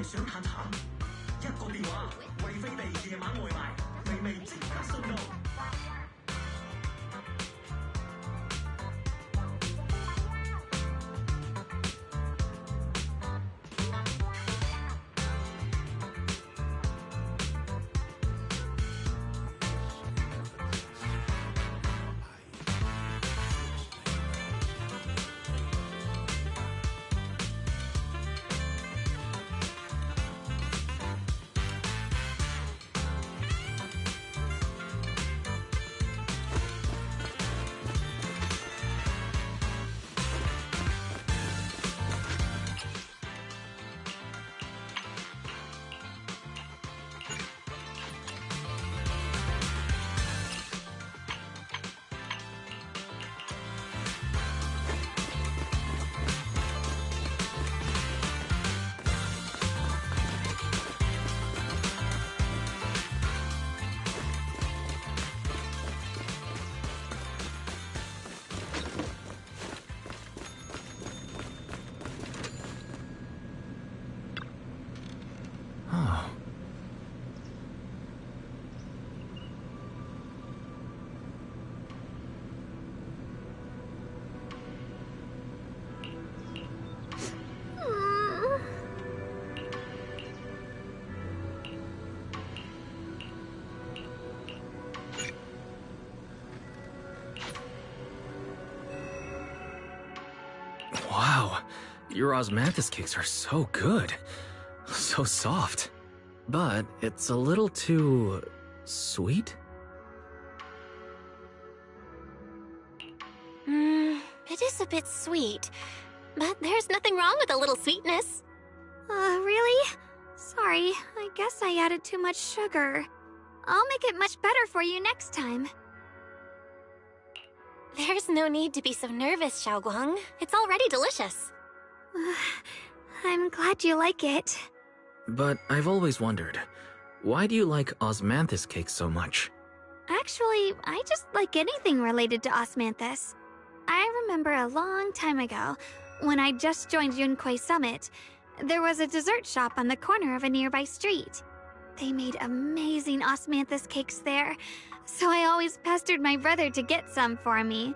想談談，一個電話，為飛地夜晚外賣，微微即刻送到。Wow, your osmanthus cakes are so good. So soft. But it's a little too... sweet? It is a bit sweet. But there's nothing wrong with a little sweetness. Really? Sorry, I guess I added too much sugar. I'll make it much better for you next time. There's no need to be so nervous, Xiaoguang. It's already delicious. I'm glad you like it. But I've always wondered, why do you like osmanthus cakes so much? Actually, I just like anything related to osmanthus. I remember a long time ago, when I just joined Yunquei Summit, there was a dessert shop on the corner of a nearby street. They made amazing osmanthus cakes there, so I always pestered my brother to get some for me.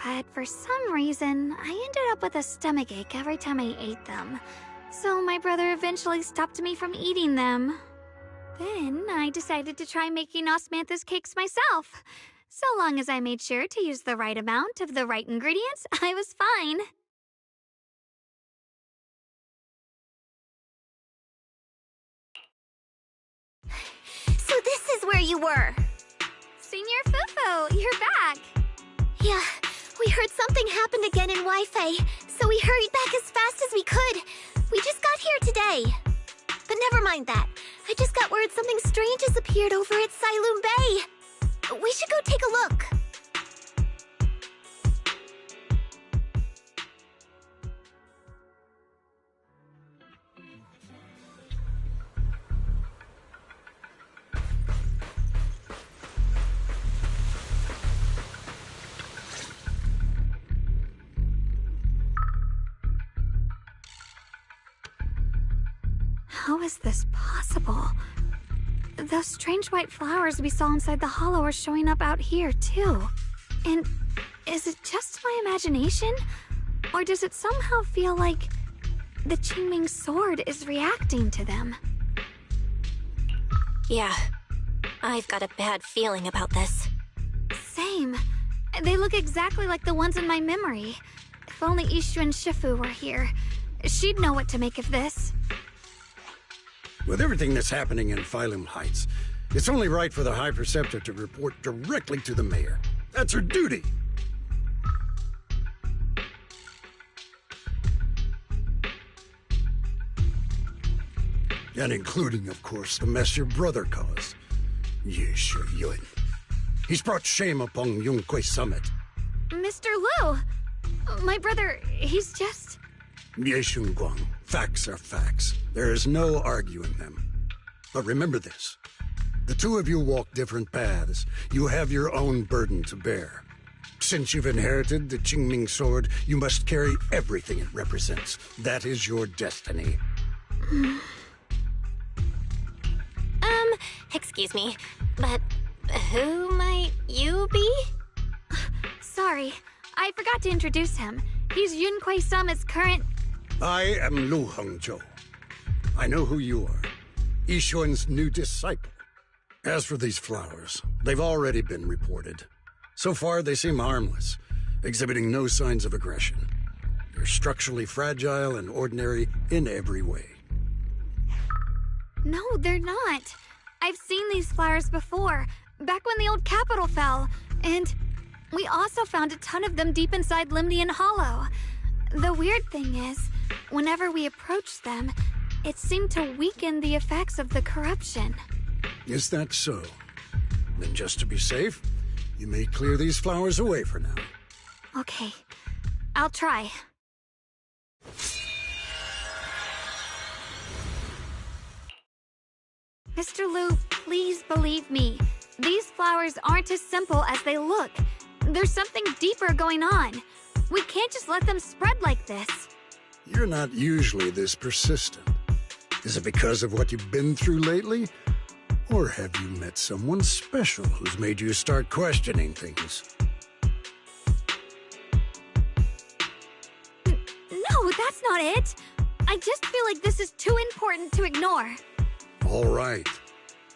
But for some reason, I ended up with a stomachache every time I ate them. So my brother eventually stopped me from eating them. Then I decided to try making osmanthus cakes myself. So long as I made sure to use the right amount of the right ingredients, I was fine. So this is where you were. Senior Fufu, you're back. Yeah, we heard something happened again in Wi-Fi, so we hurried back as fast as we could. We just got here today. But never mind that. I just got word something strange has appeared over at Sailoon Bay. We should go take a look. How is this possible? Those strange white flowers we saw inside the hollow are showing up out here, too. And is it just my imagination? Or does it somehow feel like the Qingming sword is reacting to them? Yeah, I've got a bad feeling about this. Same. They look exactly like the ones in my memory. If only Ishu and Shifu were here, she'd know what to make of this. With everything that's happening in Phylum Heights, it's only right for the High Preceptor to report directly to the mayor. That's her duty. And including, of course, the mess your brother caused. Ye Shu Yun. He's brought shame upon Yunquei Summit. Mr. Liu! My brother, he's just... Ye Shunguang, facts are facts. There is no arguing them. But remember this. The two of you walk different paths. You have your own burden to bear. Since you've inherited the Qingming sword, you must carry everything it represents. That is your destiny. excuse me, but who might you be? Sorry, I forgot to introduce him. He's Yunquei Summit's current... I am Lu Hengzhou. I know who you are. Yixuan's new disciple. As for these flowers, they've already been reported. So far, they seem harmless, exhibiting no signs of aggression. They're structurally fragile and ordinary in every way. No, they're not. I've seen these flowers before, back when the old capital fell, and we also found a ton of them deep inside Limnian Hollow. The weird thing is, whenever we approached them, it seemed to weaken the effects of the corruption. Is that so? Then just to be safe, you may clear these flowers away for now. Okay, I'll try. Mr. Liu, please believe me. These flowers aren't as simple as they look. There's something deeper going on. We can't just let them spread like this. You're not usually this persistent. Is it because of what you've been through lately? Or have you met someone special who's made you start questioning things? No, that's not it. I just feel like this is too important to ignore. All right.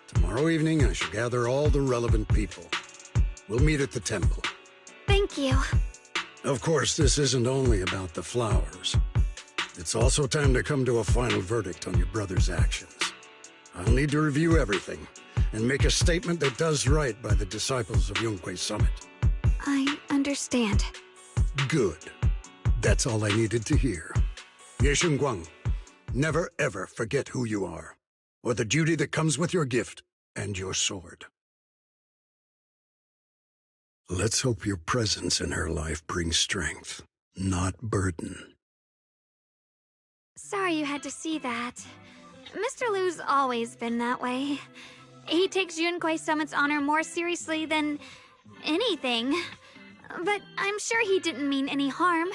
Tomorrow evening, I shall gather all the relevant people. We'll meet at the temple. Thank you. Of course, this isn't only about the flowers. It's also time to come to a final verdict on your brother's actions. I'll need to review everything and make a statement that does right by the disciples of Yunquei Summit. I understand. Good. That's all I needed to hear. Ye Guang, never ever forget who you are, or the duty that comes with your gift and your sword. Let's hope your presence in her life brings strength, not burden. Sorry you had to see that. Mr. Liu's always been that way. He takes Yunquei Summit's honor more seriously than anything. But I'm sure he didn't mean any harm.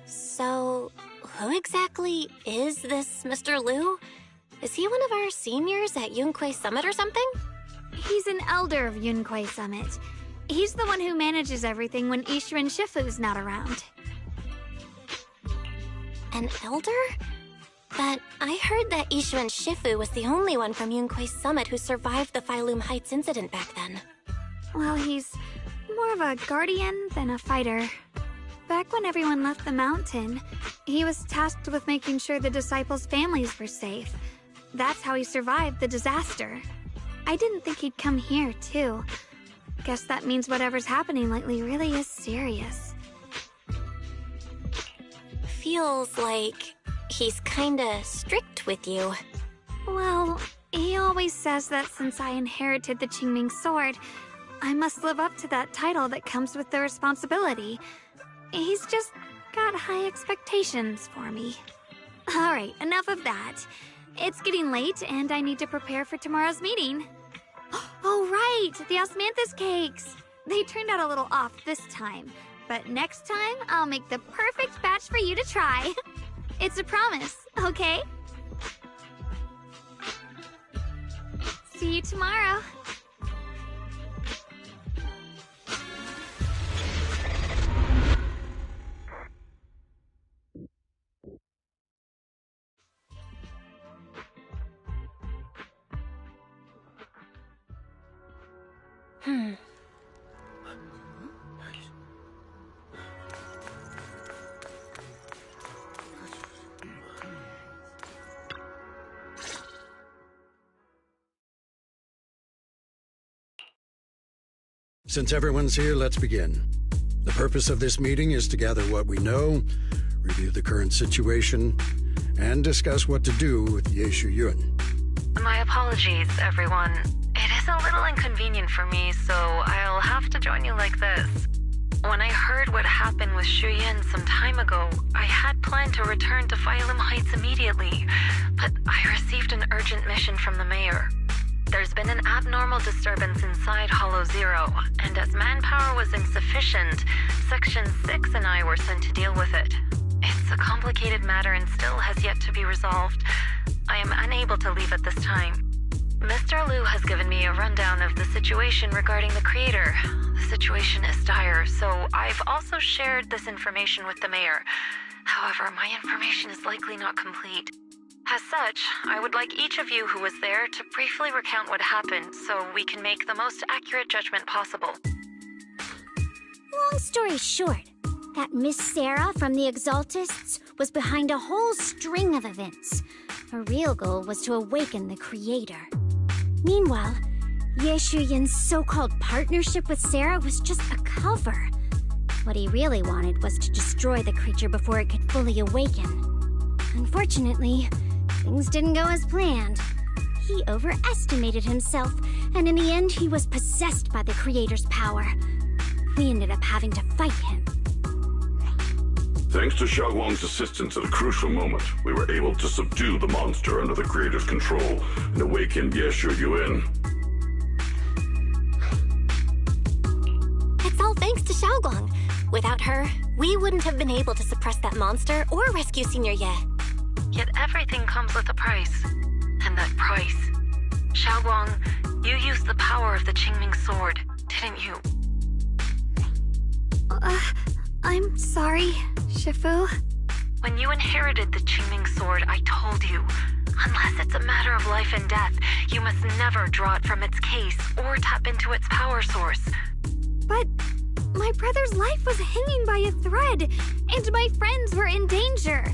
So, who exactly is this Mr. Liu? Is he one of our seniors at Yunquei Summit or something? He's an elder of Yunquei Summit. He's the one who manages everything when Ishu and Shifu's not around. An elder? But I heard that Ishu and Shifu was the only one from Yunquei Summit who survived the Phylum Heights incident back then. Well, he's more of a guardian than a fighter. Back when everyone left the mountain, he was tasked with making sure the disciples' families were safe. That's how he survived the disaster. I didn't think he'd come here, too. Guess that means whatever's happening lately really is serious. Feels like he's kinda strict with you. Well, he always says that since I inherited the Qingming sword, I must live up to that title that comes with the responsibility. He's just got high expectations for me. Alright, enough of that. It's getting late, and I need to prepare for tomorrow's meeting. Oh, right! The osmanthus cakes! They turned out a little off this time, but next time, I'll make the perfect batch for you to try. It's a promise, okay? See you tomorrow. Since everyone's here, let's begin. The purpose of this meeting is to gather what we know, review the current situation, and discuss what to do with Yeshu Yun. My apologies, everyone. It is a little inconvenient for me, so I'll have to join you like this. When I heard what happened with Shu Yin some time ago, I had planned to return to Phylum Heights immediately, but I received an urgent mission from the mayor. There's been an abnormal disturbance inside Hollow Zero, and as manpower was insufficient, Section 6 and I were sent to deal with it. It's a complicated matter and still has yet to be resolved, I am unable to leave at this time. Mr. Liu has given me a rundown of the situation regarding the creator. The situation is dire, so I've also shared this information with the mayor. However, my information is likely not complete. As such, I would like each of you who was there to briefly recount what happened so we can make the most accurate judgment possible. Long story short, that Miss Sarah from the Exaltists was behind a whole string of events. Her real goal was to awaken the creator. Meanwhile, Ye Shuyin's so-called partnership with Sarah was just a cover. What he really wanted was to destroy the creature before it could fully awaken. Unfortunately, things didn't go as planned. He overestimated himself, and in the end he was possessed by the creator's power. We ended up having to fight him. Thanks to Xiaoguang's assistance at a crucial moment, we were able to subdue the monster under the creator's control and awaken Ye Shuyuan. It's all thanks to Xiaoguang. Without her, we wouldn't have been able to suppress that monster or rescue Senior Ye. Yet everything comes with a price. And that price... Xiaoguang, you used the power of the Qingming sword, didn't you? I'm sorry, Shifu. When you inherited the Qingming sword, I told you, unless it's a matter of life and death, you must never draw it from its case or tap into its power source. But my brother's life was hanging by a thread, and my friends were in danger.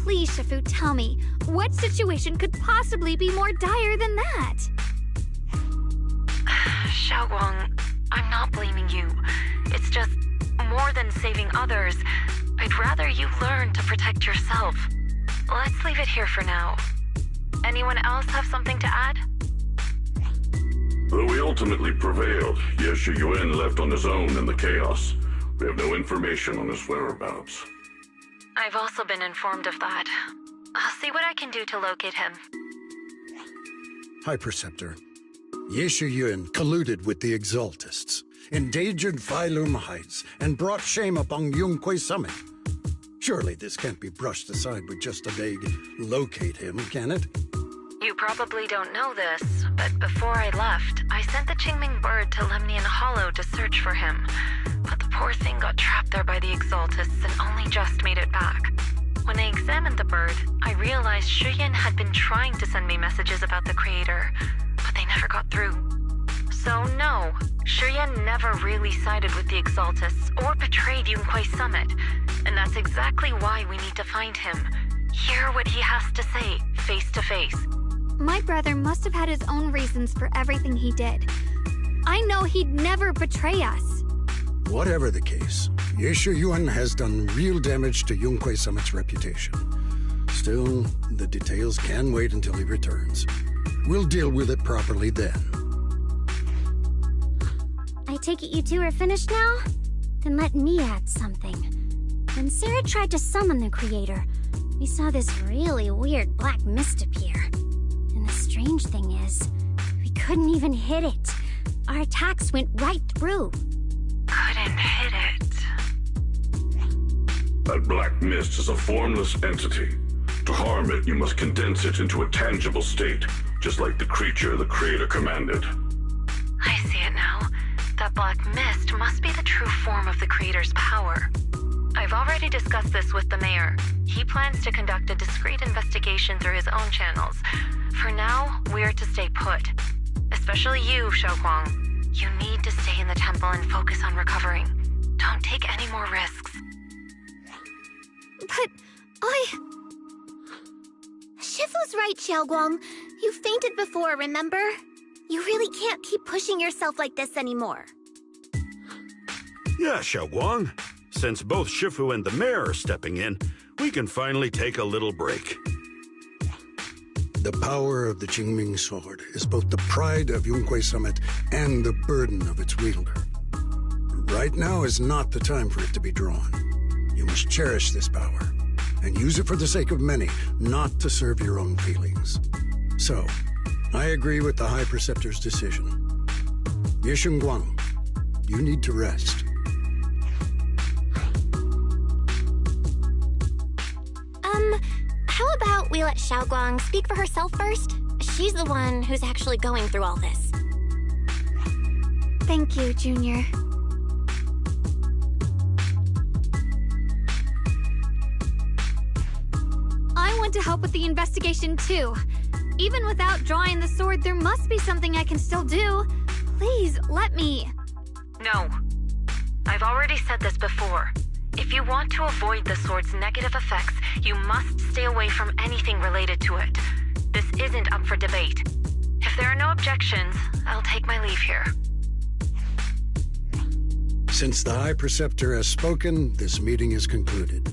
Please, Shifu, tell me, what situation could possibly be more dire than that? Xiaoguang, I'm not blaming you. It's just, more than saving others, I'd rather you learn to protect yourself. Let's leave it here for now. Anyone else have something to add? Though we ultimately prevailed, Ye Shuyuan left on his own in the chaos. We have no information on his whereabouts. I've also been informed of that. I'll see what I can do to locate him. High Preceptor, Ye Shuyuan colluded with the Exaltists, endangered Phylum Heights, and brought shame upon Yunquay Summit. Surely this can't be brushed aside with just a vague locate him, can it? You probably don't know this, but before I left, I sent the Qingming bird to Lemnian Hollow to search for him. But the poor thing got trapped there by the Exaltists and only just made it back. When I examined the bird, I realized Shuyan had been trying to send me messages about the creator, but they never got through. So no, Shuyan never really sided with the Exaltists or betrayed Yunquay Summit, and that's exactly why we need to find him. Hear what he has to say, face to face. My brother must have had his own reasons for everything he did. I know he'd never betray us. Whatever the case, Ye Shuyuan has done real damage to Yunquay Summit's reputation. Still, the details can wait until he returns. We'll deal with it properly then. I take it you two are finished now? Then let me add something. When Sarah tried to summon the creator, we saw this really weird black mist appear. And the strange thing is, we couldn't even hit it. Our attacks went right through. Couldn't hit it. That black mist is a formless entity. To harm it, you must condense it into a tangible state, just like the creature the creator commanded. I see it now. That black mist must be the true form of the creator's power. I've already discussed this with the mayor. He plans to conduct a discreet investigation through his own channels. For now, we're to stay put. Especially you, Xiaoguang. You need to stay in the temple and focus on recovering. Don't take any more risks. But Shifu's right, Xiaoguang. You fainted before, remember? You really can't keep pushing yourself like this anymore. Yeah, Xiaoguang. Since both Shifu and the mayor are stepping in, we can finally take a little break. The power of the Qingming sword is both the pride of Yunquay Summit and the burden of its wielder. Right now is not the time for it to be drawn. You must cherish this power, and use it for the sake of many, not to serve your own feelings. So, I agree with the High Preceptor's decision. Ye Shuyuan, you need to rest. How about we let Xiaoguang speak for herself first? She's the one who's actually going through all this. Thank you, Junior. I want to help with the investigation too. Even without drawing the sword, there must be something I can still do. Please, let me. No. I've already said this before. If you want to avoid the sword's negative effects, you must stay away from anything related to it. This isn't up for debate. If there are no objections, I'll take my leave here. Since the High Preceptor has spoken, this meeting is concluded.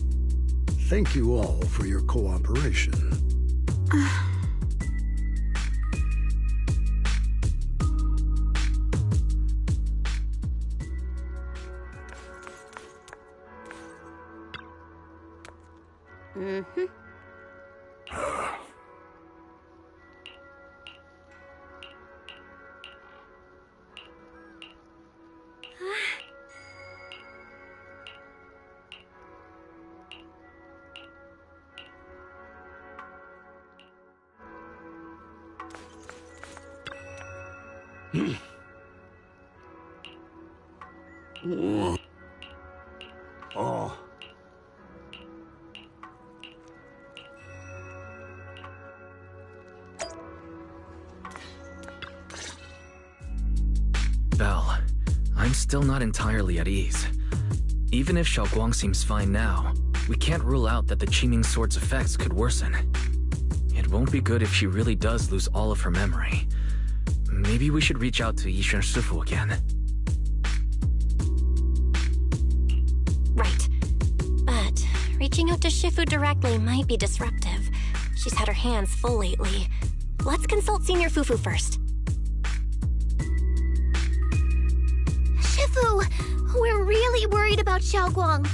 Thank you all for your cooperation. Oh. Belle, I'm still not entirely at ease. Even if Xiaoguang seems fine now, we can't rule out that the Qingming Sword's effects could worsen. It won't be good if she really does lose all of her memory. Maybe we should reach out to Yixuan Shifu again. Right. But reaching out to Shifu directly might be disruptive. She's had her hands full lately. Let's consult Senior Fufu first. Shifu, we're really worried about Xiaoguang.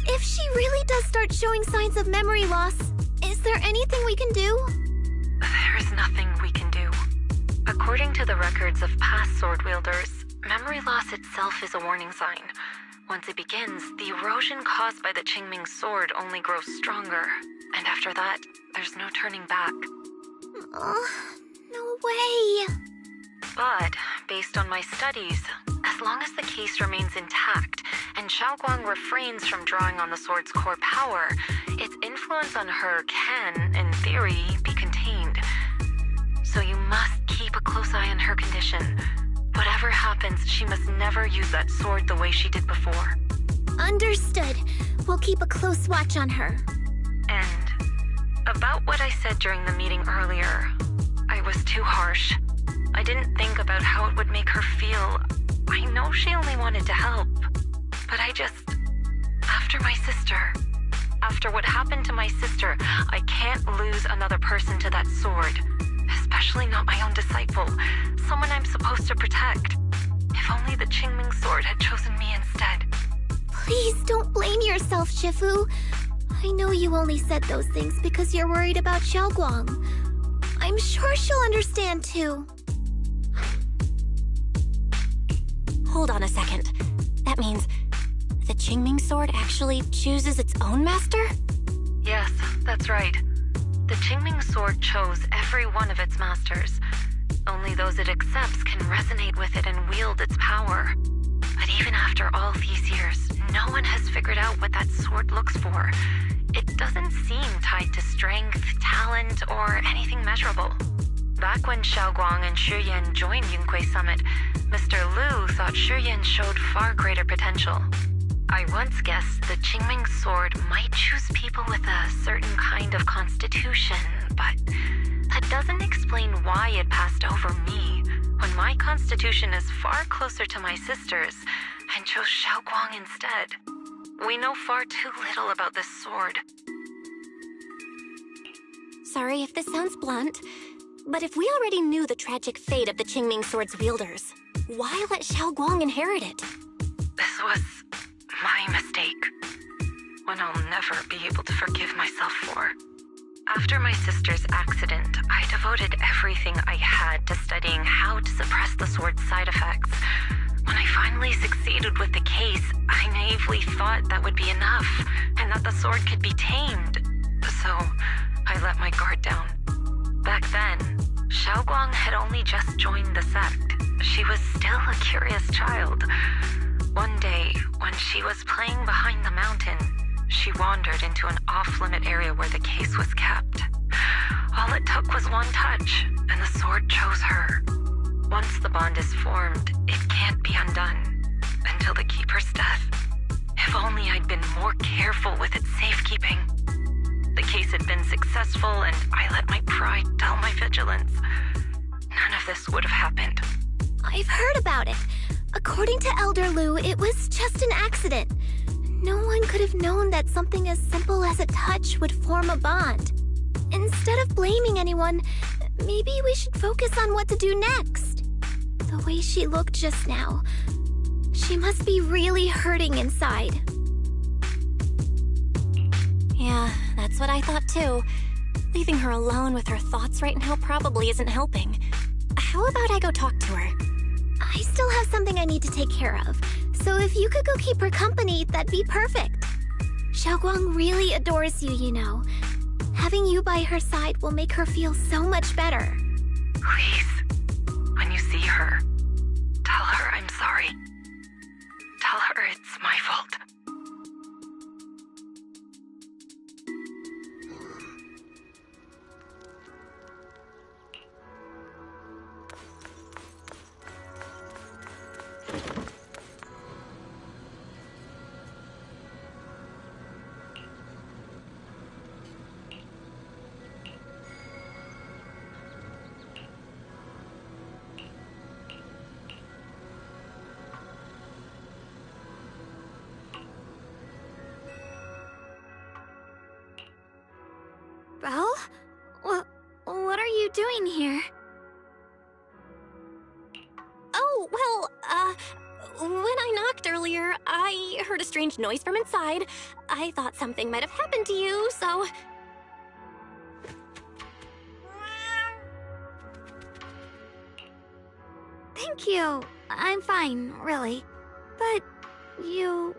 If she really does start showing signs of memory loss, is there anything we can do? There is nothing we can do. According to the records of past sword wielders, memory loss itself is a warning sign. Once it begins, the erosion caused by the Qingming Sword only grows stronger. And after that, there's no turning back. No way. But, based on my studies, as long as the case remains intact, and Xiaoguang refrains from drawing on the sword's core power, its influence on her can, in theory, be contained. So you must keep a close eye on her condition. Whatever happens, she must never use that sword the way she did before. Understood. We'll keep a close watch on her. And about what I said during the meeting earlier, I was too harsh. I didn't think about how it would make her feel. I know she only wanted to help. But after what happened to my sister, I can't lose another person to that sword. Especially not my own disciple, someone I'm supposed to protect. If only the Qingming Sword had chosen me instead. Please don't blame yourself, Shifu. I know you only said those things because you're worried about Xiaoguang. I'm sure she'll understand too. Hold on a second. That means the Qingming Sword actually chooses its own master? Yes, that's right. The Qingming Sword chose every one of its masters. Only those it accepts can resonate with it and wield its power. But even after all these years, no one has figured out what that sword looks for. It doesn't seem tied to strength, talent, or anything measurable. Back when Xiaoguang and Xu Yan joined Yunquei Summit, Mr. Liu thought Xu Yan showed far greater potential. I once guessed the Qingming Sword might choose people with a certain kind of constitution, but that doesn't explain why it passed over me, when my constitution is far closer to my sister's, and chose Xiaoguang instead. We know far too little about this sword. Sorry if this sounds blunt, but if we already knew the tragic fate of the Qingming Sword's wielders, why let Xiaoguang inherit it? This was my mistake. One I'll never be able to forgive myself for. After my sister's accident, I devoted everything I had to studying how to suppress the sword's side effects. When I finally succeeded with the case, I naively thought that would be enough, and that the sword could be tamed. so I let my guard down. Back then, Xiaoguang had only just joined the sect. She was still a curious child. One day, when she was playing behind the mountain, she wandered into an off-limit area where the case was kept. All it took was one touch, and the sword chose her. Once the bond is formed, it can't be undone until the Keeper's death. If only I'd been more careful with its safekeeping. The case had been successful, and I let my pride dull my vigilance. None of this would have happened. I've heard about it. According to Elder Lu, it was just an accident. No one could have known that something as simple as a touch would form a bond. Instead of blaming anyone, maybe we should focus on what to do next. The way she looked just now, she must be really hurting inside. Yeah, that's what I thought too. Leaving her alone with her thoughts right now probably isn't helping. How about I go talk to her? I still have something I need to take care of, so if you could go keep her company, that'd be perfect. Xiaoguang really adores you, you know. Having you by her side will make her feel so much better. Please, when you see her, tell her I'm sorry. Tell her it's my fault. Belle? What are you doing here? Oh, well, when I knocked earlier, I heard a strange noise from inside. I thought something might have happened to you, so... Thank you. I'm fine, really. But you...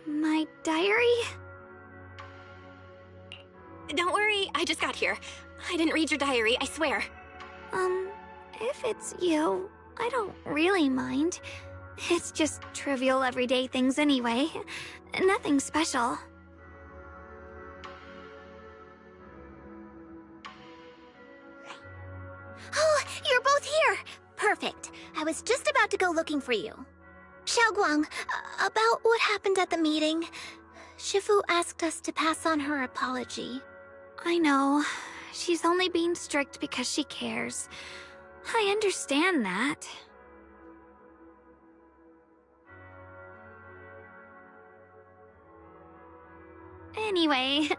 my diary? Don't worry, I just got here. I didn't read your diary, I swear. If it's you, I don't really mind. It's just trivial everyday things anyway. Nothing special. Oh, you're both here! Perfect. I was just about to go looking for you. Xiaoguang, about what happened at the meeting. Shifu asked us to pass on her apology. I know. She's only being strict because she cares. I understand that. Anyway,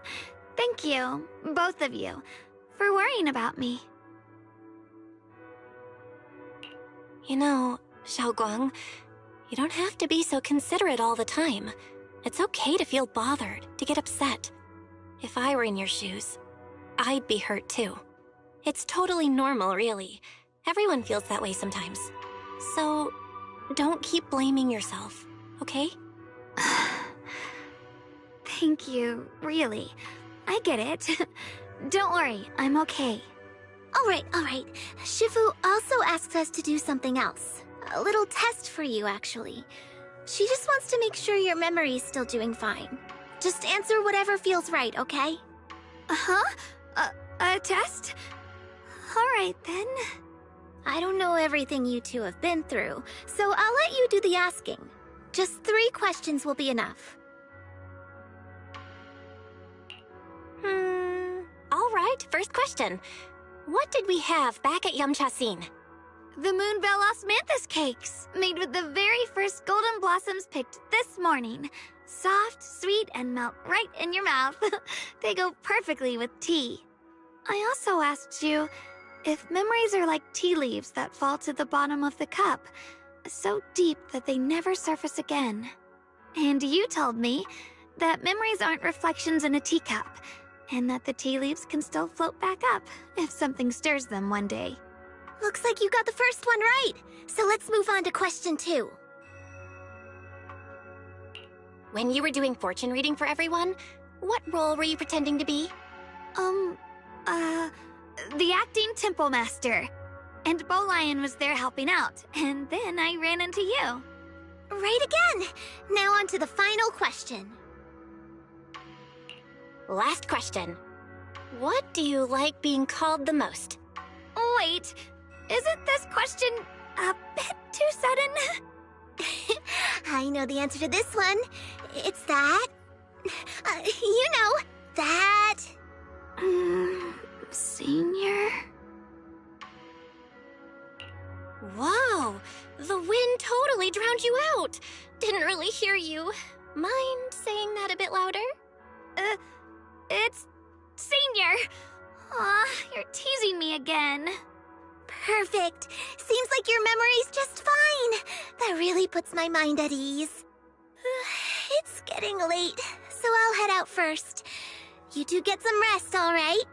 thank you, both of you, for worrying about me. You know, Xiaoguang, you don't have to be so considerate all the time. It's okay to feel bothered, to get upset. If I were in your shoes, I'd be hurt too. It's totally normal, really. Everyone feels that way sometimes. So, don't keep blaming yourself, okay? Thank you, really. I get it. Don't worry, I'm okay. All right. Shifu also asks us to do something else. A little test for you, actually. She just wants to make sure your memory's still doing fine. Just answer whatever feels right, okay? Huh? A test? All right, then. I don't know everything you two have been through, so I'll let you do the asking. Just 3 questions will be enough. All right, first question. What did we have back at Yamchasin? The Moonbell Osmanthus cakes, made with the very first golden blossoms picked this morning. Soft, sweet, and melt right in your mouth. They go perfectly with tea. I also asked you if memories are like tea leaves that fall to the bottom of the cup, so deep that they never surface again. And you told me that memories aren't reflections in a teacup, and that the tea leaves can still float back up if something stirs them one day. Looks like you got the first one right, so let's move on to question 2. When you were doing fortune reading for everyone, What role were you pretending to be? The acting temple master. And Bow Lion was there helping out, and then I ran into you. Right again! Now on to the final question. Last question. What do you like being called the most? Wait, isn't this question a bit too sudden? I know the answer to this one. It's that... you know, that... Senior? Whoa! The wind totally drowned you out! Didn't really hear you. Mind saying that a bit louder? It's... Senior! Aw, you're teasing me again. Perfect. Seems like your memory's just fine. That really puts my mind at ease. It's getting late, so I'll head out first. You two get some rest, all right?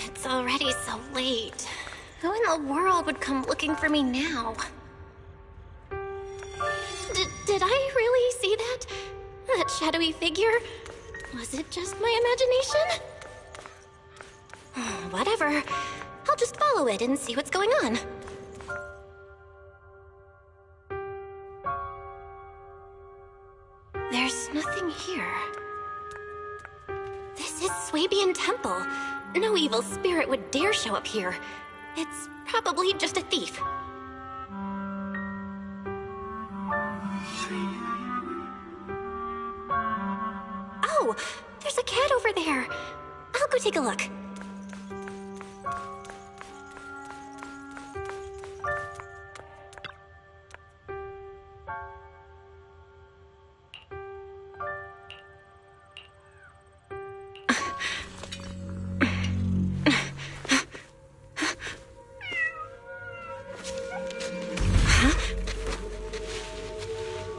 It's already so late. Who in the world would come looking for me now? Did I really see that? That shadowy figure? Was it just my imagination? Whatever. I'll just follow it and see what's going on. There's nothing here. This is Swabian Temple. No evil spirit would dare show up here. It's probably just a thief. Oh, there's a cat over there. I'll go take a look.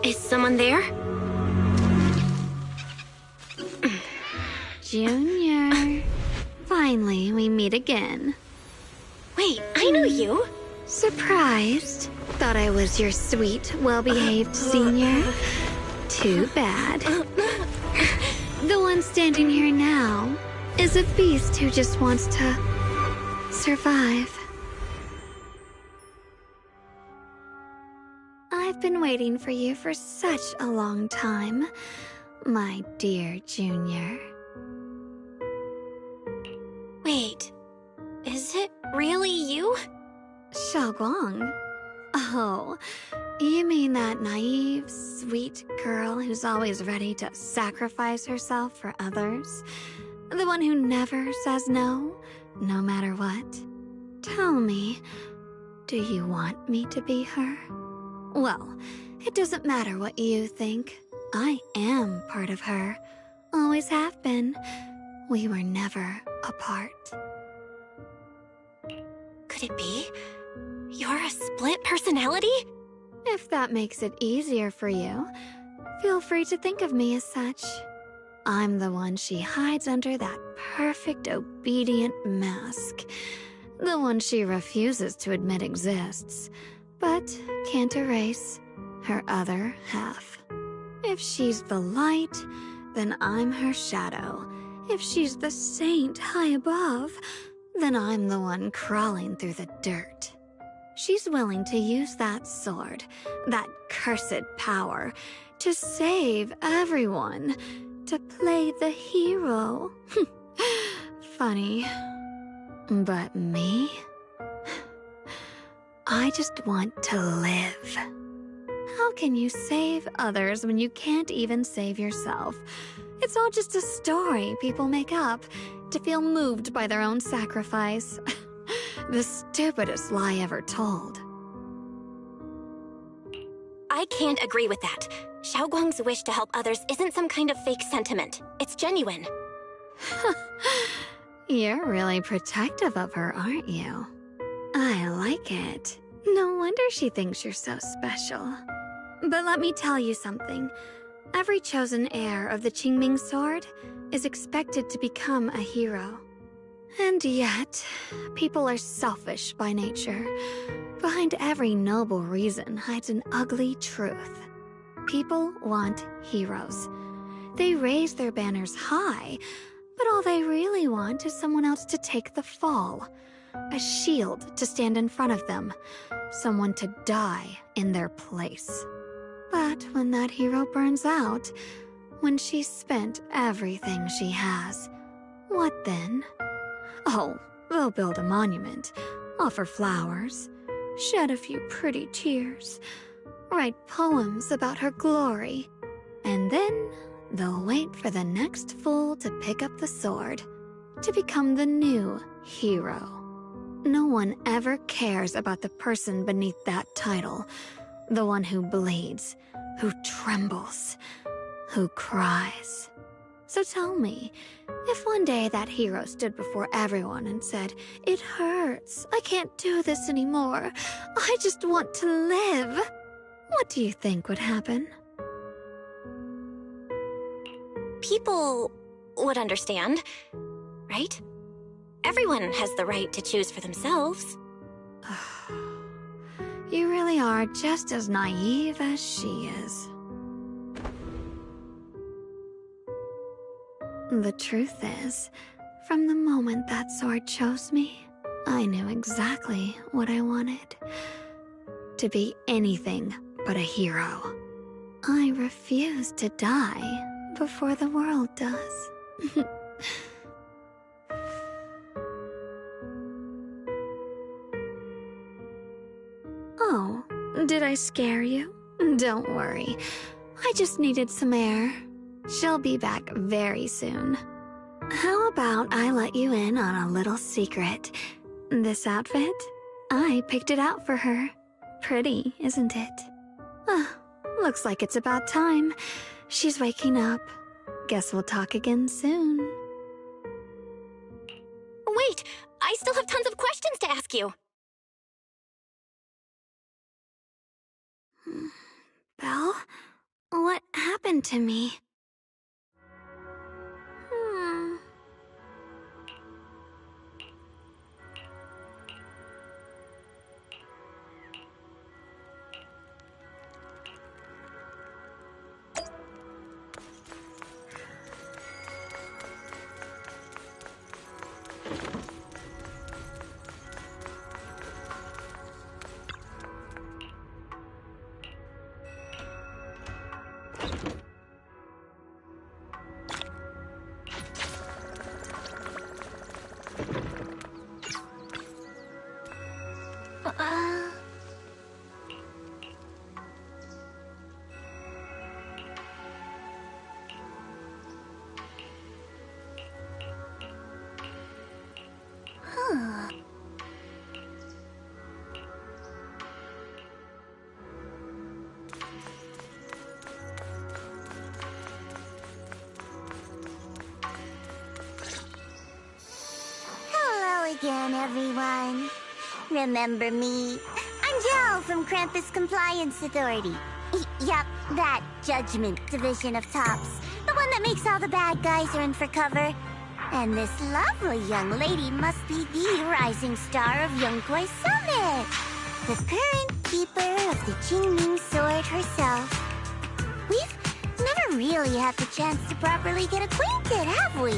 Is someone there? Junior. Finally, we meet again. Wait, I know you. Surprised? Thought I was your sweet, well-behaved senior? Too bad. The one standing here now is a beast who just wants to survive. I've been waiting for you for such a long time, my dear Junior. Wait, is it really you? Xiaoguang? Oh, you mean that naive, sweet girl who's always ready to sacrifice herself for others? The one who never says no, no matter what? Tell me, do you want me to be her? Well, it doesn't matter what you think. I am part of her. Always have been. We were never apart. Could it be? You're a split personality? If that makes it easier for you, feel free to think of me as such. I'm the one she hides under that perfect, obedient mask. The one she refuses to admit exists, but can't erase her other half. If she's the light, then I'm her shadow. If she's the saint high above, then I'm the one crawling through the dirt. She's willing to use that sword, that cursed power, to save everyone, to play the hero. Funny. But me? I just want to live. How can you save others when you can't even save yourself? It's all just a story people make up, to feel moved by their own sacrifice. The stupidest lie ever told. I can't agree with that. Xiaoguang's wish to help others isn't some kind of fake sentiment. It's genuine. You're really protective of her, aren't you? I like it. No wonder she thinks you're so special. But let me tell you something. Every chosen heir of the Qingming sword is expected to become a hero. And yet, people are selfish by nature. Behind every noble reason hides an ugly truth. People want heroes. They raise their banners high, but all they really want is someone else to take the fall. A shield to stand in front of them. Someone to die in their place. But when that hero burns out, when she's spent everything she has, what then? Oh, they'll build a monument, offer flowers, shed a few pretty tears, write poems about her glory, and then they'll wait for the next fool to pick up the sword, to become the new hero. No one ever cares about the person beneath that title, the one who bleeds, who trembles, who cries. So tell me, if one day that hero stood before everyone and said, "It hurts, I can't do this anymore, I just want to live," what do you think would happen? People would understand, right? Everyone has the right to choose for themselves. You really are just as naive as she is. The truth is, from the moment that sword chose me, I knew exactly what I wanted. To be anything but a hero. I refuse to die before the world does. Oh, did I scare you? Don't worry. I just needed some air. She'll be back very soon. How about I let you in on a little secret? This outfit? I picked it out for her. Pretty, isn't it? Looks like it's about time. She's waking up. Guess we'll talk again soon. Wait! I still have tons of questions to ask you! Belle? What happened to me? Again, everyone. Remember me? I'm Jel from Krampus Compliance Authority. Yup, that Judgment Division of Tops. The one that makes all the bad guys run for cover. And this lovely young lady must be the rising star of Yunkwei Summit. The current keeper of the Qingming sword herself. We've never really had the chance to properly get acquainted, have we?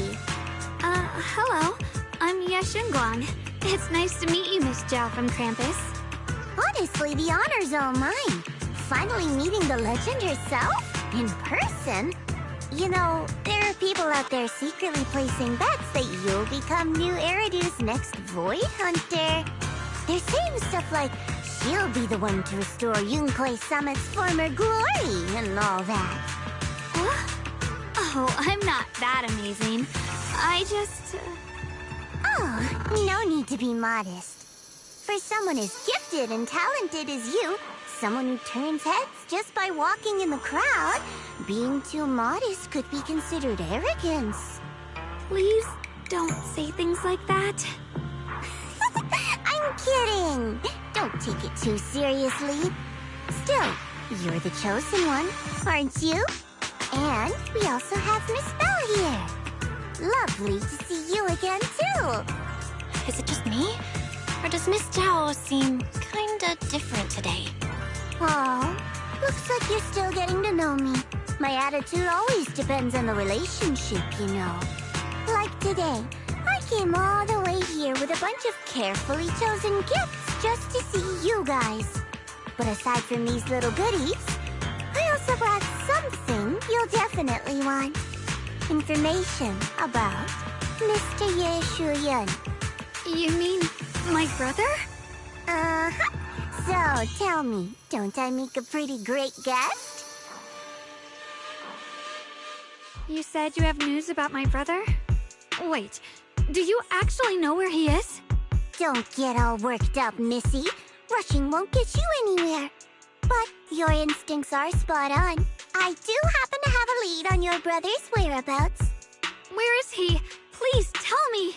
Hello. I'm Yashunguang. It's nice to meet you, Miss Zhao from Krampus. Honestly, the honor's all mine. Finally meeting the legend herself? In person? You know, there are people out there secretly placing bets that you'll become new Eridu's next Void Hunter. They're saying stuff like, she'll be the one to restore Yunkwei Summit's former glory and all that. What? Oh, I'm not that amazing. I just... Oh, no need to be modest. For someone as gifted and talented as you, someone who turns heads just by walking in the crowd, being too modest could be considered arrogance. Please don't say things like that. I'm kidding. Don't take it too seriously. Still, you're the chosen one, aren't you? And we also have Miss Belle here. Lovely to see you again, too. Is it just me? Or does Miss Zhao seem kinda different today? Oh, looks like you're still getting to know me. My attitude always depends on the relationship, you know. Like today, I came all the way here with a bunch of carefully chosen gifts just to see you guys. But aside from these little goodies, I also brought something you'll definitely want. Information about Mr. Ye Shuyan. You mean my brother? Uh-huh. So, tell me, don't I make a pretty great guest? You said you have news about my brother? Wait, do you actually know where he is? Don't get all worked up, Missy. Rushing won't get you anywhere. But your instincts are spot on. I do happen to have a lead on your brother's whereabouts. Where is he? Please tell me.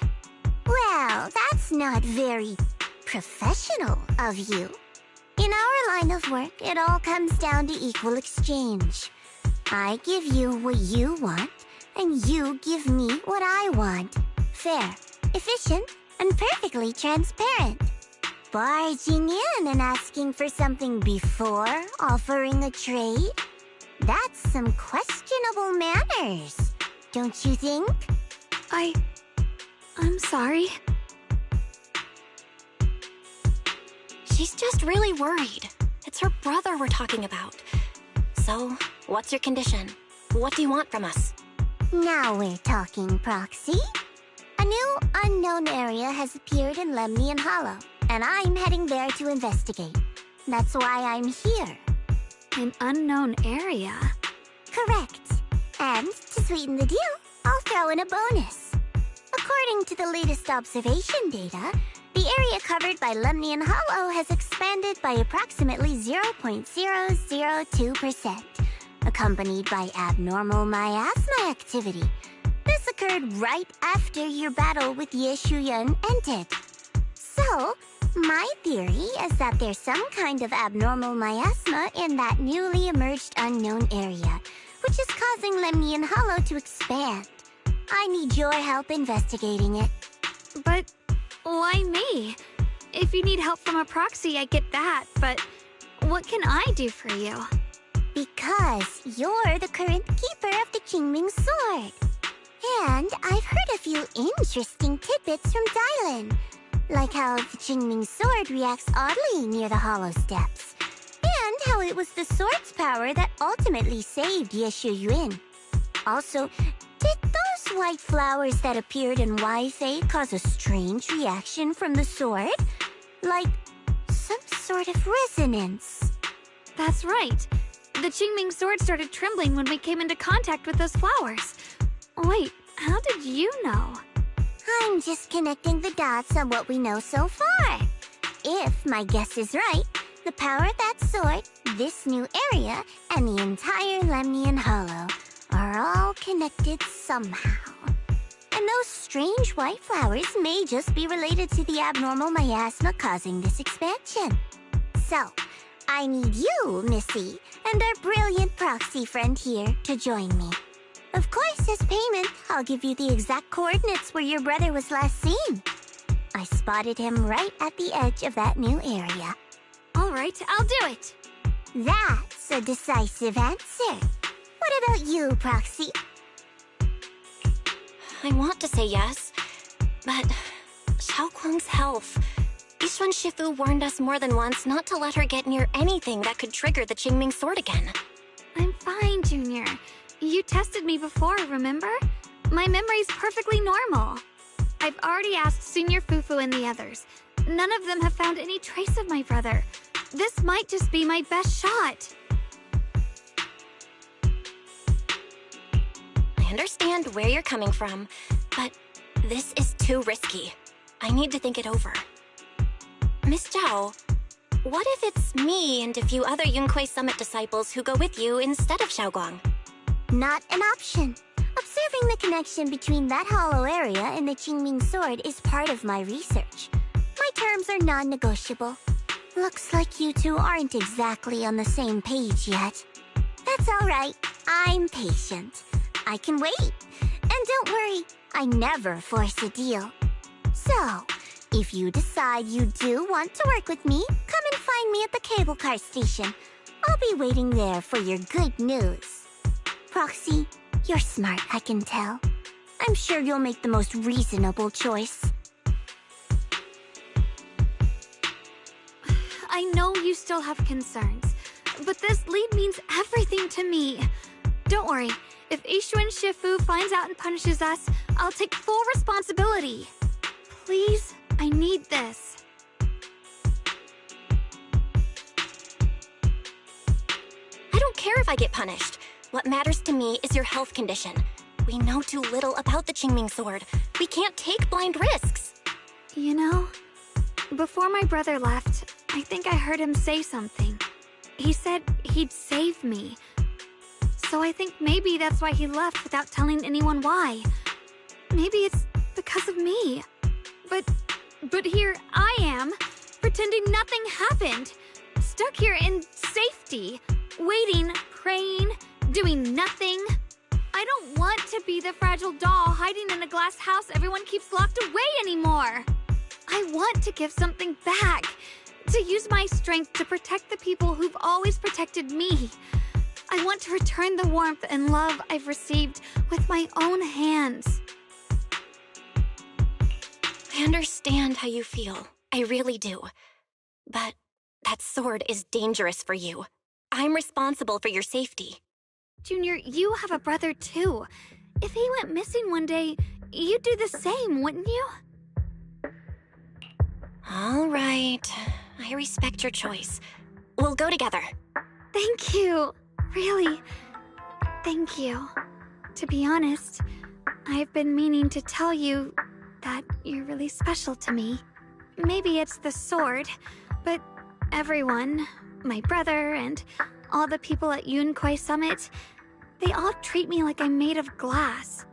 Well, that's not very professional of you. In our line of work, it all comes down to equal exchange. I give you what you want, and you give me what I want. Fair, efficient, and perfectly transparent. Barging in and asking for something before offering a trade? That's some questionable manners, don't you think? I'm sorry. She's just really worried. It's her brother we're talking about. So, what's your condition? What do you want from us? Now we're talking, Proxy. A new unknown area has appeared in Lemnian Hollow, and I'm heading there to investigate. That's why I'm here. An unknown area? Correct. And to sweeten the deal, I'll throw in a bonus. According to the latest observation data, the area covered by Lemnian Hollow has expanded by approximately 0.002%, accompanied by abnormal miasma activity. This occurred right after your battle with Ye Shuyan ended. So, my theory is that there's some kind of abnormal miasma in that newly emerged unknown area, which is causing Lemnian Hollow to expand. I need your help investigating it. But why me? If you need help from a proxy, I get that, but what can I do for you? Because you're the current keeper of the Qingming Sword. And I've heard a few interesting tidbits from Dylan, like how the Qingming Sword reacts oddly near the Hollow Steps, and how it was the sword's power that ultimately saved Ye Shuyan. Also, did those white flowers that appeared in Wi-Fi cause a strange reaction from the sword? Like some sort of resonance. That's right. The Qingming Sword started trembling when we came into contact with those flowers. Wait, how did you know? I'm just connecting the dots on what we know so far. If my guess is right, the power of that sword, this new area, and the entire Lemnian Hollow are all connected somehow. And those strange white flowers may just be related to the abnormal miasma causing this expansion. So, I need you, Missy, and our brilliant proxy friend here to join me. Of course, as payment, I'll give you the exact coordinates where your brother was last seen. I spotted him right at the edge of that new area. All right, I'll do it. That's a decisive answer. What about you, Proxy? I want to say yes, but Xiaoguang's health. Yishuan Shifu warned us more than once not to let her get near anything that could trigger the Qingming Sword again. I'm fine, Junior. You tested me before, remember? My memory's perfectly normal. I've already asked Senior Fufu and the others. None of them have found any trace of my brother. This might just be my best shot. I understand where you're coming from, but This is too risky. I need to think it over. Miss Zhao, what if it's me and a few other Yunquei Summit disciples who go with you instead of Xiaoguang? Not an option. Observing the connection between that hollow area and the Qingming sword is part of my research. My terms are non-negotiable. Looks like you two aren't exactly on the same page yet. That's all right. I'm patient. I can wait. And don't worry, I never force a deal. So, if you decide you do want to work with me, come and find me at the cable car station. I'll be waiting there for your good news. Proxy, you're smart, I can tell. I'm sure you'll make the most reasonable choice. I know you still have concerns, but this lead means everything to me. Don't worry, if Ishuan Shifu finds out and punishes us, I'll take full responsibility. Please, I need this. I don't care if I get punished. What matters to me is your health condition. We know too little about the Qingming sword. We can't take blind risks. You know, before my brother left, I think I heard him say something. He said he'd save me. So I think maybe that's why he left without telling anyone why. Maybe it's because of me. But here I am, pretending nothing happened. Stuck here in safety, waiting, praying, doing nothing. I don't want to be the fragile doll hiding in a glass house everyone keeps locked away anymore. I want to give something back, to use my strength to protect the people who've always protected me. I want to return the warmth and love I've received with my own hands. I understand how you feel. I really do. But that sword is dangerous for you. I'm responsible for your safety. Junior, you have a brother too. If he went missing one day, you'd do the same, wouldn't you? All right. I respect your choice. We'll go together. Thank you. Really. Thank you. To be honest, I've been meaning to tell you that you're really special to me. Maybe it's the sword, but everyone, my brother and all the people at Yunquei Summit, they all treat me like I'm made of glass.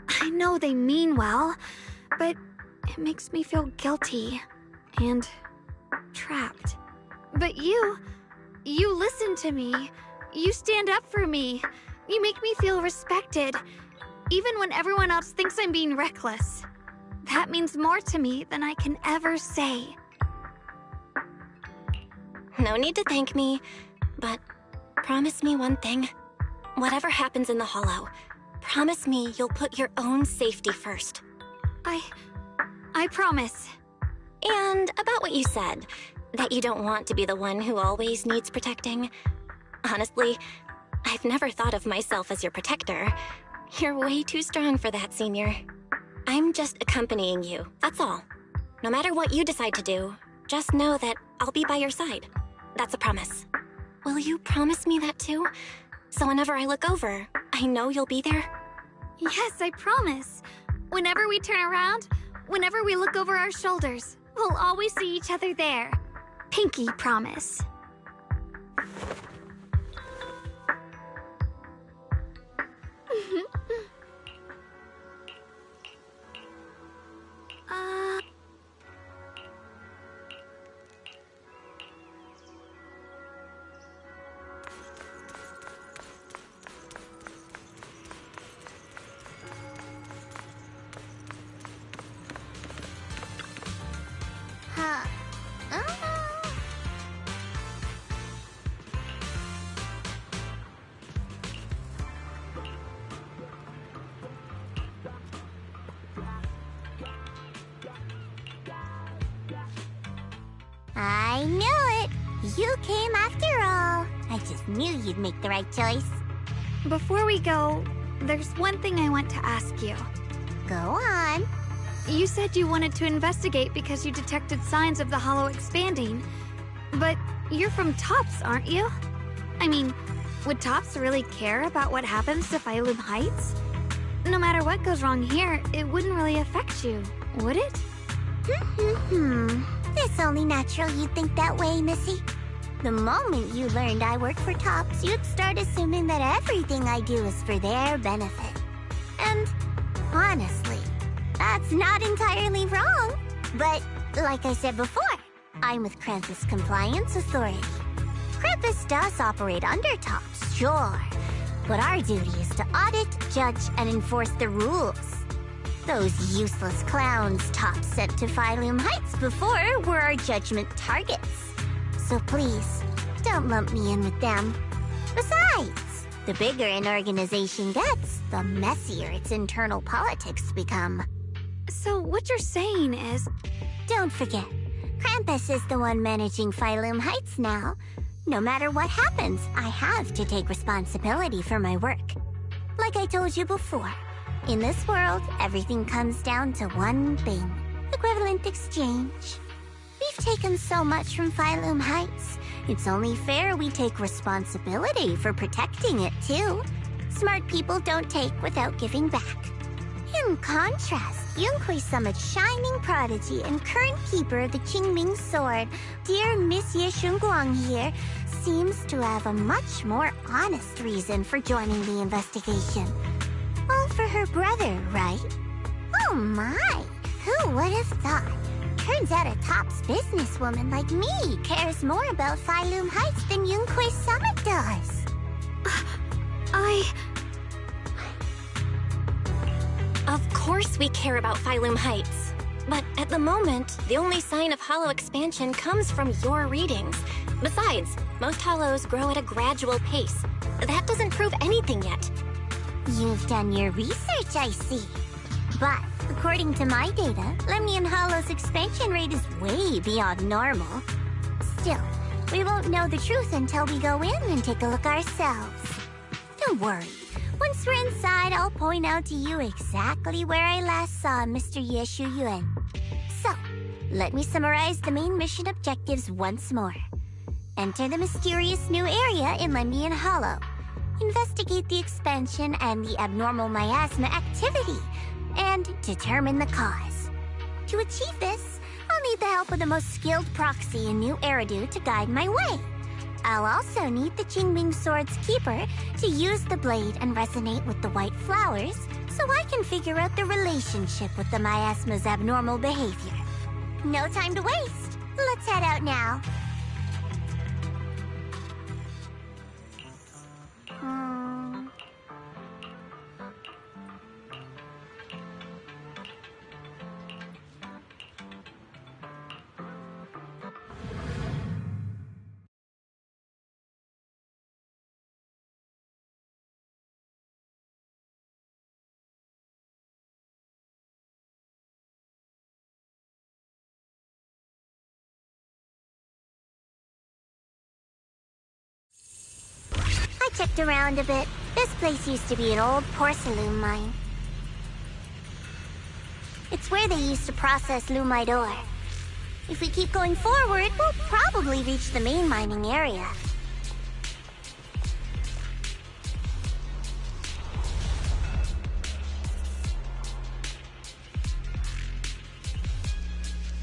I know they mean well, but it makes me feel guilty and trapped. But you listen to me. You stand up for me. You make me feel respected, even when everyone else thinks I'm being reckless. That means more to me than I can ever say. No need to thank me, but promise me one thing. Whatever happens in the Hollow, promise me you'll put your own safety first. I promise. And about what you said, that you don't want to be the one who always needs protecting. Honestly, I've never thought of myself as your protector. You're way too strong for that, Senior. I'm just accompanying you, that's all. No matter what you decide to do, just know that I'll be by your side. That's a promise. Will you promise me that too? So whenever I look over, I know you'll be there? Yes, I promise. Whenever we turn around, whenever we look over our shoulders, we'll always see each other there. Pinky promise. I knew it! You came after all. I just knew you'd make the right choice. Before we go, there's one thing I want to ask you. Go on. You said you wanted to investigate because you detected signs of the Hollow expanding. But you're from Tops, aren't you? I mean, would Tops really care about what happens to Failum Heights? no matter what goes wrong here, it wouldn't really affect you, would it? It's only natural you'd think that way, Missy. The moment you learned I work for Tops, you'd start assuming that everything I do is for their benefit. And honestly, that's not entirely wrong. But like I said before, I'm with Krampus Compliance Authority. Krampus does operate under Tops, sure. But our duty is to audit, judge, and enforce the rules. Those useless clowns Tops sent to Phylum Heights before were our judgment targets. So please, don't lump me in with them. Besides, the bigger an organization gets, the messier its internal politics become. So what you're saying is... Don't forget, Krampus is the one managing Phylum Heights now. No matter what happens, I have to take responsibility for my work. Like I told you before, in this world, everything comes down to one thing: equivalent exchange. We've taken so much from Phylum Heights. It's only fair we take responsibility for protecting it, too. Smart people don't take without giving back. In contrast, Yunhui Summit's shining prodigy and current keeper of the Qingming Sword, dear Miss Ye Shunguang here, seems to have a much more honest reason for joining the investigation. All for her brother, right? Oh my! Who would have thought? Turns out a Tops businesswoman like me cares more about Phylum Heights than Yunhui Summit does. Of course we care about Phylum Heights. But at the moment, the only sign of hollow expansion comes from your readings. Besides, most hollows grow at a gradual pace. That doesn't prove anything yet. You've done your research, I see. But according to my data, Lemnian Hollow's expansion rate is way beyond normal. Still, we won't know the truth until we go in and take a look ourselves. Don't worry. Once we're inside, I'll point out to you exactly where I last saw Mr. Ye Shuyuan. So, let me summarize the main mission objectives once more. Enter the mysterious new area in Lemnian Hollow. Investigate the expansion and the abnormal miasma activity, and determine the cause. To achieve this, I'll need the help of the most skilled proxy in New Eridu to guide my way. I'll also need the Qingming Sword's keeper to use the blade and resonate with the white flowers so I can figure out the relationship with the miasma's abnormal behavior. No time to waste. Let's head out now. I checked around a bit. This place used to be an old porcelain mine. It's where they used to process lumite ore. If we keep going forward, we'll probably reach the main mining area.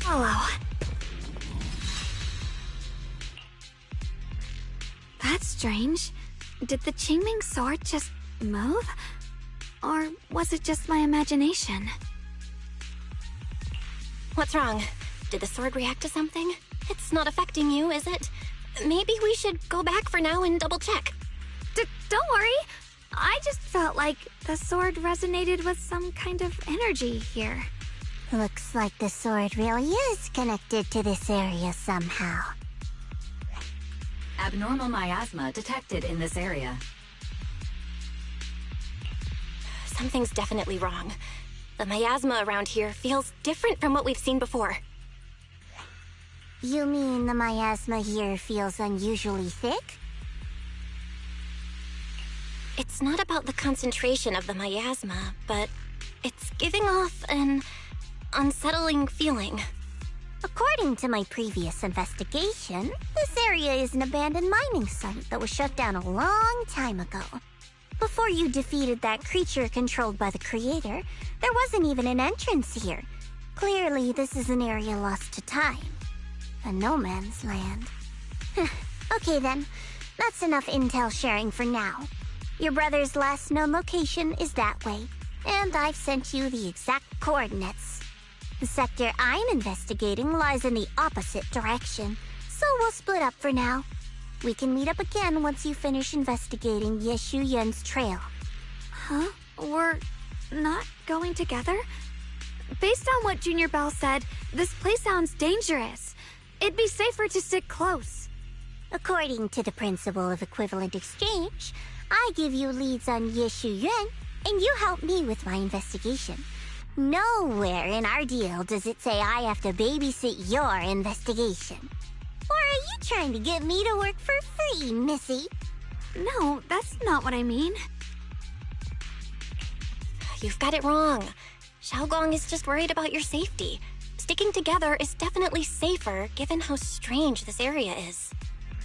Hello. That's strange. Did the Qingming Sword just move? Or was it just my imagination? What's wrong? Did the sword react to something? It's not affecting you, is it? Maybe we should go back for now and double check. Don't worry. I just felt like the sword resonated with some kind of energy here. Looks like the sword really is connected to this area somehow. Abnormal miasma detected in this area. Something's definitely wrong. The miasma around here feels different from what we've seen before. You mean the miasma here feels unusually thick? It's not about the concentration of the miasma, but it's giving off an unsettling feeling. According to my previous investigation, this area is an abandoned mining site that was shut down a long time ago. Before you defeated that creature controlled by the Creator, there wasn't even an entrance here. Clearly, this is an area lost to time. A no man's land. Okay then, that's enough intel sharing for now. Your brother's last known location is that way, and I've sent you the exact coordinates. The sector I'm investigating lies in the opposite direction, so we'll split up for now. We can meet up again once you finish investigating Yeshu Yun's trail. Huh? We're not going together? Based on what Junior Bell said, this place sounds dangerous. It'd be safer to stick close. According to the principle of equivalent exchange, I give you leads on Yeshu Yun, and you help me with my investigation. Nowhere in our deal does it say I have to babysit your investigation. Or are you trying to get me to work for free, Missy? No, that's not what I mean. You've got it wrong. Xiaoguang is just worried about your safety. Sticking together is definitely safer given how strange this area is.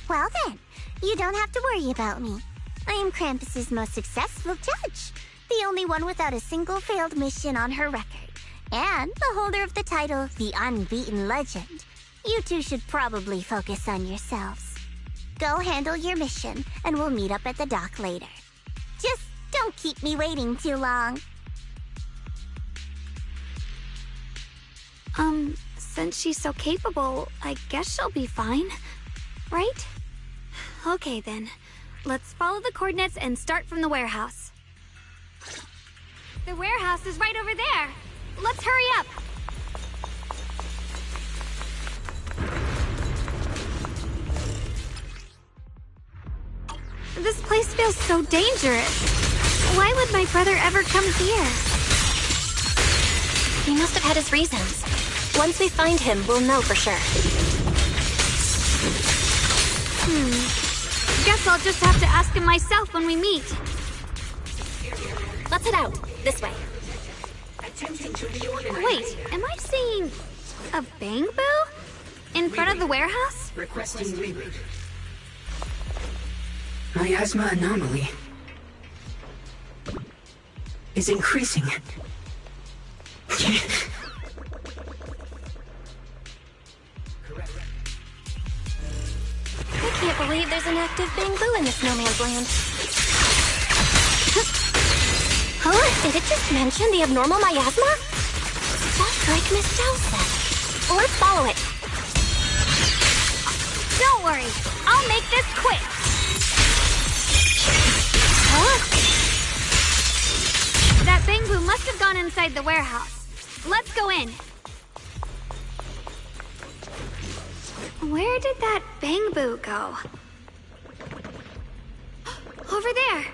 Well then, you don't have to worry about me. I am Krampus's most successful judge, the only one without a single failed mission on her record, and the holder of the title, the Unbeaten Legend. You two should probably focus on yourselves. Go handle your mission, and we'll meet up at the dock later. Just don't keep me waiting too long. Since she's so capable, I guess she'll be fine, right? Okay then, let's follow the coordinates and start from the warehouse. The warehouse is right over there. Let's hurry up. This place feels so dangerous. Why would my brother ever come here? He must have had his reasons. Once we find him, we'll know for sure. Guess I'll just have to ask him myself when we meet. Let's head out. This way. Wait, am I seeing a Bangbu? In front of the warehouse? Requesting reboot. Miasma anomaly is increasing. I can't believe there's an active Bangbu in this no man's land. Huh? Did it just mention the abnormal miasma? Just like Miss Zhao said. Let's follow it. Don't worry, I'll make this quick. Huh? That Bangbu must have gone inside the warehouse. Let's go in. Where did that Bangbu go? Over there.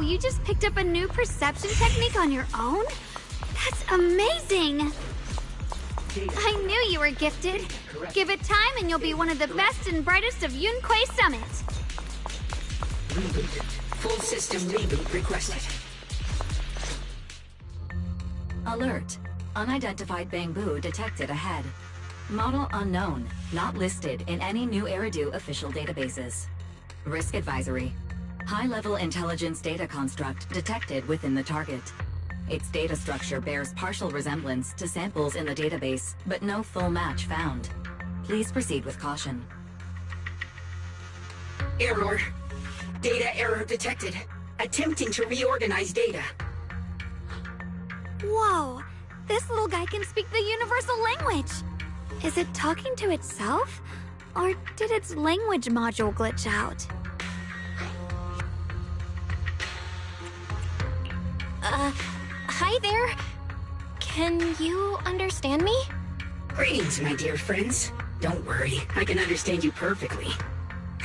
You just picked up a new perception technique on your own? That's amazing! I knew you were gifted. Give it time and you'll be one of the best and brightest of Yunquay Summit. Reboot. Full system reboot requested. Alert. Unidentified Bangbu detected ahead. Model unknown. Not listed in any new Eridu official databases. Risk advisory. High-level intelligence data construct detected within the target. Its data structure bears partial resemblance to samples in the database, but no full match found. Please proceed with caution. Error. Data error detected. Attempting to reorganize data. Whoa! This little guy can speak the universal language! Is it talking to itself? Or did its language module glitch out? Hi there. Can you understand me? Greetings, my dear friends. Don't worry, I can understand you perfectly.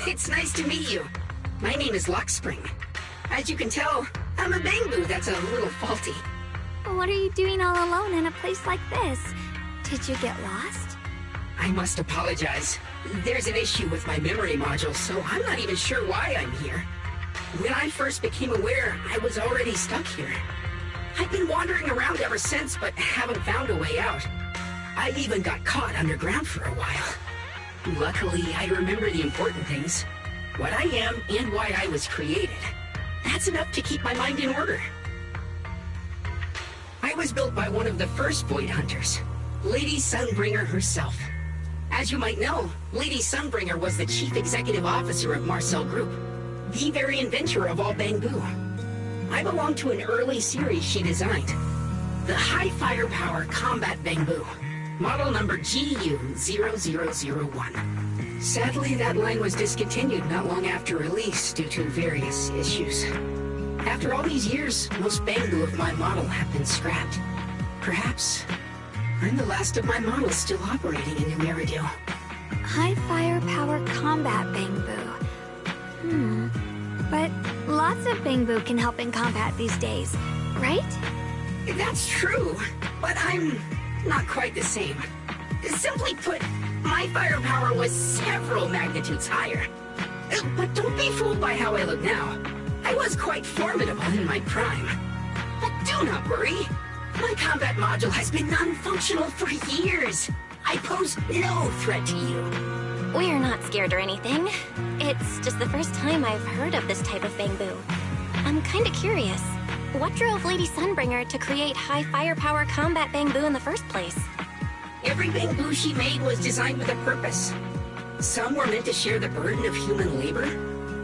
It's nice to meet you. My name is Lockspring. As you can tell, I'm a Bangbu that's a little faulty. What are you doing all alone in a place like this? Did you get lost? I must apologize. There's an issue with my memory module, so I'm not even sure why I'm here. When I first became aware, I was already stuck here. I've been wandering around ever since, but haven't found a way out. I even got caught underground for a while. Luckily, I remember the important things. What I am and why I was created. That's enough to keep my mind in order. I was built by one of the first Void Hunters, Lady Sunbringer herself. As you might know, Lady Sunbringer was the chief executive officer of Marcel Group, the very inventor of all Bangbu. I belong to an early series she designed, the High Firepower Combat Bangbu, model number GU0001. Sadly, that line was discontinued not long after release due to various issues. After all these years, most Bangbu of my model have been scrapped. Perhaps I'm the last of my models still operating in New Eridu. High firepower combat Bangbu. But lots of Bangbu can help in combat these days, right? That's true, but I'm not quite the same. Simply put, my firepower was several magnitudes higher. But don't be fooled by how I look now. I was quite formidable in my prime. But do not worry. My combat module has been non-functional for years. I pose no threat to you. We're not scared or anything. It's just the first time I've heard of this type of Bangbu. I'm kinda curious. What drove Lady Sunbringer to create high firepower combat Bangbu in the first place? Every Bangbu she made was designed with a purpose. Some were meant to share the burden of human labor.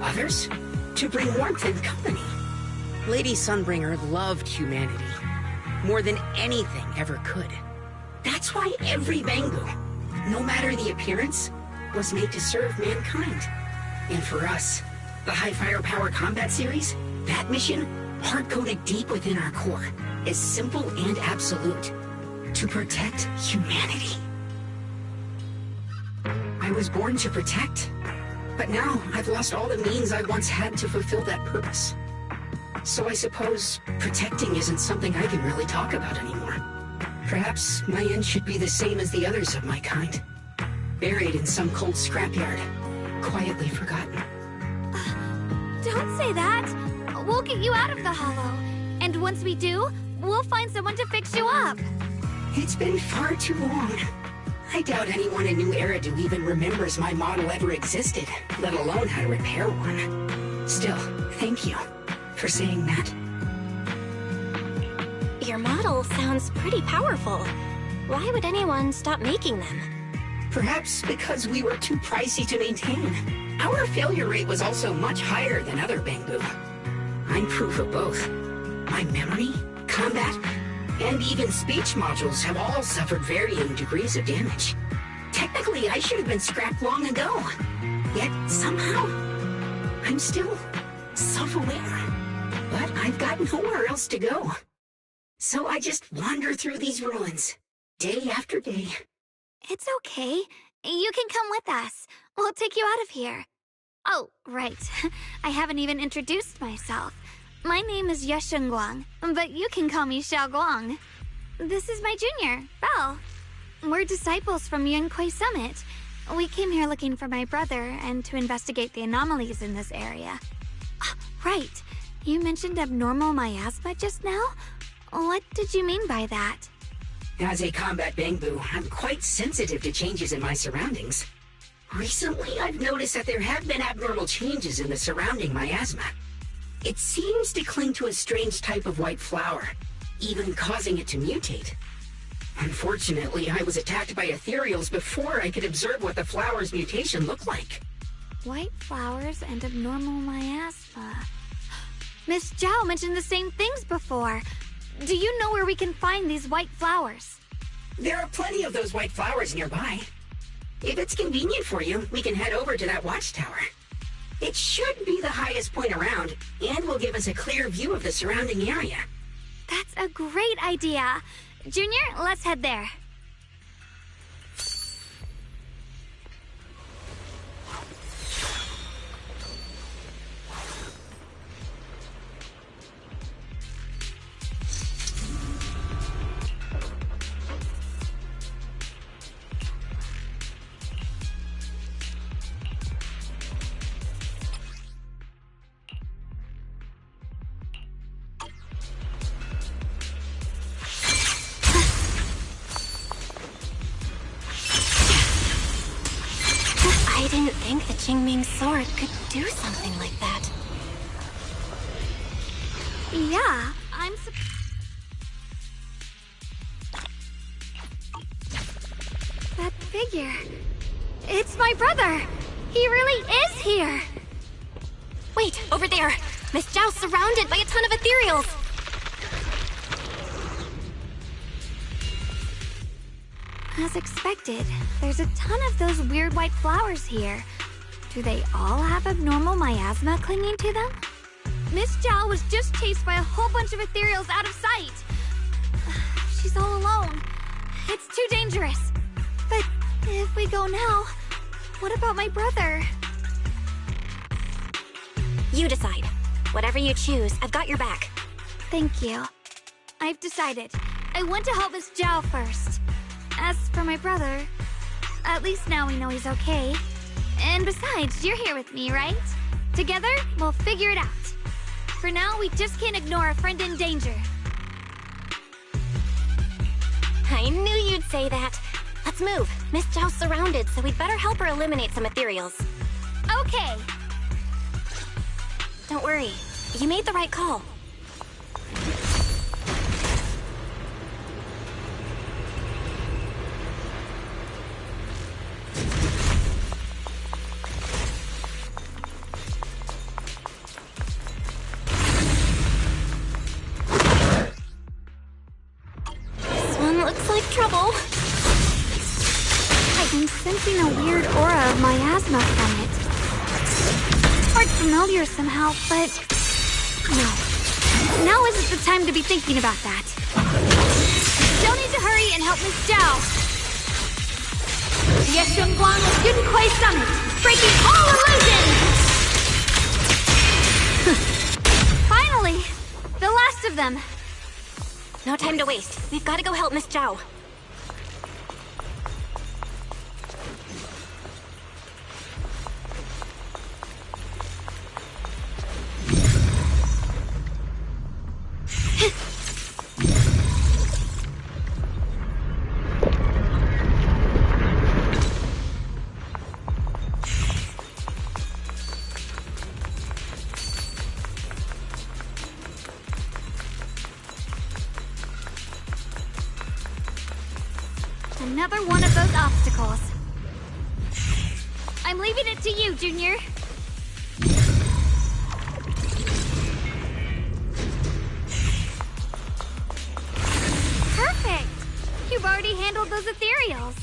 Others, to bring warmth and company. Lady Sunbringer loved humanity more than anything ever could. That's why every Bangbu, no matter the appearance, was made to serve mankind. And for us, the High Firepower Combat Series, that mission, hard-coded deep within our core, is simple and absolute. To protect humanity. I was born to protect, but now I've lost all the means I once had to fulfill that purpose. So I suppose protecting isn't something I can really talk about anymore. Perhaps my end should be the same as the others of my kind. Buried in some cold scrapyard, quietly forgotten. Don't say that! We'll get you out of the hollow. And once we do, we'll find someone to fix you up. It's been far too long. I doubt anyone in New Eridu even remembers my model ever existed, let alone how to repair one. Still, thank you for saying that. Your model sounds pretty powerful. Why would anyone stop making them? Perhaps because we were too pricey to maintain. Our failure rate was also much higher than other Bangbu. I'm proof of both. My memory, combat, and even speech modules have all suffered varying degrees of damage. Technically, I should have been scrapped long ago. Yet, somehow, I'm still self-aware. But I've got nowhere else to go. So I just wander through these ruins, day after day. It's okay. You can come with us. We'll take you out of here. Oh, right. I haven't even introduced myself. My name is Yeshun Guang, but you can call me Xiao Guang. This is my junior, Belle. We're disciples from Yunquei Summit. We came here looking for my brother and to investigate the anomalies in this area. Right. You mentioned abnormal miasma just now? What did you mean by that? As a combat Bangbu, I'm quite sensitive to changes in my surroundings. Recently, I've noticed that there have been abnormal changes in the surrounding miasma. It seems to cling to a strange type of white flower, even causing it to mutate. Unfortunately, I was attacked by ethereals before I could observe what the flower's mutation looked like. White flowers and abnormal miasma. Miss Zhao mentioned the same things before. Do you know where we can find these white flowers? There are plenty of those white flowers nearby. If it's convenient for you, we can head over to that watchtower. It should be the highest point around, and will give us a clear view of the surrounding area. That's a great idea. Junior, let's head there. didn't think the Qingming sword could do something like that. Yeah, that figure. It's my brother! He really is here! Wait, over there! Miss Zhao's surrounded by a ton of ethereals! As expected, there's a ton of those weird white flowers here. Do they all have abnormal miasma clinging to them? Miss Zhao was just chased by a whole bunch of ethereals out of sight. She's all alone. It's too dangerous. But if we go now, what about my brother? You decide. Whatever you choose, I've got your back. Thank you. I've decided. I want to help Miss Zhao first. As for my brother, at least now we know he's okay. And besides, you're here with me, right? Together, we'll figure it out. For now, we just can't ignore a friend in danger. I knew you'd say that. Let's move. Miss Zhao's surrounded, so we'd better help her eliminate some ethereals. Okay. Don't worry. You made the right call. This one looks like trouble. I've been sensing a weird aura of miasma from it. Quite familiar somehow, but no. Now isn't the time to be thinking about that. Still need to hurry and help Miss Zhao. Yeshunguang with Yunquei Summit, breaking all illusions! Finally! The last of them. No time to waste. We've got to go help Miss Zhao. Another one of those obstacles. I'm leaving it to you, Junior. Perfect! You've already handled those ethereals.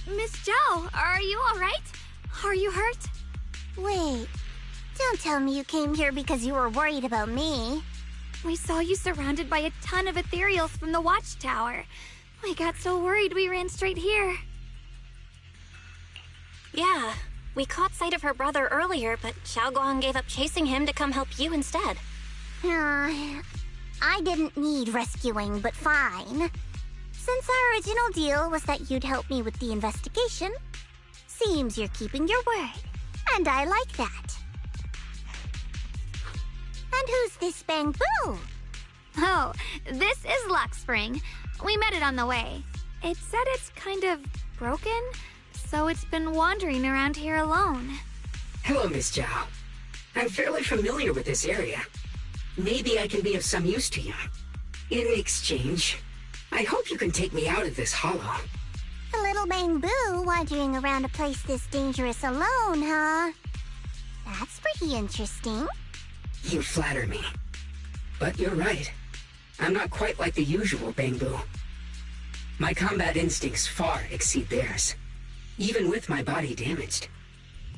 Miss Zhao, are you alright? Are you hurt? Wait, don't tell me you came here because you were worried about me. We saw you surrounded by a ton of ethereals from the watchtower. We got so worried we ran straight here. Yeah, we caught sight of her brother earlier, but Xiaoguang gave up chasing him to come help you instead. I didn't need rescuing, but fine. Since our original deal was that you'd help me with the investigation, seems you're keeping your word, and I like that. And who's this Bamboo? Oh, this is Luxspring. We met it on the way. It said it's kind of broken, so it's been wandering around here alone. Hello, Miss Zhao. I'm fairly familiar with this area. Maybe I can be of some use to you. In exchange, I hope you can take me out of this hollow. A little Bamboo wandering around a place this dangerous alone, huh? That's pretty interesting. You flatter me. But you're right. I'm not quite like the usual Bamboo. My combat instincts far exceed theirs. Even with my body damaged,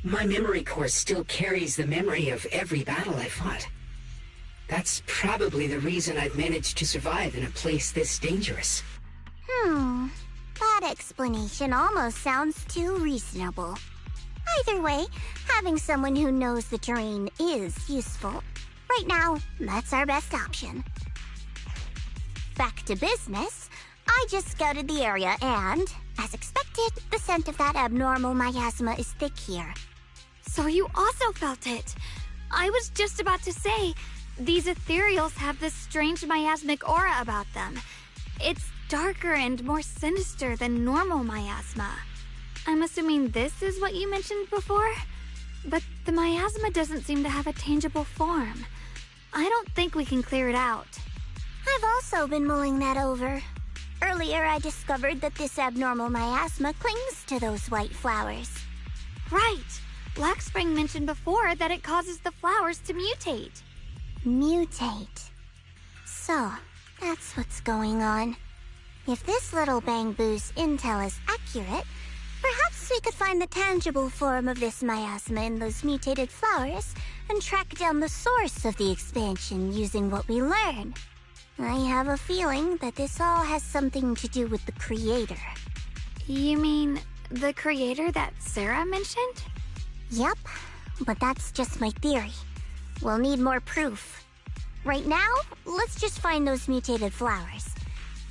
my memory core still carries the memory of every battle I fought. That's probably the reason I've managed to survive in a place this dangerous. That explanation almost sounds too reasonable. Either way, having someone who knows the terrain is useful. Right now, that's our best option. Back to business, I just scouted the area and, as expected, the scent of that abnormal miasma is thick here. So you also felt it. I was just about to say, these ethereals have this strange miasmic aura about them. It's darker and more sinister than normal miasma. I'm assuming this is what you mentioned before? But the miasma doesn't seem to have a tangible form. I don't think we can clear it out. I've also been mulling that over. Earlier, I discovered that this abnormal miasma clings to those white flowers. Right. Black Spring mentioned before that it causes the flowers to mutate. Mutate. So, that's what's going on. If this little Bangbu's intel is accurate, perhaps we could find the tangible form of this miasma in those mutated flowers and track down the source of the expansion using what we learn. I have a feeling that this all has something to do with the creator. You mean the creator that Sarah mentioned? Yep, but that's just my theory. We'll need more proof. Right now, let's just find those mutated flowers.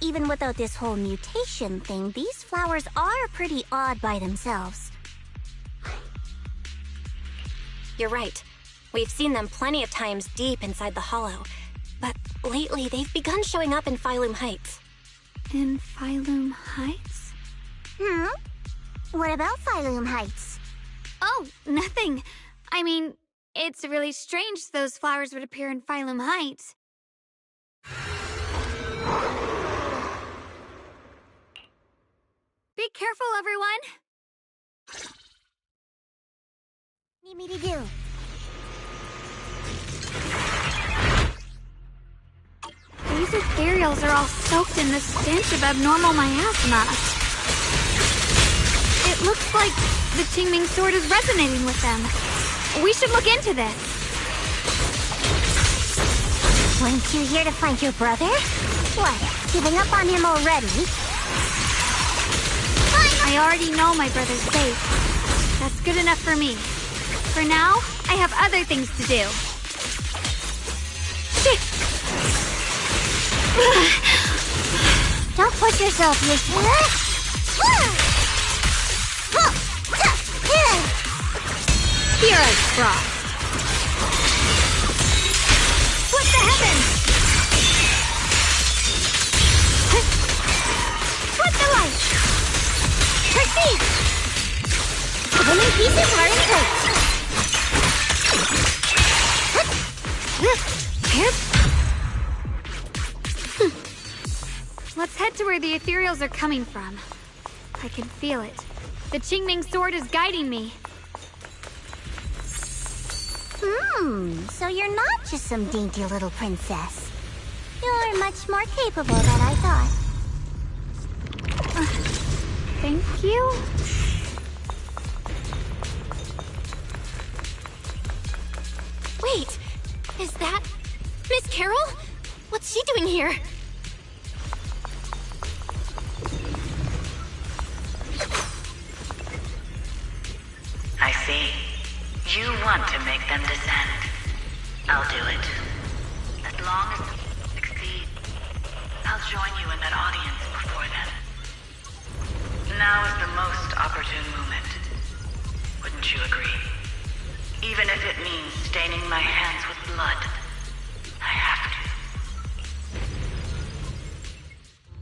Even without this whole mutation thing, these flowers are pretty odd by themselves. You're right. We've seen them plenty of times deep inside the hollow. But lately, they've begun showing up in Phylum Heights. In Phylum Heights? What about Phylum Heights? Oh, nothing. I mean, it's really strange those flowers would appear in Phylum Heights. Be careful, everyone! Need me to do? These ethereals are all soaked in the stench of abnormal miasma. It looks like the Qingming sword is resonating with them. We should look into this. Weren't you here to find your brother? What, giving up on him already? I already know my brother's safe. That's good enough for me. For now, I have other things to do. Don't push yourself, Hero's Frost. Split the heavens! Split the light! Proceed! The winning pieces are in place. Let's head to where the ethereals are coming from. I can feel it. The Qingming sword is guiding me. So you're not just some dainty little princess. You're much more capable than I thought. Thank you? Wait, is that Miss Carol? What's she doing here? I see. You want to make them descend. I'll do it. As long as you succeed, I'll join you in that audience before them. Now is the most opportune moment. Wouldn't you agree? Even if it means staining my hands with blood, I have to.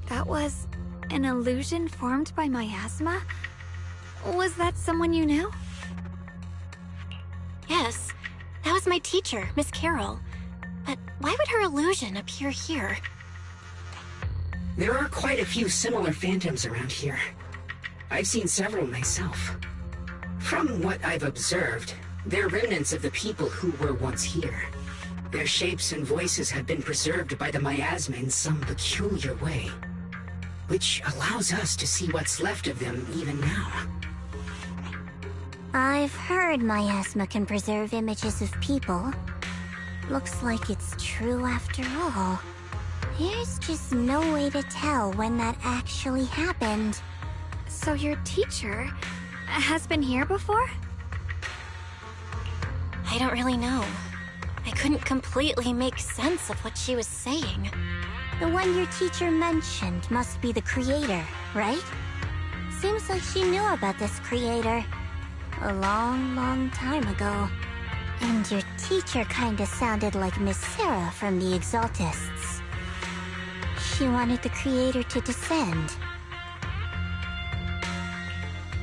That was an illusion formed by miasma? Was that someone you knew? Yes, that was my teacher, Miss Carol. But why would her illusion appear here? There are quite a few similar phantoms around here. I've seen several myself. From what I've observed, they're remnants of the people who were once here. Their shapes and voices have been preserved by the miasma in some peculiar way, which allows us to see what's left of them even now. I've heard miasma can preserve images of people. Looks like it's true after all. There's just no way to tell when that actually happened. So your teacher has been here before? I don't really know. I couldn't completely make sense of what she was saying. The one your teacher mentioned must be the creator, right? Seems like she knew about this creator a long, long time ago. And your teacher kinda sounded like Miss Sarah from the Exaltists. She wanted the creator to descend.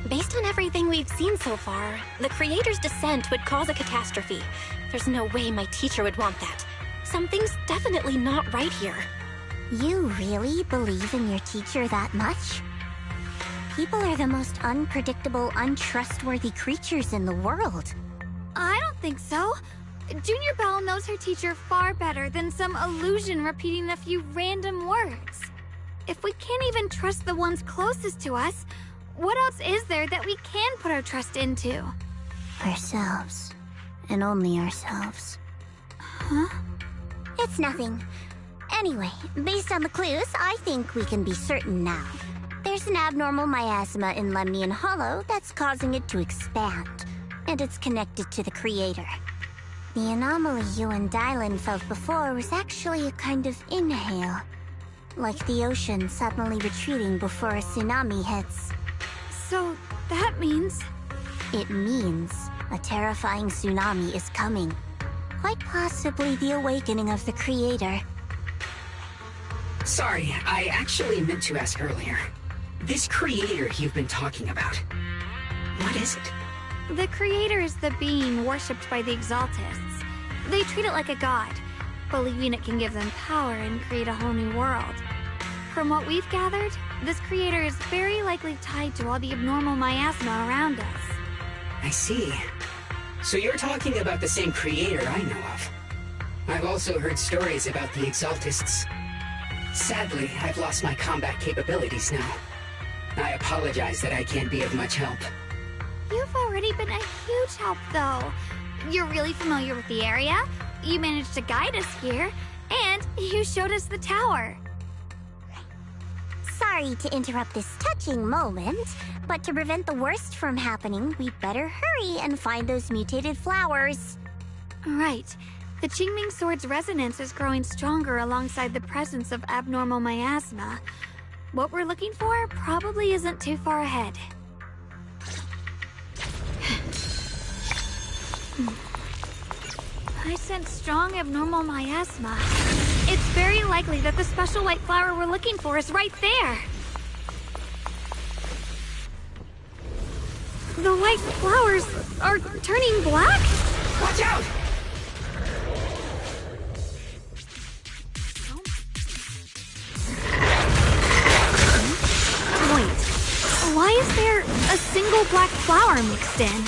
Based on everything we've seen so far, the creator's descent would cause a catastrophe. There's no way my teacher would want that. Something's definitely not right here. You really believe in your teacher that much? People are the most unpredictable, untrustworthy creatures in the world. I don't think so. Junior Belle knows her teacher far better than some illusion repeating a few random words. If we can't even trust the ones closest to us, what else is there that we can put our trust into? Ourselves. And only ourselves. Huh? It's nothing. Anyway, based on the clues, I think we can be certain now. There's an abnormal miasma in Lemnian Hollow that's causing it to expand, and it's connected to the creator. The anomaly you and Dylan felt before was actually a kind of inhale, like the ocean suddenly retreating before a tsunami hits. So that means... It means a terrifying tsunami is coming. Quite possibly the awakening of the creator. Sorry, I actually meant to ask earlier. This creator you've been talking about, what is it? The creator is the being worshipped by the Exaltists. They treat it like a god, believing it can give them power and create a whole new world. From what we've gathered, this creator is very likely tied to all the abnormal miasma around us. I see. So you're talking about the same creator I know of. I've also heard stories about the Exaltists. Sadly, I've lost my combat capabilities now. I apologize that I can't be of much help. You've already been a huge help, though. You're really familiar with the area, you managed to guide us here, and you showed us the tower. Sorry to interrupt this touching moment, but to prevent the worst from happening, we'd better hurry and find those mutated flowers. Right. The Qingming Sword's resonance is growing stronger alongside the presence of abnormal miasma. What we're looking for probably isn't too far ahead. I sense strong abnormal miasma. It's very likely that the special white flower we're looking for is right there. The white flowers are turning black? Watch out! Wait, why is there a single black flower mixed in?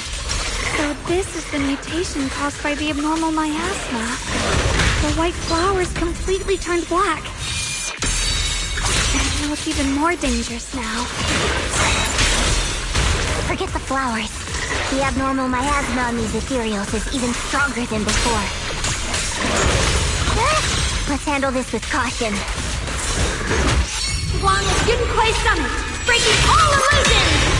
So this is the mutation caused by the abnormal miasma. The white flowers completely turned black. They look even more dangerous now. Forget the flowers. The abnormal miasma on these ethereals is even stronger than before. Let's handle this with caution. Along with Yunquay Summit, breaking all illusions!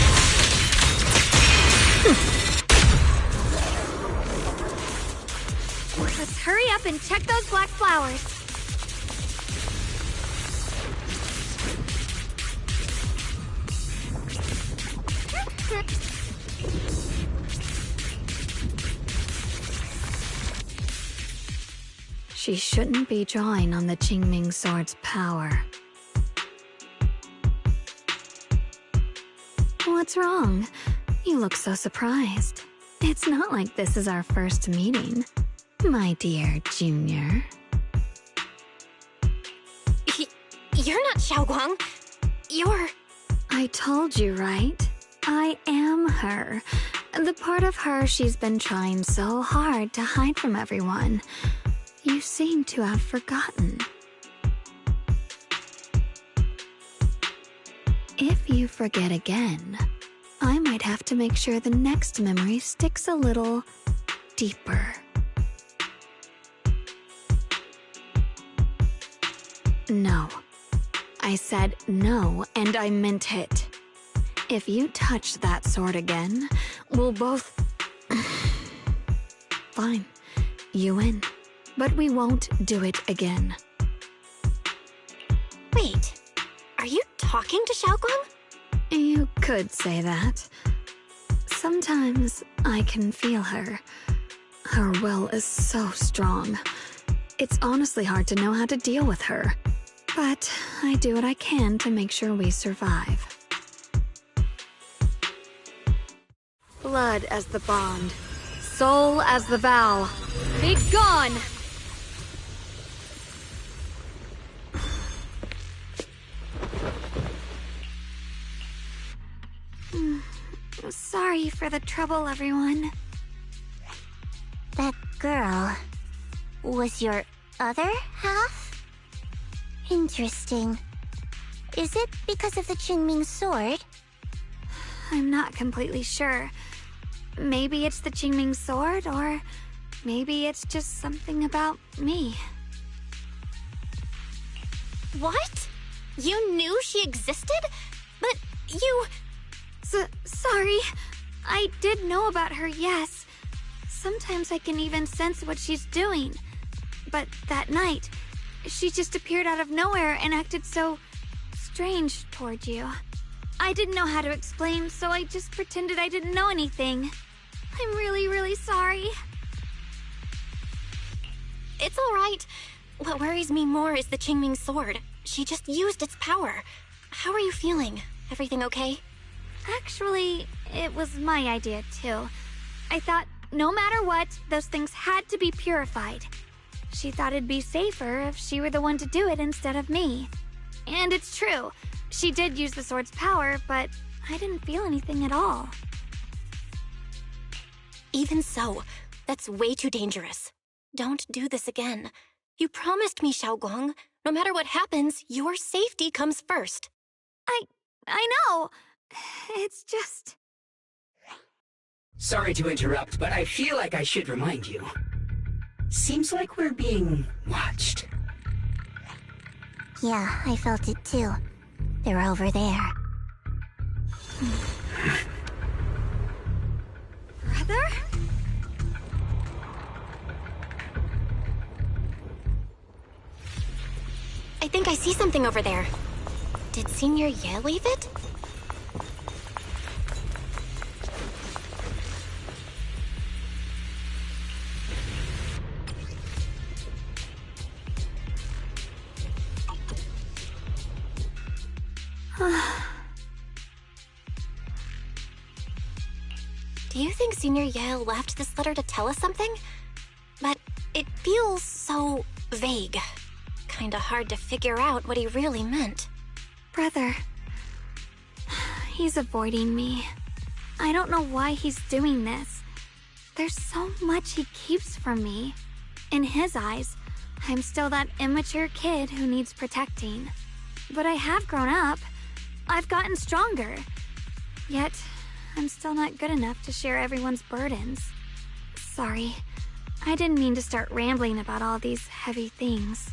Let's hurry up and check those black flowers. She shouldn't be drawing on the Qingming Sword's power. What's wrong? You look so surprised. It's not like this is our first meeting, my dear Junior. You're not Xiaoguang. You're... I told you, right? I am her. The part of her she's been trying so hard to hide from everyone. You seem to have forgotten. If you forget again, I might have to make sure the next memory sticks a little deeper. No. I said no, and I meant it. If you touch that sword again, we'll both... Fine. You win. But we won't do it again. Wait, are you talking to Xiaoguang? You could say that. Sometimes I can feel her. Her will is so strong. It's honestly hard to know how to deal with her. But I do what I can to make sure we survive. Blood as the bond. Soul as the vow. Be gone! Sorry for the trouble, everyone. That girl was your other half? Interesting. Is it because of the Qingming sword? I'm not completely sure. Maybe it's the Qingming sword, or maybe it's just something about me. What? You knew she existed? But you... Sorry. I did know about her, yes. Sometimes I can even sense what she's doing. But that night, she just appeared out of nowhere and acted so strange toward you. I didn't know how to explain, so I just pretended I didn't know anything. I'm really, really sorry. It's all right. What worries me more is the Qingming sword. She just used its power. How are you feeling? Everything okay? Actually, it was my idea too. I thought no matter what, those things had to be purified. She thought it'd be safer if she were the one to do it instead of me. And it's true. She did use the sword's power, but I didn't feel anything at all. Even so, that's way too dangerous. Don't do this again. You promised me, Xiaoguang. No matter what happens, your safety comes first. I know. It's just... Sorry to interrupt, but I feel like I should remind you. Seems like we're being watched. Yeah, I felt it too. They're over there. Brother? I think I see something over there. Did Senior Ye leave it? Do you think Senior Ye left this letter to tell us something? But it feels so vague. Kinda hard to figure out what he really meant. Brother. He's avoiding me. I don't know why he's doing this. There's so much he keeps from me. In his eyes, I'm still that immature kid who needs protecting. But I have grown up. I've gotten stronger. Yet, I'm still not good enough to share everyone's burdens. Sorry. I didn't mean to start rambling about all these heavy things.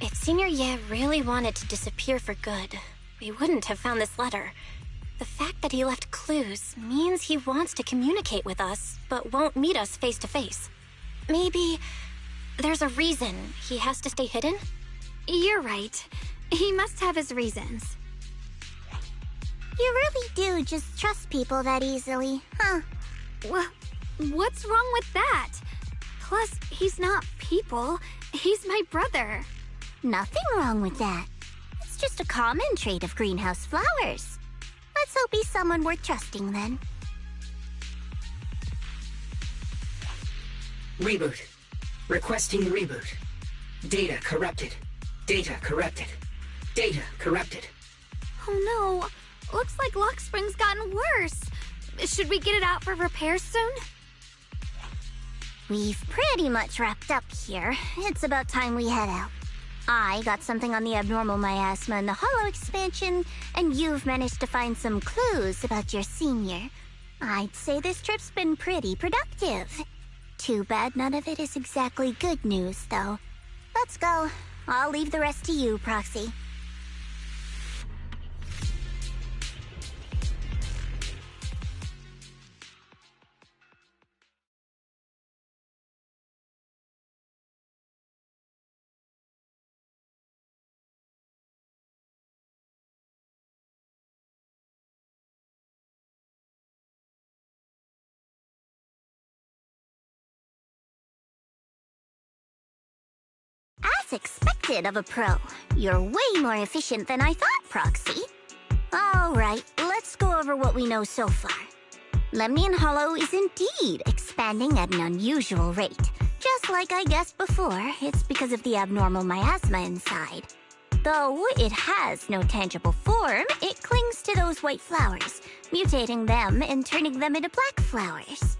If Senior Ye really wanted to disappear for good, we wouldn't have found this letter. The fact that he left clues means he wants to communicate with us, but won't meet us face to face. Maybe there's a reason he has to stay hidden? You're right. He must have his reasons. You really do just trust people that easily, huh? What's wrong with that? Plus, he's not people. He's my brother. Nothing wrong with that. It's just a common trait of greenhouse flowers. Let's hope he's someone worth trusting then. Reboot. Requesting reboot. Data corrupted. Data corrupted. Data corrupted. Oh no. Looks like Lock Spring's gotten worse. Should we get it out for repairs soon? We've pretty much wrapped up here. It's about time we head out. I got something on the abnormal miasma and the hollow expansion, and you've managed to find some clues about your senior. I'd say this trip's been pretty productive. Too bad none of it is exactly good news, though. Let's go. I'll leave the rest to you, Proxy. That's expected of a pro. You're way more efficient than I thought, Proxy. Alright, let's go over what we know so far. Lemnian Hollow is indeed expanding at an unusual rate. Just like I guessed before, it's because of the abnormal miasma inside. Though it has no tangible form, it clings to those white flowers, mutating them and turning them into black flowers.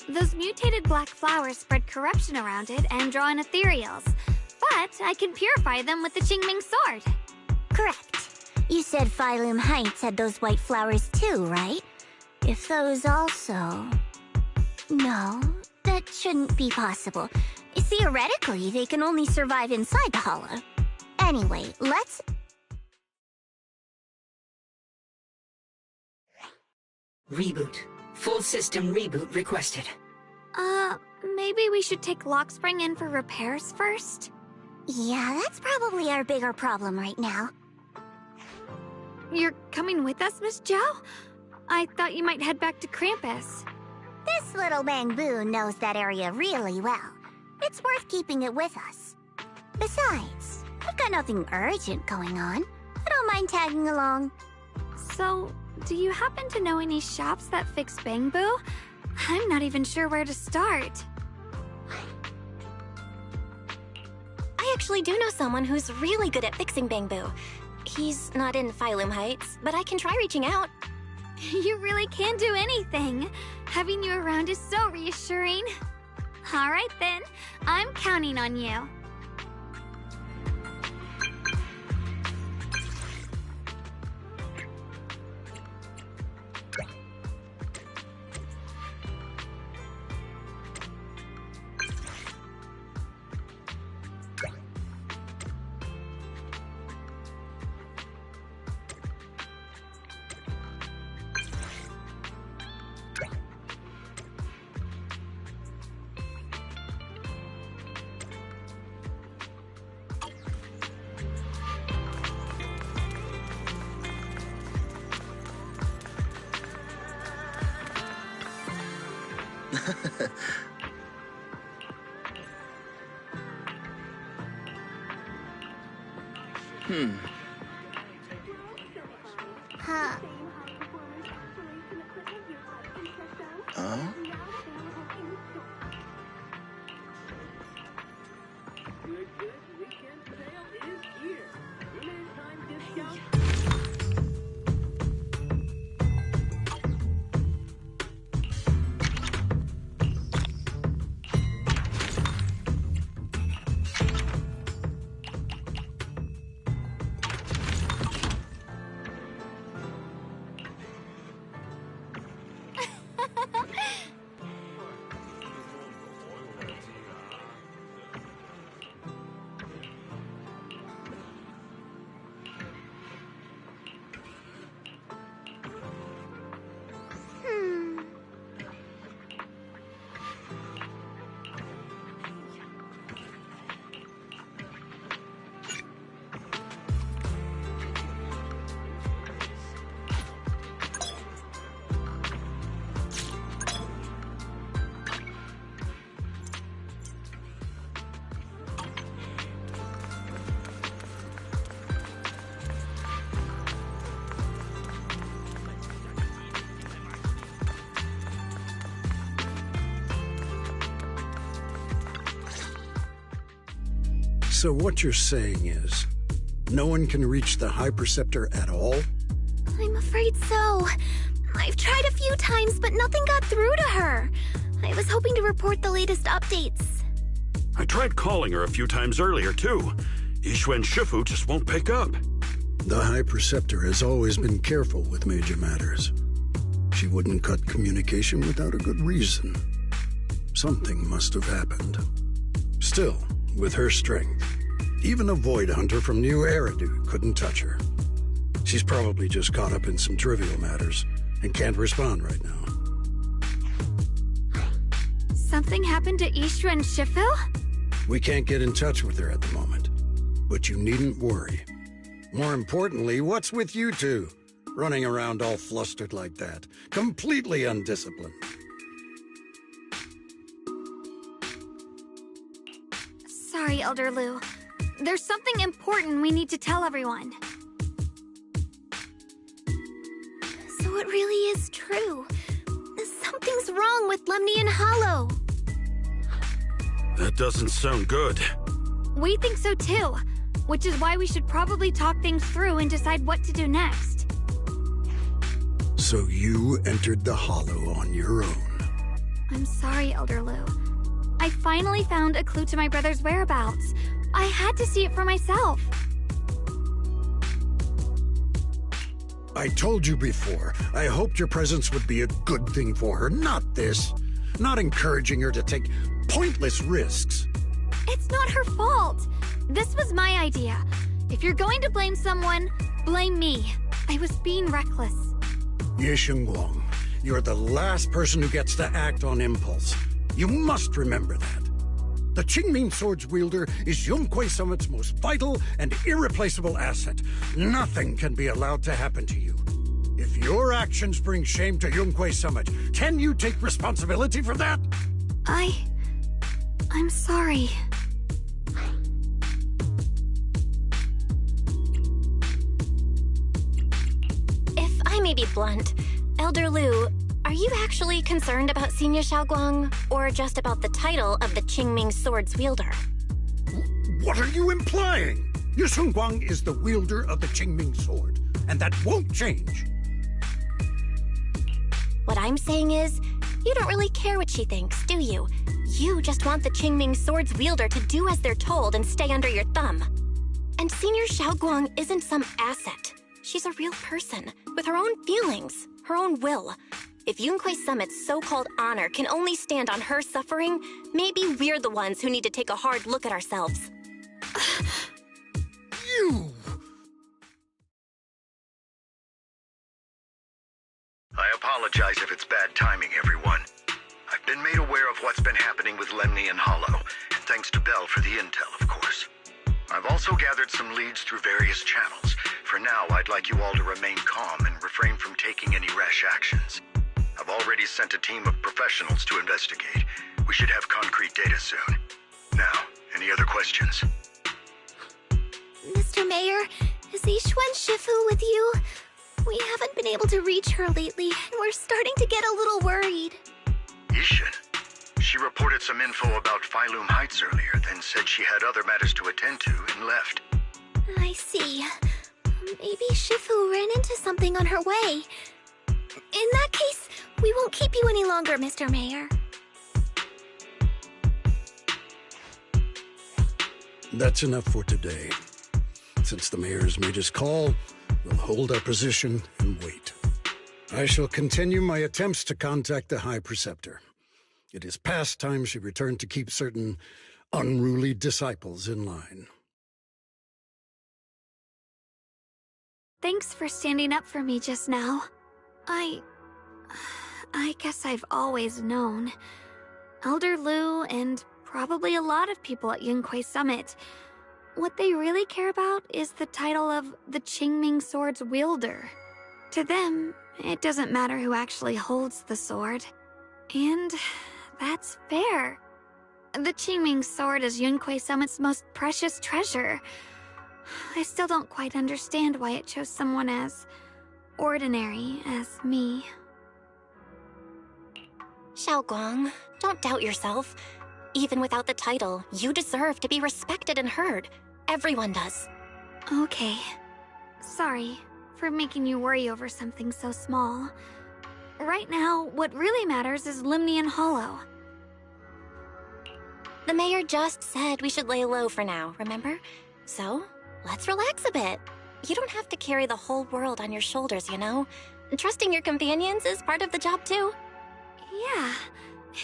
Those mutated black flowers spread corruption around it and draw in ethereals. But I can purify them with the Qingming sword. Correct. You said Phylum Heights had those white flowers too, right? If those also... No, that shouldn't be possible. Theoretically, they can only survive inside the hollow. Anyway, let's... Reboot. Full system reboot requested. Maybe we should take Lockspring in for repairs first? Yeah, that's probably our bigger problem right now. You're coming with us, Miss Zhao? I thought you might head back to Krampus. This little bamboo knows that area really well. It's worth keeping it with us. Besides, we've got nothing urgent going on. I don't mind tagging along. So, do you happen to know any shops that fix bamboo? I'm not even sure where to start. I actually do know someone who's really good at fixing bamboo. He's not in Phylum Heights, but I can try reaching out. You really can do anything. Having you around is so reassuring. All right then, I'm counting on you. So what you're saying is, no one can reach the High Preceptor at all? I'm afraid so. I've tried a few times, but nothing got through to her. I was hoping to report the latest updates. I tried calling her a few times earlier, too. Yixuan Shifu just won't pick up. The High Preceptor has always been careful with major matters. She wouldn't cut communication without a good reason. Something must have happened. Still, with her strength, even a Void Hunter from New Eridu couldn't touch her. She's probably just caught up in some trivial matters and can't respond right now. Something happened to Yixuan Shifu? We can't get in touch with her at the moment, but you needn't worry. More importantly, what's with you two? Running around all flustered like that, completely undisciplined. Sorry, Elder Lu. There's something important we need to tell everyone. So it really is true. Something's wrong with Lemnian Hollow. That doesn't sound good. We think so too, which is why we should probably talk things through and decide what to do next. So you entered the Hollow on your own. I'm sorry, Elder Lu. I finally found a clue to my brother's whereabouts. I had to see it for myself. I told you before, I hoped your presence would be a good thing for her, not this. Not encouraging her to take pointless risks. It's not her fault. This was my idea. If you're going to blame someone, blame me. I was being reckless. Ye Shengguang, you're the last person who gets to act on impulse. You must remember that. The Qingming Sword's wielder is Yunquei Summit's most vital and irreplaceable asset. Nothing can be allowed to happen to you. If your actions bring shame to Yunquei Summit, can you take responsibility for that? I'm sorry. If I may be blunt, Elder Lu, are you actually concerned about Senior Xiaoguang, or just about the title of the Qingming Sword's wielder? What are you implying? Ye Shengguang is the wielder of the Qingming Sword, and that won't change. What I'm saying is, you don't really care what she thinks, do you? You just want the Qingming Sword's wielder to do as they're told and stay under your thumb. And Senior Xiaoguang isn't some asset. She's a real person, with her own feelings, her own will. If Yunquei Summit's so-called honor can only stand on her suffering, maybe we're the ones who need to take a hard look at ourselves. You! I apologize if it's bad timing, everyone. I've been made aware of what's been happening with Lemnian Hollow, and thanks to Bell for the intel, of course. I've also gathered some leads through various channels. For now, I'd like you all to remain calm and refrain from taking any rash actions. I've already sent a team of professionals to investigate. We should have concrete data soon. Now, any other questions? Mr. Mayor, is Yixuan Shifu with you? We haven't been able to reach her lately, and we're starting to get a little worried. Yixuan? She reported some info about Phylum Heights earlier, then said she had other matters to attend to and left. I see. Maybe Shifu ran into something on her way. In that case, we won't keep you any longer, Mr. Mayor. That's enough for today. Since the mayor's made his call, we'll hold our position and wait. I shall continue my attempts to contact the High Preceptor. It is past time she returned to keep certain unruly disciples in line. Thanks for standing up for me just now. I guess I've always known. Elder Lu and probably a lot of people at Yunquei Summit, what they really care about is the title of the Qingming Sword's wielder. To them, it doesn't matter who actually holds the sword. And that's fair. The Qingming Sword is Yunquei Summit's most precious treasure. I still don't quite understand why it chose someone as ordinary as me. Xiaoguang, don't doubt yourself. Even without the title, you deserve to be respected and heard. Everyone does. Okay. Sorry for making you worry over something so small. Right now, what really matters is Lemnian Hollow. The mayor just said we should lay low for now, remember? So, let's relax a bit. You don't have to carry the whole world on your shoulders, you know? Trusting your companions is part of the job, too. Yeah,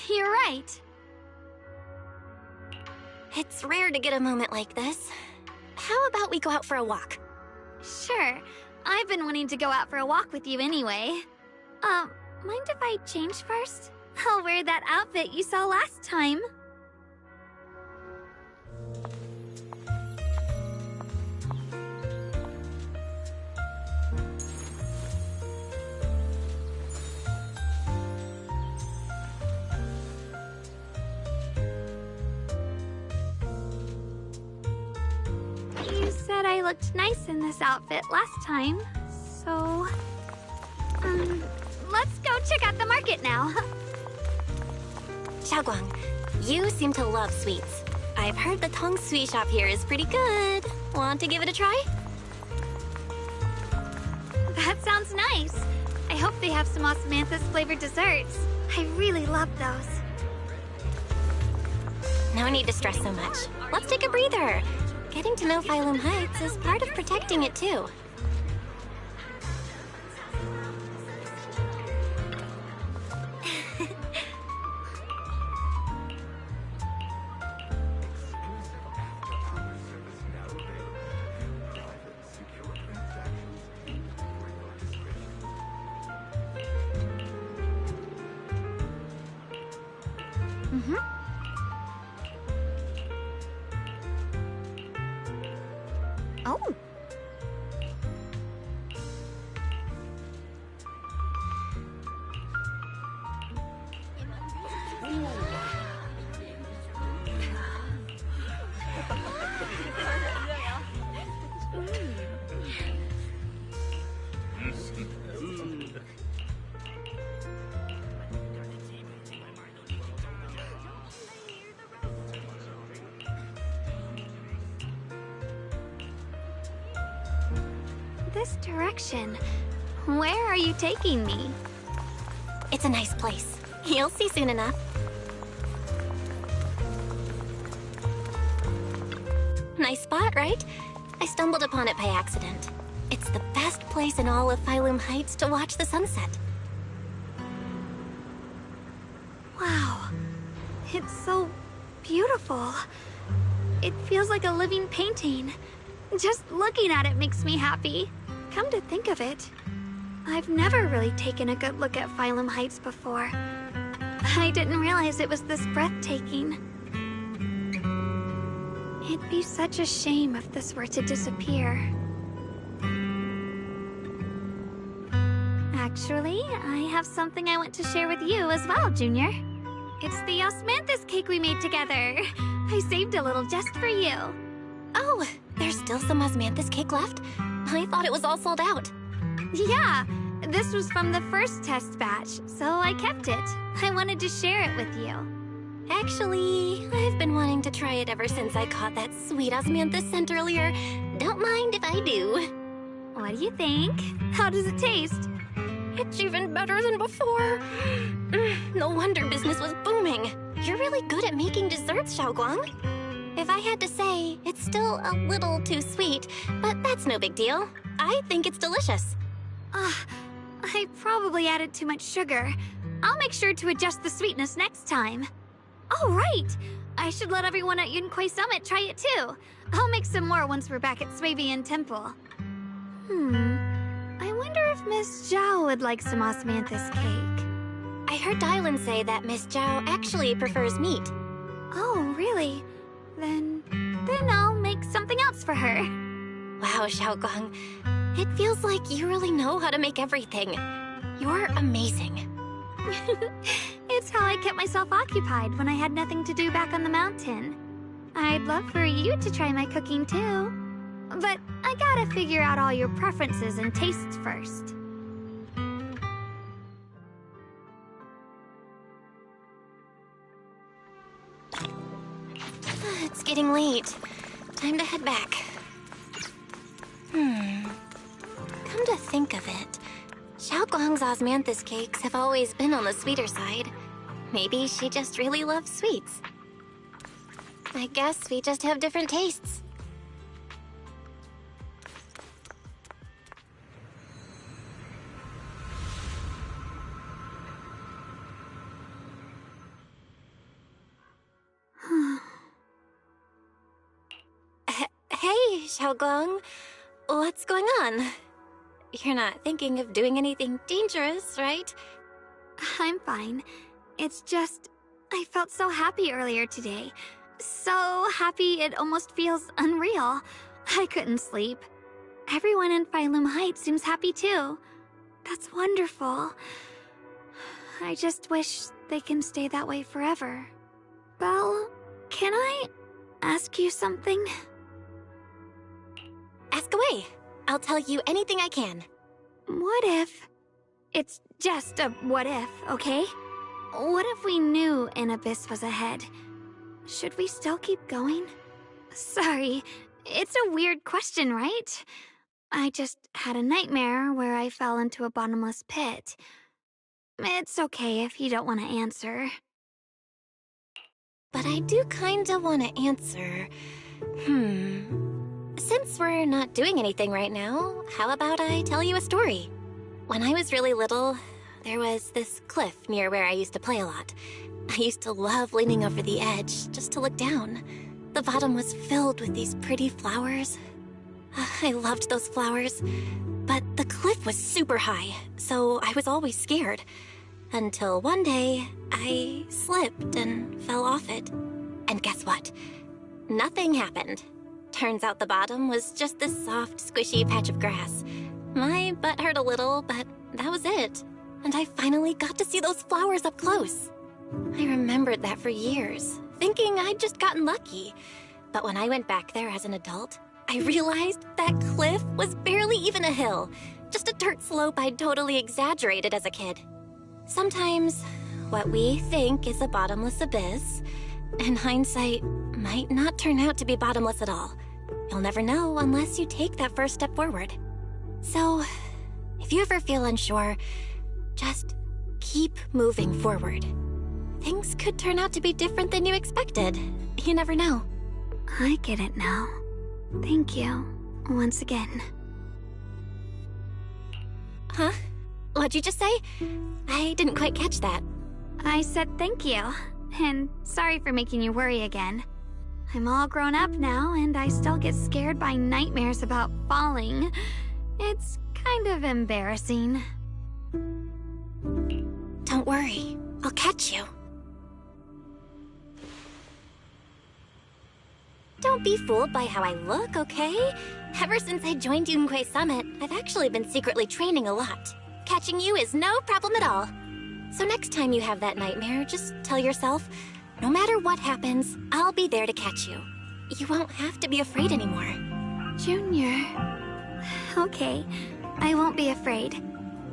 you're right. It's rare to get a moment like this. How about we go out for a walk? Sure. I've been wanting to go out for a walk with you anyway. Mind if I change first? I'll wear that outfit you saw last time. said I looked nice in this outfit last time, so... let's go check out the market now. Xiaoguang, you seem to love sweets. I've heard the Tong Sui shop here is pretty good. Want to give it a try? That sounds nice. I hope they have some osmanthus-flavored desserts. I really love those. No need to stress so much. Let's take a breather. Getting to know Phylum Heights is part of protecting it, too. Oh. This direction. Where are you taking me? It's a nice place. You'll see soon enough. Nice spot, right? I stumbled upon it by accident. It's the best place in all of Phylum Heights to watch the sunset. Wow. It's so beautiful. It feels like a living painting. Just looking at it makes me happy. Come to think of it, I've never really taken a good look at Phylum Heights before. I didn't realize it was this breathtaking. It'd be such a shame if this were to disappear. Actually, I have something I want to share with you as well, Junior. It's the osmanthus cake we made together. I saved a little just for you. Oh, there's still some osmanthus cake left? I thought it was all sold out. Yeah, this was from the first test batch, so I kept it. I wanted to share it with you. Actually, I've been wanting to try it ever since I caught that sweet osmanthus scent earlier. Don't mind if I do. What do you think? How does it taste? It's even better than before. No wonder business was booming. You're really good at making desserts, Xiaoguang. If I had to say, it's still a little too sweet, but that's no big deal. I think it's delicious. I probably added too much sugar. I'll make sure to adjust the sweetness next time. Oh, right! I should let everyone at Yunquay Summit try it too. I'll make some more once we're back at Swabian Temple. I wonder if Miss Zhao would like some osmanthus cake. I heard Dylan say that Miss Zhao actually prefers meat. Oh, really? Then I'll make something else for her. Wow, Xiaoguang. It feels like you really know how to make everything. You're amazing. It's how I kept myself occupied when I had nothing to do back on the mountain. I'd love for you to try my cooking too. But I gotta figure out all your preferences and tastes first. It's getting late. Time to head back. Come to think of it, Xiaoguang's osmanthus cakes have always been on the sweeter side. Maybe she just really loves sweets. I guess we just have different tastes. Hey, Xiaoguang. What's going on? You're not thinking of doing anything dangerous, right? I'm fine. It's just, I felt so happy earlier today. So happy it almost feels unreal. I couldn't sleep. Everyone in Phylum Heights seems happy too. That's wonderful. I just wish they can stay that way forever. Belle, can I ask you something? ask away. I'll tell you anything I can. What if... It's just a what if, okay? What if we knew an abyss was ahead? Should we still keep going? Sorry, it's a weird question, right? I just had a nightmare where I fell into a bottomless pit. It's okay if you don't want to answer. But I do kinda want to answer. Since we're not doing anything right now, how about I tell you a story? When I was really little, there was this cliff near where I used to play a lot. I used to love leaning over the edge just to look down. The bottom was filled with these pretty flowers. I loved those flowers. But the cliff was super high, so I was always scared. Until one day, I slipped and fell off it. And guess what? Nothing happened. Turns out the bottom was just this soft, squishy patch of grass. My butt hurt a little, but that was it. And I finally got to see those flowers up close. I remembered that for years, thinking I'd just gotten lucky. But when I went back there as an adult, I realized that cliff was barely even a hill. Just a dirt slope I'd totally exaggerated as a kid. Sometimes, what we think is a bottomless abyss, in hindsight, might not turn out to be bottomless at all. You'll never know unless you take that first step forward. So, if you ever feel unsure, just keep moving forward. Things could turn out to be different than you expected. You never know. I get it now. Thank you, once again. Huh? What'd you just say? I didn't quite catch that. I said thank you, and sorry for making you worry again. I'm all grown up now, and I still get scared by nightmares about falling. It's kind of embarrassing. Don't worry, I'll catch you. Don't be fooled by how I look, okay? Ever since I joined Yunquei Summit, I've actually been secretly training a lot. Catching you is no problem at all. So next time you have that nightmare, just tell yourself, no matter what happens, I'll be there to catch you. You won't have to be afraid anymore. Junior... Okay, I won't be afraid.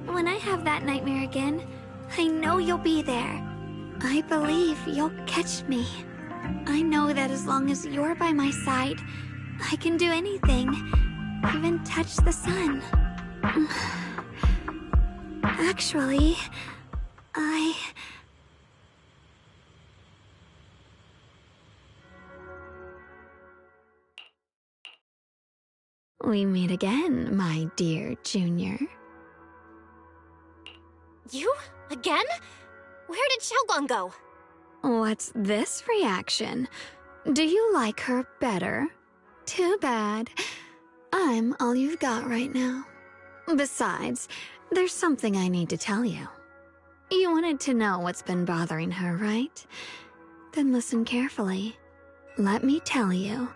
When I have that nightmare again, I know you'll be there. I believe you'll catch me. I know that as long as you're by my side, I can do anything, even touch the sun. Actually, We meet again, my dear Junior. You? Again? Where did Xiaoguang go? What's this reaction? Do you like her better? Too bad. I'm all you've got right now. Besides, there's something I need to tell you. You wanted to know what's been bothering her, right? Then listen carefully. Let me tell you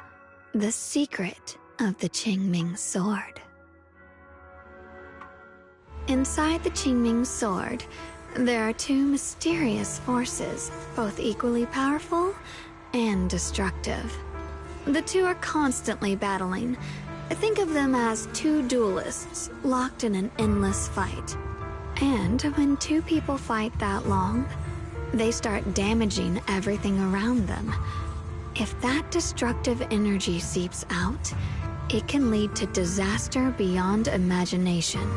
the secret of the Qingming sword. Inside the Qingming sword, there are two mysterious forces, both equally powerful and destructive. The two are constantly battling. Think of them as two duelists locked in an endless fight. And when two people fight that long, they start damaging everything around them. If that destructive energy seeps out, it can lead to disaster beyond imagination.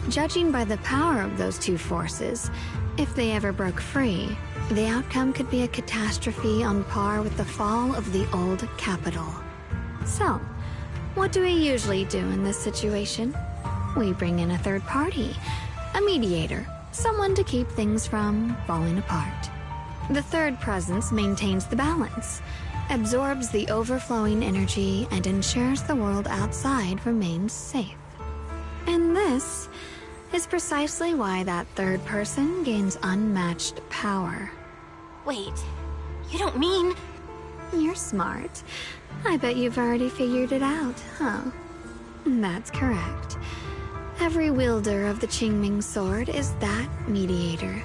Judging by the power of those two forces, if they ever broke free, the outcome could be a catastrophe on par with the fall of the old capital. So, what do we usually do in this situation? We bring in a third party, a mediator, someone to keep things from falling apart. The third presence maintains the balance, absorbs the overflowing energy, and ensures the world outside remains safe. And this is precisely why that third person gains unmatched power. Wait, you don't mean... You're smart. I bet you've already figured it out, huh? That's correct. Every wielder of the Qingming sword is that mediator.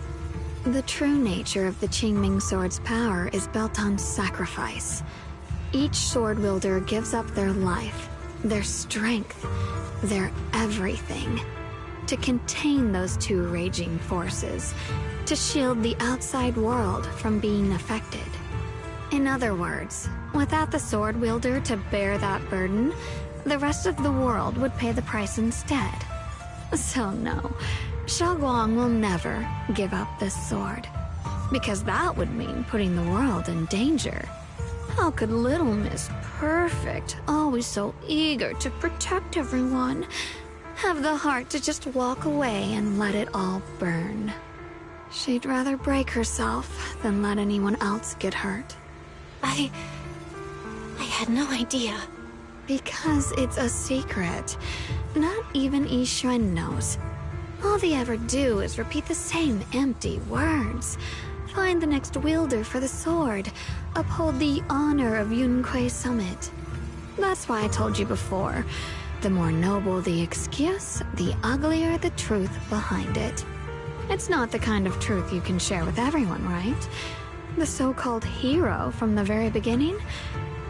The true nature of the Qingming sword's power is built on sacrifice. Each sword wielder gives up their life, their strength, their everything. To contain those two raging forces, to shield the outside world from being affected. In other words, without the sword wielder to bear that burden, the rest of the world would pay the price instead. So no, Xiaoguang will never give up this sword, because that would mean putting the world in danger. How could little Miss Perfect, always so eager to protect everyone, have the heart to just walk away and let it all burn? She'd rather break herself than let anyone else get hurt. I had no idea. Because it's a secret. Not even Yixuan knows. All they ever do is repeat the same empty words. Find the next wielder for the sword. Uphold the honor of Yunquei Summit. That's why I told you before. The more noble the excuse, the uglier the truth behind it. It's not the kind of truth you can share with everyone, right? The so-called hero from the very beginning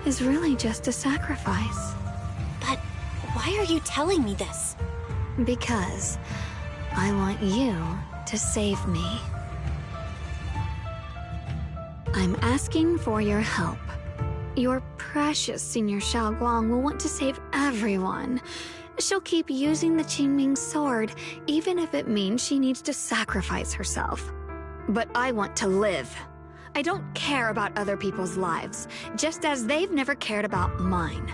is really just a sacrifice. But why are you telling me this? Because I want you to save me. I'm asking for your help. Your precious Senior Xiaoguang will want to save everyone. She'll keep using the Qingming sword, even if it means she needs to sacrifice herself. But I want to live. I don't care about other people's lives, just as they've never cared about mine.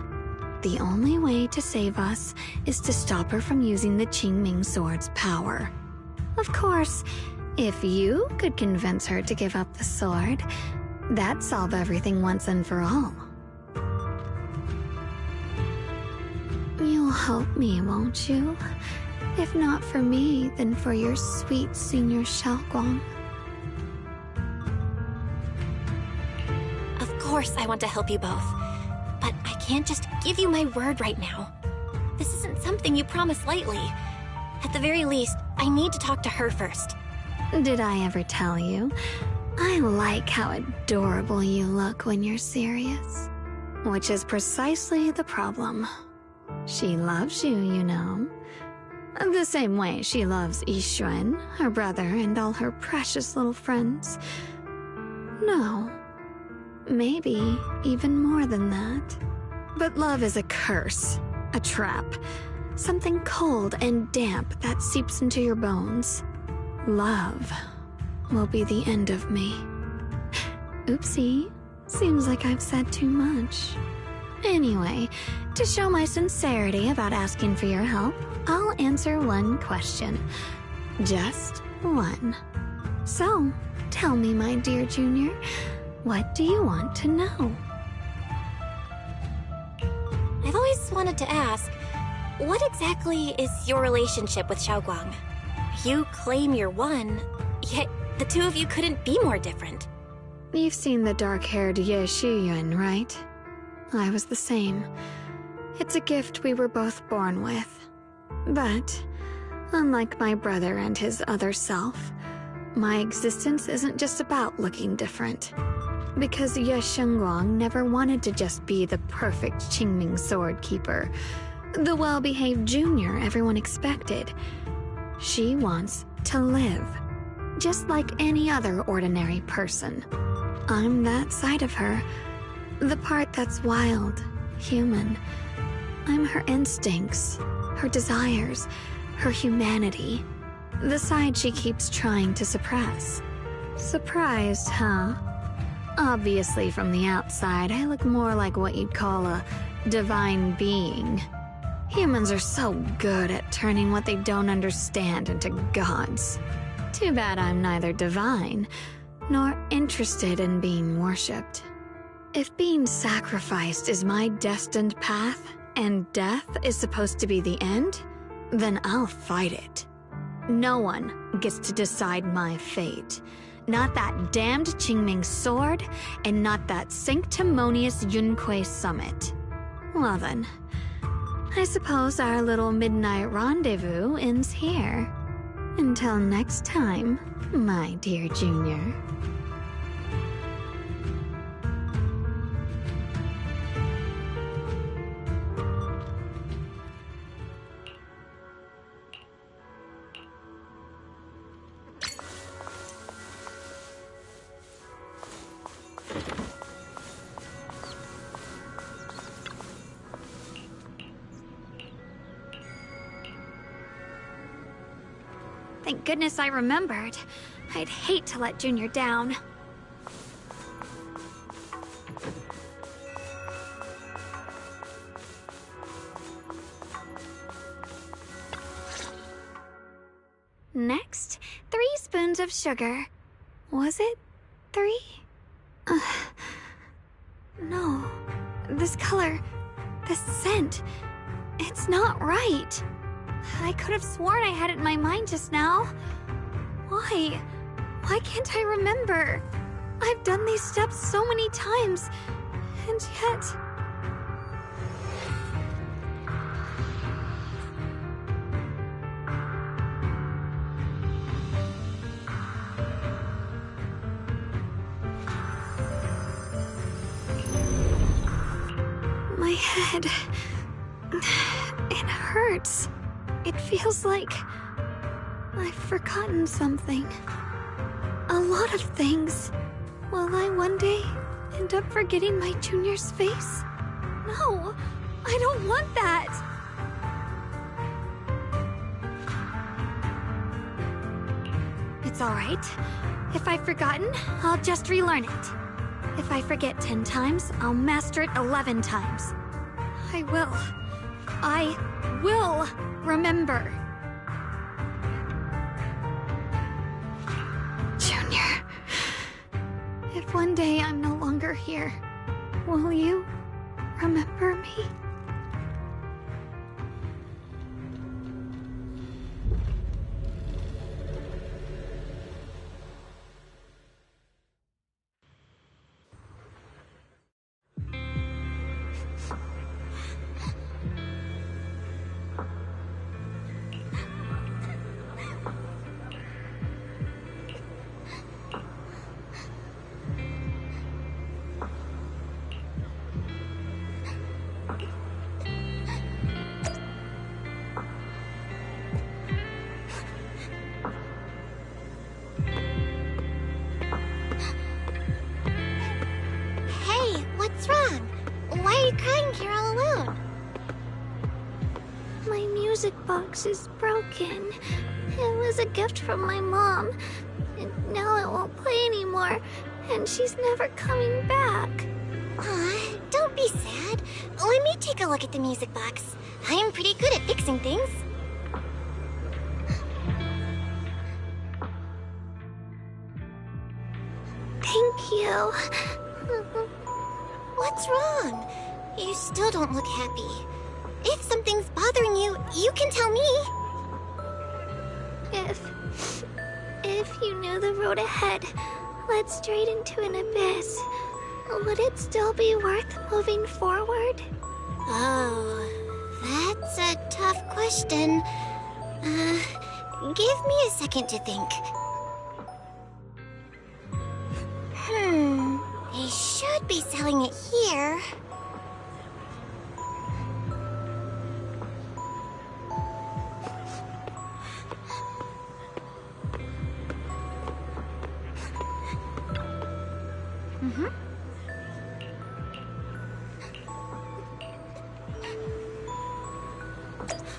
The only way to save us is to stop her from using the Qingming sword's power. Of course, if you could convince her to give up the sword, that'd solve everything once and for all. You'll help me, won't you? If not for me, then for your sweet Senior Xiaoguang. Of course I want to help you both, but I can't just give you my word right now. This isn't something you promise lightly. At the very least, I need to talk to her first. Did I ever tell you? I like how adorable you look when you're serious. Which is precisely the problem. She loves you, you know. The same way she loves Yixuan, her brother, and all her precious little friends. No. Maybe even more than that. But love is a curse, a trap. Something cold and damp that seeps into your bones. Love will be the end of me. Oopsie. Seems like I've said too much. Anyway, to show my sincerity about asking for your help, I'll answer one question. Just one. So, tell me, my dear Junior, what do you want to know? I've always wanted to ask, what exactly is your relationship with Xiaoguang? You claim you're one, yet the two of you couldn't be more different. You've seen the dark-haired Ye Shiyuan, right? I was the same. It's a gift we were both born with. But, unlike my brother and his other self, my existence isn't just about looking different. Because Ye Shengguang never wanted to just be the perfect Qingming sword keeper, the well-behaved junior everyone expected. She wants to live, just like any other ordinary person. I'm that side of her, the part that's wild, human. I'm her instincts, her desires, her humanity, the side she keeps trying to suppress. Surprised, huh? Obviously, from the outside, I look more like what you'd call a divine being. Humans are so good at turning what they don't understand into gods. Too bad I'm neither divine, nor interested in being worshipped. If being sacrificed is my destined path, and death is supposed to be the end, then I'll fight it. No one gets to decide my fate. Not that damned Qingming sword, and not that sanctimonious Yunquei Summit. Well then, I suppose our little midnight rendezvous ends here. Until next time, my dear Junior. Thank goodness I remembered. I'd hate to let Junior down. Next, 3 spoons of sugar. Was it 3? No. This color, this scent, it's not right. I could have sworn I had it in my mind just now. Why? Why can't I remember? I've done these steps so many times, and yet... My head... it hurts. It feels like I've forgotten something. A lot of things. Will I one day end up forgetting my Junior's face? No, I don't want that. It's all right. If I've forgotten, I'll just relearn it. If I forget 10 times, I'll master it 11 times. I will remember. Junior, if one day I'm no longer here, will you remember me? What's wrong? Why are you crying here all alone? My music box is broken. It was a gift from my mom. And now it won't play anymore. And she's never coming back. Aw, don't be sad. Let me take a look at the music box. I'm pretty good at fixing things. Thank you. What's wrong? You still don't look happy. If something's bothering you, you can tell me. If you knew the road ahead led straight into an abyss, would it still be worth moving forward? Oh, that's a tough question. Give me a second to think. They should be selling it here.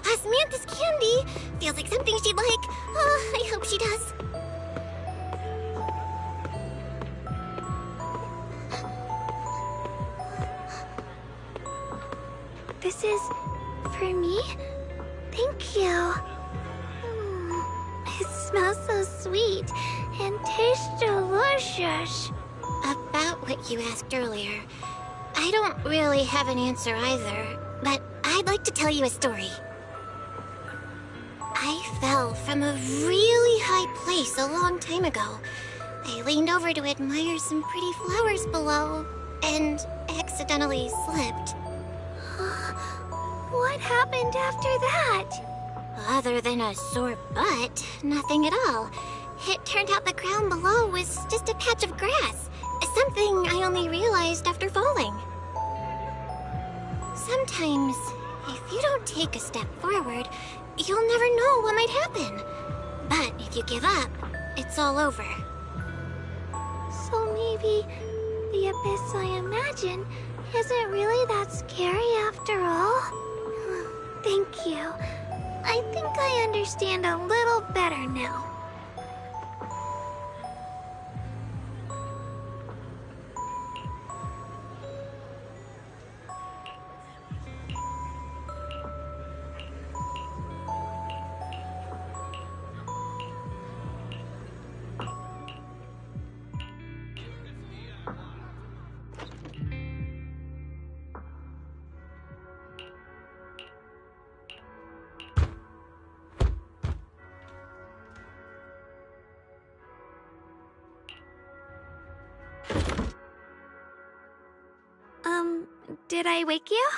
Osmanthus candy! Feels like something she'd like. Oh, I hope she does. This is for me? Thank you. It smells so sweet and tastes delicious. About what you asked earlier, I don't really have an answer either, but I'd like to tell you a story. I fell from a really high place a long time ago. I leaned over to admire some pretty flowers below, and accidentally slipped. What happened after that? Other than a sore butt, nothing at all. It turned out the ground below was just a patch of grass. Something I only realized after falling. Sometimes, if you don't take a step forward, you'll never know what might happen. But if you give up, it's all over. So maybe the abyss I imagine isn't really that scary after all? Thank you. I think I understand a little better now. Did I wake you?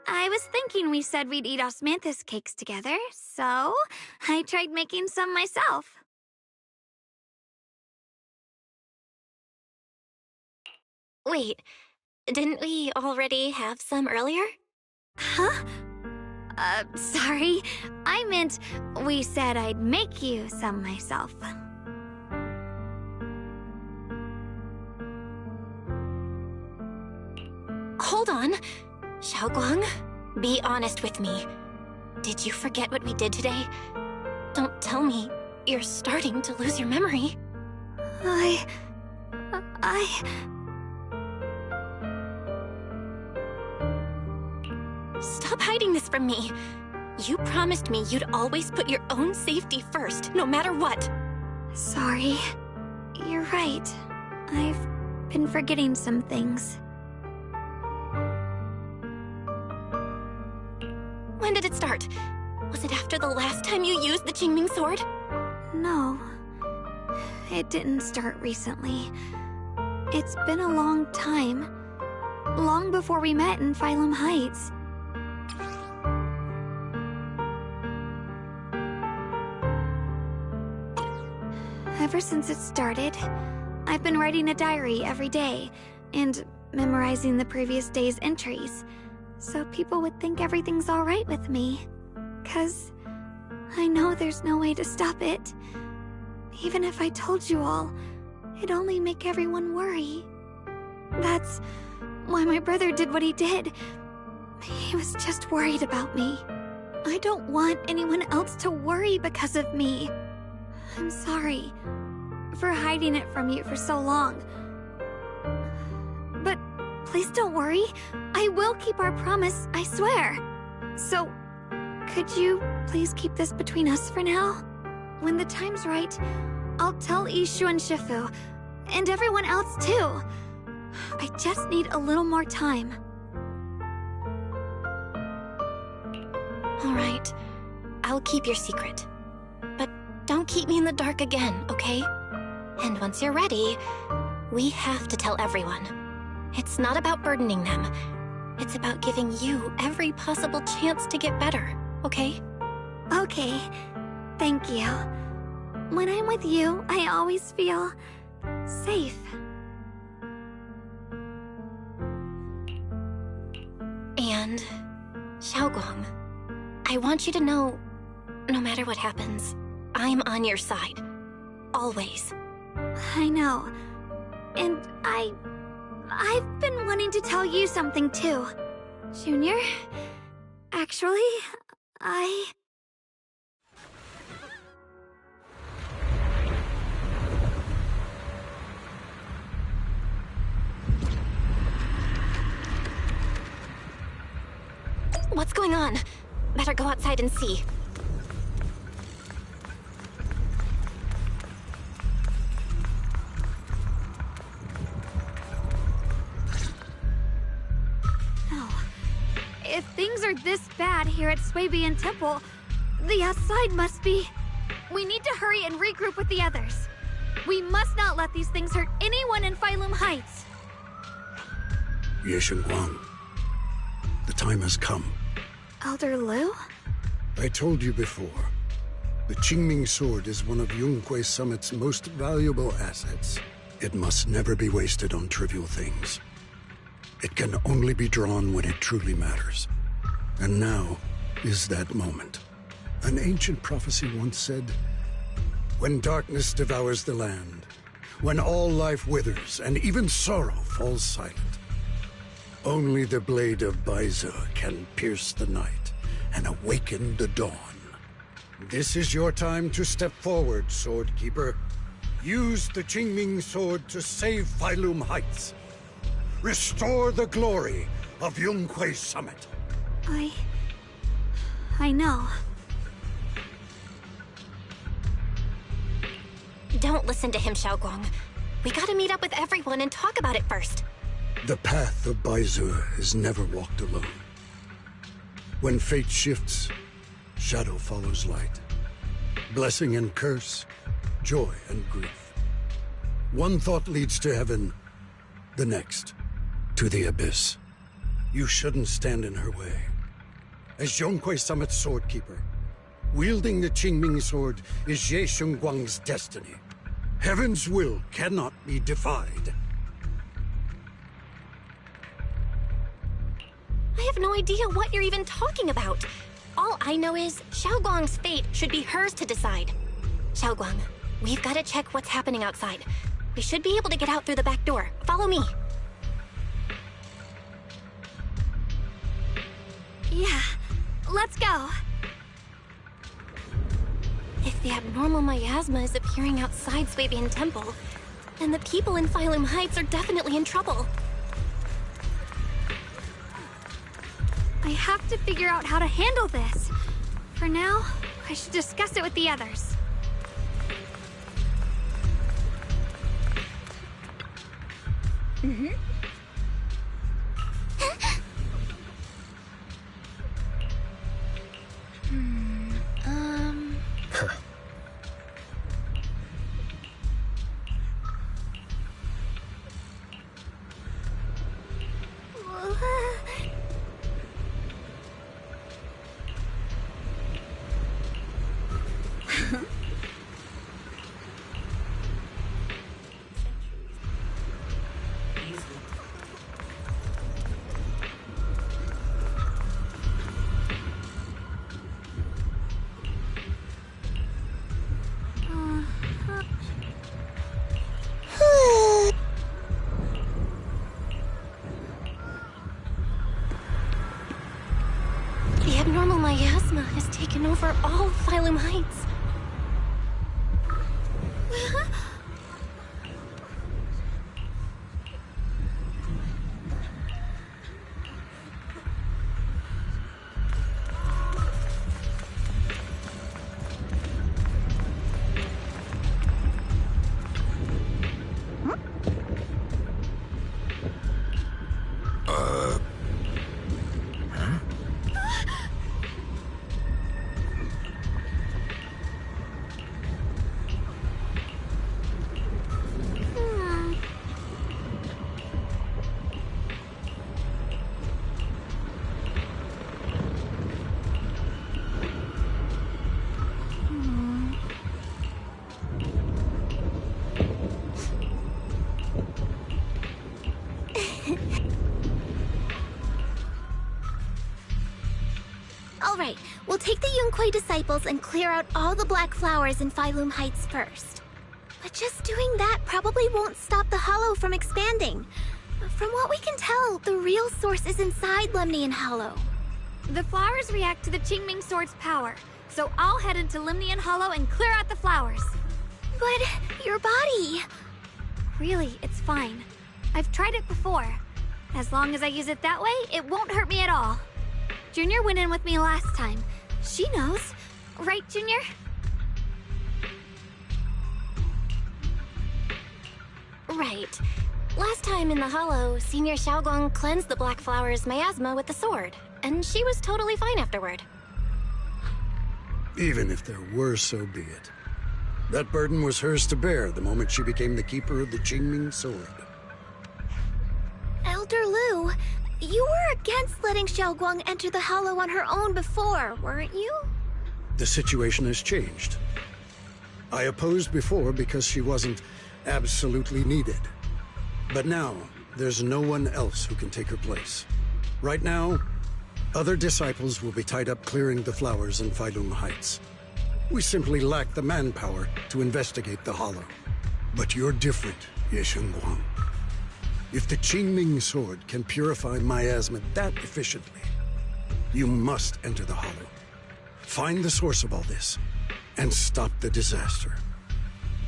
I was thinking we said we'd eat osmanthus cakes together, so I tried making some myself. Wait, didn't we already have some earlier? Huh? Sorry. I meant we said I'd make you some myself. Hold on. Xiaoguang, be honest with me. Did you forget what we did today? Don't tell me you're starting to lose your memory. Stop hiding this from me. You promised me you'd always put your own safety first, no matter what. Sorry. You're right. I've been forgetting some things. When did it start? Was it after the last time you used the Qingming sword? No. It didn't start recently. It's been a long time. Long before we met in Phylum Heights. Ever since it started, I've been writing a diary every day and memorizing the previous day's entries, so people would think everything's all right with me. 'Cause I know there's no way to stop it. Even if I told you all, it'd only make everyone worry. That's why my brother did what he did. He was just worried about me. I don't want anyone else to worry because of me. I'm sorry for hiding it from you for so long. But please don't worry. I will keep our promise, I swear. So, could you please keep this between us for now? When the time's right, I'll tell Ishu and Shifu, and everyone else too. I just need a little more time. All right, I'll keep your secret. But don't keep me in the dark again, okay? And once you're ready, we have to tell everyone. It's not about burdening them. It's about giving you every possible chance to get better, okay? Okay, thank you. When I'm with you, I always feel safe. And, Xiaoguang, I want you to know, no matter what happens, I'm on your side. Always. I know. And I've been wanting to tell you something too. Junior, actually, What's going on? Better go outside and see. If things are this bad here at Swabian Temple, the outside must be... We need to hurry and regroup with the others. We must not let these things hurt anyone in Phylum Heights. Ye Guang, the time has come. Elder Liu? I told you before, the Qingming sword is one of Yunhui Summit's most valuable assets. It must never be wasted on trivial things. It can only be drawn when it truly matters. And now is that moment. An ancient prophecy once said, when darkness devours the land, when all life withers and even sorrow falls silent, only the blade of Baize can pierce the night and awaken the dawn. This is your time to step forward, Swordkeeper. Use the Qingming sword to save Failum Heights. Restore the glory of Yunhui Summit. I know. Don't listen to him, Xiaoguang. We gotta meet up with everyone and talk about it first. The path of Baizu is never walked alone. When fate shifts, shadow follows light. Blessing and curse, joy and grief. One thought leads to heaven, the next, to the abyss. You shouldn't stand in her way. As Yunhui Summit's swordkeeper, wielding the Qingming sword is Ye Shengguang's destiny. Heaven's will cannot be defied. I have no idea what you're even talking about. All I know is Xiaoguang's fate should be hers to decide. Xiaoguang, we've got to check what's happening outside. We should be able to get out through the back door. Follow me. Yeah, let's go. If the abnormal miasma is appearing outside Swabian Temple, then the people in Failum Heights are definitely in trouble. I have to figure out how to handle this. For now, I should discuss it with the others. The abnormal miasma has taken over all of Failum Heights. Alright, we'll take the Yunhui disciples and clear out all the black flowers in Failum Heights first. But just doing that probably won't stop the Hollow from expanding. From what we can tell, the real source is inside Lemnian Hollow. The flowers react to the Qingming sword's power, so I'll head into Lemnian Hollow and clear out the flowers. But your body... Really, it's fine. I've tried it before. As long as I use it that way, it won't hurt me at all. Junior went in with me last time. She knows. Right, Junior? Right. Last time in the Hollow, Senior Xiaoguang cleansed the Black Flower's miasma with the sword, and she was totally fine afterward. Even if there were, so be it. That burden was hers to bear the moment she became the keeper of the Qingming sword. Elder Lu, you were against letting Xiaoguang enter the Hollow on her own before, weren't you? The situation has changed. I opposed before because she wasn't absolutely needed. But now, there's no one else who can take her place. Right now, other disciples will be tied up clearing the flowers in Failum Heights. We simply lack the manpower to investigate the Hollow. But you're different, Ye Shengguang. If the Qingming sword can purify miasma that efficiently, you must enter the Hollow. find the source of all this and stop the disaster.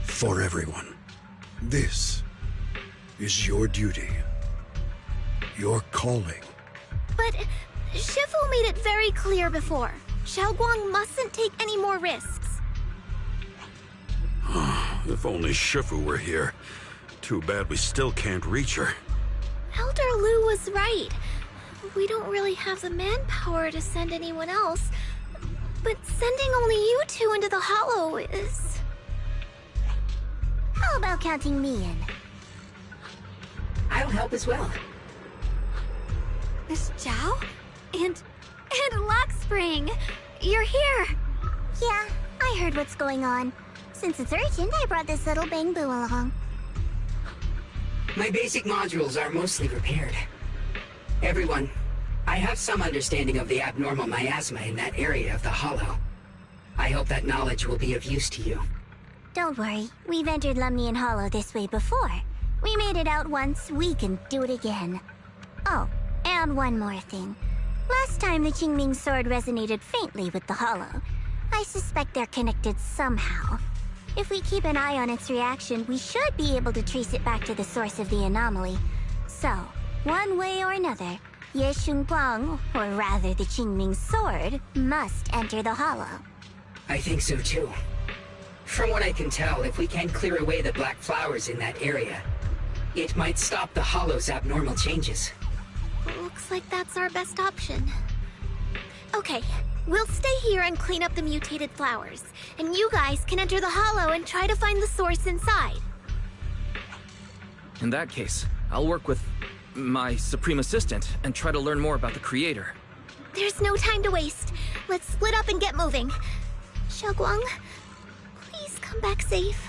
For everyone. This is your duty. Your calling. But Shifu made it very clear before. Xiaoguang mustn't take any more risks. If only Shifu were here. Too bad we still can't reach her. Elder Lu was right. We don't really have the manpower to send anyone else. But sending only you two into the Hollow is... How about counting me in? I'll help as well. Miss Zhao? And Lockspring! You're here! Yeah, I heard what's going on. Since it's urgent, I brought this little Bangbu along. My basic modules are mostly repaired. Everyone, I have some understanding of the abnormal miasma in that area of the Hollow. I hope that knowledge will be of use to you. Don't worry, we've entered Lumnian Hollow this way before. We made it out once, we can do it again. Oh, and one more thing. Last time the Qingming sword resonated faintly with the Hollow. I suspect they're connected somehow. If we keep an eye on its reaction, we should be able to trace it back to the source of the anomaly. So, one way or another, Ye Shunguang, or rather the Qingming sword, must enter the Hollow. I think so too. From what I can tell, if we can clear away the black flowers in that area, it might stop the Hollow's abnormal changes. Looks like that's our best option. Okay, we'll stay here and clean up the mutated flowers. And you guys can enter the Hollow and try to find the source inside. In that case, I'll work with my Supreme Assistant and try to learn more about the Creator. There's no time to waste. Let's split up and get moving. Xiaoguang, please come back safe.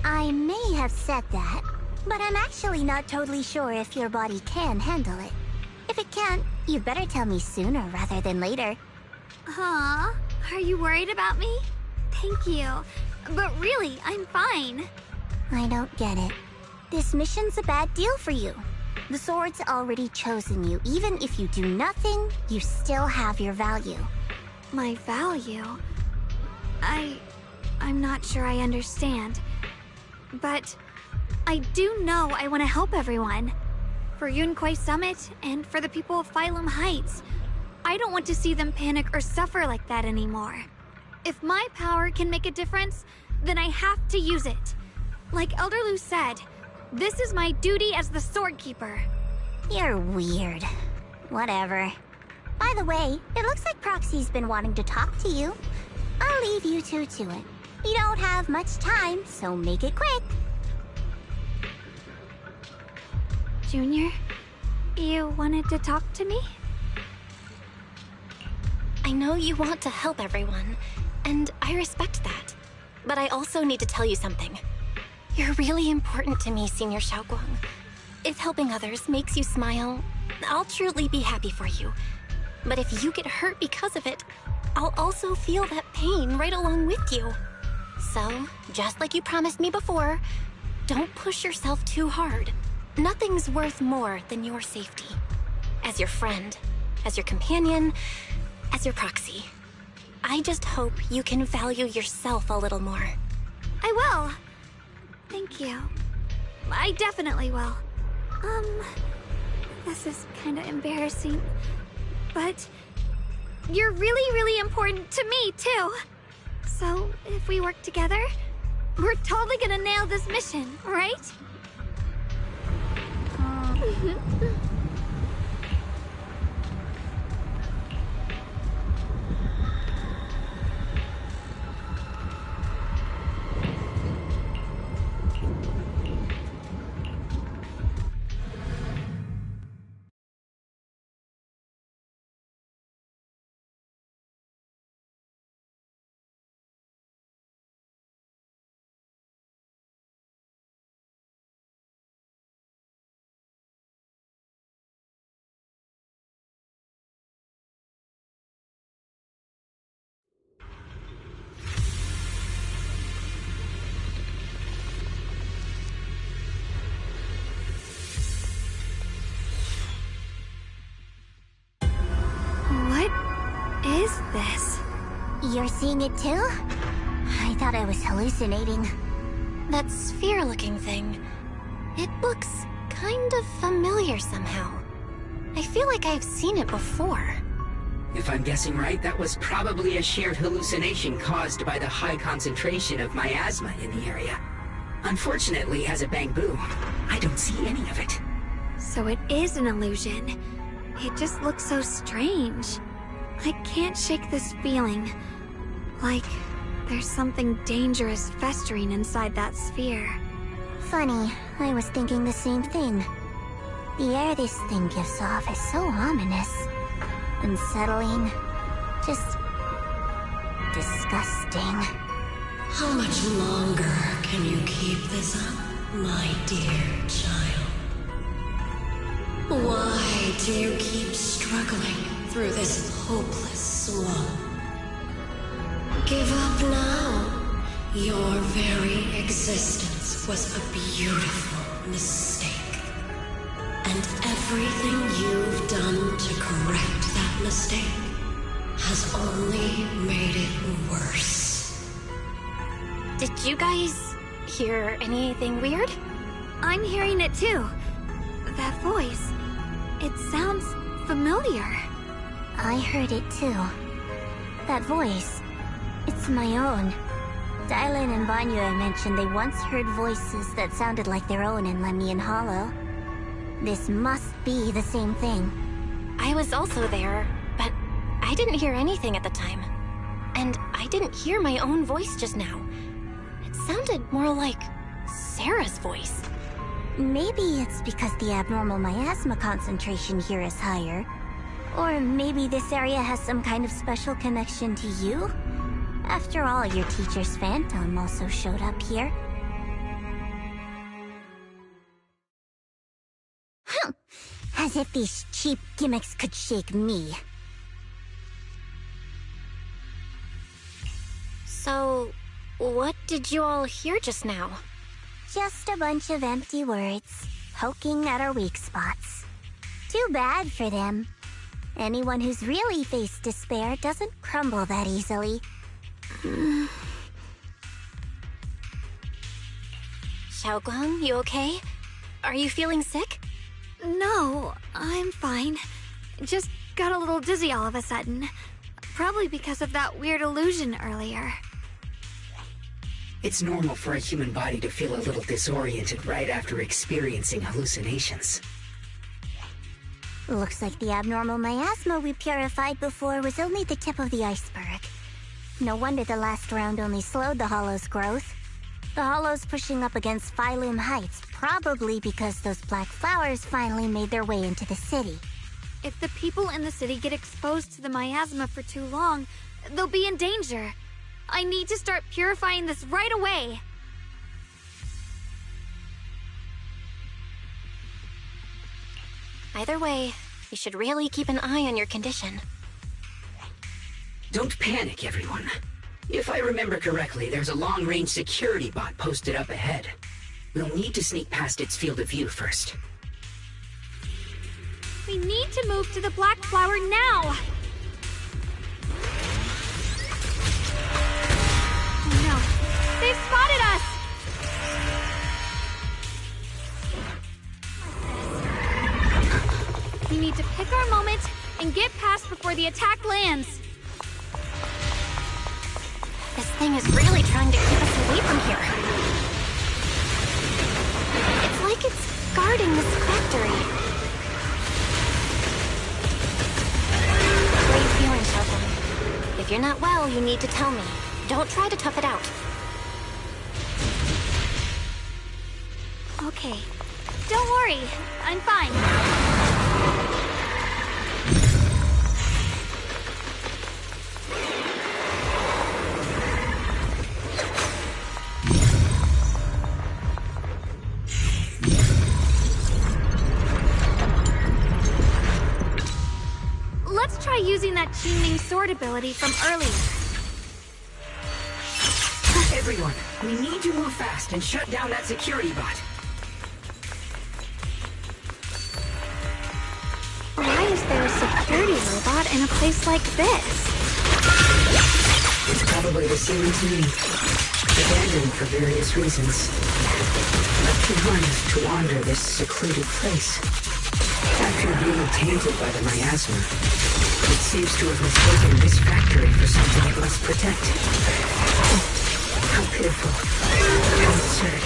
I may have said that, but I'm actually not totally sure if your body can handle it. If it can't, you'd better tell me sooner rather than later. Huh? Are you worried about me? Thank you. But really, I'm fine. I don't get it. This mission's a bad deal for you. The sword's already chosen you. Even if you do nothing, you still have your value. My value? I'm not sure I understand. But I do know I want to help everyone. For Yunquay Summit and for the people of Phylum Heights. I don't want to see them panic or suffer like that anymore. If my power can make a difference, then I have to use it. Like Elder Lu said, this is my duty as the Sword Keeper. You're weird. Whatever. By the way, it looks like Proxy's been wanting to talk to you. I'll leave you two to it. You don't have much time, so make it quick. Junior, you wanted to talk to me? I know you want to help everyone, and I respect that. But I also need to tell you something. You're really important to me, Senior Xiaoguang. If helping others makes you smile, I'll truly be happy for you. But if you get hurt because of it, I'll also feel that pain right along with you. So, just like you promised me before, don't push yourself too hard. Nothing's worth more than your safety. As your friend, as your companion, as your proxy. I just hope you can value yourself a little more. I will. Thank you. I definitely will. This is kind of embarrassing. But you're really, really important to me, too. So, if we work together, we're totally gonna nail this mission, right? is this? You're seeing it too? I thought I was hallucinating. That sphere-looking thing. It looks kind of familiar somehow. I feel like I've seen it before. If I'm guessing right, that was probably a shared hallucination caused by the high concentration of miasma in the area. Unfortunately, as a Bangbu, I don't see any of it. So it is an illusion. It just looks so strange. I can't shake this feeling. Like there's something dangerous festering inside that sphere. Funny, I was thinking the same thing. The air this thing gives off is so ominous. Unsettling. Just disgusting. How much longer can you keep this up, my dear child? Why do you keep struggling through this hopeless swamp? Give up now. Your very existence was a beautiful mistake. And everything you've done to correct that mistake has only made it worse. Did you guys hear anything weird? I'm hearing it too. That voice. It sounds familiar. I heard it too. That voice. It's my own. Dylan and Banya mentioned they once heard voices that sounded like their own in Lemnian Hollow. This must be the same thing. I was also there, but I didn't hear anything at the time. And I didn't hear my own voice just now. It sounded more like Sarah's voice. Maybe it's because the abnormal miasma concentration here is higher. Or maybe this area has some kind of special connection to you? After all, your teacher's phantom also showed up here. As if these cheap gimmicks could shake me. So, what did you all hear just now? Just a bunch of empty words, poking at our weak spots. Too bad for them. Anyone who's really faced despair doesn't crumble that easily. Xiaoguang, you okay? Are you feeling sick? No, I'm fine. Just got a little dizzy all of a sudden. Probably because of that weird illusion earlier. It's normal for a human body to feel a little disoriented right after experiencing hallucinations. Looks like the abnormal miasma we purified before was only the tip of the iceberg. No wonder the last round only slowed the Hollow's growth. The Hollow's pushing up against Phylum Heights, probably because those black flowers finally made their way into the city. If the people in the city get exposed to the miasma for too long, they'll be in danger. I need to start purifying this right away. Either way, you should really keep an eye on your condition. Don't panic, everyone. If I remember correctly, there's a long-range security bot posted up ahead. We'll need to sneak past its field of view first. We need to move to the black flower now! Oh no, they've spotted us! We need to pick our moment and get past before the attack lands. This thing is really trying to keep us away from here. It's like it's guarding this factory. What are you feeling, Xiaoguang? If you're not well, you need to tell me. Don't try to tough it out. Okay. Don't worry. I'm fine. Let's try using that Qingming sword ability from earlier. Everyone, we need to move fast and shut down that security bot. Why is there a security robot in a place like this? It's probably the same as me. Abandoned for various reasons. Left behind to wander this secluded place. After being tainted by the miasma, it seems to have mistaken this factory for something it must protect. How pitiful. How absurd.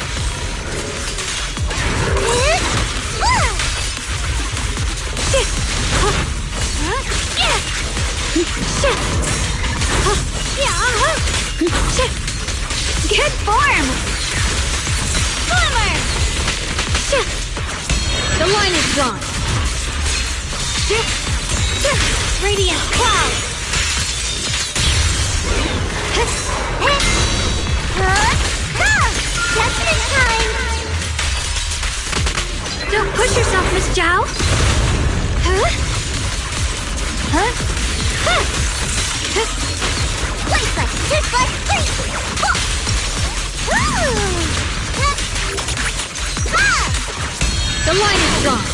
Good form! Slimmer! The line is gone. Radiant cloud! Just in time! Don't push yourself, Miss Zhao! The line is gone!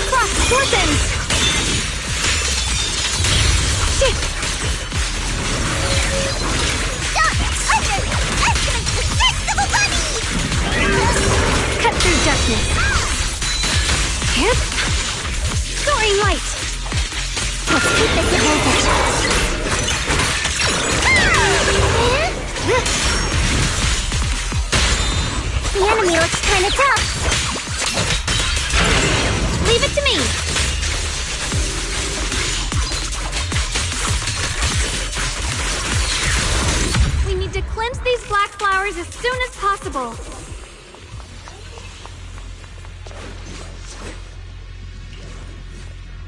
Cross forces! Don't underestimate the strength of a bunny! Cut through darkness. Hip. Soaring light. Let's keep this advantage. The enemy looks kinda tough. Leave it to me. We need to cleanse these black flowers as soon as possible.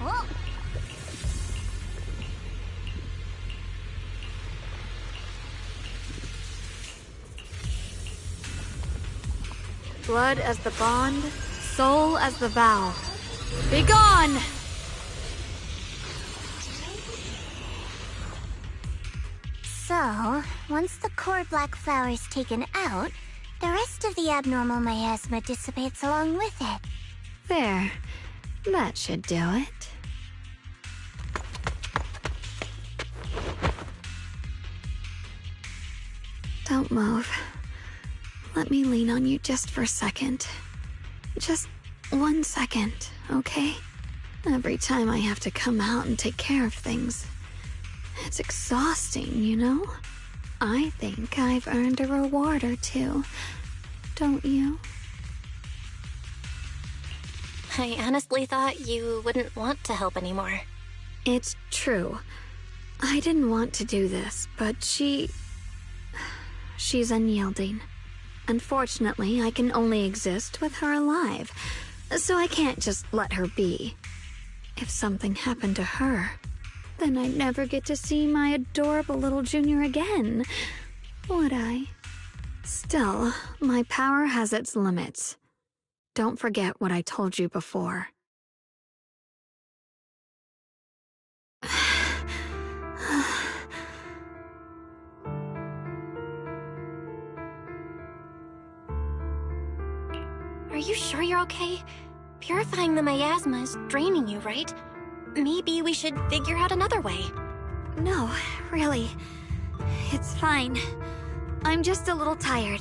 Oh. Blood as the bond, soul as the vow. Be gone! So, once the core black flower is taken out, the rest of the abnormal miasma dissipates along with it. There. That should do it. Don't move. Let me lean on you just for a second. Just 1 second, okay? Every time I have to come out and take care of things, it's exhausting, you know? I think I've earned a reward or two. Don't you? I honestly thought you wouldn't want to help anymore. It's true. I didn't want to do this, but she's unyielding. Unfortunately, I can only exist with her alive, so I can't just let her be. If something happened to her, then I'd never get to see my adorable little junior again, would I? Still, my power has its limits. Don't forget what I told you before. Are you sure you're okay? Purifying the miasma is draining you, right? Maybe we should figure out another way. No, really. It's fine. I'm just a little tired.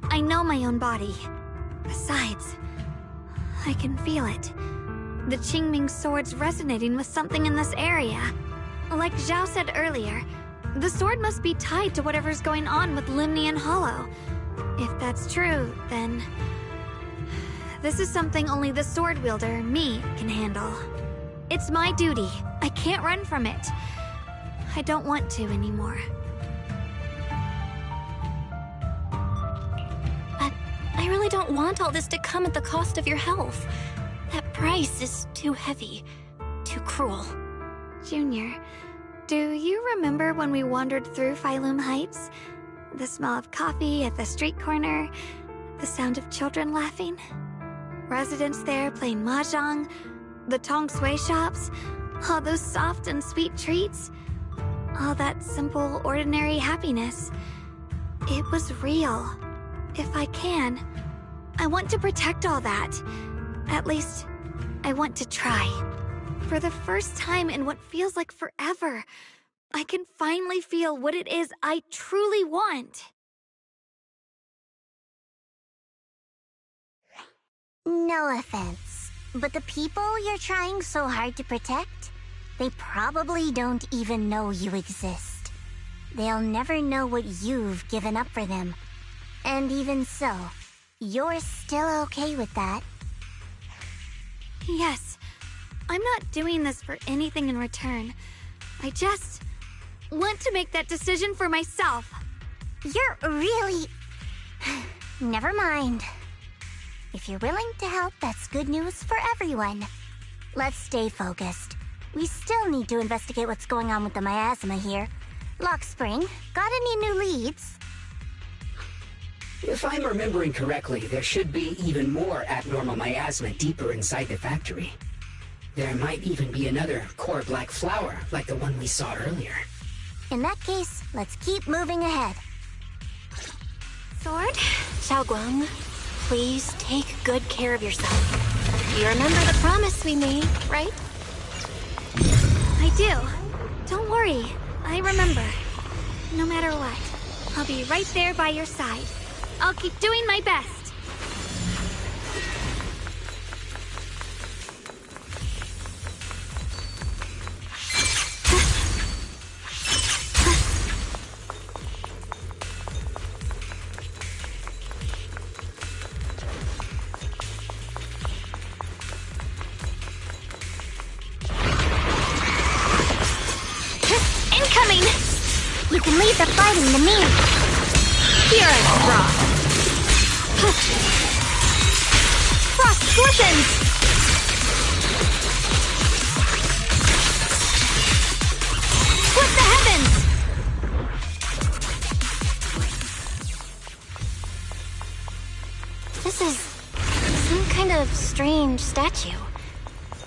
I know my own body. Besides, I can feel it. The Qingming sword's resonating with something in this area. Like Zhao said earlier, the sword must be tied to whatever's going on with Limnian Hollow. If that's true, then this is something only the sword wielder, me, can handle. It's my duty. I can't run from it. I don't want to anymore. But I really don't want all this to come at the cost of your health. That price is too heavy, too cruel. Junior, do you remember when we wandered through Phylum Heights? The smell of coffee at the street corner, the sound of children laughing? Residents there playing mahjong, the tong sui shops, all those soft and sweet treats, all that simple, ordinary happiness. It was real. If I can, I want to protect all that. At least, I want to try. For the first time in what feels like forever, I can finally feel what it is I truly want. No offense, but the people you're trying so hard to protect, they probably don't even know you exist. They'll never know what you've given up for them. And even so, you're still okay with that. Yes, I'm not doing this for anything in return. I just want to make that decision for myself. You're really... Never mind. If you're willing to help, that's good news for everyone. Let's stay focused. We still need to investigate what's going on with the miasma here. Lockspring, got any new leads? If I'm remembering correctly, there should be even more abnormal miasma deeper inside the factory. There might even be another core black flower, like the one we saw earlier. In that case, let's keep moving ahead. Sword? Xiaoguang, please take good care of yourself. You remember the promise we made, right? I do. Don't worry, I remember. No matter what, I'll be right there by your side. I'll keep doing my best. Incoming! You can leave the fighting to me. Here I drop. Frost glistens! Split the heavens! This is some kind of strange statue.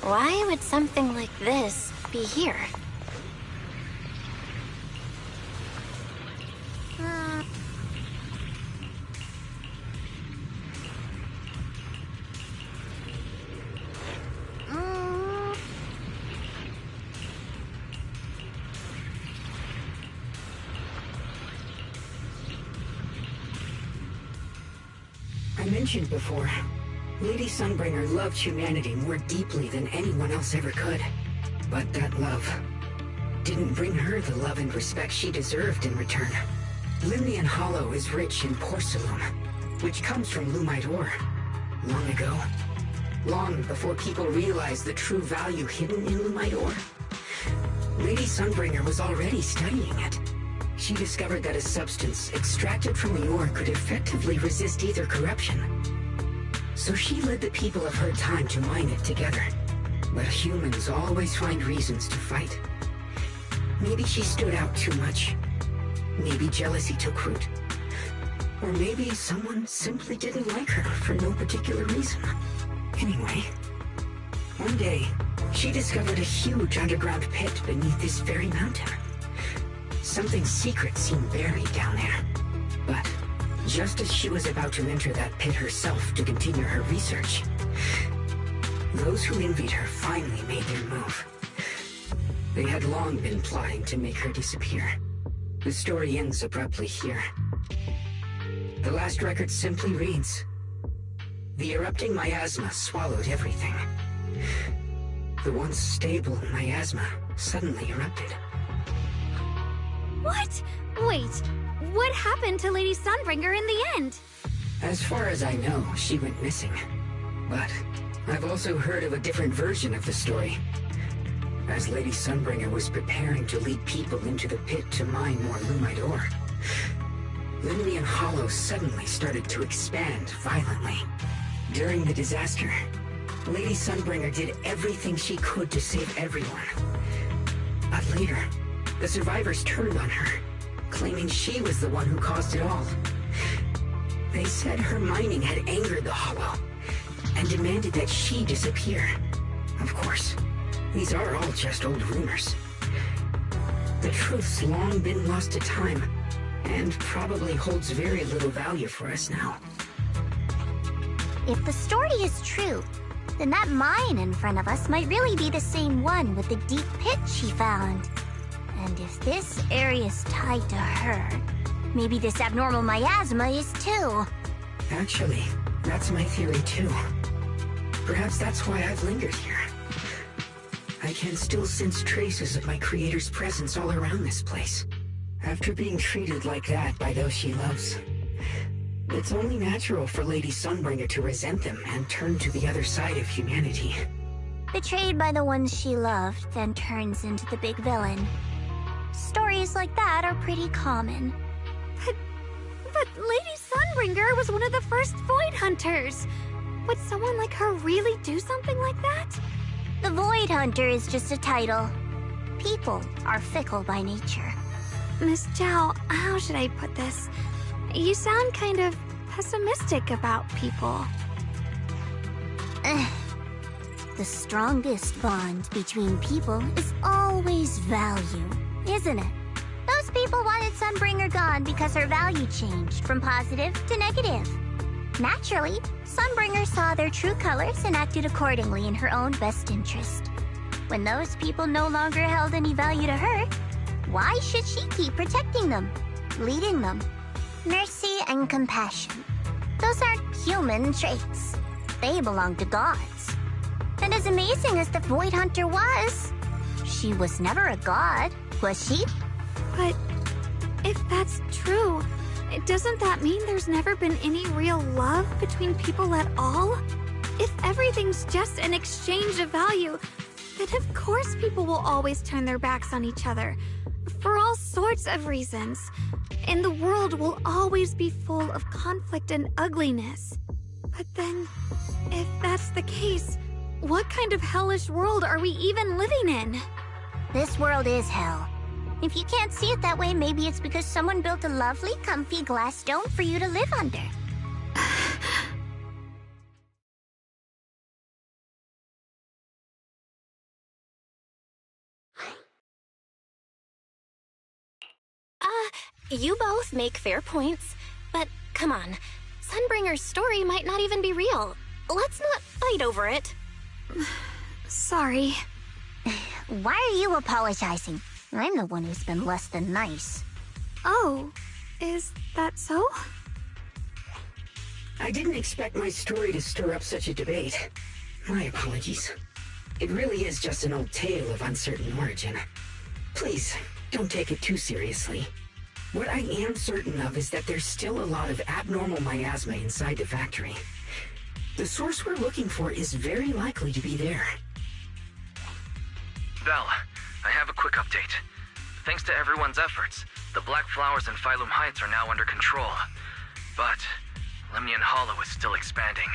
Why would something like this be here? I mentioned before, Lady Sunbringer loved humanity more deeply than anyone else ever could. But that love didn't bring her the love and respect she deserved in return. Limnian Hollow is rich in porcelain, which comes from Lumite ore. Long ago, long before people realized the true value hidden in Lumite ore, Lady Sunbringer was already studying it. She discovered that a substance extracted from the ore could effectively resist ether corruption. So she led the people of her time to mine it together. But humans always find reasons to fight. Maybe she stood out too much. Maybe jealousy took root. Or maybe someone simply didn't like her for no particular reason. Anyway, one day, she discovered a huge underground pit beneath this very mountain. Something secret seemed buried down there. But just as she was about to enter that pit herself to continue her research, those who envied her finally made their move. They had long been plotting to make her disappear. The story ends abruptly here. The last record simply reads, "The erupting miasma swallowed everything." The once stable miasma suddenly erupted. What? Wait, what happened to Lady Sunbringer in the end? As far as I know, she went missing. But I've also heard of a different version of the story. As Lady Sunbringer was preparing to lead people into the pit to mine more Lumite ore, Limnian Hollow suddenly started to expand violently. During the disaster, Lady Sunbringer did everything she could to save everyone. But later, the survivors turned on her, claiming she was the one who caused it all. They said her mining had angered the Hollow, and demanded that she disappear. Of course, these are all just old rumors. The truth's long been lost to time, and probably holds very little value for us now. If the story is true, then that mine in front of us might really be the same one with the deep pit she found. And if this area's tied to her, maybe this abnormal miasma is too. Actually, that's my theory too. Perhaps that's why I've lingered here. I can still sense traces of my creator's presence all around this place. After being treated like that by those she loves, it's only natural for Lady Sunbringer to resent them and turn to the other side of humanity. Betrayed by the ones she loved, then turns into the big villain. Stories like that are pretty common. But Lady Sunbringer was one of the first Void Hunters. Would someone like her really do something like that? The Void Hunter is just a title. People are fickle by nature. Miss Zhao, how should I put this? You sound kind of pessimistic about people. The strongest bond between people is always value, isn't it? Those people wanted Sunbringer gone because her value changed from positive to negative. Naturally, Sunbringer saw their true colors and acted accordingly in her own best interest. When those people no longer held any value to her, why should she keep protecting them, leading them? Mercy and compassion. Those aren't human traits. They belong to gods. And as amazing as the Void Hunter was, she was never a god, was she? But if that's true, doesn't that mean there's never been any real love between people at all? If everything's just an exchange of value, then of course people will always turn their backs on each other. For all sorts of reasons. And the world will always be full of conflict and ugliness. But then, if that's the case, what kind of hellish world are we even living in? This world is hell. If you can't see it that way, maybe it's because someone built a lovely, comfy glass dome for you to live under. You both make fair points, but come on. Sunbringer's story might not even be real. Let's not fight over it. Sorry. Why are you apologizing? I'm the one who's been less than nice. Oh, is that so? I didn't expect my story to stir up such a debate. My apologies. It really is just an old tale of uncertain origin. Please, don't take it too seriously. What I am certain of is that there's still a lot of abnormal miasma inside the factory. The source we're looking for is very likely to be there. Belle, I have a quick update. Thanks to everyone's efforts, the Black Flowers in Phylum Heights are now under control. But Lemnian Hollow is still expanding.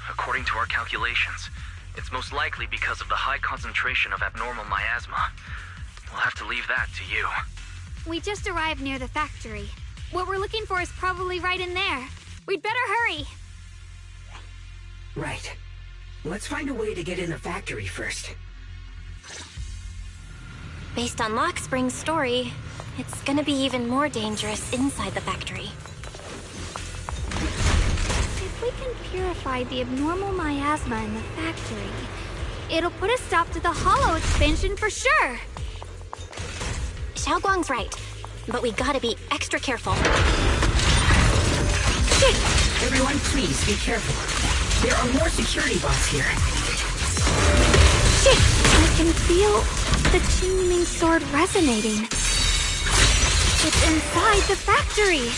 According to our calculations, it's most likely because of the high concentration of abnormal miasma. We'll have to leave that to you. We just arrived near the factory. What we're looking for is probably right in there. We'd better hurry. Right. Let's find a way to get in the factory first. Based on Lockspring's story, it's gonna be even more dangerous inside the factory. If we can purify the abnormal miasma in the factory, it'll put a stop to the Hollow expansion for sure. Xiaoguang's right, but we gotta be extra careful. Shit! Everyone, please be careful. There are more security bots here. Shit! I can feel the Qingming sword resonating. It's inside the factory.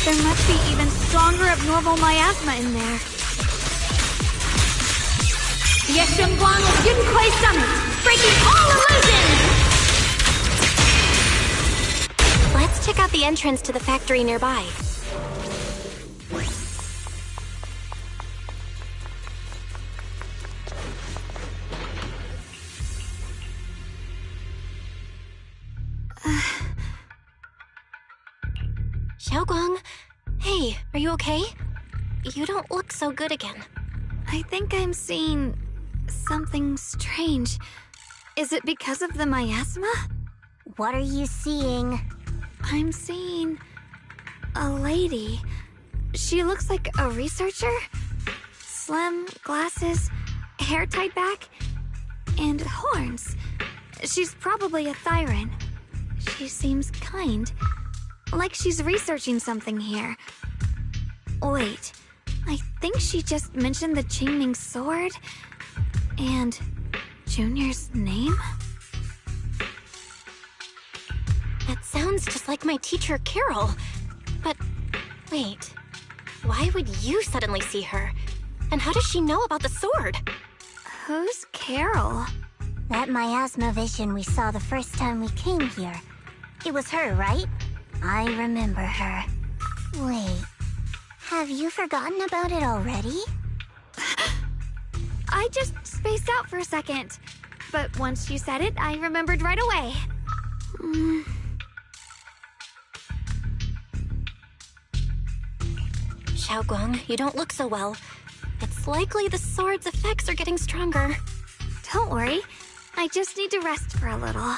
There must be even stronger abnormal miasma in there. Yeshengguang of Yunkuei Summit, breaking all illusions! Let's check out the entrance to the factory nearby. Xiaoguang, hey, are you okay? You don't look so good again. I think I'm seeing something strange. Is it because of the miasma? What are you seeing? I'm seeing a lady. She looks like a researcher. Slim, glasses, hair tied back, and horns. She's probably a Thyran. She seems kind, like she's researching something here. Wait, I think she just mentioned the Qingming sword and Junior's name? That sounds just like my teacher, Carol. But wait, why would you suddenly see her? And how does she know about the sword? Who's Carol? That miasma vision we saw the first time we came here. It was her, right? I remember her. Wait, have you forgotten about it already? I just spaced out for a second. But once you said it, I remembered right away. Xiaoguang, you don't look so well. It's likely the sword's effects are getting stronger. Don't worry. I just need to rest for a little.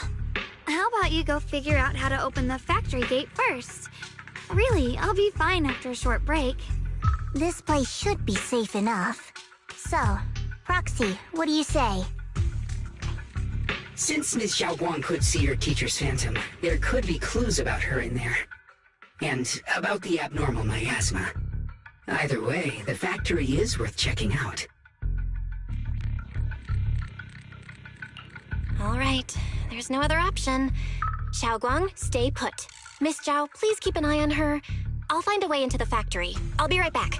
How about you go figure out how to open the factory gate first? Really, I'll be fine after a short break. This place should be safe enough. So, Proxy, what do you say? Since Ms. Xiaoguang could see her teacher's phantom, there could be clues about her in there. And about the abnormal miasma. Either way, the factory is worth checking out. All right, there's no other option. Xiaoguang, stay put. Miss Zhao, please keep an eye on her. I'll find a way into the factory. I'll be right back.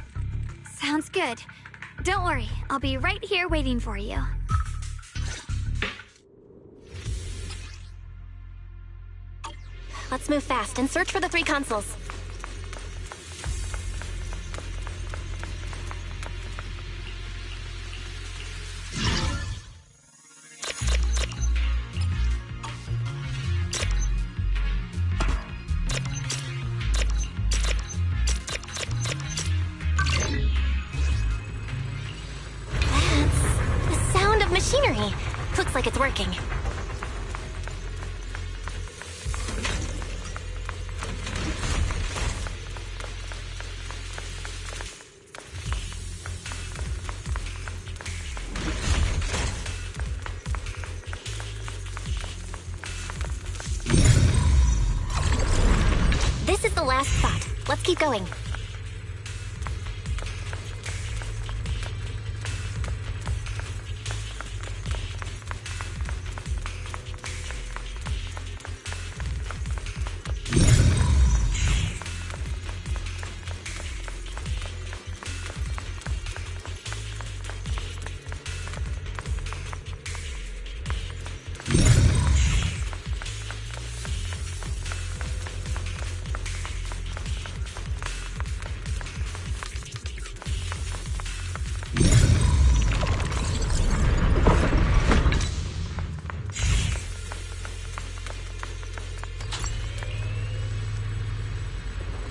Sounds good. Don't worry, I'll be right here waiting for you. Let's move fast and search for the 3 consoles. That's the sound of machinery. Looks like it's working. This is the last spot. Let's keep going.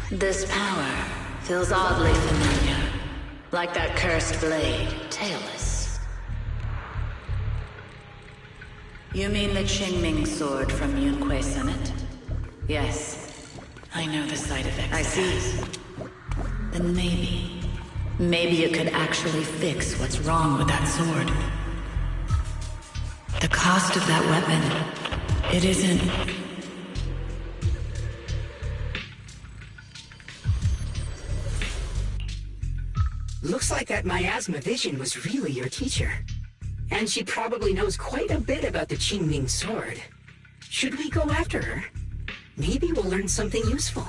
This power feels oddly familiar, like that cursed blade, tailless. You mean the Qingming sword from Yunque Summit? Yes, I know the side effects. I see. Then maybe it could actually fix what's wrong with that sword. The cost of that weapon, it isn't... Looks like that miasma vision was really your teacher. And she probably knows quite a bit about the Qingming sword. Should we go after her? Maybe we'll learn something useful.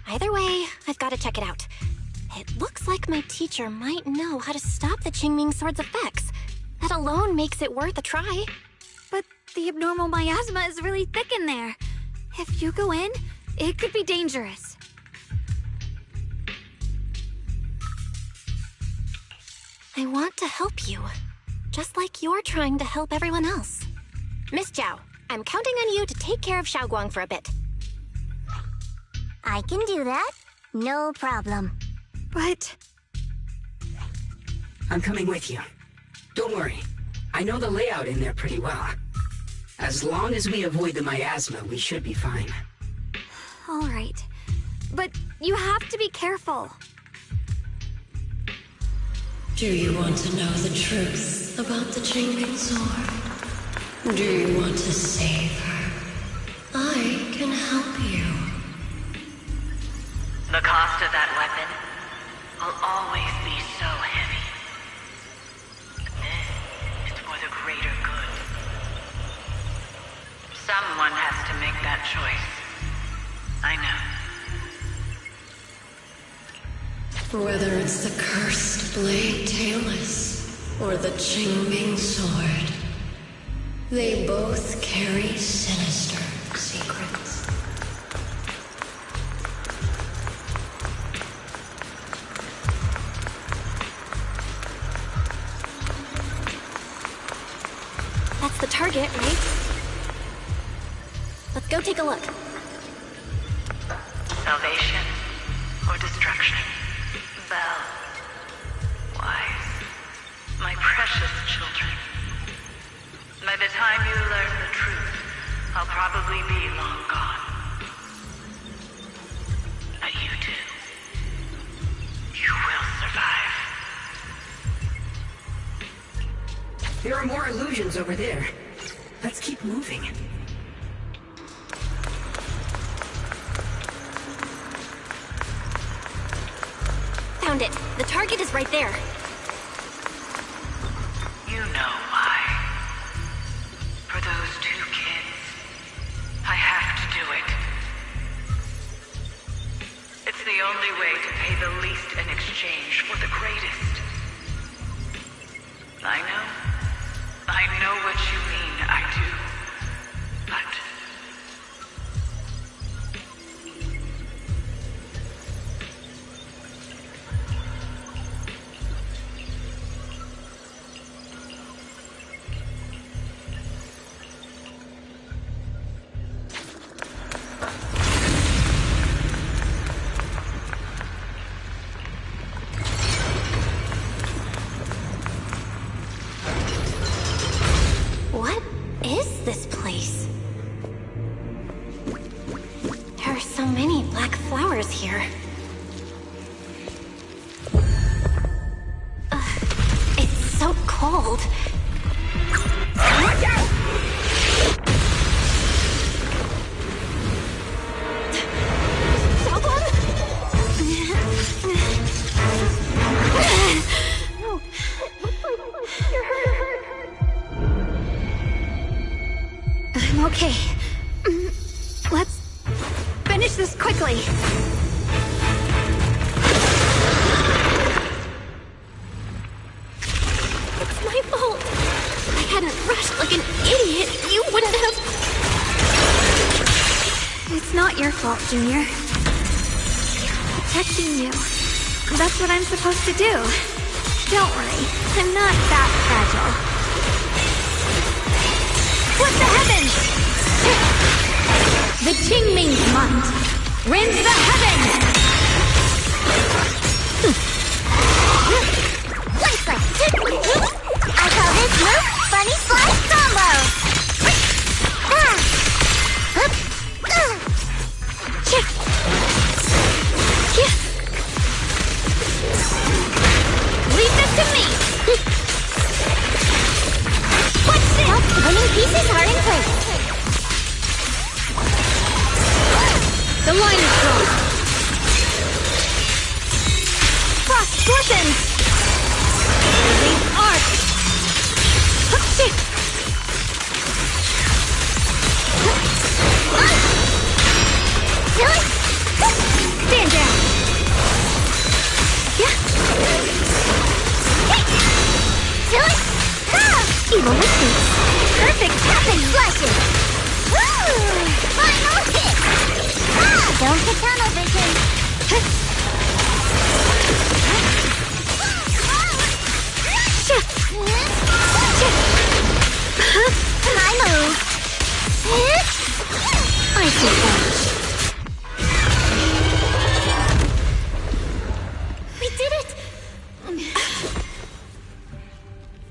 Either way, I've got to check it out. It looks like my teacher might know how to stop the Qingming sword's effects. That alone makes it worth a try. But the abnormal miasma is really thick in there. If you go in, it could be dangerous. I want to help you, just like you're trying to help everyone else. Miss Zhao, I'm counting on you to take care of Xiaoguang for a bit. I can do that. No problem. But... I'm coming with you. Don't worry. I know the layout in there pretty well. As long as we avoid the miasma, we should be fine. All right. But you have to be careful. Do you want to know the truth about the Qingming sword? Do you want to save her? I can help you. The cost of that weapon will always be so heavy. This is for the greater good. Someone has to make that choice. I know. Whether it's the cursed blade Tailless or the Qingming sword, they both carry sinister secrets. That's the target, right? Let's go take a look. Salvation or destruction? Belle, Wise, my precious children. By the time you learn the truth, I'll probably be long gone. But you two, you will survive. There are more illusions over there. Let's keep moving. Found it. The target is right there. You know why. For those two kids, I have to do it. It's the only way to pay the least in exchange for the greatest. I know what you mean, I do. But What is this place? There are so many black flowers here. It's so cold. Watch out! I'm okay. Let's finish this quickly. It's my fault. If I hadn't rushed like an idiot, you wouldn't have... It's not your fault, Junior. Protecting you. That's what I'm supposed to do. Don't worry, I'm not that fragile. Flip the heavens! The Qingming's might rends the heavens! I call this move Funny Slice Combo! Leave this to me! What's this? The winning pieces are in place. The line is drawn. Frost glistens! Release arc! Stand down! Evil witches! Perfect tapping flashes! Final hit! Don't get tunnel vision! My move! Icy Edge! We did it!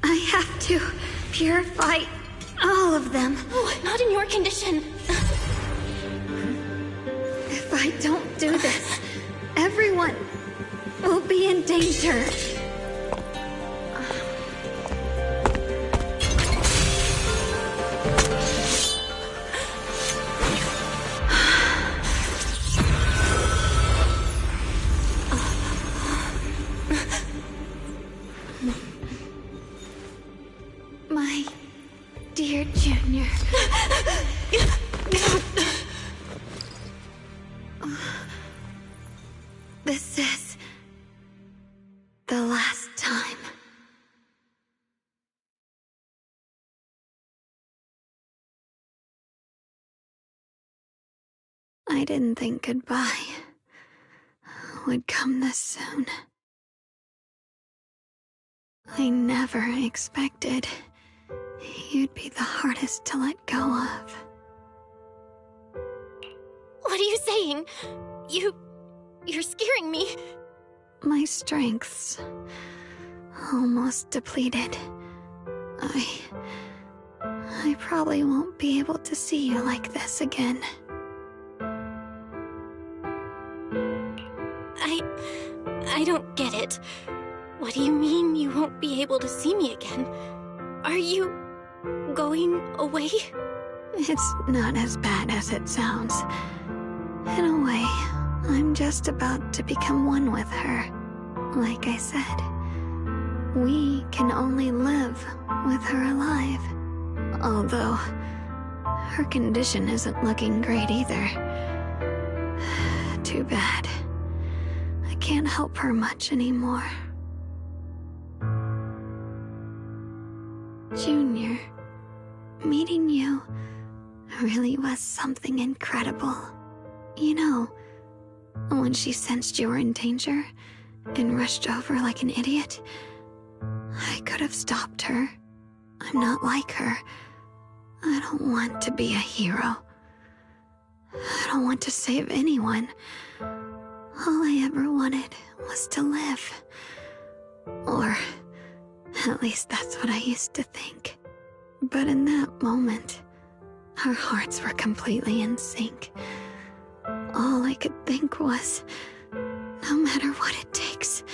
I have to purify all of them. Oh, not in your condition. If I don't do this, everyone will be in danger. I didn't think goodbye would come this soon. I never expected you'd be the hardest to let go of. What are you saying? You're scaring me. My strength's almost depleted. I probably won't be able to see you like this again. I don't get it. What do you mean you won't be able to see me again? Are you going away? It's not as bad as it sounds. In a way, I'm just about to become one with her. Like I said, we can only live with her alive. Although, her condition isn't looking great either. Too bad. I can't help her much anymore. Junior, meeting you really was something incredible. You know, when she sensed you were in danger and rushed over like an idiot, I could have stopped her. I'm not like her. I don't want to be a hero. I don't want to save anyone. All I ever wanted was to live. Or at least that's what I used to think. But in that moment, our hearts were completely in sync. All I could think was, no matter what it takes,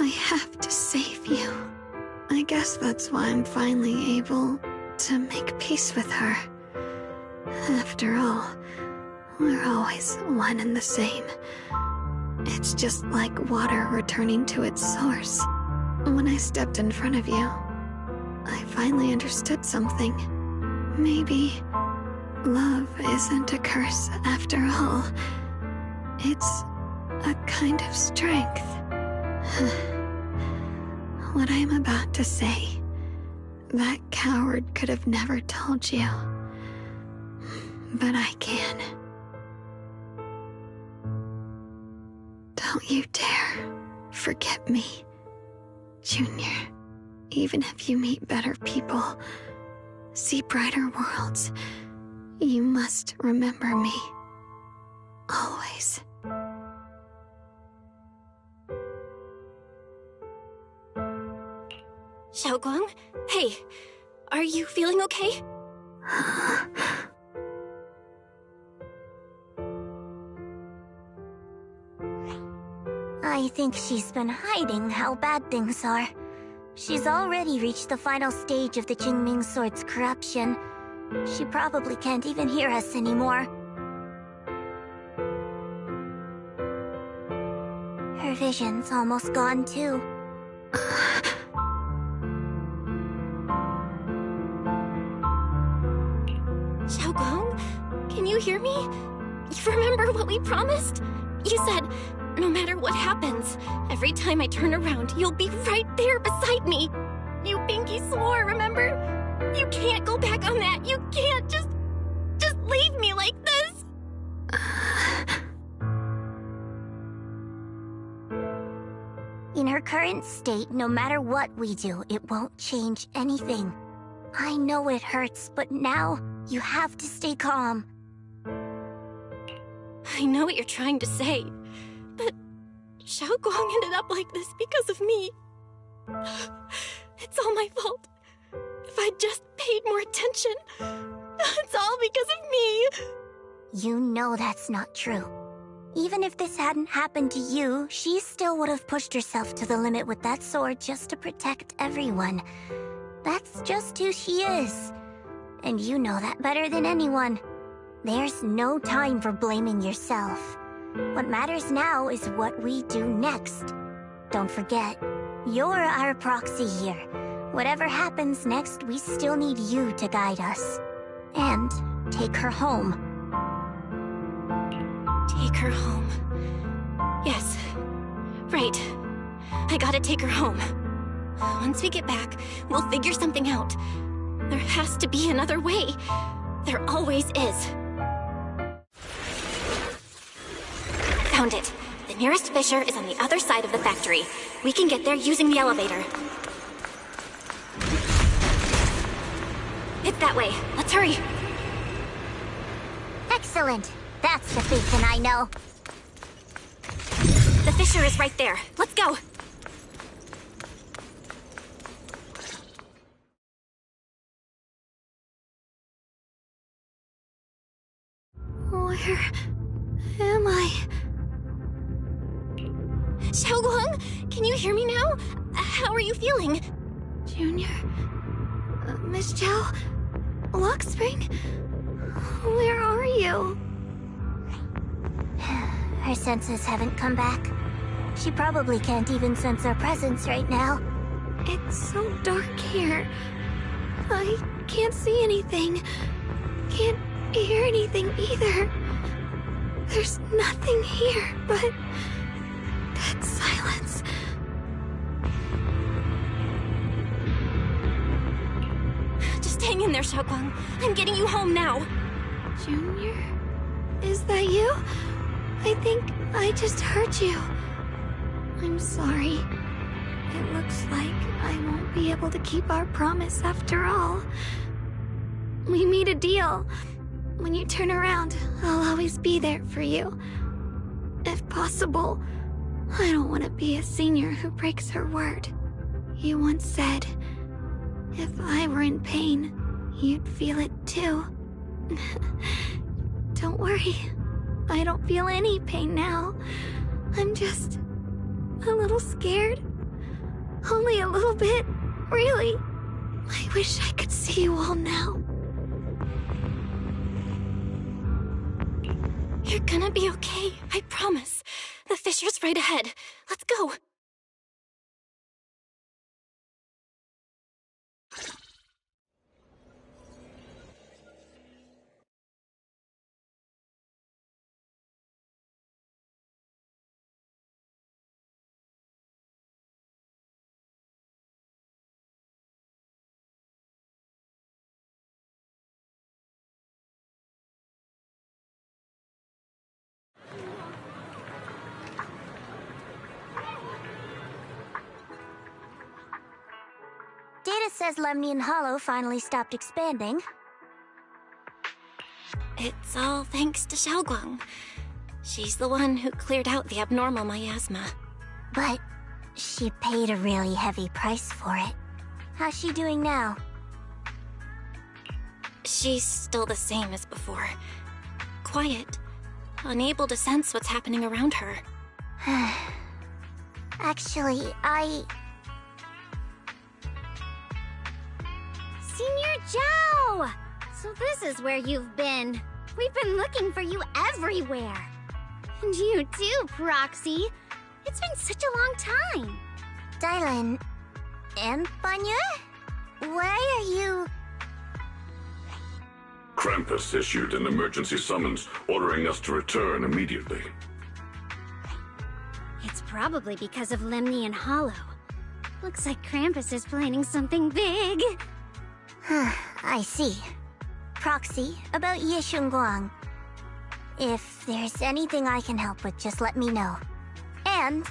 I have to save you. I guess that's why I'm finally able to make peace with her. After all, we're always one and the same. It's just like water returning to its source. When I stepped in front of you, I finally understood something. Maybe love isn't a curse after all. It's a kind of strength. What I'm about to say, that coward could have never told you. But I can. Don't you dare forget me, Junior. Even if you meet better people, see brighter worlds, you must remember me. Always. Xiaoguang? Hey, are you feeling okay? I think she's been hiding how bad things are. She's already reached the final stage of the Qingming Sword's corruption. She probably can't even hear us anymore. Her vision's almost gone too. Xiaoguang, can you hear me? You remember what we promised? You said, no matter what happens, every time I turn around, you'll be right there beside me. You pinky swore, remember? You can't go back on that. You can't just leave me like this. In her current state, no matter what we do, it won't change anything. I know it hurts, but now you have to stay calm. I know what you're trying to say, but Xiaoguang ended up like this because of me. It's all my fault. If I'd just paid more attention, it's all because of me. You know that's not true. Even if this hadn't happened to you, she still would have pushed herself to the limit with that sword just to protect everyone. That's just who she is. And you know that better than anyone. There's no time for blaming yourself. What matters now is what we do next. Don't forget, you're our proxy here. Whatever happens next, we still need you to guide us. And take her home. Take her home. Yes. Right. I gotta take her home. Once we get back, we'll figure something out. There has to be another way. There always is. Found it. The nearest fissure is on the other side of the factory. We can get there using the elevator. It's that way. Let's hurry. Excellent. That's the Phaethon I know. The fissure is right there. Let's go. Where am I? Xiaoguang, can you hear me now? How are you feeling? Junior? Miss Zhao? Lock Spring? Where are you? Her senses haven't come back. She probably can't even sense our presence right now. It's so dark here. I can't see anything. Can't hear anything either. There's nothing here but that silence. Just hang in there, Xiaoguang. I'm getting you home now. Junior? Is that you? I think I just heard you. I'm sorry. It looks like I won't be able to keep our promise after all. We made a deal. When you turn around, I'll always be there for you. If possible, I don't want to be a senior who breaks her word. You once said, if I were in pain, you'd feel it too. Don't worry. I don't feel any pain now. I'm just a little scared. Only a little bit, really. I wish I could see you all now. You're gonna be okay, I promise. The fissure's right ahead. Let's go. Data says Lemnian Hollow finally stopped expanding. It's all thanks to Xiaoguang. She's the one who cleared out the abnormal miasma. But she paid a really heavy price for it. How's she doing now? She's still the same as before. Quiet, unable to sense what's happening around her. Actually, Senior Zhao! So this is where you've been. We've been looking for you everywhere. And you too, Proxy. It's been such a long time. Dylan and Banya? Why are you... Krampus issued an emergency summons ordering us to return immediately. It's probably because of Lemnian Hollow. Looks like Krampus is planning something big. I see. Proxy, about Ye Shunguang. If there's anything I can help with, just let me know. And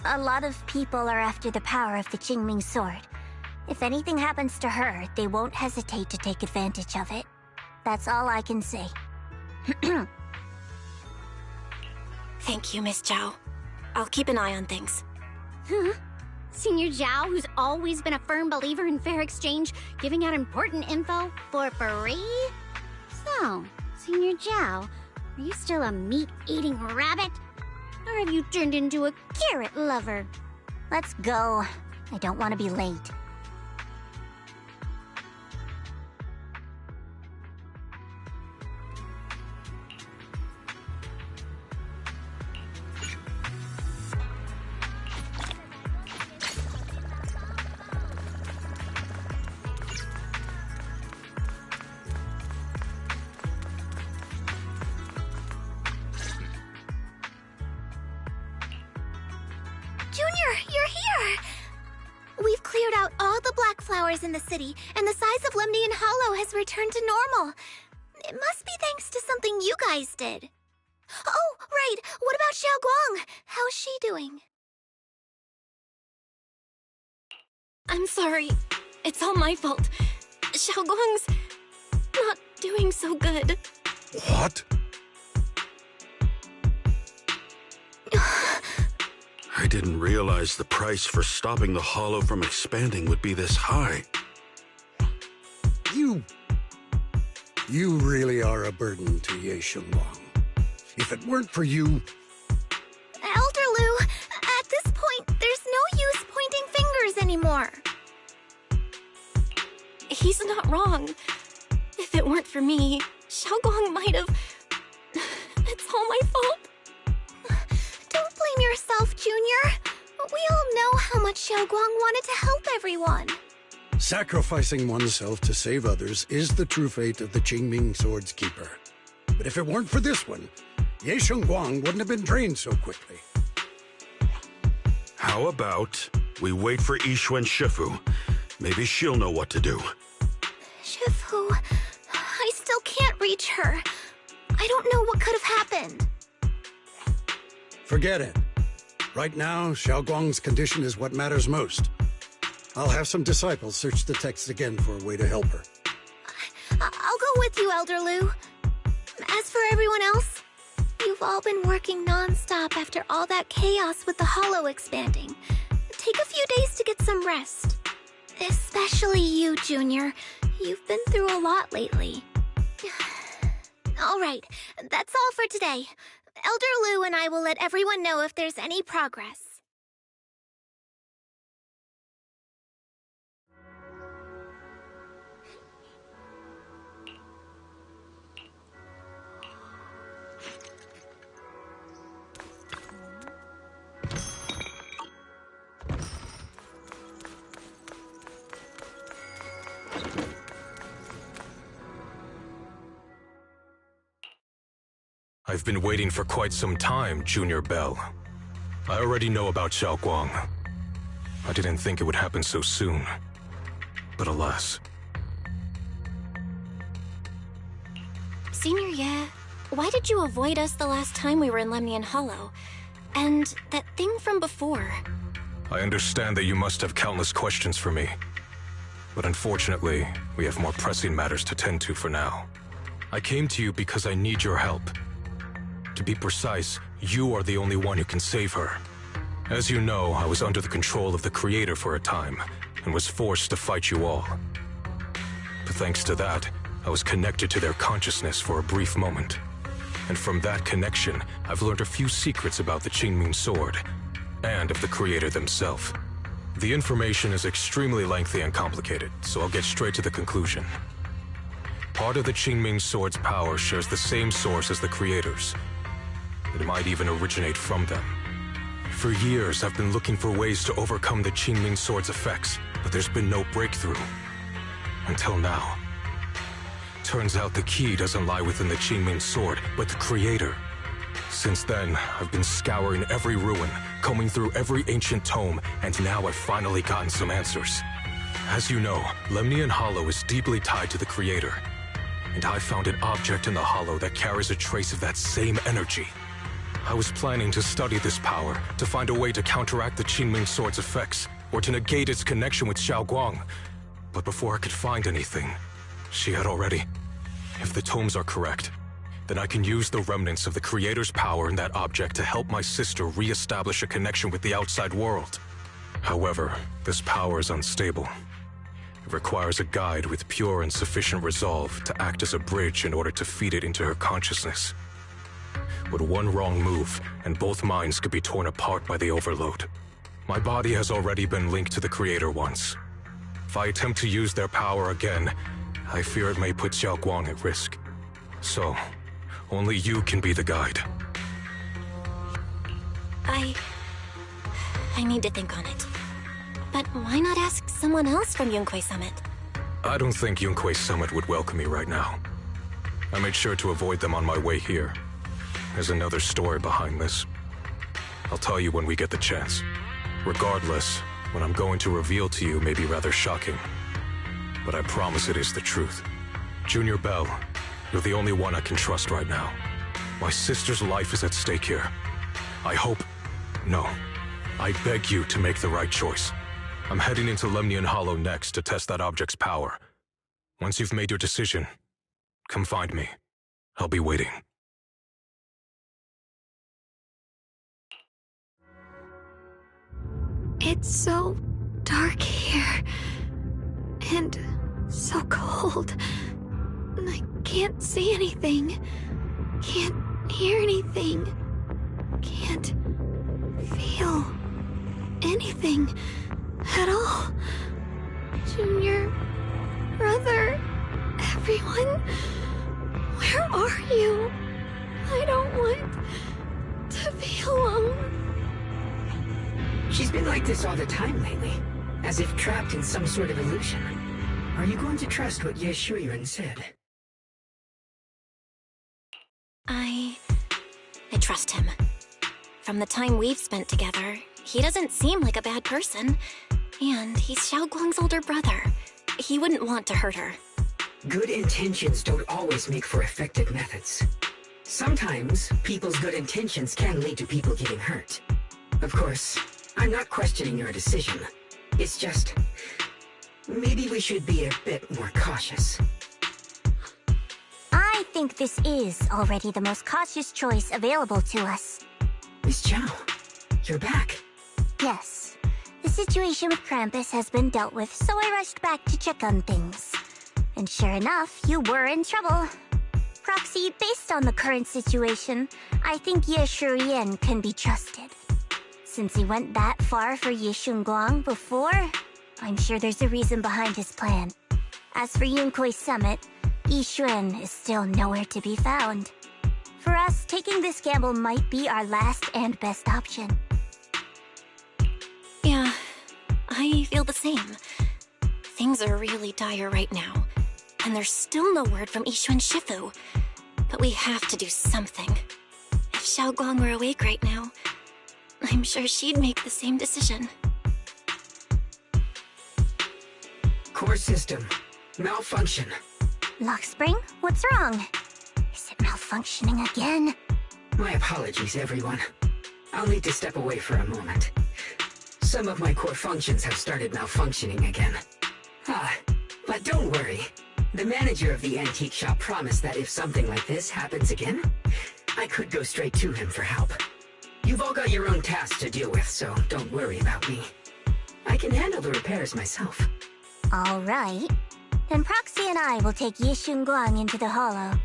a lot of people are after the power of the Qingming sword. If anything happens to her, they won't hesitate to take advantage of it. That's all I can say. Thank you, Miss Zhao. I'll keep an eye on things. Huh? Senior Zhao, who's always been a firm believer in fair exchange, giving out important info for free? So, Senior Zhao, are you still a meat-eating rabbit? Or have you turned into a carrot lover? Let's go. I don't want to be late. In the city, and the size of Lemnian Hollow has returned to normal. It must be thanks to something you guys did. Oh, right! What about Xiaoguang? How's she doing? I'm sorry. It's all my fault. Xiaoguang's not doing so good. What? I didn't realize the price for stopping the hollow from expanding would be this high. You really are a burden to Ye Xiongguang. If it weren't for you... Elder Lu, at this point, there's no use pointing fingers anymore. He's not wrong. If it weren't for me, Xiaoguang might have... It's all my fault. Don't blame yourself, Junior. We all know how much Xiaoguang wanted to help everyone. Sacrificing oneself to save others is the true fate of the Qingming Sword's keeper. But if it weren't for this one, Ye Xiongguang wouldn't have been drained so quickly. How about we wait for Yixuan Shifu? Maybe she'll know what to do. Shifu, I still can't reach her. I don't know what could have happened. Forget it. Right now, Xiaoguang's condition is what matters most. I'll have some disciples search the text again for a way to help her. I'll go with you, Elder Lu. As for everyone else, you've all been working non-stop after all that chaos with the hollow expanding. Take a few days to get some rest. Especially you, Junior. You've been through a lot lately. All right, that's all for today. Elder Lu and I will let everyone know if there's any progress. I've been waiting for quite some time, Junior Bell. I already know about Xiaoguang. I didn't think it would happen so soon. But alas. Senior Ye, why did you avoid us the last time we were in Lemnian Hollow? And that thing from before? I understand that you must have countless questions for me. But unfortunately, we have more pressing matters to tend to for now. I came to you because I need your help. To be precise, you are the only one who can save her. As you know, I was under the control of the Creator for a time, and was forced to fight you all. But thanks to that, I was connected to their consciousness for a brief moment. And from that connection, I've learned a few secrets about the Qingming Sword, and of the Creator themselves. The information is extremely lengthy and complicated, so I'll get straight to the conclusion. Part of the Qingming Sword's power shares the same source as the Creator's. It might even originate from them. For years, I've been looking for ways to overcome the Qingming Sword's effects, but there's been no breakthrough. Until now. Turns out the key doesn't lie within the Qingming Sword, but the Creator. Since then, I've been scouring every ruin, combing through every ancient tome, and now I've finally gotten some answers. As you know, Lemnian Hollow is deeply tied to the Creator. And I found an object in the Hollow that carries a trace of that same energy. I was planning to study this power, to find a way to counteract the Qingming Sword's effects, or to negate its connection with Xiaoguang. But before I could find anything, she had already... If the tomes are correct, then I can use the remnants of the Creator's power in that object to help my sister re-establish a connection with the outside world. However, this power is unstable. It requires a guide with pure and sufficient resolve to act as a bridge in order to feed it into her consciousness. But one wrong move, and both minds could be torn apart by the overload. My body has already been linked to the Creator once. If I attempt to use their power again, I fear it may put Xiaoguang at risk. So, only you can be the guide. I need to think on it. But why not ask someone else from Yunquei Summit? I don't think Yunquei Summit would welcome me right now. I made sure to avoid them on my way here. There's another story behind this. I'll tell you when we get the chance. Regardless, what I'm going to reveal to you may be rather shocking. But I promise it is the truth. Junior Bell, you're the only one I can trust right now. My sister's life is at stake here. I hope... No. I beg you to make the right choice. I'm heading into Lemnian Hollow next to test that object's power. Once you've made your decision, come find me. I'll be waiting. It's so dark here. And so cold. I can't see anything. Can't hear anything. Can't feel anything at all. Junior, brother, everyone, where are you? I don't want to be alone. She's been like this all the time lately, as if trapped in some sort of illusion. Are you going to trust what Ye Shuyuan said? I trust him. From the time we've spent together, he doesn't seem like a bad person. And he's Xiaoguang's older brother. He wouldn't want to hurt her. Good intentions don't always make for effective methods. Sometimes, people's good intentions can lead to people getting hurt. Of course, I'm not questioning your decision. It's just... maybe we should be a bit more cautious. I think this is already the most cautious choice available to us. Miss Chow, you're back. Yes. The situation with Krampus has been dealt with, so I rushed back to check on things. And sure enough, you were in trouble. Proxy, based on the current situation, I think Ye Shurian can be trusted. Since he went that far for Ye Shunguang before, I'm sure there's a reason behind his plan. As for Yunkuei Summit, Yi Xuan is still nowhere to be found. For us, taking this gamble might be our last and best option. Yeah, I feel the same. Things are really dire right now, and there's still no word from Yishuan Shifu. But we have to do something. If Xiaoguang were awake right now, I'm sure she'd make the same decision. Core system. Malfunction. Lock spring? What's wrong? Is it malfunctioning again? My apologies, everyone. I'll need to step away for a moment. Some of my core functions have started malfunctioning again. But don't worry. The manager of the antique shop promised that if something like this happens again, I could go straight to him for help. You've all got your own tasks to deal with, so don't worry about me. I can handle the repairs myself. All right. Then Proxy and I will take Ye Shunguang into the Hollow.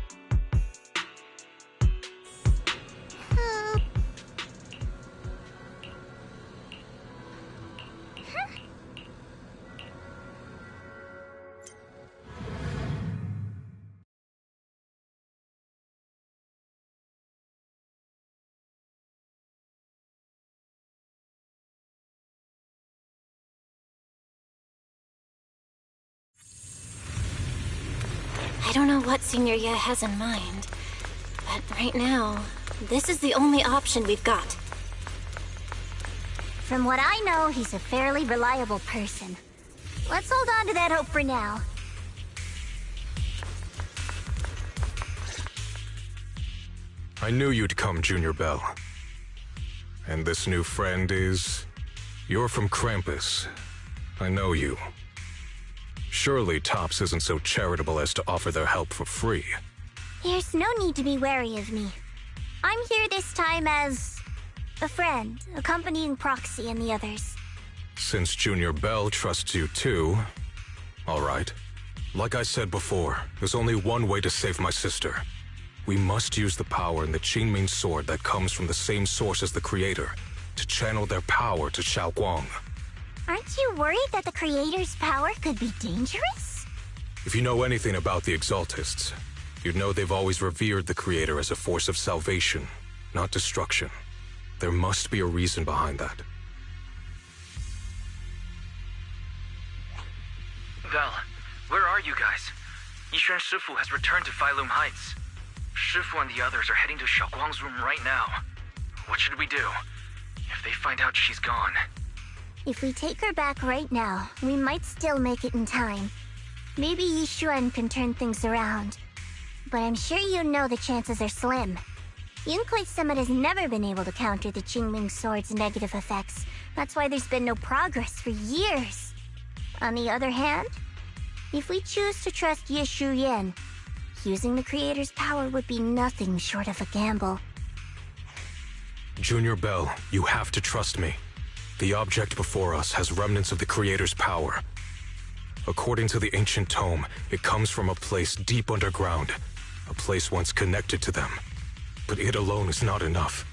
I don't know what Senior Ye has in mind, but right now, this is the only option we've got. From what I know, he's a fairly reliable person. Let's hold on to that hope for now. I knew you'd come, Junior Bell. And this new friend is... You're from Krampus. I know you. Surely Tops isn't so charitable as to offer their help for free. There's no need to be wary of me. I'm here this time as... a friend, accompanying Proxy and the others. Since Junior Bell trusts you too... all right. Like I said before, there's only one way to save my sister. We must use the power in the Qingming sword that comes from the same source as the Creator, to channel their power to Xiaoguang. Aren't you worried that the Creator's power could be dangerous? If you know anything about the Exaltists, you'd know they've always revered the Creator as a force of salvation, not destruction. There must be a reason behind that. Val, where are you guys? Yishuan Shifu has returned to Failum Heights. Shifu and the others are heading to Xiaoguang's room right now. What should we do? If they find out she's gone... If we take her back right now, we might still make it in time. Maybe Yishuan can turn things around. But I'm sure you know the chances are slim. Yunkwei's Summit has never been able to counter the Qingming Sword's negative effects. That's why there's been no progress for years. On the other hand, if we choose to trust Ye Shuyan, using the Creator's power would be nothing short of a gamble. Junior Bell, you have to trust me. The object before us has remnants of the Creator's power. According to the ancient tome, it comes from a place deep underground, a place once connected to them. But it alone is not enough.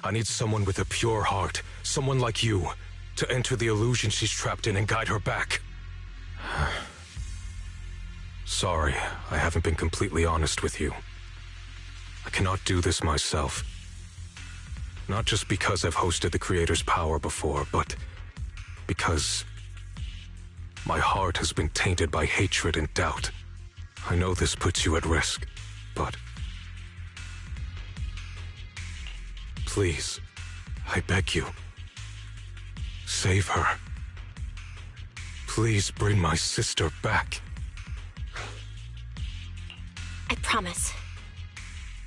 I need someone with a pure heart, someone like you, to enter the illusion she's trapped in and guide her back. Sorry, I haven't been completely honest with you. I cannot do this myself. Not just because I've hosted the Creator's power before, but because my heart has been tainted by hatred and doubt. I know this puts you at risk, but please, I beg you, save her. Please bring my sister back. I promise.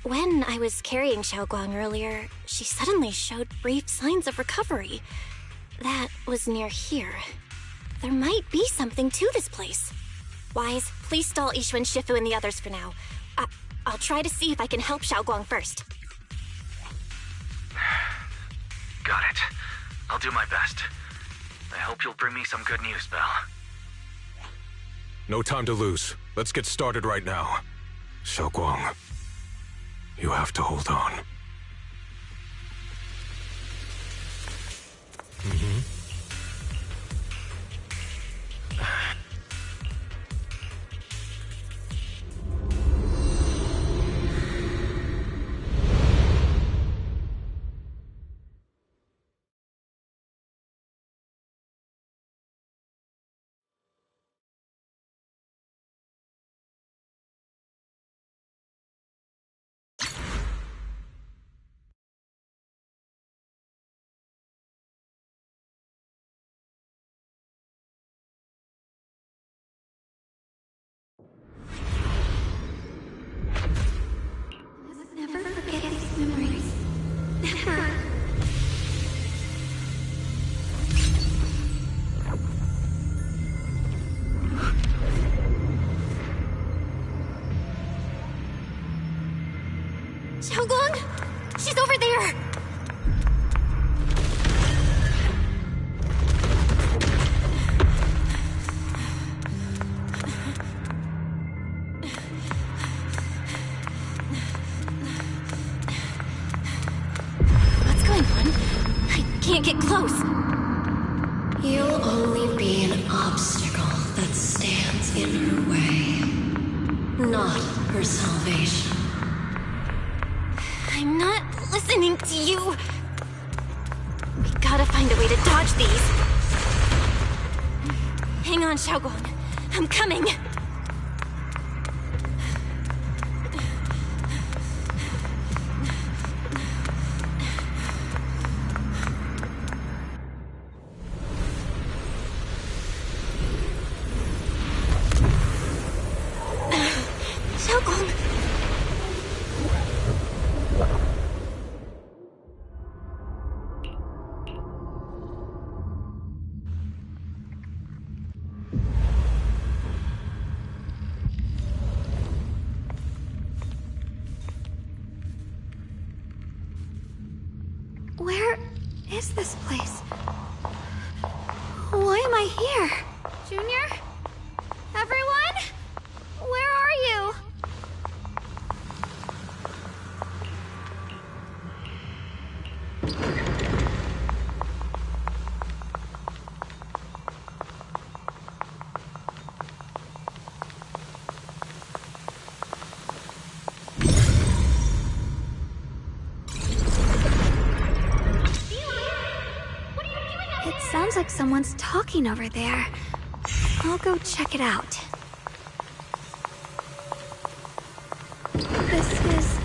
When I was carrying Xiaoguang earlier, she suddenly showed brief signs of recovery. That was near here. There might be something to this place. Wise, please stall Ishu and Shifu and the others for now. I'll try to see if I can help Xiaoguang first. Got it. I'll do my best. I hope you'll bring me some good news, Belle. No time to lose. Let's get started right now. Xiaoguang, you have to hold on. Never forget these memories. Never. Xiaoguang! She's over there! What's going on? I can't get close. You'll only be an obstacle that stands in her way, not her salvation. I'm not listening to you. We gotta find a way to dodge these. Hang on, Xiaoguang. I'm coming. Xiaoguang. Where is this place? Why am I here? Junior? Everyone? Where are you? It sounds like someone's talking over there. I'll go check it out. This is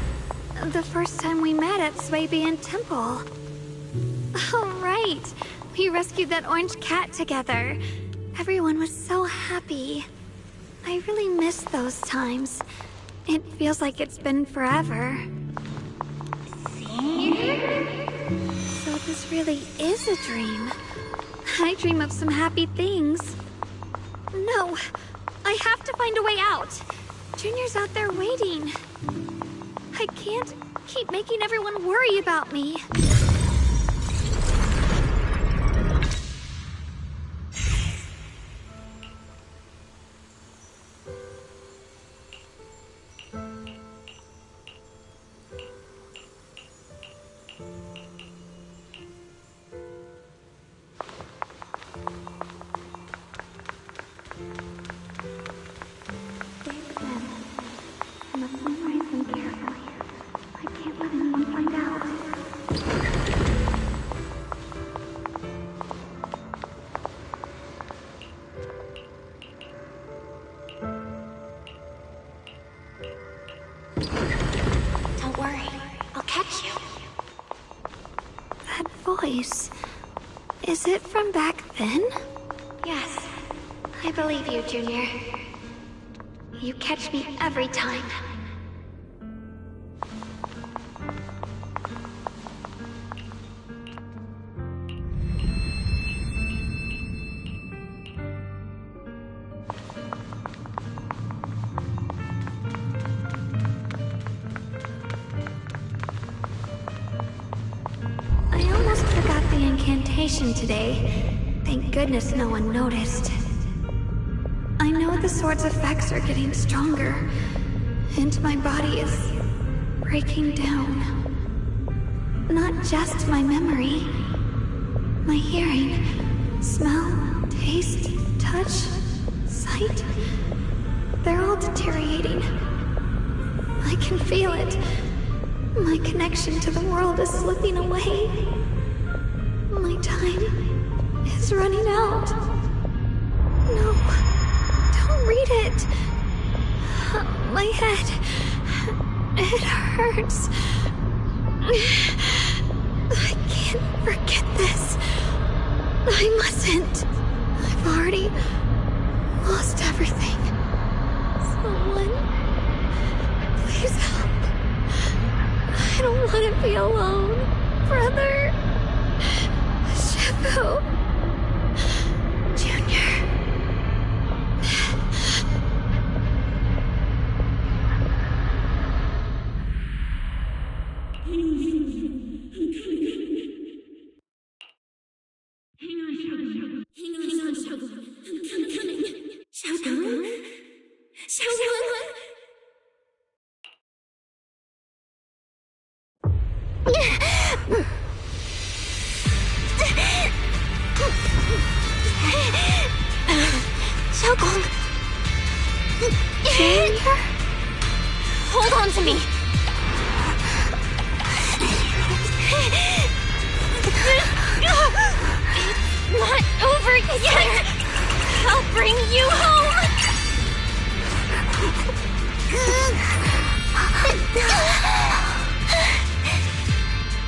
the first time we met at Swabian Temple. Oh, right. We rescued that orange cat together. Everyone was so happy. I really miss those times. It feels like it's been forever. So this really is a dream. I dream of some happy things. No, I have to find a way out. Junior's out there waiting. I can't keep making everyone worry about me. Don't worry, I'll catch you. That voice... is it from back then? Yes, I believe you, Junior. You catch me every time. I almost forgot the incantation today. Thank goodness no one noticed. I know the sword's effects are getting stronger, and my body is breaking down. Not just my memory. My hearing, smell, taste, touch, sight. They're all deteriorating. I can feel it. My connection to the world is slipping away. My time is running out. No, don't read it. My head, it hurts. I can't forget this. I mustn't. I've already lost everything. Someone, please help. I don't want to be alone, brother. Shifu. Junior. Hang on, Shogun. I'm coming. Shogun? Shogun? Xiaogong! Junior? Hold on to me! It's not over yet! I'll bring you home!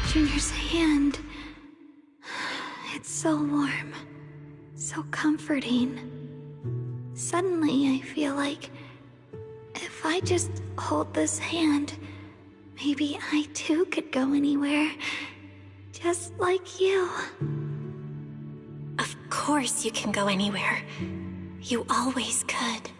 Junior's hand. It's so warm. So comforting. Suddenly, I feel like if I just hold this hand, maybe I too could go anywhere. Just like you. Of course you can go anywhere. You always could.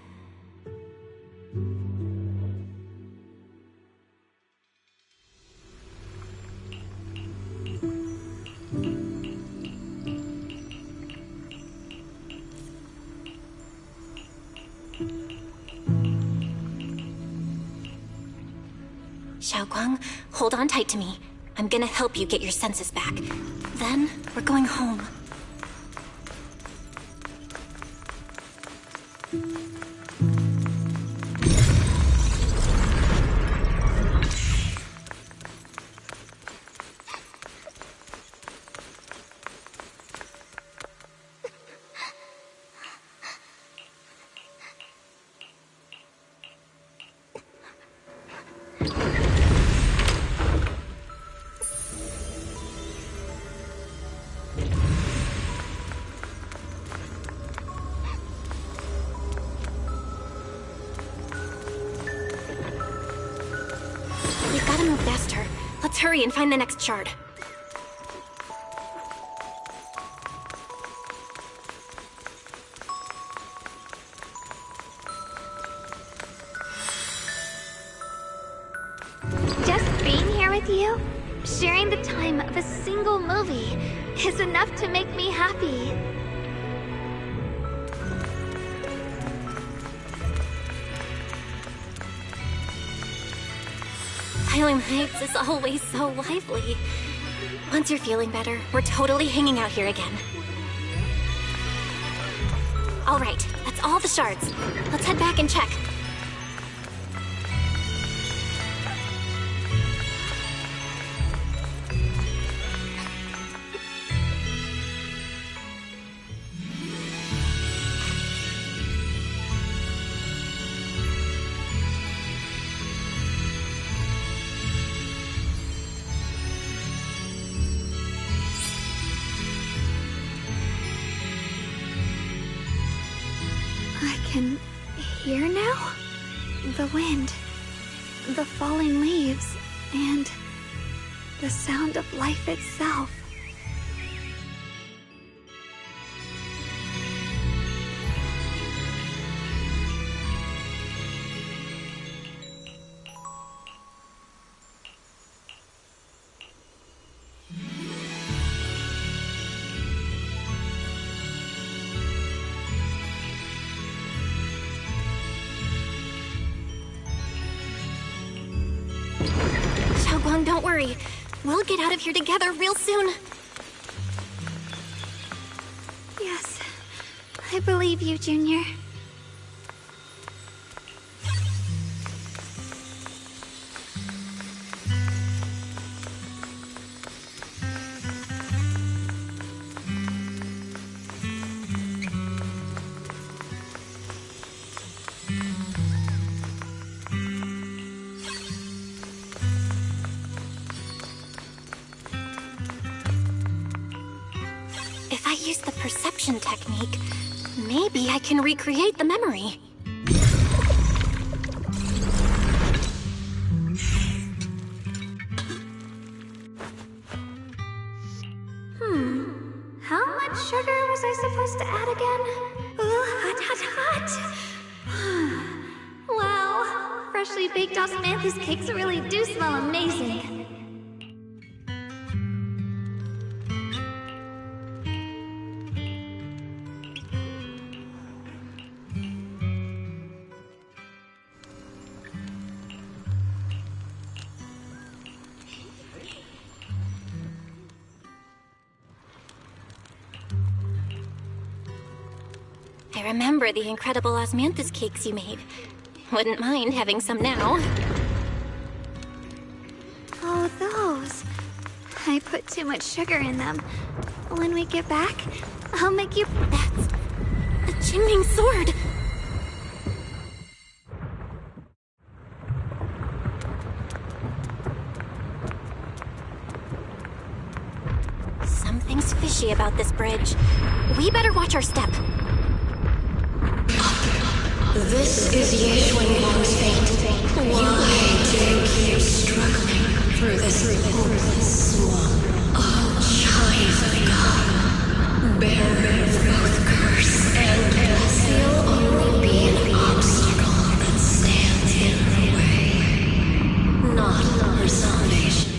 Xiaoguang, hold on tight to me. I'm gonna help you get your senses back. Then, we're going home. Let's hurry and find the next shard. Just being here with you, sharing the time of a single movie, is enough to make me happy. Asylum Heights is always so lively. Once you're feeling better, we're totally hanging out here again. All right, that's all the shards. Let's head back and check. I can hear now? The wind, the falling leaves, and the sound of life itself. Xiaoguang, don't worry. We'll get out of here together real soon. Yes, I believe you, Junior. If I use the perception technique, maybe I can recreate the memory. How much sugar was I supposed to add again? Ooh, hot, hot, hot. Wow, freshly baked osmanthus cakes really do smell amazing. I remember the incredible osmanthus cakes you made. Wouldn't mind having some now. Oh, those. I put too much sugar in them. When we get back, I'll make you... That's the Qingming sword! Something's fishy about this bridge. We better watch our step. This is Ye Xuanguang's fate. Why do you keep struggling through this hopeless swamp? Oh, child of God, bearer of both curse and blessing, you'll only be an obstacle that stands in the way, not her salvation.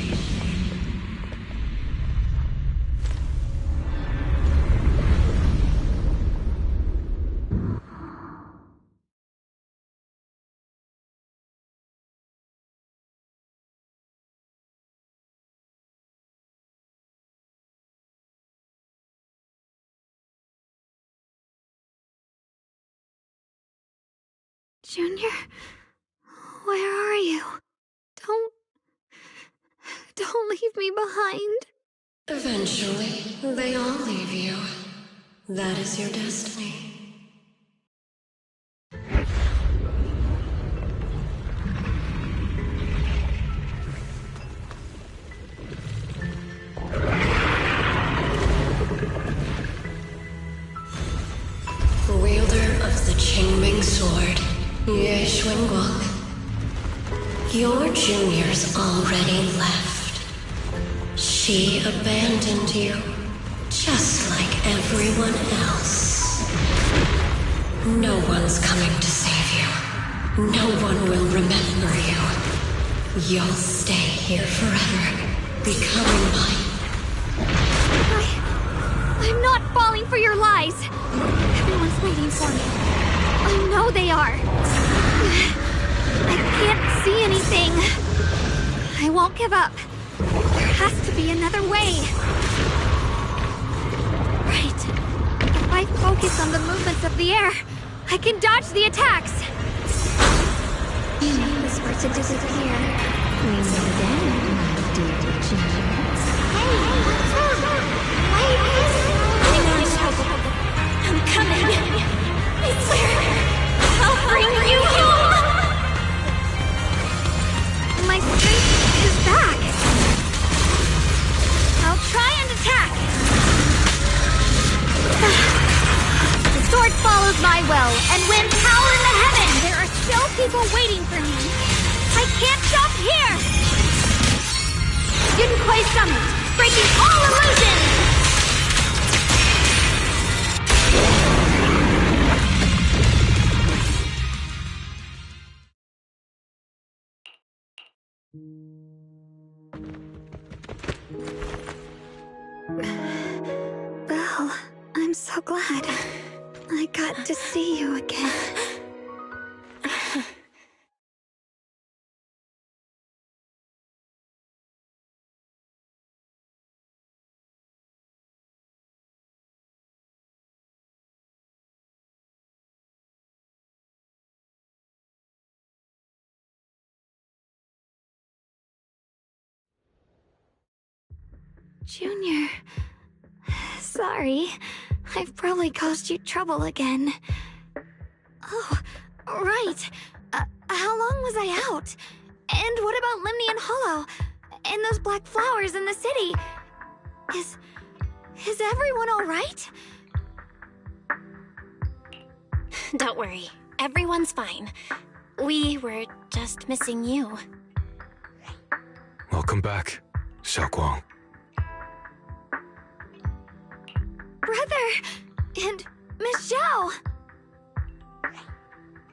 Junior, where are you? Don't leave me behind. Eventually, they all leave you. That is your destiny. Wielder of the Qingming sword, Ye Xuanguang. Your juniors already left. She abandoned you, just like everyone else. No one's coming to save you. No one will remember you. You'll stay here forever, becoming mine. I'm not falling for your lies. Everyone's waiting for me. I know they are. I can't see anything. I won't give up. There has to be another way. Right. If I focus on the movements of the air, I can dodge the attacks. This were to disappear. We meet again, my dear Ginger. Hey, what's wrong? Wait, I'm coming. I swear, I'll bring you home. My strength is back. I'll try and attack. The sword follows my will and wins power in the heavens. There are still people waiting for me. I can't stop here. Yunquei Summit, breaking all illusions. Belle, I'm so glad I got to see you again. Junior, sorry. I've probably caused you trouble again. Oh, right. How long was I out? And what about Limney and Hollow? And those black flowers in the city? Is everyone all right? Don't worry. Everyone's fine. We were just missing you. Welcome back, Xiaoguang. Brother! And Miss Zhao!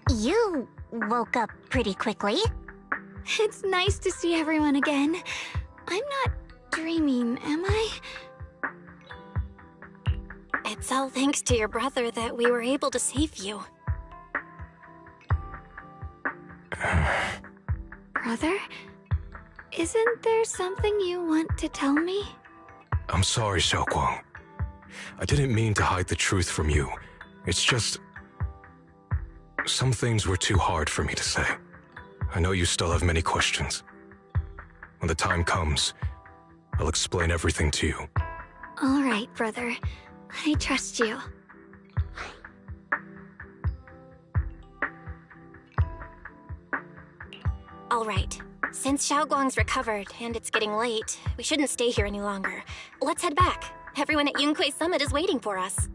You woke up pretty quickly. It's nice to see everyone again. I'm not dreaming, am I? It's all thanks to your brother that we were able to save you. Brother? Isn't there something you want to tell me? I'm sorry, Xiaoguang. I didn't mean to hide the truth from you. It's just... some things were too hard for me to say. I know you still have many questions. When the time comes, I'll explain everything to you. All right, brother. I trust you. All right. Since Xiaoguang's recovered and it's getting late, we shouldn't stay here any longer. Let's head back. Everyone at Yunquei Summit is waiting for us.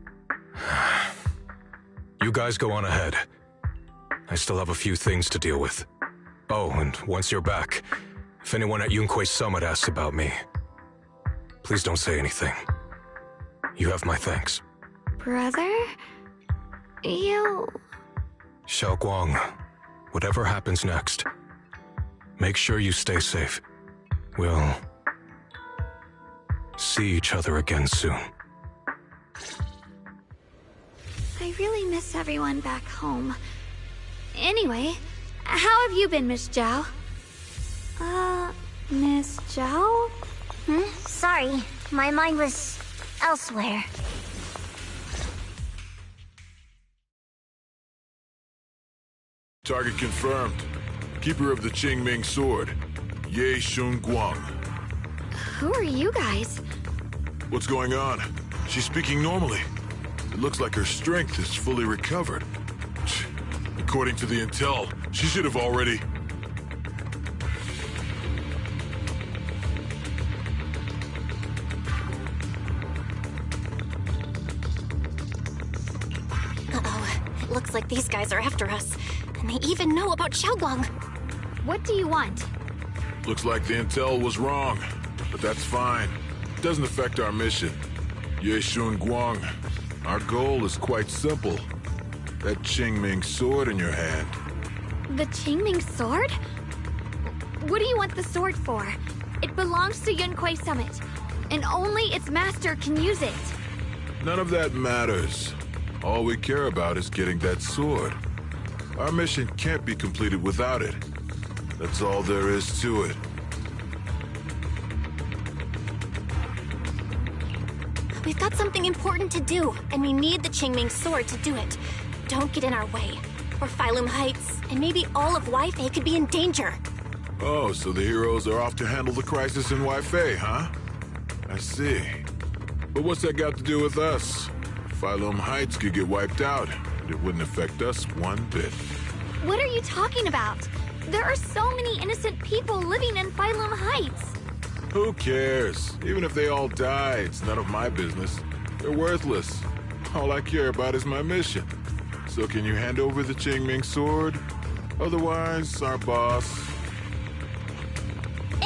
You guys go on ahead. I still have a few things to deal with. Oh, and once you're back, if anyone at Yunquei Summit asks about me, please don't say anything. You have my thanks. Brother? You... Xiaoguang, whatever happens next, make sure you stay safe. We'll see each other again soon. I really miss everyone back home. Anyway, how have you been, Miss Zhao? Miss Zhao? Sorry, my mind was elsewhere. Target confirmed. Keeper of the Qingming Sword, Ye Shunguang. Who are you guys? What's going on? She's speaking normally. It looks like her strength is fully recovered. According to the intel, she should have already... Uh-oh. It looks like these guys are after us. And they even know about Xiaoguang. What do you want? Looks like the intel was wrong, but that's fine. It doesn't affect our mission. Yeshun Guang, our goal is quite simple. That Qingming sword in your hand. The Qingming sword? What do you want the sword for? It belongs to Yunquei Summit, and only its master can use it. None of that matters. All we care about is getting that sword. Our mission can't be completed without it. That's all there is to it. We've got something important to do, and we need the Qingming sword to do it. Don't get in our way, or Phylum Heights, and maybe all of Wi-Fi could be in danger. Oh, so the heroes are off to handle the crisis in Wi-Fi, huh? I see. But what's that got to do with us? Phylum Heights could get wiped out, but it wouldn't affect us one bit. What are you talking about? There are so many innocent people living in Phylum Heights. Who cares? Even if they all die, it's none of my business. They're worthless. All I care about is my mission. So can you hand over the Qingming sword? Otherwise, our boss...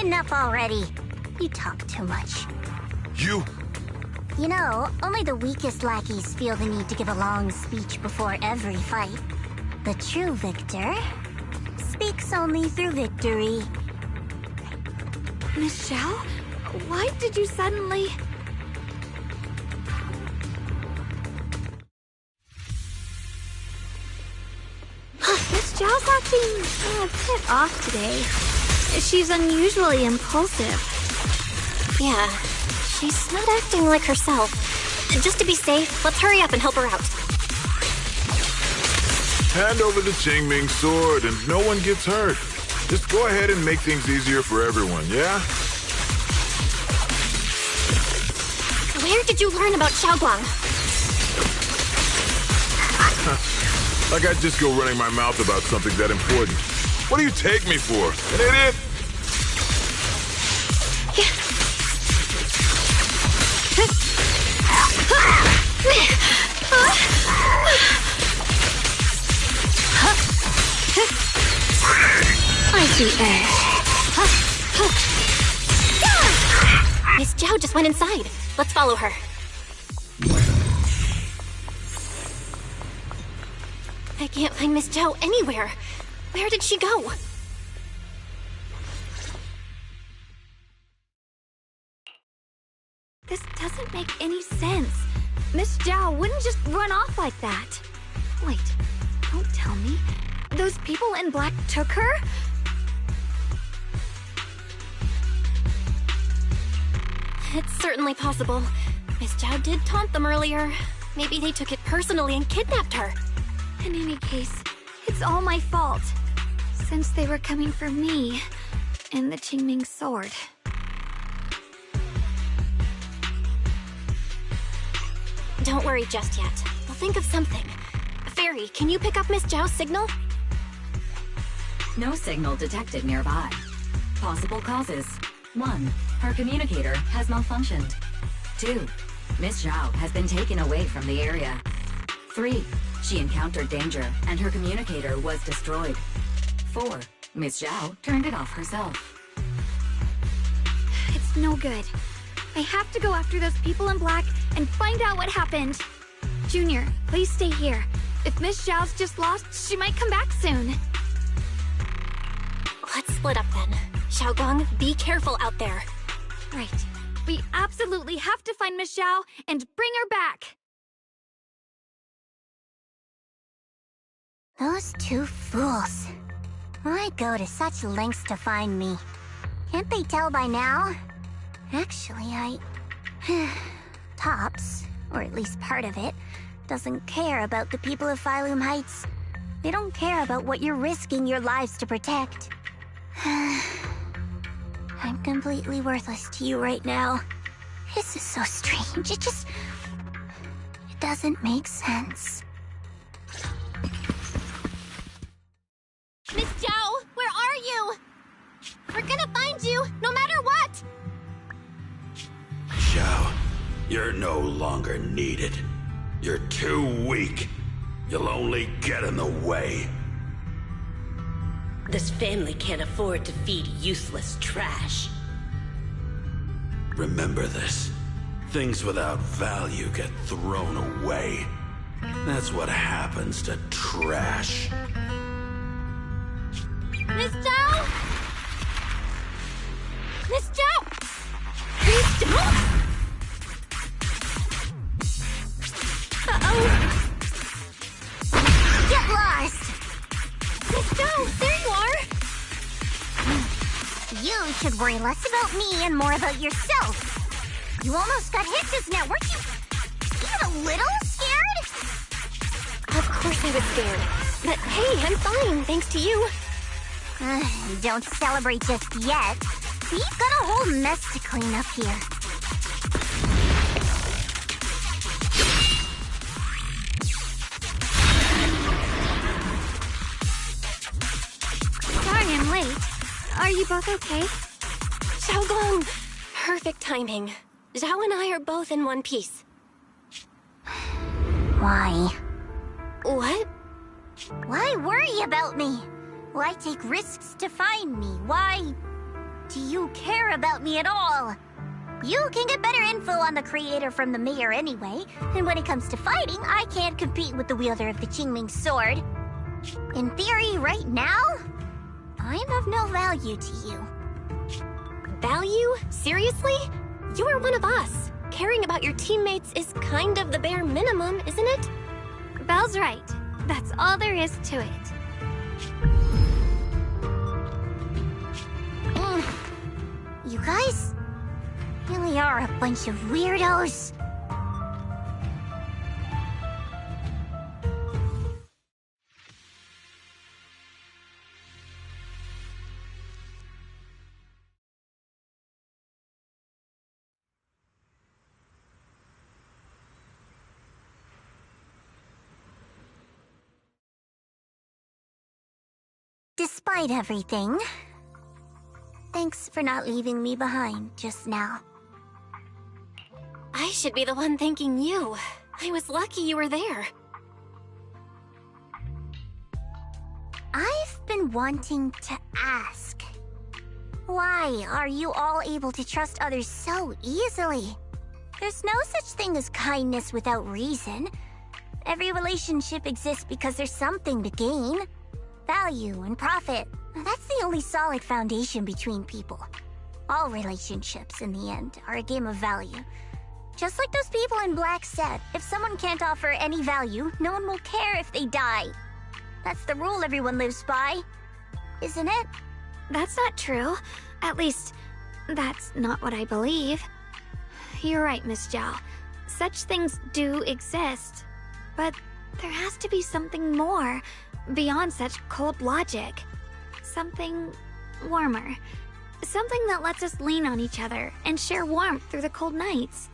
Enough already. You talk too much. You? You know, only the weakest lackeys feel the need to give a long speech before every fight. The true victor speaks only through victory. Miss Zhao? Why did you suddenly... Miss Zhao's acting a bit off today. She's unusually impulsive. Yeah, she's not acting like herself. Just to be safe, let's hurry up and help her out. Hand over the Qingming sword and no one gets hurt. Just go ahead and make things easier for everyone, yeah? Where did you learn about Xiaoguang? Like I'd just go running my mouth about something that important. What do you take me for? An idiot? I see air. Miss Zhao just went inside. Let's follow her. I can't find Miss Zhao anywhere. Where did she go? This doesn't make any sense. Miss Zhao wouldn't just run off like that. Wait, don't tell me. Those people in black took her? It's certainly possible. Miss Zhao did taunt them earlier. Maybe they took it personally and kidnapped her. In any case, it's all my fault. Since they were coming for me and the Qingming sword. Don't worry just yet. We'll think of something. Fairy, can you pick up Miss Zhao's signal? No signal detected nearby. Possible causes. 1. Her communicator has malfunctioned. 2. Miss Zhao has been taken away from the area. 3. She encountered danger and her communicator was destroyed. 4. Miss Zhao turned it off herself. It's no good. I have to go after those people in black and find out what happened. Junior, please stay here. If Miss Zhao's just lost, she might come back soon. Let's split up then. Xiaoguang, be careful out there. Right. We absolutely have to find Miss Zhao and bring her back. Those two fools. Why go to such lengths to find me? Can't they tell by now? Actually, Tops, or at least part of it, doesn't care about the people of Phylum Heights. They don't care about what you're risking your lives to protect. I'm completely worthless to you right now. This is so strange. It doesn't make sense. Miss Zhao, where are you? We're gonna find you, no matter what! Zhao, you're no longer needed. You're too weak. You'll only get in the way. This family can't afford to feed useless trash. Remember this. Things without value get thrown away. That's what happens to trash. Miss Zhao? Miss Zhao! Miss Zhao? Uh-oh! Get lost! Miss Zhao, there you are! You should worry less about me and more about yourself. You almost got hit just now, weren't you? Even a little scared? Of course I was scared. But hey, I'm fine, thanks to you. Don't celebrate just yet. We've got a whole mess to clean up here. Sorry I'm late. Are you both okay? Xiaogong! Perfect timing. Zhao and I are both in one piece. Why? What? Why worry about me? Why take risks to find me? Why do you care about me at all? You can get better info on the creator from the mayor anyway, and when it comes to fighting, I can't compete with the wielder of the Qingming sword. In theory, right now, I'm of no value to you. Value? Seriously? You're one of us. Caring about your teammates is kind of the bare minimum, isn't it? Belle's right. That's all there is to it. You guys really are a bunch of weirdos. Despite everything, thanks for not leaving me behind just now. I should be the one thanking you. I was lucky you were there. I've been wanting to ask. Why are you all able to trust others so easily? There's no such thing as kindness without reason. Every relationship exists because there's something to gain. Value and profit. That's the only solid foundation between people. All relationships, in the end, are a game of value. Just like those people in Black said, if someone can't offer any value, no one will care if they die. That's the rule everyone lives by, isn't it? That's not true. At least, that's not what I believe. You're right, Miss Zhao. Such things do exist. But there has to be something more, beyond such cold logic. Something warmer. Something that lets us lean on each other and share warmth through the cold nights.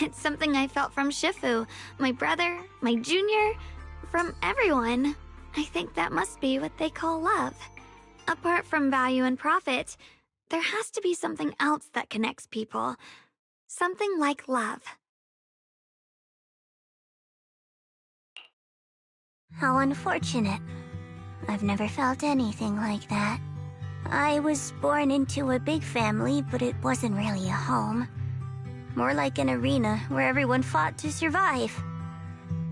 It's something I felt from Shifu, my brother, my junior, from everyone. I think that must be what they call love. Apart from value and profit, there has to be something else that connects people. Something like love. How unfortunate. I've never felt anything like that. I was born into a big family, but it wasn't really a home. More like an arena where everyone fought to survive.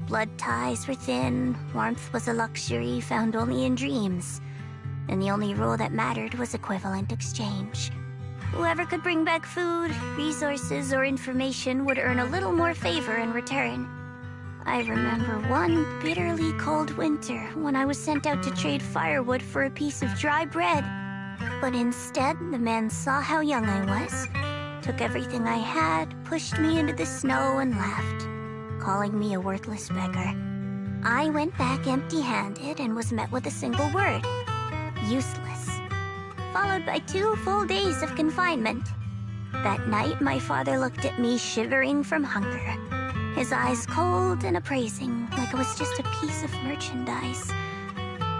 Blood ties were thin, warmth was a luxury found only in dreams. And the only rule that mattered was equivalent exchange. Whoever could bring back food, resources, or information would earn a little more favor in return. I remember one bitterly cold winter when I was sent out to trade firewood for a piece of dry bread. But instead, the man saw how young I was, took everything I had, pushed me into the snow, and left, calling me a worthless beggar. I went back empty-handed and was met with a single word: useless, followed by 2 full days of confinement. That night, my father looked at me shivering from hunger, his eyes cold and appraising, like it was just a piece of merchandise,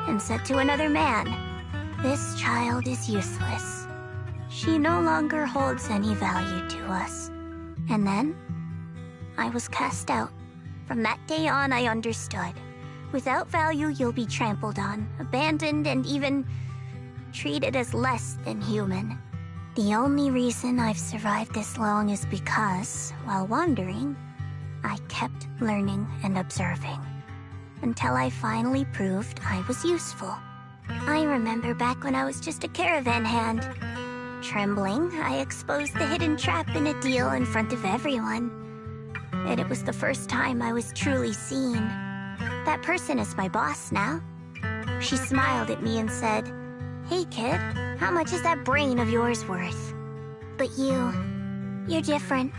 and said to another man, "This child is useless. She no longer holds any value to us." And then, I was cast out. From that day on, I understood. Without value, you'll be trampled on, abandoned, and even treated as less than human. The only reason I've survived this long is because, while wandering, I kept learning and observing, until I finally proved I was useful. I remember back when I was just a caravan hand. Trembling, I exposed the hidden trap in a deal in front of everyone. And it was the first time I was truly seen. That person is my boss now. She smiled at me and said, "Hey kid, how much is that brain of yours worth?" But you're different.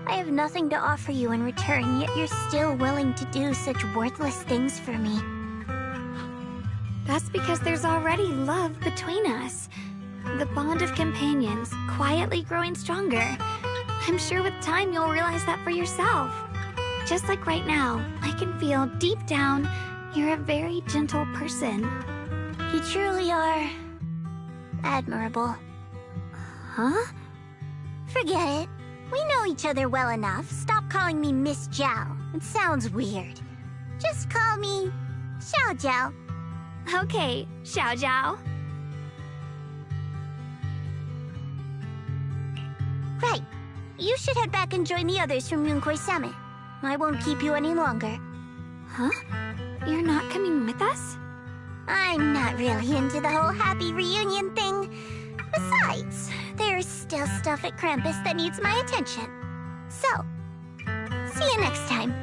I have nothing to offer you in return, yet you're still willing to do such worthless things for me. That's because there's already love between us. The bond of companions, quietly growing stronger. I'm sure with time you'll realize that for yourself. Just like right now, I can feel deep down you're a very gentle person. You truly are admirable. Huh? Forget it. We know each other well enough. Stop calling me Miss Zhao. It sounds weird. Just call me Xiao Zhao. Okay, Xiao Zhao. Right. You should head back and join the others from Yunquay Summit. I won't keep you any longer. Huh? You're not coming with us? I'm not really into the whole happy reunion thing. Besides, there's still stuff at Krampus that needs my attention. So, see you next time.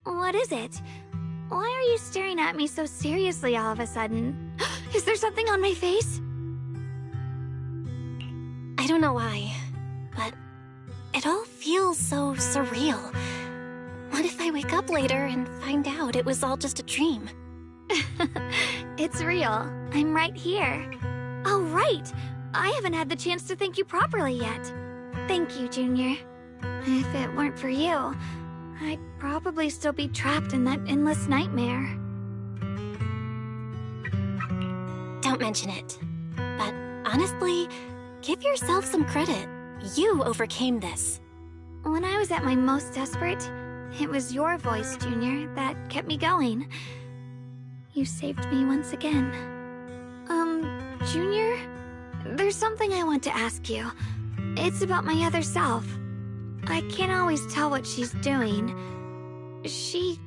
What is it? Why are you staring at me so seriously all of a sudden? Is there something on my face? I don't know why, but it all feels so surreal. What if I wake up later and find out it was all just a dream? It's real. I'm right here. Oh, right! I haven't had the chance to thank you properly yet. Thank you, Junior. If it weren't for you, I'd probably still be trapped in that endless nightmare. Don't mention it. But honestly, give yourself some credit. You overcame this. When I was at my most desperate, it was your voice, Junior, that kept me going. You saved me once again. Junior? There's something I want to ask you. It's about my other self. I can't always tell what she's doing. She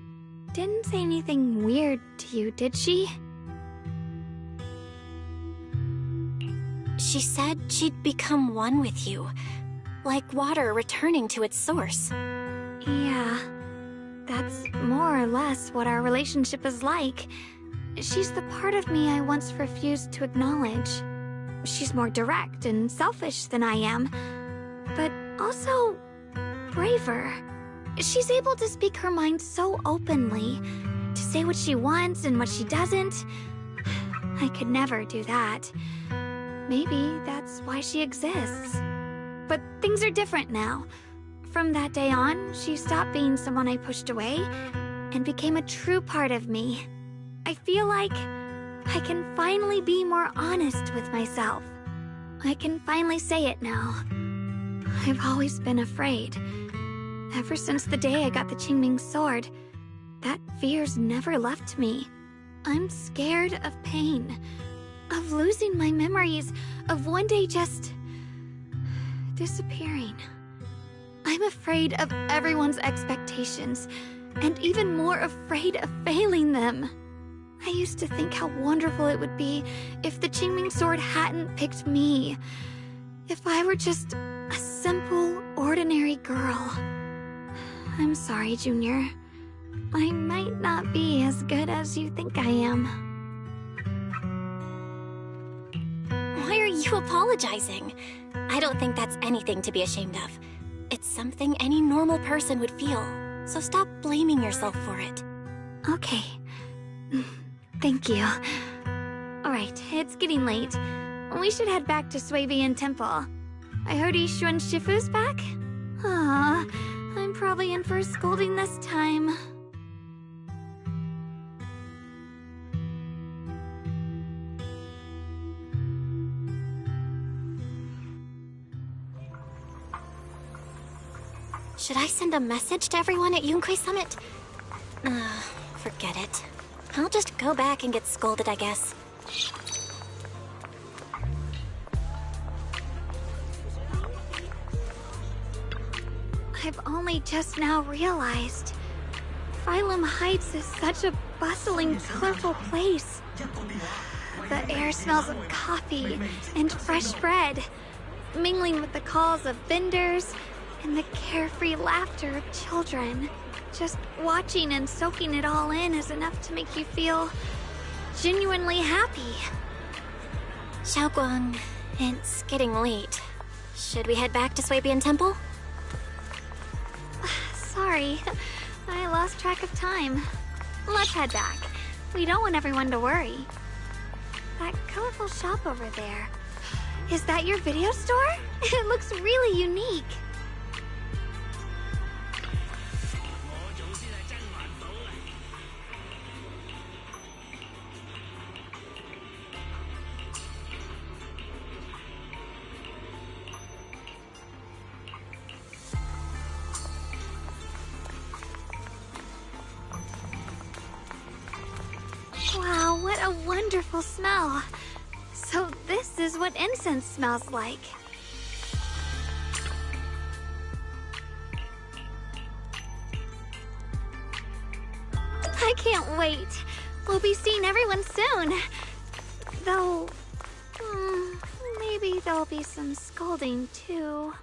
didn't say anything weird to you, did she? She said she'd become one with you, like water returning to its source. Yeah, that's more or less what our relationship is like. She's the part of me I once refused to acknowledge. She's more direct and selfish than I am, but also braver. She's able to speak her mind so openly, to say what she wants and what she doesn't. I could never do that. Maybe that's why she exists. But things are different now. From that day on, she stopped being someone I pushed away and became a true part of me. I feel like I can finally be more honest with myself. I can finally say it now. I've always been afraid. Ever since the day I got the Qingming sword, that fear's never left me. I'm scared of pain, of losing my memories, of one day just disappearing. I'm afraid of everyone's expectations, and even more afraid of failing them. I used to think how wonderful it would be if the Qingming sword hadn't picked me. If I were just a simple, ordinary girl. I'm sorry, Junior. I might not be as good as you think I am. Why are you apologizing? I don't think that's anything to be ashamed of. It's something any normal person would feel, so stop blaming yourself for it. Okay. Thank you. Alright, it's getting late. We should head back to Suivian Temple. I heard Ishu and Shifu's back? Aw, I'm probably in for a scolding this time. Should I send a message to everyone at Yunkwei Summit? Forget it. I'll just go back and get scolded, I guess. I've only just now realized. Phylum Heights is such a bustling, colorful place. The air smells of coffee and fresh bread, mingling with the calls of vendors and the carefree laughter of children. Just watching and soaking it all in is enough to make you feel genuinely happy. Xiaoguang, it's getting late. Should we head back to Swabian Temple? Sorry, I lost track of time. Let's head back. We don't want everyone to worry. That colorful shop over there. Is that your video store? It looks really unique. Wow, what a wonderful smell. So this is what incense smells like. I can't wait. We'll be seeing everyone soon. Though, maybe there'll be some scolding too.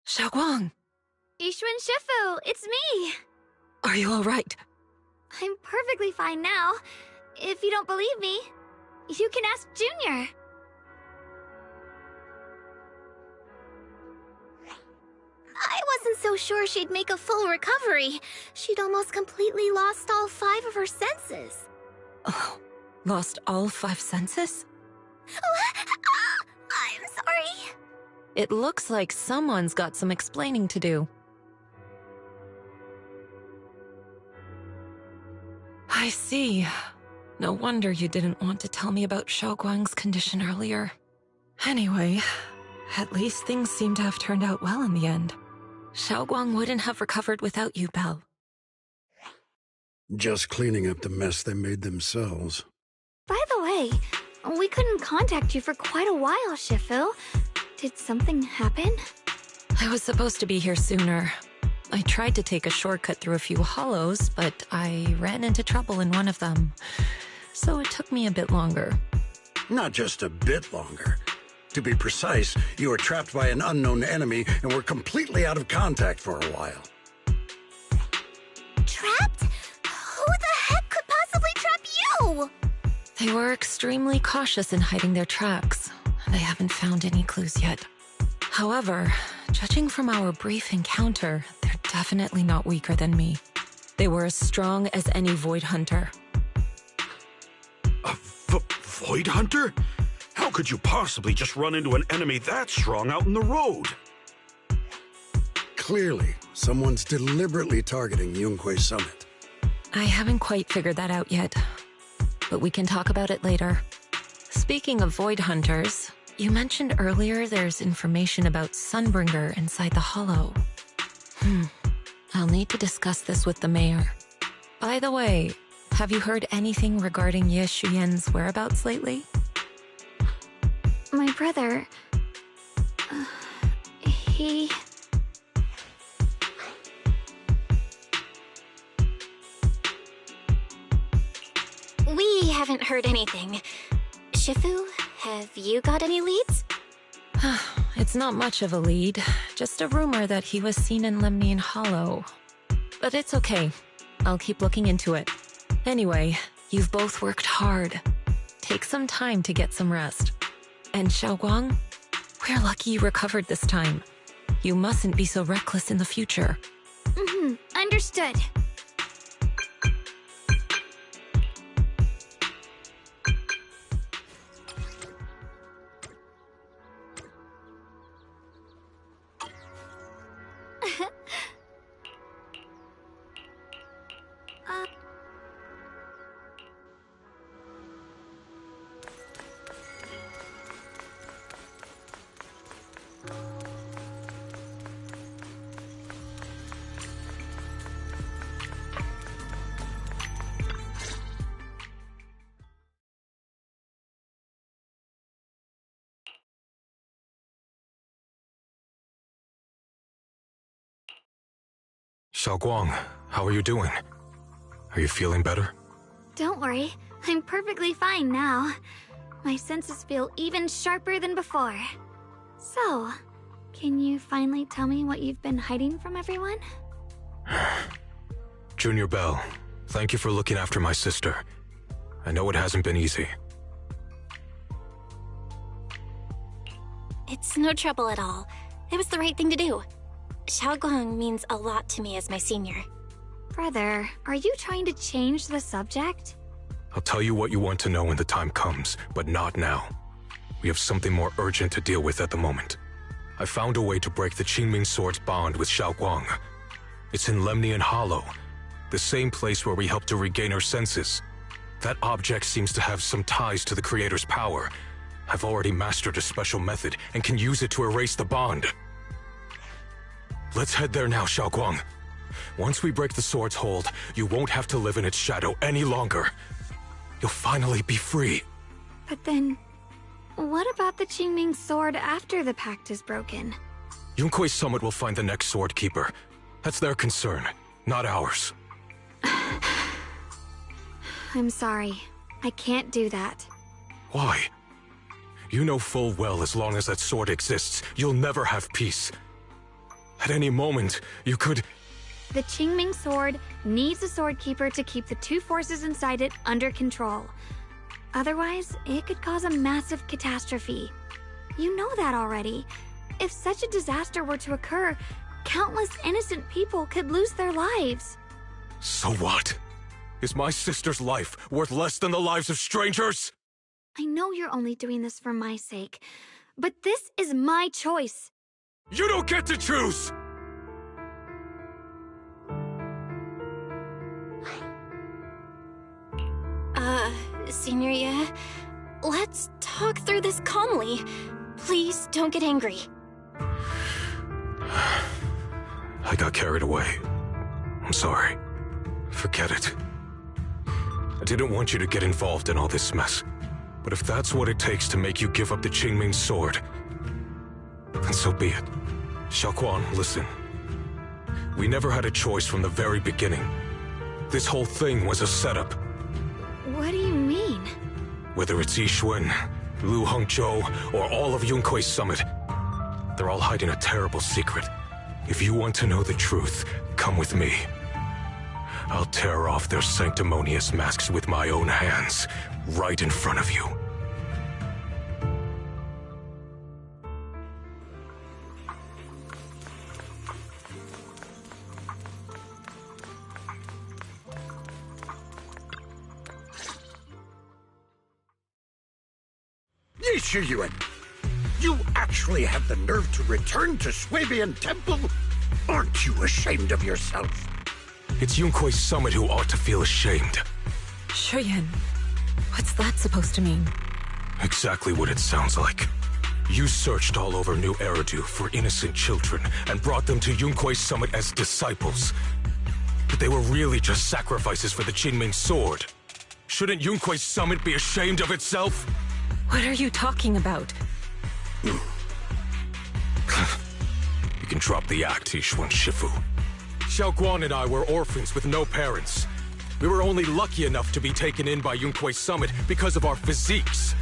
Xiaoguang! Yixuan Shifu, it's me! Are you alright? I'm perfectly fine now. If you don't believe me, you can ask Junior. I wasn't so sure she'd make a full recovery. She'd almost completely lost all 5 of her senses. Oh, lost all 5 senses? I'm sorry. It looks like someone's got some explaining to do. I see. No wonder you didn't want to tell me about Xiaoguang's condition earlier. Anyway, at least things seem to have turned out well in the end. Xiaoguang wouldn't have recovered without you, Belle. Just cleaning up the mess they made themselves. By the way, we couldn't contact you for quite a while, Shifu. Did something happen? I was supposed to be here sooner. I tried to take a shortcut through a few hollows, but I ran into trouble in one of them. So it took me a bit longer. Not just a bit longer. To be precise, you were trapped by an unknown enemy and were completely out of contact for a while. Trapped? Who the heck could possibly trap you? They were extremely cautious in hiding their tracks. They haven't found any clues yet. However, judging from our brief encounter, they're definitely not weaker than me. They were as strong as any Void Hunter. A Void Hunter? How could you possibly just run into an enemy that strong out in the road? Clearly, someone's deliberately targeting Yunkwei Summit. I haven't quite figured that out yet, but we can talk about it later. Speaking of Void Hunters, you mentioned earlier there's information about Sunbringer inside the hollow. I'll need to discuss this with the mayor. By the way, have you heard anything regarding Ye Shuyen's whereabouts lately? My brother... he... We haven't heard anything. Shifu, have you got any leads? It's not much of a lead, just a rumor that he was seen in Lemnian Hollow. But it's okay. I'll keep looking into it. Anyway, you've both worked hard. Take some time to get some rest. And Xiaoguang, we're lucky you recovered this time. You mustn't be so reckless in the future. Understood. Xiaoguang, how are you doing? Are you feeling better? Don't worry, I'm perfectly fine now. My senses feel even sharper than before. So, can you finally tell me what you've been hiding from everyone? Junior Bell, thank you for looking after my sister. I know it hasn't been easy. It's no trouble at all. It was the right thing to do. Xiaoguang means a lot to me as my senior. Brother, are you trying to change the subject? I'll tell you what you want to know when the time comes, but not now. We have something more urgent to deal with at the moment. I found a way to break the Qingming Sword's bond with Xiaoguang. It's in Lemnian Hollow, the same place where we helped to regain our senses. That object seems to have some ties to the Creator's power. I've already mastered a special method and can use it to erase the bond. Let's head there now, Xiaoguang. Once we break the sword's hold, you won't have to live in its shadow any longer. You'll finally be free. But then, what about the Qingming Sword after the pact is broken? Yunkuei Summit will find the next sword keeper. That's their concern, not ours. I'm sorry. I can't do that. Why? You know full well as long as that sword exists, you'll never have peace. At any moment, you could... The Qingming Sword needs a sword keeper to keep the two forces inside it under control. Otherwise, it could cause a massive catastrophe. You know that already. If such a disaster were to occur, countless innocent people could lose their lives. So what? Is my sister's life worth less than the lives of strangers? I know you're only doing this for my sake, but this is my choice. You don't get to choose! Senior, yeah? Let's talk through this calmly. Please don't get angry. I got carried away. I'm sorry. Forget it. I didn't want you to get involved in all this mess. But if that's what it takes to make you give up the Qingming Sword, then so be it. Xiaoguang, listen. We never had a choice from the very beginning. This whole thing was a setup. What do you mean? Whether it's Yixuan, Lu Hongzhou, or all of Yunkuei Summit, they're all hiding a terrible secret. If you want to know the truth, come with me. I'll tear off their sanctimonious masks with my own hands, right in front of you. Yixuan, you actually have the nerve to return to Swabian Temple? Aren't you ashamed of yourself? It's Yunkuei Summit who ought to feel ashamed. Shuyan, what's that supposed to mean? Exactly what it sounds like. You searched all over New Eridu for innocent children and brought them to Yunkuei Summit as disciples. But they were really just sacrifices for the Qingming Sword. Shouldn't Yunkuei Summit be ashamed of itself? What are you talking about? You can drop the act, Yixuan Shifu. Xiaoguang and I were orphans with no parents. We were only lucky enough to be taken in by Yunkuei Summit because of our physiques.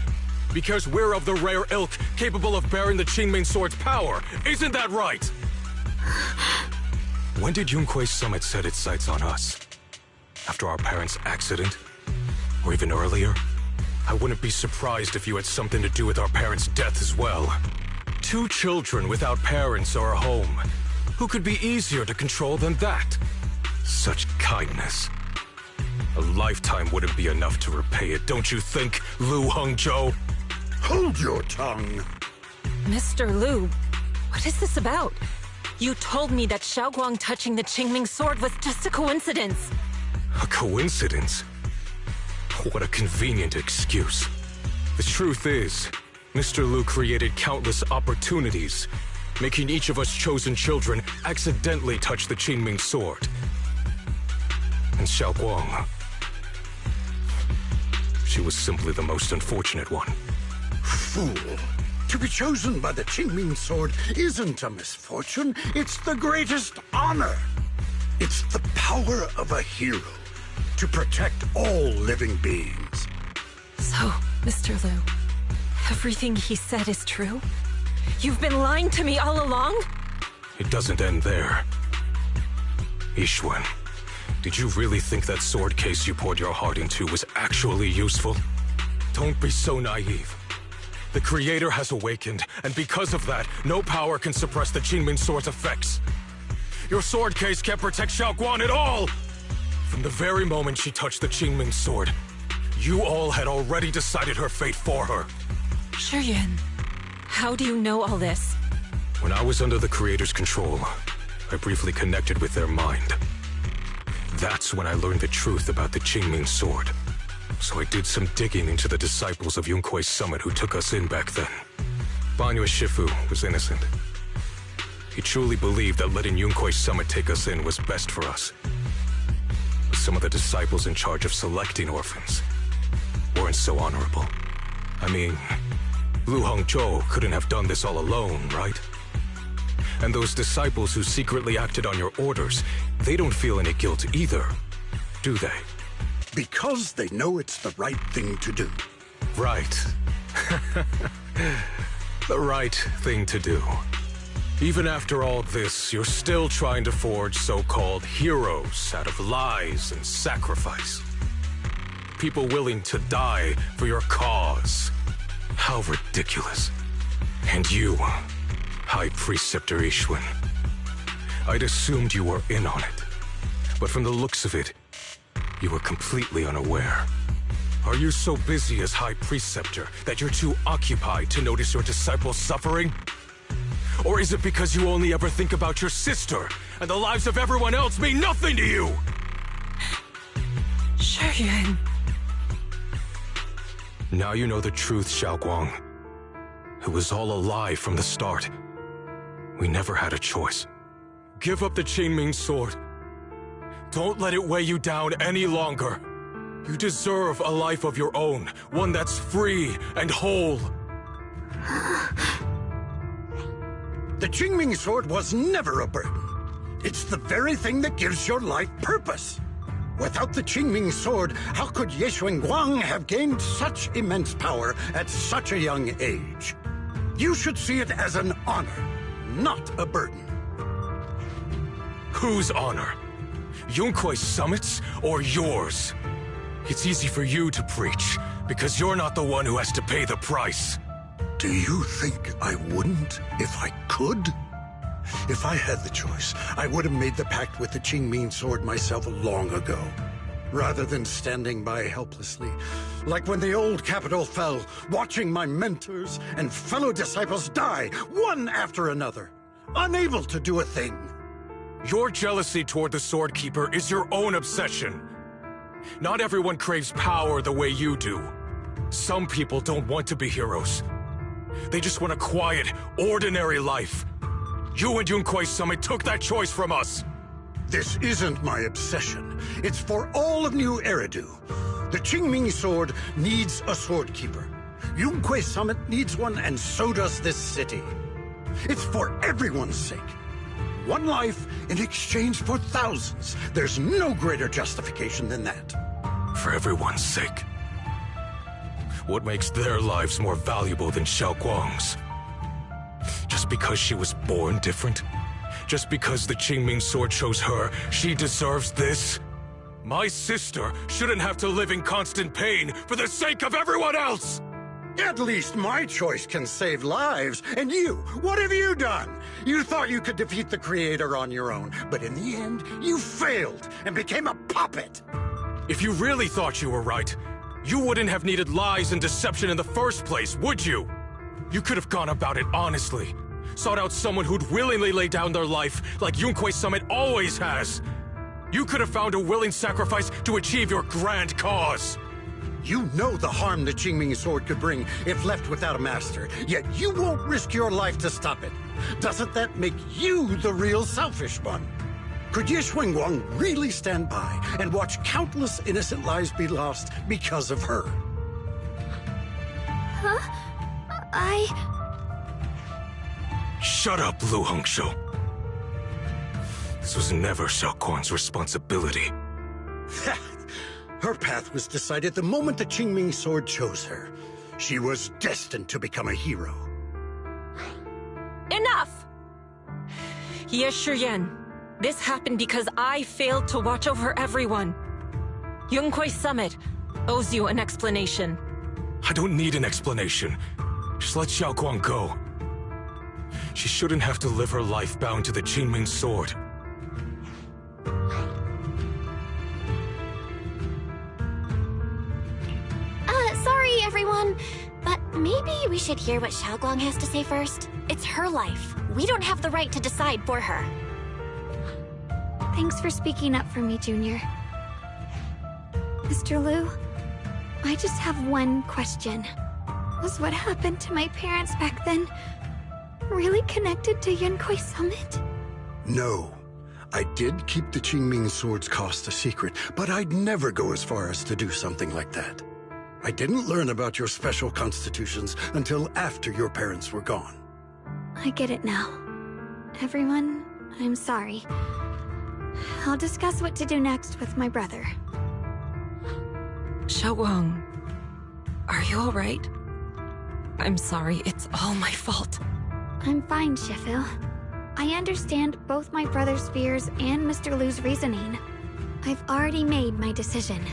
Because we're of the rare ilk capable of bearing the Qingming Sword's power. Isn't that right? When did Yunkuei Summit set its sights on us? After our parents' accident? Or even earlier? I wouldn't be surprised if you had something to do with our parents' death as well. 2 children without parents or a home. Who could be easier to control than that? Such kindness. A lifetime wouldn't be enough to repay it, don't you think, Lu Hongzhou? Hold your tongue. Mr. Lu, what is this about? You told me that Xiaoguang touching the Qingming Sword was just a coincidence. A coincidence? What a convenient excuse. The truth is, Mr. Lu created countless opportunities, making each of us chosen children accidentally touch the Qingming Sword. And Xiaoguang, she was simply the most unfortunate one. Fool! To be chosen by the Qingming Sword isn't a misfortune, it's the greatest honor. It's the power of a hero to protect all living beings. So, Mr. Liu, everything he said is true? You've been lying to me all along? It doesn't end there. Ishwen, did you really think that sword case you poured your heart into was actually useful? Don't be so naive. The Creator has awakened, and because of that, no power can suppress the Qingming Sword's effects. Your sword case can't protect Xiaoguang at all! From the very moment she touched the Qingming Sword, you all had already decided her fate for her. Shuyuan, how do you know all this? When I was under the Creator's control, I briefly connected with their mind. That's when I learned the truth about the Qingming Sword. So I did some digging into the disciples of Yunkui's summit who took us in back then. Banyue Shifu was innocent. He truly believed that letting Yunkui's summit take us in was best for us. But some of the disciples in charge of selecting orphans weren't so honorable. I mean, Lu Hongzhou couldn't have done this all alone, right? And those disciples who secretly acted on your orders, they don't feel any guilt either, do they? Because they know it's the right thing to do. Right. The right thing to do. Even after all this, you're still trying to forge so-called heroes out of lies and sacrifice. People willing to die for your cause. How ridiculous. And you, High Preceptor Ishwen. I'd assumed you were in on it. But from the looks of it, you were completely unaware. Are you so busy as High Preceptor that you're too occupied to notice your disciples suffering? Or is it because you only ever think about your sister, and the lives of everyone else mean nothing to you? Shuyuan. Now you know the truth, Xiaoguang. It was all a lie from the start. We never had a choice. Give up the Qingming Sword. Don't let it weigh you down any longer. You deserve a life of your own, one that's free and whole. The Qingming Sword was never a burden. It's the very thing that gives your life purpose. Without the Qingming Sword, how could Ye Guang have gained such immense power at such a young age? You should see it as an honor, not a burden. Whose honor? Yunkui's summit's or yours? It's easy for you to preach, because you're not the one who has to pay the price. Do you think I wouldn't if I could? If I had the choice, I would have made the pact with the Qingming Sword myself long ago, rather than standing by helplessly, like when the old capital fell, watching my mentors and fellow disciples die, one after another, unable to do a thing. Your jealousy toward the Sword Keeper is your own obsession. Not everyone craves power the way you do. Some people don't want to be heroes. They just want a quiet, ordinary life. You and Yunkui's summit took that choice from us. This isn't my obsession. It's for all of New Eridu. The Qingming Sword needs a Sword Keeper. Yunkui's summit needs one, and so does this city. It's for everyone's sake. One life in exchange for thousands. There's no greater justification than that. For everyone's sake. What makes their lives more valuable than Xiaoguang's? Just because she was born different? Just because the Qingming Sword chose her, she deserves this? My sister shouldn't have to live in constant pain for the sake of everyone else! At least my choice can save lives. And you, what have you done? You thought you could defeat the Creator on your own, but in the end, you failed and became a puppet. If you really thought you were right, you wouldn't have needed lies and deception in the first place, would you? You could have gone about it honestly. Sought out someone who'd willingly lay down their life like Yunkui's summit always has. You could have found a willing sacrifice to achieve your grand cause. You know the harm the Qingming Sword could bring if left without a master, yet you won't risk your life to stop it. Doesn't that make you the real selfish one? Could Ye Guang really stand by and watch countless innocent lives be lost because of her? Huh? Shut up, Lu Hongzhou. This was never Xiaoguang's responsibility. Her path was decided the moment the Qingming sword chose her. She was destined to become a hero. Enough! Ye Shiyan, this happened because I failed to watch over everyone. Yunquei Summit owes you an explanation. I don't need an explanation. Just let Xiaoguang go. She shouldn't have to live her life bound to the Qingming sword. Sorry, everyone. But maybe we should hear what Xiaoguang has to say first. It's her life. We don't have the right to decide for her. Thanks for speaking up for me, Junior. Mr. Liu, I just have one question. Was what happened to my parents back then really connected to Yunquei Summit? No. I did keep the Qingming sword's cost a secret, but I'd never go as far as to do something like that. I didn't learn about your special constitutions until after your parents were gone. I get it now. Everyone, I'm sorry. I'll discuss what to do next with my brother. Xiaoguang, are you alright? I'm sorry, it's all my fault. I'm fine, Shifu. I understand both my brother's fears and Mr. Liu's reasoning. I've already made my decision.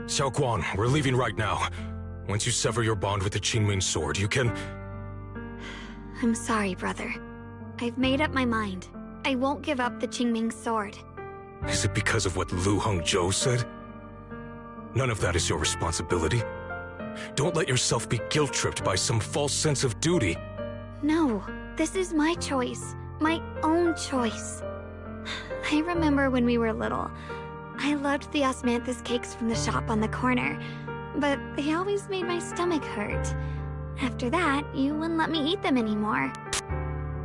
Xiaoguang, we're leaving right now. Once you sever your bond with the Qingming sword, you can... I'm sorry, brother. I've made up my mind. I won't give up the Qingming sword. Is it because of what Lu Hongzhou said? None of that is your responsibility. Don't let yourself be guilt-tripped by some false sense of duty. No, this is my choice. My own choice. I remember when we were little. I loved the osmanthus cakes from the shop on the corner, but they always made my stomach hurt. After that, you wouldn't let me eat them anymore.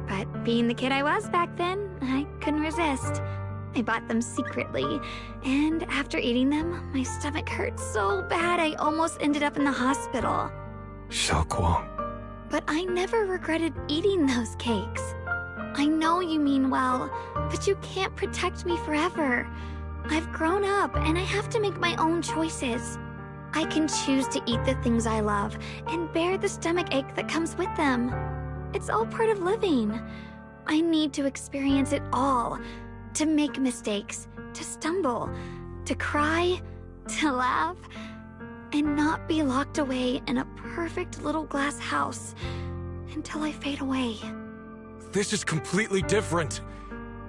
But being the kid I was back then, I couldn't resist. I bought them secretly, and after eating them, my stomach hurt so bad I almost ended up in the hospital. Xiaoguang. But I never regretted eating those cakes. I know you mean well, but you can't protect me forever. I've grown up, and I have to make my own choices. I can choose to eat the things I love, and bear the stomach ache that comes with them. It's all part of living. I need to experience it all. To make mistakes, to stumble, to cry, to laugh, and not be locked away in a perfect little glass house until I fade away. This is completely different.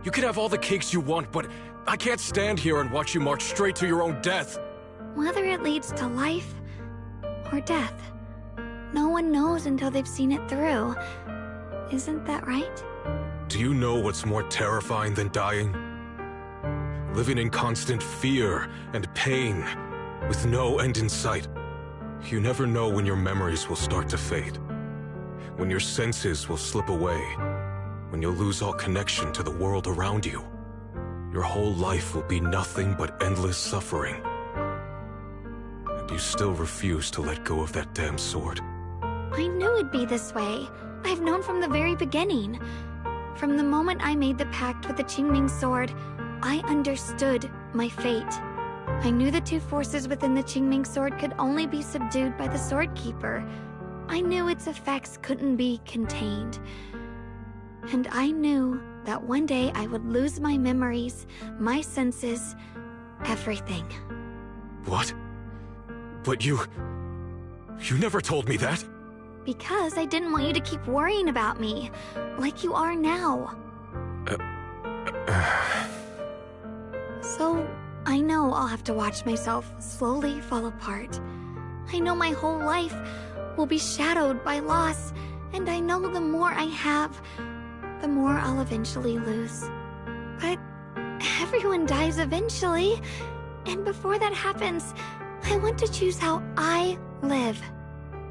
You can have all the cakes you want, but I can't stand here and watch you march straight to your own death. Whether it leads to life or death, no one knows until they've seen it through. Isn't that right? Do you know what's more terrifying than dying? Living in constant fear and pain, with no end in sight. You never know when your memories will start to fade, when your senses will slip away, when you'll lose all connection to the world around you. Your whole life will be nothing but endless suffering. And you still refuse to let go of that damn sword. I knew it'd be this way. I've known from the very beginning. From the moment I made the pact with the Qingming sword, I understood my fate. I knew the two forces within the Qingming sword could only be subdued by the sword keeper. I knew its effects couldn't be contained. And I knew that one day I would lose my memories, my senses, everything. What? But you never told me that. Because I didn't want you to keep worrying about me, like you are now. So, I know I'll have to watch myself slowly fall apart. I know my whole life will be shadowed by loss, and I know the more I have, the more I'll eventually lose. But everyone dies eventually. And before that happens, I want to choose how I live.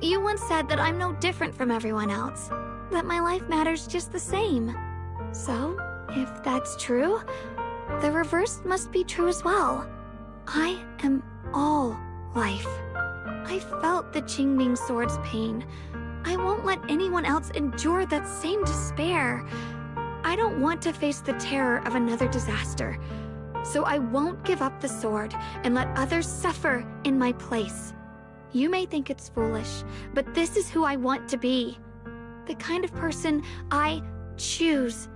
You once said that I'm no different from everyone else, that my life matters just the same. So, if that's true, the reverse must be true as well. I am all life. I felt the Qingming Sword's pain. I won't let anyone else endure that same despair. I don't want to face the terror of another disaster. So I won't give up the sword and let others suffer in my place. You may think it's foolish, but this is who I want to be. The kind of person I choose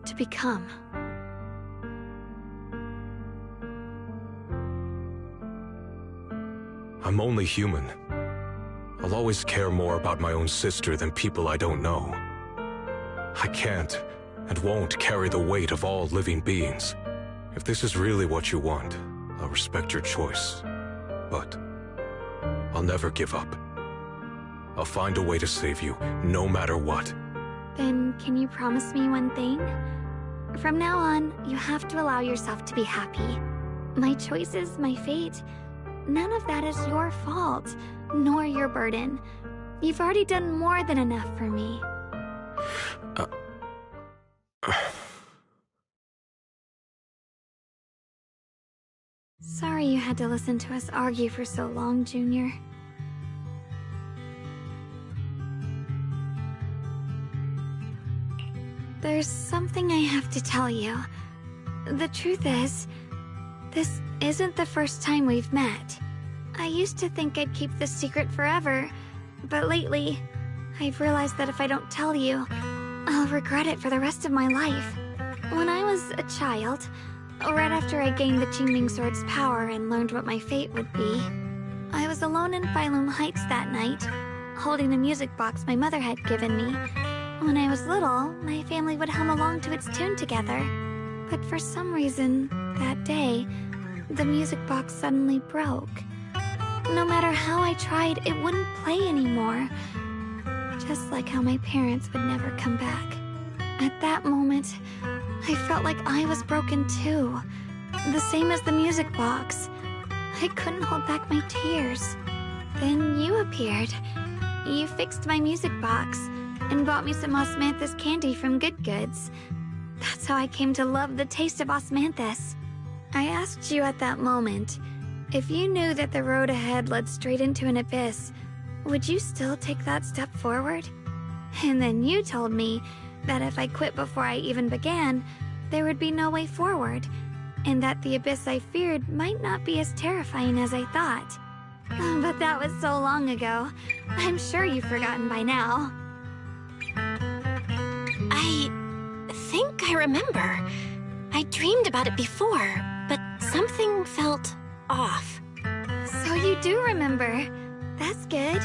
to become. I'm only human. I'll always care more about my own sister than people I don't know. I can't and won't carry the weight of all living beings. If this is really what you want, I'll respect your choice. But I'll never give up. I'll find a way to save you, no matter what. Then can you promise me one thing? From now on, you have to allow yourself to be happy. My choices, my fate, none of that is your fault, nor your burden. You've already done more than enough for me. Sorry you had to listen to us argue for so long, Junior. There's something I have to tell you. The truth is, this isn't the first time we've met. I used to think I'd keep this secret forever, but lately, I've realized that if I don't tell you, I'll regret it for the rest of my life. When I was a child, right after I gained the Qingming Sword's power and learned what my fate would be, I was alone in Phylum Heights that night, holding a music box my mother had given me. When I was little, my family would hum along to its tune together. But for some reason, that day, the music box suddenly broke. No matter how I tried, it wouldn't play anymore. Just like how my parents would never come back. At that moment, I felt like I was broken too. The same as the music box. I couldn't hold back my tears. Then you appeared. You fixed my music box and bought me some osmanthus candy from Good Goods. That's how I came to love the taste of osmanthus. I asked you at that moment, if you knew that the road ahead led straight into an abyss, would you still take that step forward? And then you told me that if I quit before I even began, there would be no way forward, and that the abyss I feared might not be as terrifying as I thought. But that was so long ago. I'm sure you've forgotten by now. I think I remember. I dreamed about it before, but something felt off. So you do remember. That's good.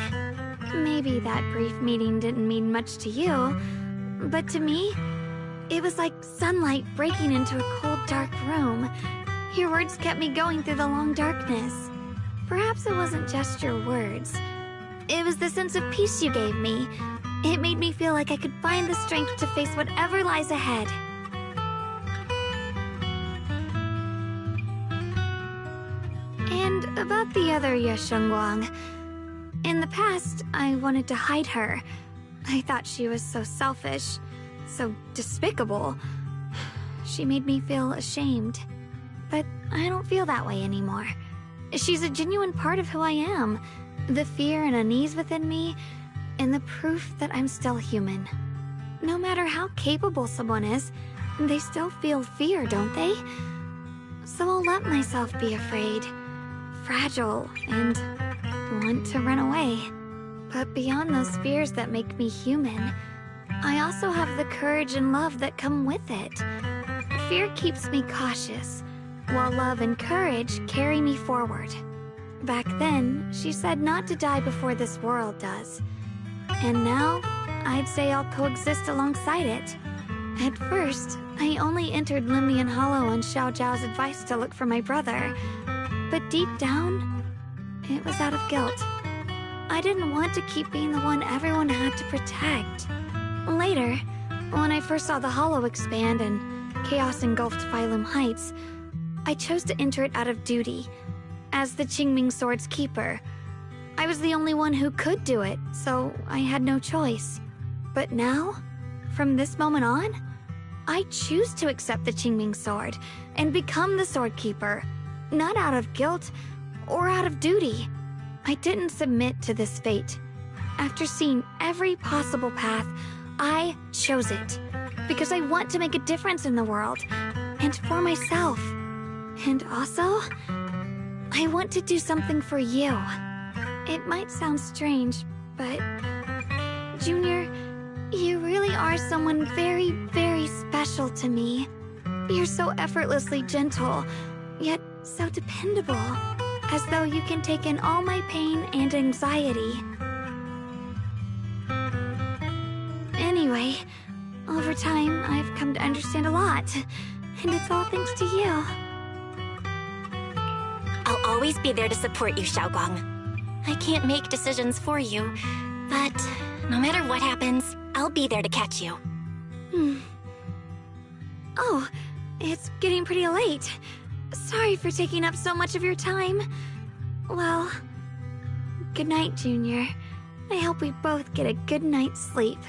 Maybe that brief meeting didn't mean much to you, but to me, it was like sunlight breaking into a cold, dark room. Your words kept me going through the long darkness. Perhaps it wasn't just your words. It was the sense of peace you gave me. It made me feel like I could find the strength to face whatever lies ahead. And about the other Yeshengguang. In the past, I wanted to hide her. I thought she was so selfish, so despicable. She made me feel ashamed. But I don't feel that way anymore. She's a genuine part of who I am. The fear and unease within me, and the proof that I'm still human. No matter how capable someone is, they still feel fear, don't they? So I'll let myself be afraid, fragile, and want to run away. But beyond those fears that make me human, I also have the courage and love that come with it. Fear keeps me cautious, while love and courage carry me forward. Back then, she said not to die before this world does. And now, I'd say I'll coexist alongside it. At first, I only entered Limnian Hollow on Xiao Zhao's advice to look for my brother. But deep down, it was out of guilt. I didn't want to keep being the one everyone had to protect. Later, when I first saw the Hollow expand and chaos engulfed Phylum Heights, I chose to enter it out of duty. As the Qingming Sword's keeper, I was the only one who could do it, so I had no choice. But now, from this moment on, I choose to accept the Qingming Sword and become the Sword Keeper, not out of guilt or out of duty. I didn't submit to this fate. After seeing every possible path, I chose it because I want to make a difference in the world and for myself. And also, I want to do something for you. It might sound strange, but Junior, you really are someone very, very special to me. You're so effortlessly gentle, yet so dependable, as though you can take in all my pain and anxiety. Anyway, over time, I've come to understand a lot, and it's all thanks to you. I'll always be there to support you, Xiaoguang. I can't make decisions for you, but no matter what happens, I'll be there to catch you. Oh, it's getting pretty late. Sorry for taking up so much of your time. Well, good night, Junior. I hope we both get a good night's sleep.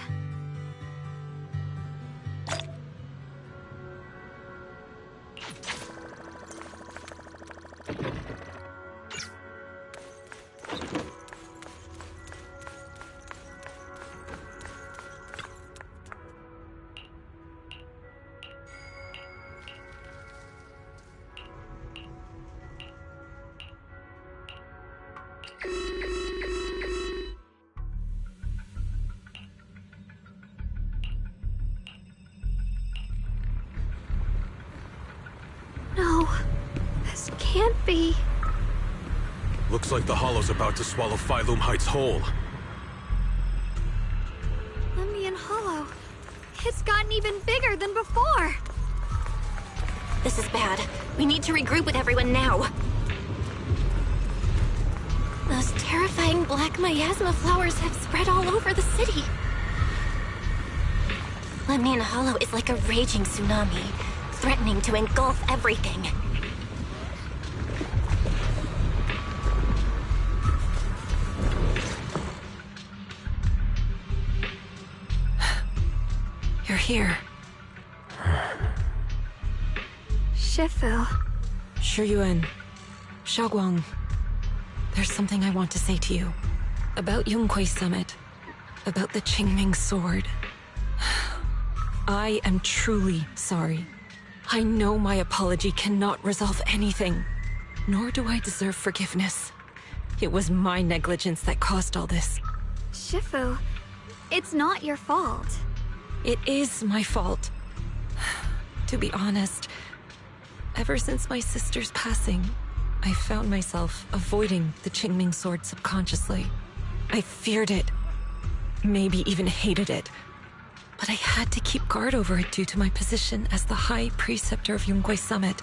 No, this can't be. Looks like the Hollow's about to swallow Phylum Heights whole. Lemnian Hollow. It's gotten even bigger than before. This is bad. We need to regroup with everyone now. Those terrifying black miasma flowers have spread all over the city. Lemnian Hollow is like a raging tsunami, threatening to engulf everything. You're here. Shifu. Shiyuan. Xiaoguang. There's something I want to say to you. About Yunquei Summit. About the Qingming Sword. I am truly sorry. I know my apology cannot resolve anything. Nor do I deserve forgiveness. It was my negligence that caused all this. Shifu, it's not your fault. It is my fault. To be honest, ever since my sister's passing, I found myself avoiding the Qingming Sword subconsciously. I feared it, maybe even hated it. But I had to keep guard over it due to my position as the High Preceptor of Yunquei Summit.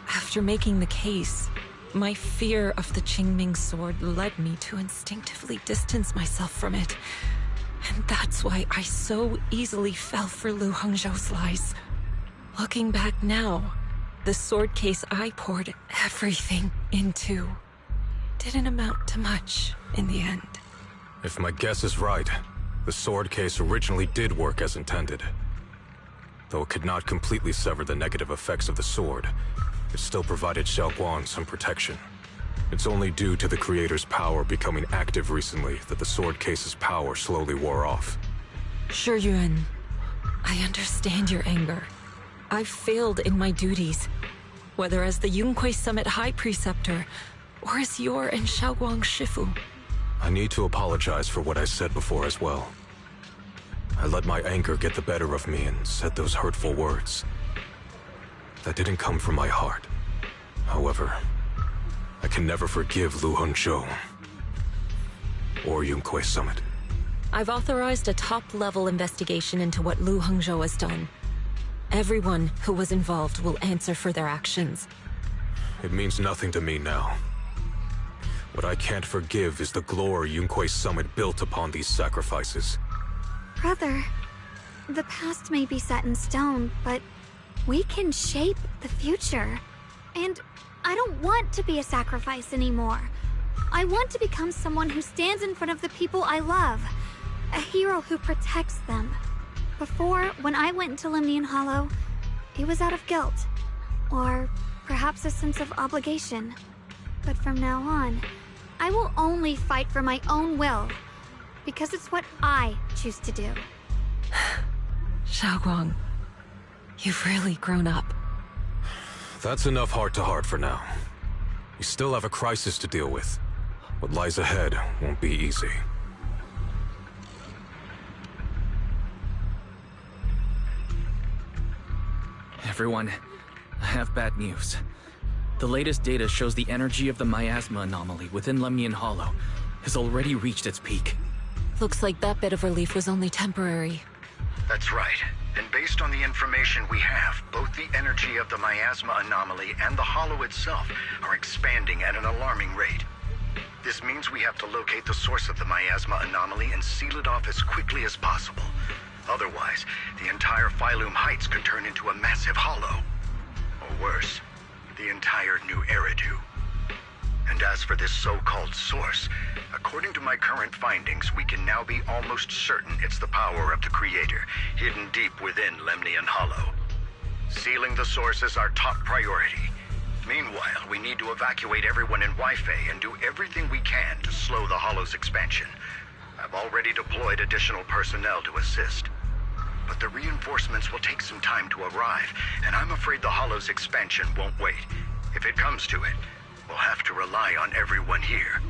After making the case, my fear of the Qingming Sword led me to instinctively distance myself from it. And that's why I so easily fell for Lu Hongzhou's lies. Looking back now, the sword case I poured everything into didn't amount to much in the end. If my guess is right, the sword case originally did work as intended. Though it could not completely sever the negative effects of the sword, it still provided Xiaoguang some protection. It's only due to the creator's power becoming active recently that the sword case's power slowly wore off. Shiyuan, I understand your anger. I've failed in my duties, whether as the Yunquei Summit High Preceptor, or as your and Xiaoguang's Shifu. I need to apologize for what I said before as well. I let my anger get the better of me and said those hurtful words. That didn't come from my heart. However, I can never forgive Lu Hongzhou or Yunquei Summit. I've authorized a top-level investigation into what Lu Hongzhou has done. Everyone who was involved will answer for their actions. It means nothing to me now. What I can't forgive is the glory Yunquei Summit built upon these sacrifices. Brother, the past may be set in stone, but We can shape the future. And I don't want to be a sacrifice anymore. I want to become someone who stands in front of the people I love. A hero who protects them. Before, when I went into Lemnian Hollow, it was out of guilt. Or perhaps a sense of obligation. But from now on, I will only fight for my own will. Because it's what I choose to do. Xiaoguang, you've really grown up. That's enough heart-to-heart for now. We still have a crisis to deal with. What lies ahead won't be easy. Everyone, I have bad news. The latest data shows the energy of the miasma anomaly within Lemnian Hollow has already reached its peak. Looks like that bit of relief was only temporary. That's right. And based on the information we have, both the energy of the miasma anomaly and the hollow itself are expanding at an alarming rate. This means we have to locate the source of the miasma anomaly and seal it off as quickly as possible. Otherwise, the entire Phylum Heights could turn into a massive hollow. Or worse, the entire new Eridu. And as for this so-called source, according to my current findings, we can now be almost certain it's the power of the Creator, hidden deep within Lemnian Hollow. Sealing the source is our top priority. Meanwhile, we need to evacuate everyone in Wi-Fi and do everything we can to slow the Hollow's expansion. I've already deployed additional personnel to assist. But the reinforcements will take some time to arrive, and I'm afraid the Hollow's expansion won't wait. If it comes to it, we'll have to rely on everyone here.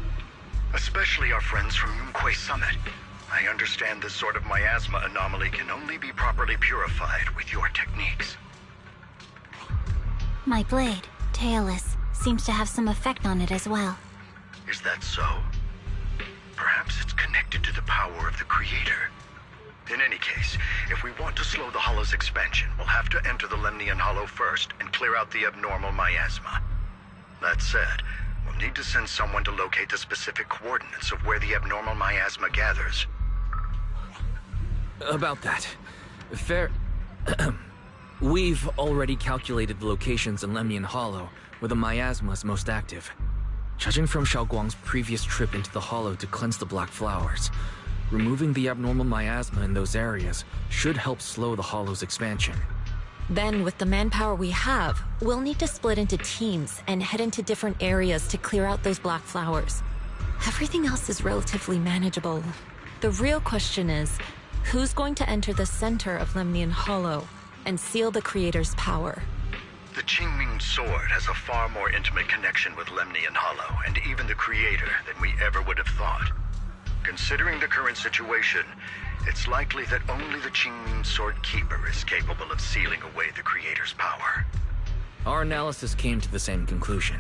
Especially our friends from Yunquei Summit. I understand this sort of miasma anomaly can only be properly purified with your techniques. My blade, Tailless, seems to have some effect on it as well. Is that so? Perhaps it's connected to the power of the Creator. In any case, if we want to slow the Hollow's expansion, we'll have to enter the Lemnian Hollow first and clear out the abnormal miasma. That said, we'll need to send someone to locate the specific coordinates of where the abnormal miasma gathers. About that. We've already calculated the locations in Lemnian Hollow where the miasma is most active. Judging from Xiaoguang's previous trip into the Hollow to cleanse the Black Flowers, removing the abnormal miasma in those areas should help slow the Hollow's expansion. Then, with the manpower we have, we'll need to split into teams and head into different areas to clear out those Black Flowers. Everything else is relatively manageable. The real question is, who's going to enter the center of Lemnian Hollow and seal the Creator's power? The Qingming Sword has a far more intimate connection with Lemnian Hollow and even the Creator than we ever would have thought. Considering the current situation, it's likely that only the Qingming Sword Keeper is capable of sealing away the Creator's power. Our analysis came to the same conclusion.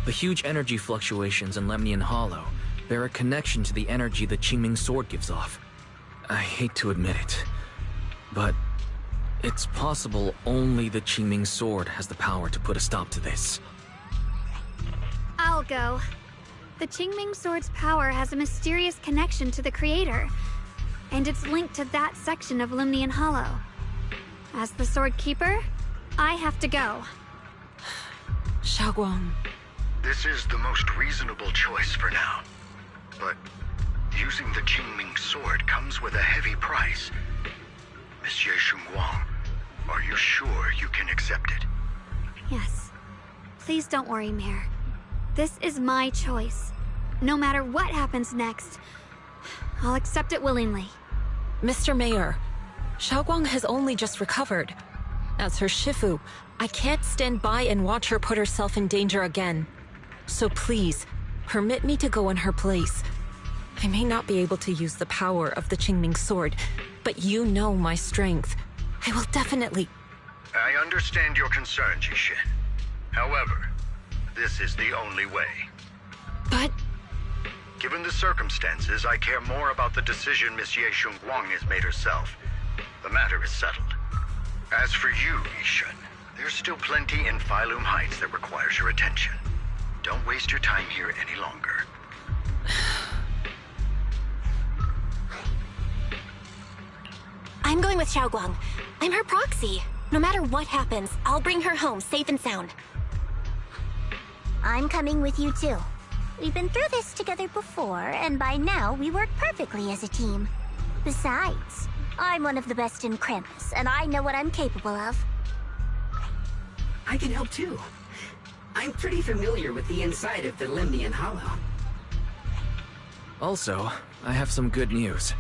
The huge energy fluctuations in Lemnian Hollow bear a connection to the energy the Qingming Sword gives off. I hate to admit it, but it's possible only the Qingming Sword has the power to put a stop to this. I'll go. The Qingming Sword's power has a mysterious connection to the Creator, and it's linked to that section of Lemnian Hollow. As the Sword Keeper, I have to go. Xiaoguang. This is the most reasonable choice for now. But using the Qingming Sword comes with a heavy price. Monsieur Xunguang, are you sure you can accept it? Yes. Please don't worry, Mayor. This is my choice. No matter what happens next, I'll accept it willingly. Mr. Mayor, Xiaoguang has only just recovered. As her Shifu, I can't stand by and watch her put herself in danger again. So please, permit me to go in her place. I may not be able to use the power of the Qingming Sword, but you know my strength. I will definitely... I understand your concern, Jishin. However, this is the only way. But... Given the circumstances, I care more about the decision Miss Ye Xunguang has made herself. The matter is settled. As for you, Yishin, there's still plenty in Phylum Heights that requires your attention. Don't waste your time here any longer. I'm going with Xiaoguang. I'm her proxy. No matter what happens, I'll bring her home safe and sound. I'm coming with you too. We've been through this together before, and by now we work perfectly as a team. Besides, I'm one of the best in Krampus, and I know what I'm capable of. I can help too. I'm pretty familiar with the inside of the Lemnian Hollow. Also, I have some good news.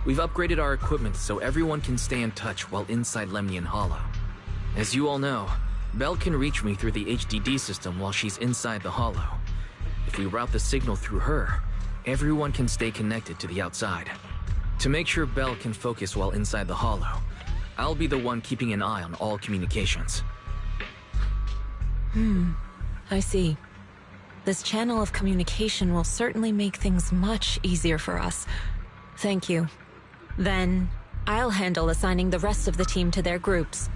We've upgraded our equipment so everyone can stay in touch while inside Lemnian Hollow. As you all know, Belle can reach me through the HDD system while she's inside the Hollow. If we route the signal through her, everyone can stay connected to the outside. To make sure Belle can focus while inside the Hollow, I'll be the one keeping an eye on all communications. I see. This channel of communication will certainly make things much easier for us. Thank you. Then, I'll handle assigning the rest of the team to their groups.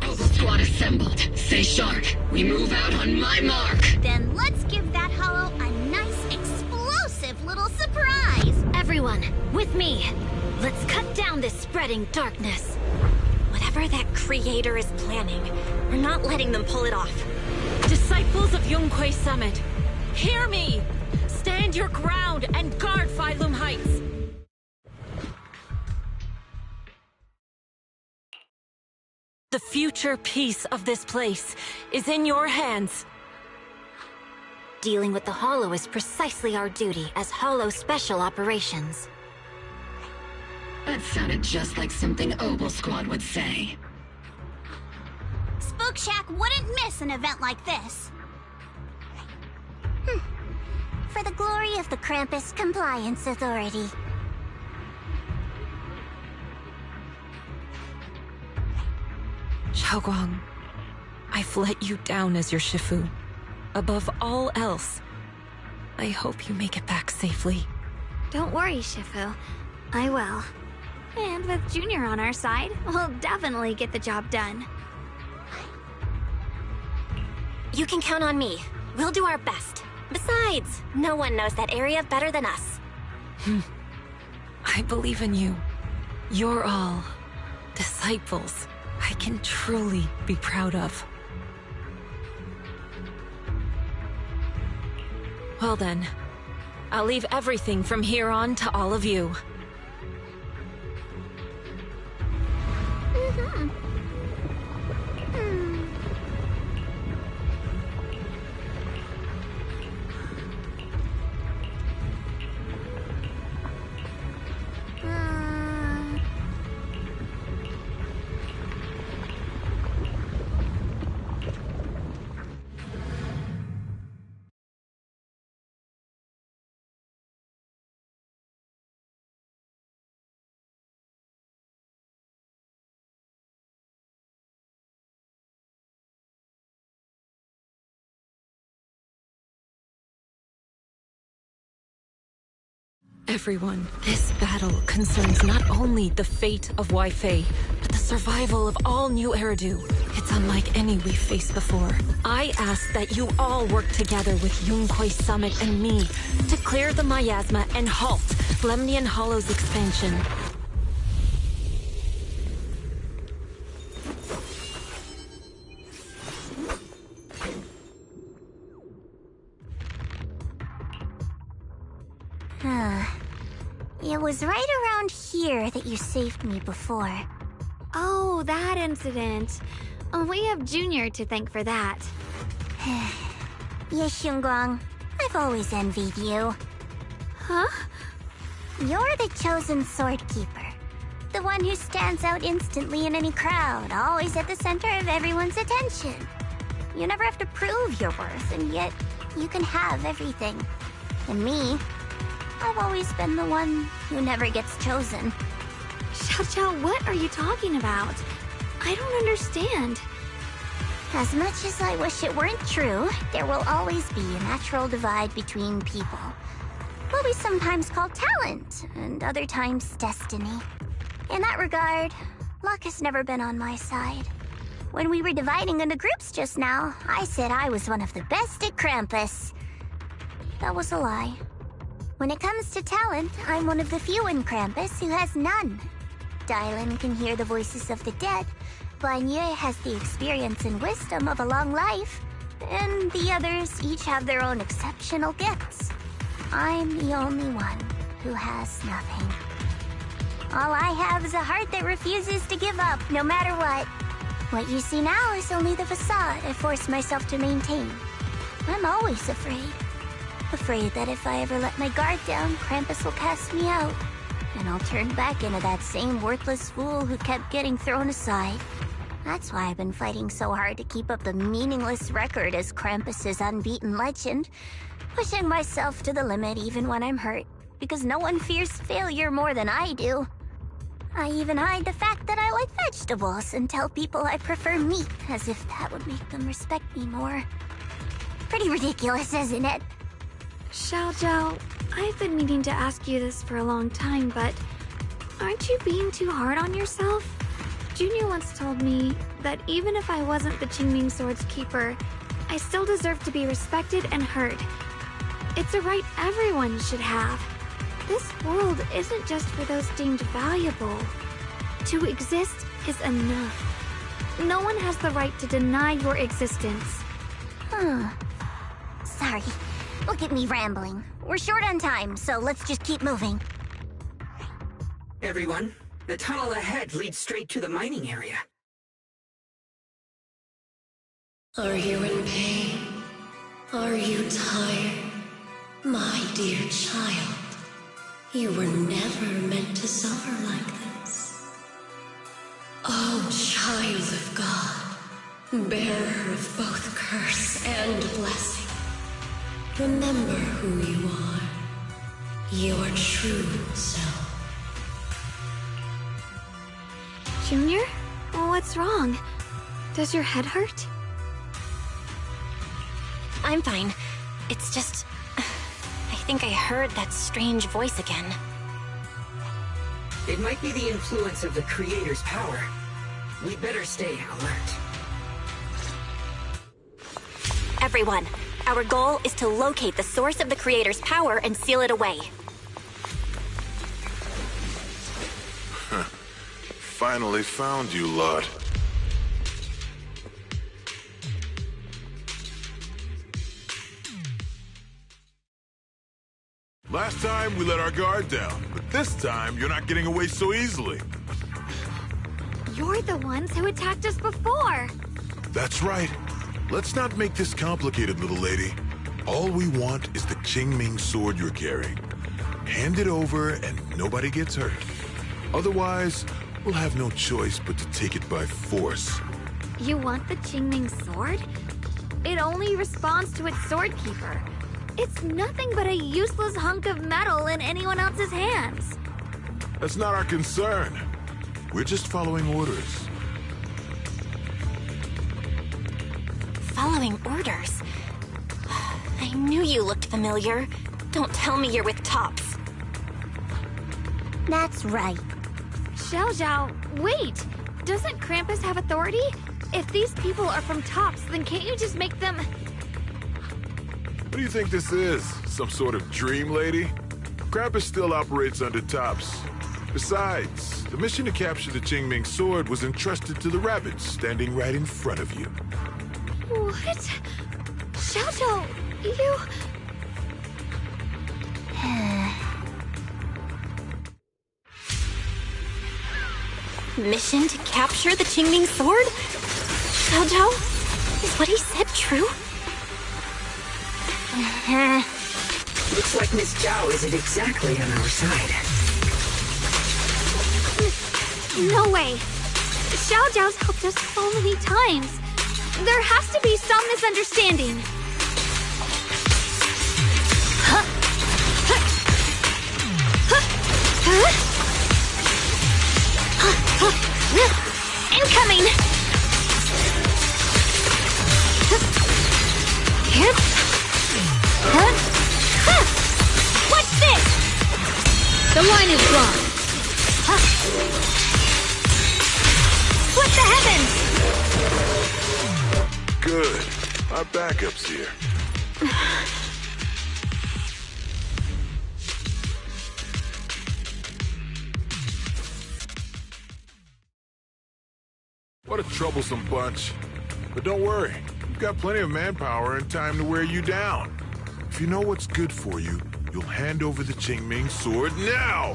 Alpha Squad assembled. Stay sharp. We move out on my mark. Then let's give that hollow a nice, explosive little surprise! Everyone, with me. Let's cut down this spreading darkness. Whatever that creator is planning, we're not letting them pull it off. Disciples of Yunquay Summit, hear me! Stand your ground and guard Phylum Heights! The future peace of this place is in your hands. Dealing with the Hollow is precisely our duty as Hollow Special Operations. That sounded just like something Obel Squad would say. Spook Shack wouldn't miss an event like this. For the glory of the Krampus Compliance Authority. Xiaoguang, I've let you down as your Shifu. Above all else, I hope you make it back safely. Don't worry, Shifu. I will. And with Junior on our side, we'll definitely get the job done. You can count on me. We'll do our best. Besides, no one knows that area better than us. I believe in you. You're all disciples I can truly be proud of. Well then, I'll leave everything from here on to all of you. Everyone, this battle concerns not only the fate of Weifei, but the survival of all New Eridu. It's unlike any we've faced before. I ask that you all work together with Yunquay Summit and me to clear the miasma and halt Lemnian Hollow's expansion. It was right around here that you saved me before. Oh, that incident. We have Junior to thank for that. Yes, Xiongguang. I've always envied you. Huh? You're the chosen sword keeper. The one who stands out instantly in any crowd, always at the center of everyone's attention. You never have to prove your worth, and yet you can have everything. And me, I've always been the one who never gets chosen. Xiao, what are you talking about? I don't understand. As much as I wish it weren't true, there will always be a natural divide between people. What we sometimes call talent, and other times destiny. In that regard, luck has never been on my side. When we were dividing into groups just now, I said I was one of the best at Krampus. That was a lie. When it comes to talent, I'm one of the few in Krampus who has none. Dylan can hear the voices of the dead, Blanye has the experience and wisdom of a long life, and the others each have their own exceptional gifts. I'm the only one who has nothing. All I have is a heart that refuses to give up, no matter what. What you see now is only the facade I forced myself to maintain. I'm always afraid. Afraid that if I ever let my guard down, Krampus will cast me out, and I'll turn back into that same worthless fool who kept getting thrown aside. That's why I've been fighting so hard to keep up the meaningless record as Krampus's unbeaten legend, pushing myself to the limit even when I'm hurt, because no one fears failure more than I do. I even hide the fact that I like vegetables and tell people I prefer meat, as if that would make them respect me more. Pretty ridiculous, isn't it? Xiaojiao, I've been meaning to ask you this for a long time, but aren't you being too hard on yourself? Junior once told me that even if I wasn't the Qingming Sword's keeper, I still deserve to be respected and heard. It's a right everyone should have. This world isn't just for those deemed valuable. To exist is enough. No one has the right to deny your existence. Sorry. Look at me rambling. We're short on time, so let's just keep moving. Everyone, the tunnel ahead leads straight to the mining area. Are you in pain? Are you tired? My dear child, you were never meant to suffer like this. Oh, child of God, bearer of both curse and blessing, remember who you are, your true self. Junior? What's wrong? Does your head hurt? I'm fine. It's just... I think I heard that strange voice again. It might be the influence of the Creator's power. We'd better stay alert. Everyone, our goal is to locate the source of the Creator's power and seal it away. Finally found you, lot. Last time, we let our guard down, but this time, you're not getting away so easily. You're the ones who attacked us before! That's right. Let's not make this complicated, little lady. All we want is the Qingming sword you're carrying. Hand it over and nobody gets hurt. Otherwise, we'll have no choice but to take it by force. You want the Qingming sword? It only responds to its sword keeper. It's nothing but a useless hunk of metal in anyone else's hands. That's not our concern. We're just following orders. Following orders? I knew you looked familiar. Don't tell me you're with Tops. That's right. Xiaojiao, wait! Doesn't Krampus have authority? If these people are from Tops, then can't you just make them... What do you think this is? Some sort of dream lady? Krampus still operates under Tops. Besides, the mission to capture the Qingming sword was entrusted to the rabbits standing right in front of you. What? Xiaojiao, you... Mission to capture the Qingming sword? Xiaojiao? Is what he said true? Looks like Miss Zhao isn't exactly on our side. No way! Xiaojiao's helped us so many times. There has to be some misunderstanding. Incoming! What's this? The line is drawn. Split the heavens! Good. Our backup's here. What a troublesome bunch. But don't worry, we've got plenty of manpower and time to wear you down. If you know what's good for you, you'll hand over the Qingming sword now!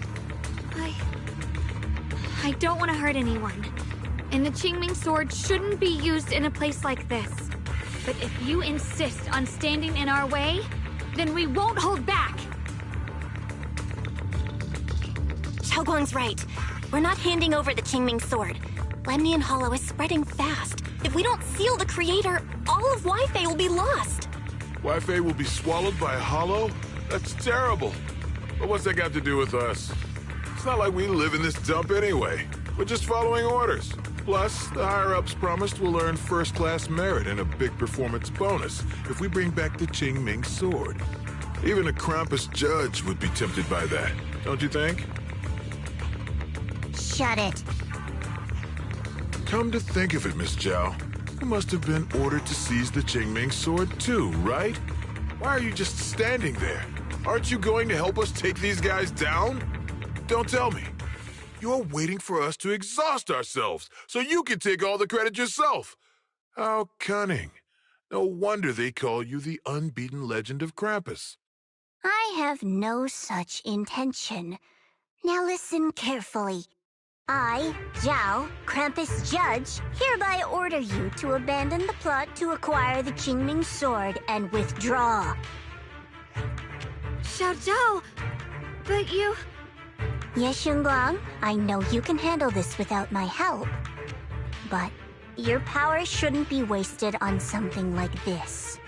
I don't want to hurt anyone. And the Qingming sword shouldn't be used in a place like this. But if you insist on standing in our way, then we won't hold back! Xiaoguang's right. We're not handing over the Qingming sword. Lemnian Hollow is spreading fast. If we don't seal the creator, all of Wi-Fi will be lost. Wi-Fi will be swallowed by a hollow? That's terrible. But what's that got to do with us? It's not like we live in this dump anyway. We're just following orders. Plus, the higher-ups promised we'll earn first-class merit and a big performance bonus if we bring back the Qingming sword. Even a Krampus judge would be tempted by that, don't you think? Shut it. Come to think of it, Miss Zhao, you must have been ordered to seize the Qingming sword too, right? Why are you just standing there? Aren't you going to help us take these guys down? Don't tell me. You're waiting for us to exhaust ourselves so you can take all the credit yourself. How cunning. No wonder they call you the unbeaten legend of Krampus. I have no such intention. Now listen carefully. I, Zhao, Krampus Judge, hereby order you to abandon the plot to acquire the Qingming sword and withdraw. Xiao Zhao, but you... Yes, Xinguang, I know you can handle this without my help. But your power shouldn't be wasted on something like this.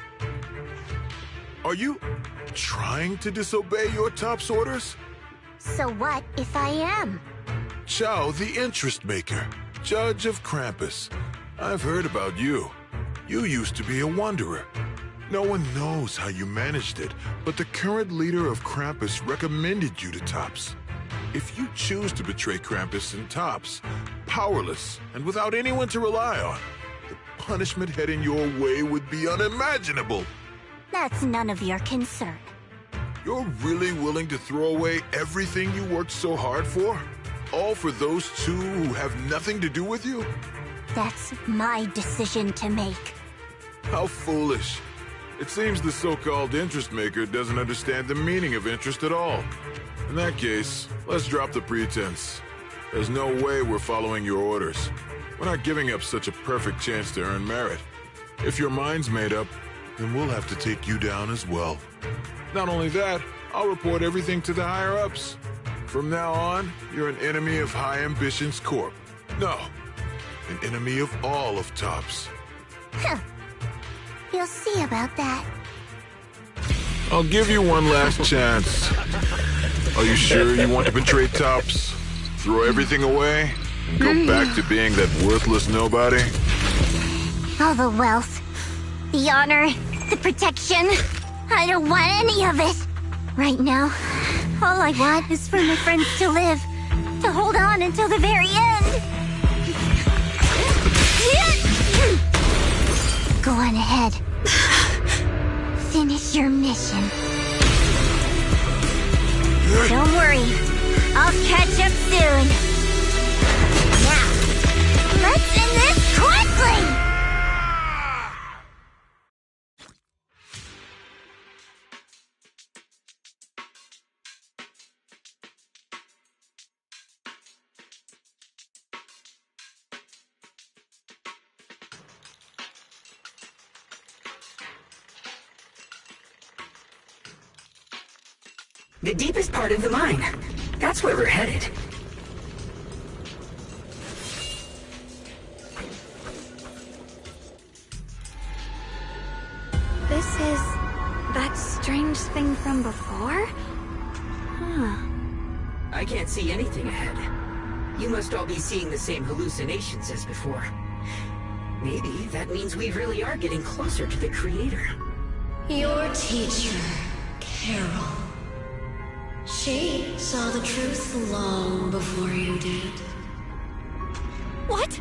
Are you trying to disobey your top's orders? So what if I am? Zhao, the interest maker, judge of Krampus. I've heard about you. You used to be a wanderer. No one knows how you managed it, but the current leader of Krampus recommended you to Tops. If you choose to betray Krampus and Tops, powerless and without anyone to rely on, the punishment heading your way would be unimaginable. That's none of your concern. You're really willing to throw away everything you worked so hard for? All for those two who have nothing to do with you? That's my decision to make. How foolish. It seems the so-called interest maker doesn't understand the meaning of interest at all. In that case, let's drop the pretense. There's no way we're following your orders. We're not giving up such a perfect chance to earn merit. If your mind's made up, then we'll have to take you down as well. Not only that, I'll report everything to the higher-ups. From now on, you're an enemy of High Ambitions Corp. No, an enemy of all of Tops. Huh. You'll see about that. I'll give you one last chance. Are you sure you want to betray Tops? Throw everything away? And go back to being that worthless nobody? All the wealth, the honor, the protection. I don't want any of it. Right now, all I want is for my friends to live, to hold on until the very end. Go on ahead. Finish your mission. Don't worry, I'll catch up soon. Now, let's end this quickly! The deepest part of the mine. That's where we're headed. This is... that strange thing from before? Huh. I can't see anything ahead. You must all be seeing the same hallucinations as before. Maybe that means we really are getting closer to the creator. Your teacher, Carol. She saw the truth long before you did. What?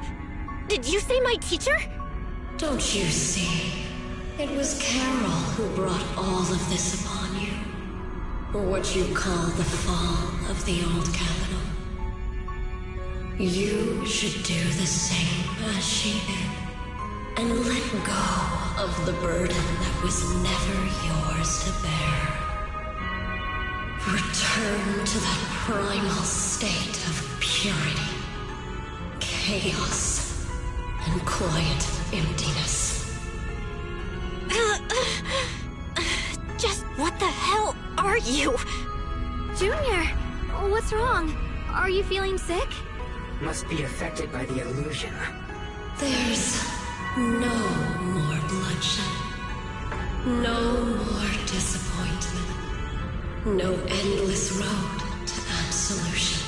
Did you say my teacher? Don't you see? It was Carol who brought all of this upon you. Or what you call the fall of the old capital. You should do the same as she did, and let go of the burden that was never yours to bear. Return to that primal state of purity, chaos, and quiet emptiness. Just what the hell are you? Junior, what's wrong? Are you feeling sick? Must be affected by the illusion. There's no more bloodshed, no more disappointment, no endless road to absolution.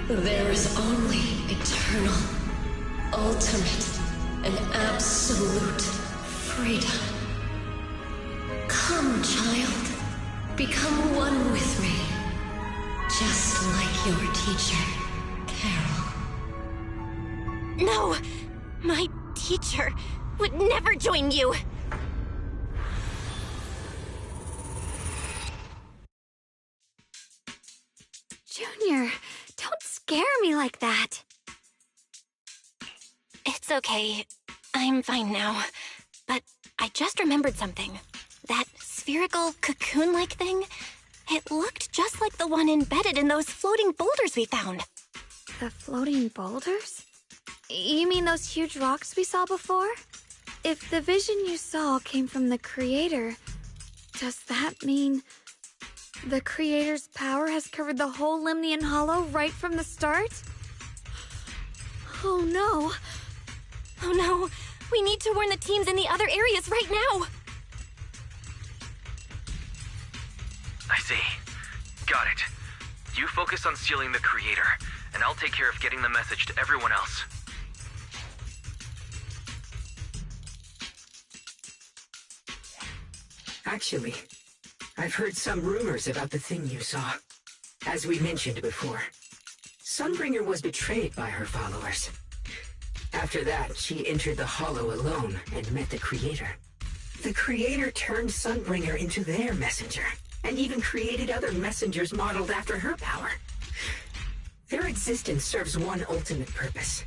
There is only eternal, ultimate, and absolute freedom. Come, child, become one with me, just like your teacher, Carol. No! My teacher would never join you! Junior, don't scare me like that. It's okay. I'm fine now. But I just remembered something. That spherical cocoon-like thing, it looked just like the one embedded in those floating boulders we found. The floating boulders? You mean those huge rocks we saw before? If the vision you saw came from the Creator, does that mean the Creator's power has covered the whole Limnian Hollow right from the start? Oh no. Oh no, we need to warn the teams in the other areas right now. I see. Got it. You focus on sealing the Creator, and I'll take care of getting the message to everyone else. Actually, I've heard some rumors about the thing you saw. As we mentioned before, Sunbringer was betrayed by her followers. After that, she entered the Hollow alone and met the Creator. The Creator turned Sunbringer into their messenger, and even created other messengers modeled after her power. Their existence serves one ultimate purpose: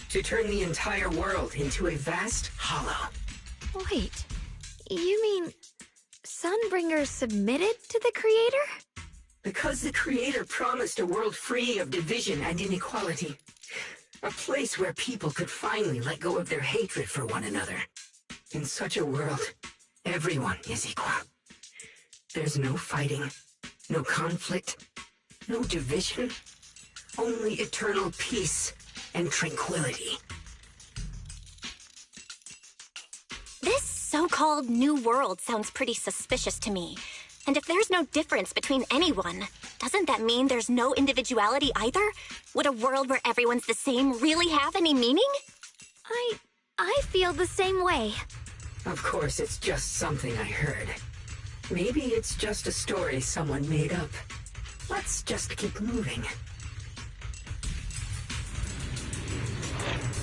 to turn the entire world into a vast hollow. Wait, you mean Sunbringer submitted to the Creator? Because the Creator promised a world free of division and inequality. A place where people could finally let go of their hatred for one another. In such a world, everyone is equal. There's no fighting, no conflict, no division, only eternal peace and tranquility. This so-called new world sounds pretty suspicious to me. And if there's no difference between anyone, doesn't that mean there's no individuality either? Would a world where everyone's the same really have any meaning? I feel the same way. Of course, it's just something I heard. Maybe it's just a story someone made up. Let's just keep moving.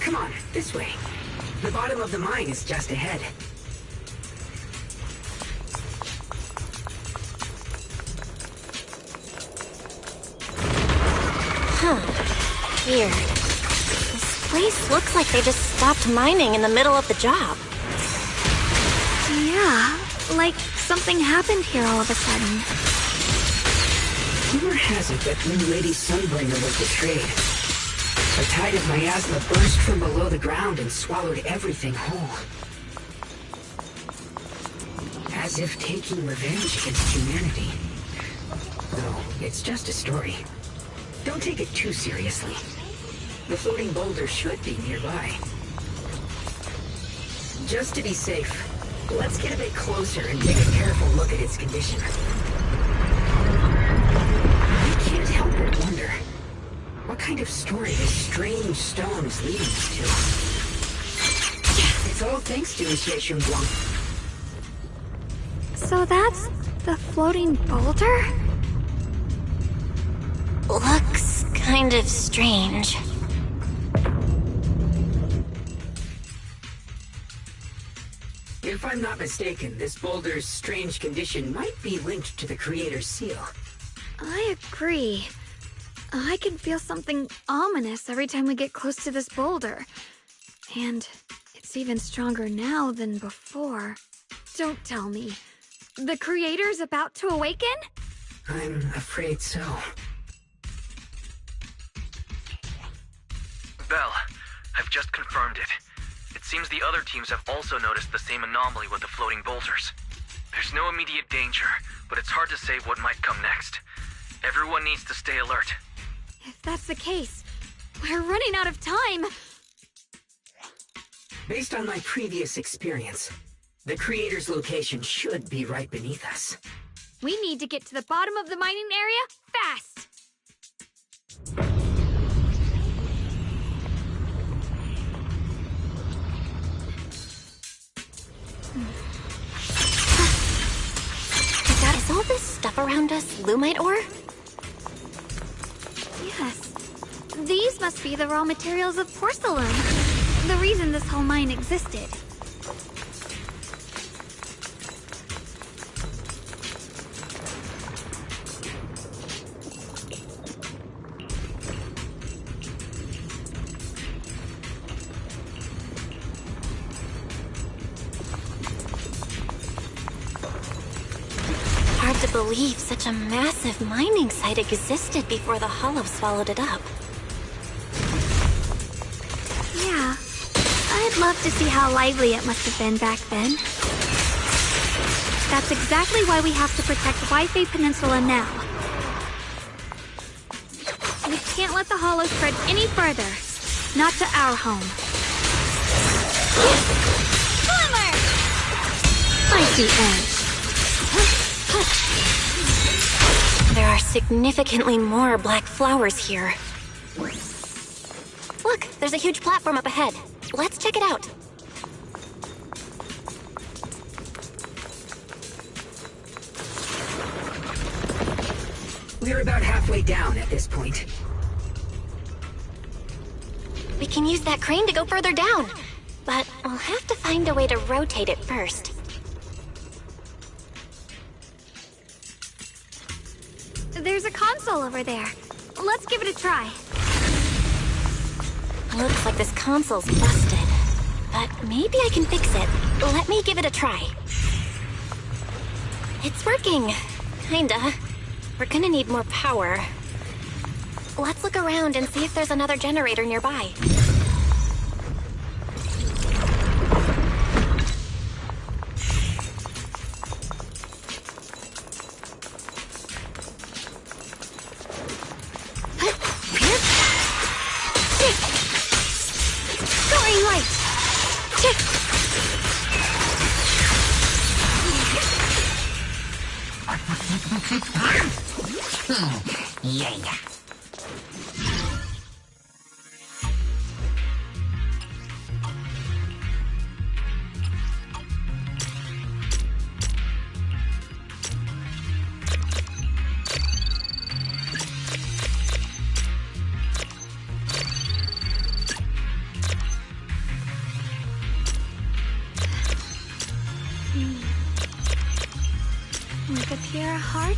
Come on, this way. The bottom of the mine is just ahead. Huh. Weird. This place looks like they just stopped mining in the middle of the job. Yeah, like something happened here all of a sudden. Rumor has it that when Lady Sunbringer was betrayed, a tide of miasma burst from below the ground and swallowed everything whole. As if taking revenge against humanity. No, it's just a story. Don't take it too seriously. The floating boulder should be nearby. Just to be safe, let's get a bit closer and take a careful look at its condition. I can't help but wonder what kind of story this strange stone is leading us to. It's all thanks to Xie Shunguang. So that's the floating boulder? Looks kind of strange. If I'm not mistaken, this boulder's strange condition might be linked to the Creator's seal. I agree. I can feel something ominous every time we get close to this boulder. And it's even stronger now than before. Don't tell me. The Creator's about to awaken? I'm afraid so. Belle, I've just confirmed it. It seems the other teams have also noticed the same anomaly with the floating boulders. There's no immediate danger, but it's hard to say what might come next. Everyone needs to stay alert. If that's the case, we're running out of time. Based on my previous experience, the Creator's location should be right beneath us. We need to get to the bottom of the mining area fast. Is all this stuff around us Lumite ore? Yes. These must be the raw materials of porcelain. The reason this whole mine existed. Hard to believe such a massive mining site existed before the Hollow swallowed it up. Yeah. I'd love to see how lively it must have been back then. That's exactly why we have to protect Wi-Fi Peninsula now. We can't let the Hollow spread any further. Not to our home. Glimmer! Spicy edge. There are significantly more black flowers here. Look, there's a huge platform up ahead. Let's check it out. We're about halfway down at this point. We can use that crane to go further down, but we'll have to find a way to rotate it first. There's a console over there. Let's give it a try. Looks like this console's busted, but maybe I can fix it. Let me give it a try. It's working. Kinda. We're gonna need more power. Let's look around and see if there's another generator nearby. Soaring light! Yeah. With a pure heart,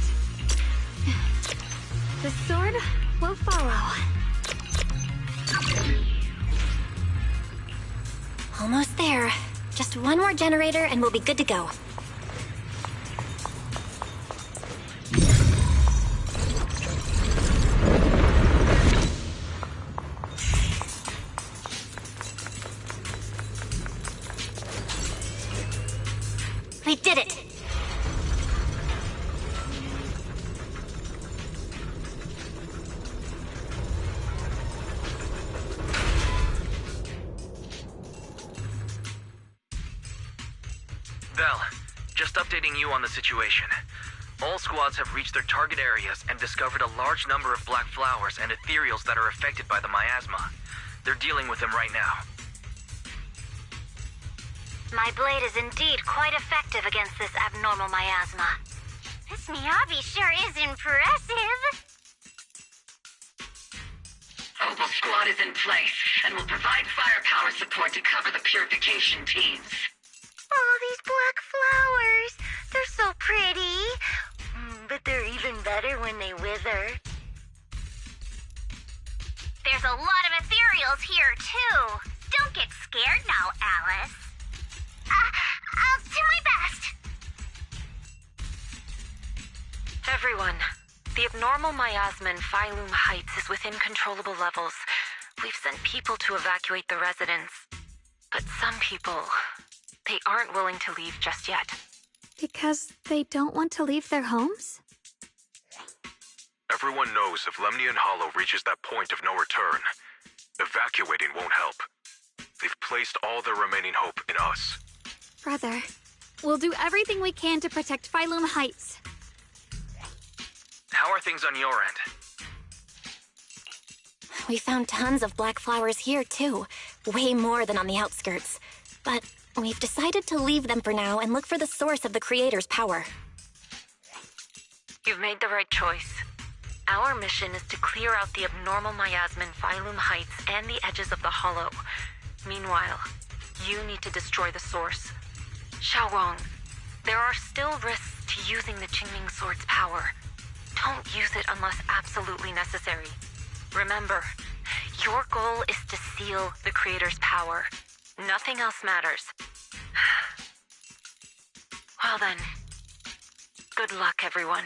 the sword will follow. Almost there. Just one more generator and we'll be good to go. We did it! Val, just updating you on the situation. All squads have reached their target areas and discovered a large number of black flowers and ethereals that are affected by the miasma. They're dealing with them right now. My blade is indeed quite effective against this abnormal miasma. This Miyabi sure is impressive. Opal Squad is in place and will provide firepower support to cover the purification teams. Oh, these black flowers. They're so pretty. But they're even better when they wither. There's a lot of ethereals here, too. Don't get scared now, Alice. I'll do my best. Everyone, the abnormal miasma in Phylum Heights is within controllable levels. We've sent people to evacuate the residents. But some people, they aren't willing to leave just yet. Because they don't want to leave their homes? Everyone knows if Lemnian Hollow reaches that point of no return, evacuating won't help. They've placed all their remaining hope in us. Brother, we'll do everything we can to protect Phylum Heights. How are things on your end? We found tons of black flowers here, too. Way more than on the outskirts. But we've decided to leave them for now and look for the source of the Creator's power. You've made the right choice. Our mission is to clear out the abnormal miasma in Phylum Heights and the edges of the Hollow. Meanwhile, you need to destroy the source. Xiaowang, there are still risks to using the Qingming Sword's power. Don't use it unless absolutely necessary. Remember, your goal is to seal the Creator's power. Nothing else matters. Well then, good luck, everyone.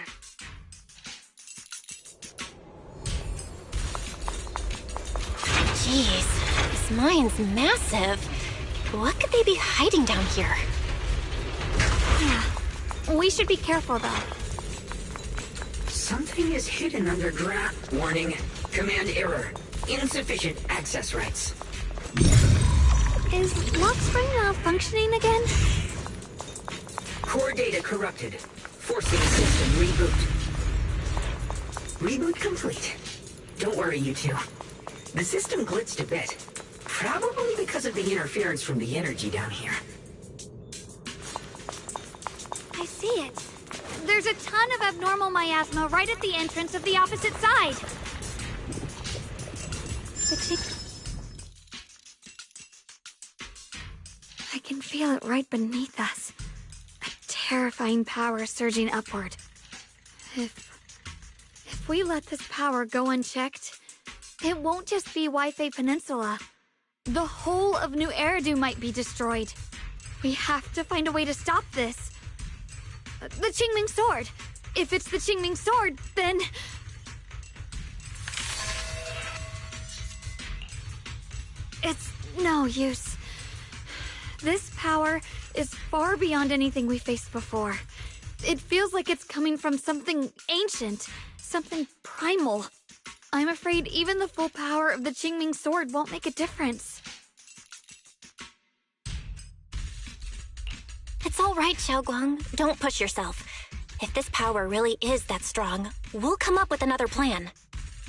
Jeez, this mine's massive. What could they be hiding down here? Yeah, we should be careful, though. Something is hidden underground. Warning. Command error. Insufficient access rights. Is Lockspring malfunctioning again? Core data corrupted. Forcing system reboot. Reboot complete. Don't worry, you two. The system glitched a bit. Probably because of the interference from the energy down here. I see it. There's a ton of abnormal miasma right at the entrance of the opposite side. I can feel it right beneath us. A terrifying power surging upward. If we let this power go unchecked, it won't just be Wi-Fi Peninsula. The whole of New Eridu might be destroyed. We have to find a way to stop this. The Qingming Sword! If it's the Qingming Sword, then... It's no use. This power is far beyond anything we faced before. It feels like it's coming from something ancient, something primal. I'm afraid even the full power of the Qingming Sword won't make a difference. It's all right, Xiaoguang. Don't push yourself. If this power really is that strong, we'll come up with another plan.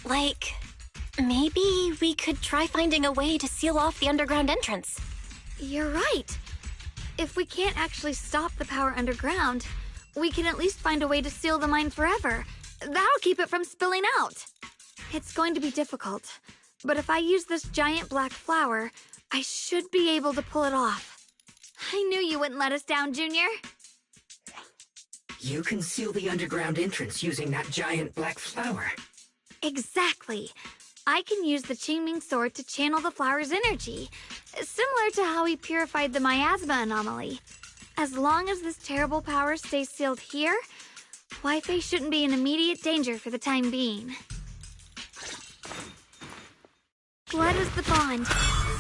Like, maybe we could try finding a way to seal off the underground entrance. You're right. If we can't actually stop the power underground, we can at least find a way to seal the mine forever. That'll keep it from spilling out. It's going to be difficult, but if I use this giant black flower, I should be able to pull it off. I knew you wouldn't let us down, Junior. You can seal the underground entrance using that giant black flower. Exactly. I can use the Qingming Sword to channel the flower's energy, similar to how we purified the miasma anomaly. As long as this terrible power stays sealed here, Wi-Fi shouldn't be in immediate danger for the time being. Blood as the bond,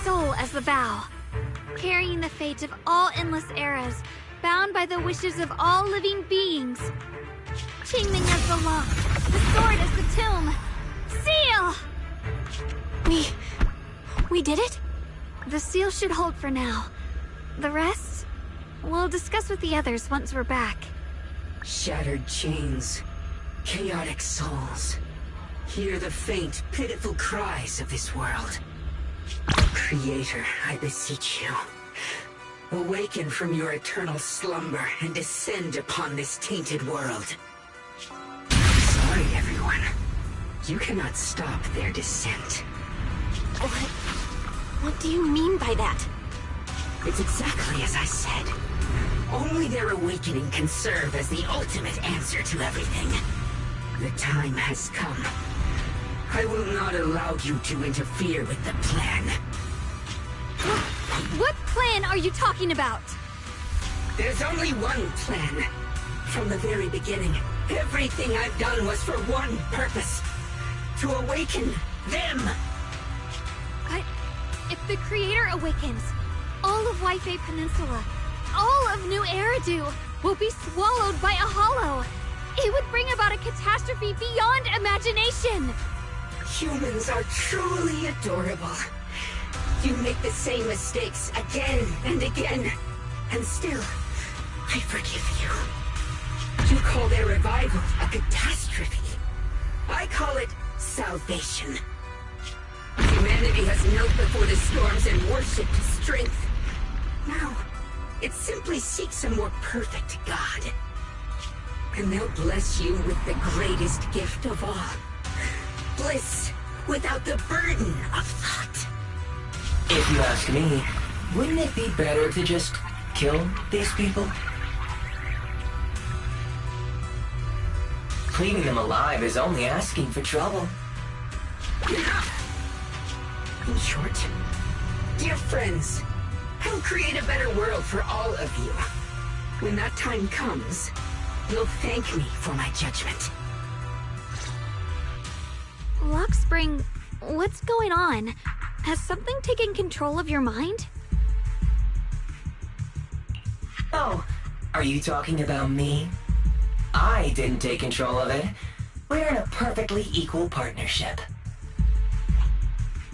soul as the vow. Carrying the fate of all endless eras, bound by the wishes of all living beings. Qingming as the lock, the sword as the tomb. Seal! We did it? The seal should hold for now. The rest, we'll discuss with the others once we're back. Shattered chains, chaotic souls. Hear the faint, pitiful cries of this world. Creator, I beseech you. Awaken from your eternal slumber and descend upon this tainted world. Sorry, everyone. You cannot stop their descent. What do you mean by that? It's exactly as I said. Only their awakening can serve as the ultimate answer to everything. The time has come. I will not allow you to interfere with the plan. What plan are you talking about? There's only one plan. From the very beginning, everything I've done was for one purpose. To awaken them. If the Creator awakens, all of Wi-Fi Peninsula, all of New Eridu will be swallowed by a hollow. It would bring about a catastrophe beyond imagination. Humans are truly adorable. You make the same mistakes again and again, and still, I forgive you. You call their revival a catastrophe. I call it salvation. Humanity has knelt before the storms and worshipped strength. Now, it simply seeks a more perfect God. And they'll bless you with the greatest gift of all. Bliss without the burden of thought. If you ask me, wouldn't it be better to just kill these people? Leaving them alive is only asking for trouble. In short, dear friends, I'll create a better world for all of you. When that time comes, you'll thank me for my judgment. Luxspring, what's going on? Has something taken control of your mind? Oh, are you talking about me? I didn't take control of it. We're in a perfectly equal partnership.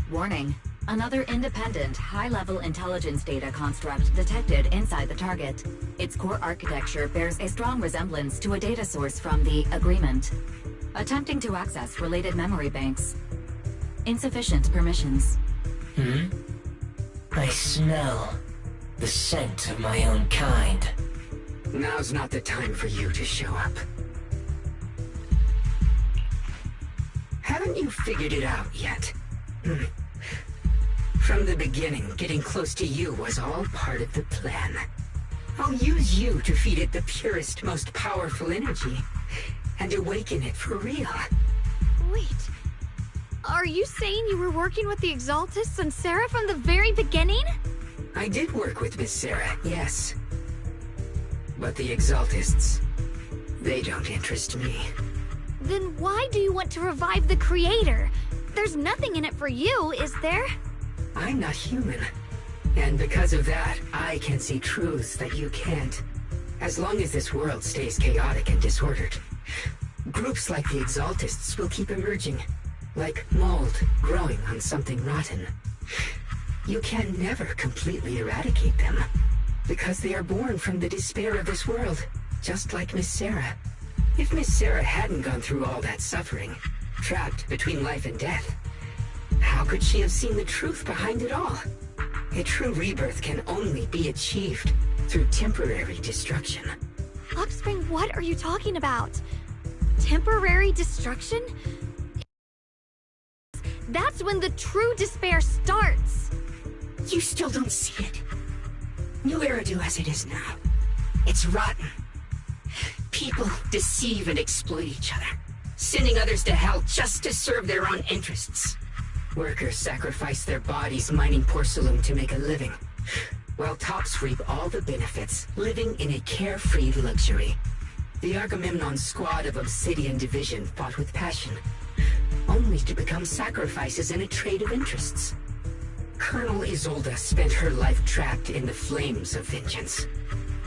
Warning. Another independent, high-level intelligence data construct detected inside the target. Its core architecture bears a strong resemblance to a data source from the Agreement. Attempting to access related memory banks. Insufficient permissions. I smell the scent of my own kind. Now's not the time for you to show up. Haven't you figured it out yet? From the beginning, getting close to you was all part of the plan. I'll use you to feed it the purest, most powerful energy, and awaken it for real. Wait, are you saying you were working with the Exaltists and Sarah from the very beginning? I did work with Miss Sarah, yes. But the Exaltists, they don't interest me. Then why do you want to revive the Creator? There's nothing in it for you, is there? I'm not human. And because of that, I can see truths that you can't. As long as this world stays chaotic and disordered, groups like the Exaltists will keep emerging, like mold growing on something rotten. You can never completely eradicate them, because they are born from the despair of this world, just like Miss Sarah. If Miss Sarah hadn't gone through all that suffering, trapped between life and death, how could she have seen the truth behind it all? A true rebirth can only be achieved through temporary destruction. Luxspring, what are you talking about? Temporary destruction? That's when the true despair starts! You still don't see it. New Eridu as it is now. It's rotten. People deceive and exploit each other, sending others to hell just to serve their own interests. Workers sacrifice their bodies mining porcelain to make a living, while tops reap all the benefits, living in a carefree luxury. The Agamemnon squad of Obsidian Division fought with passion, only to become sacrifices in a trade of interests. Colonel Isolde spent her life trapped in the flames of vengeance.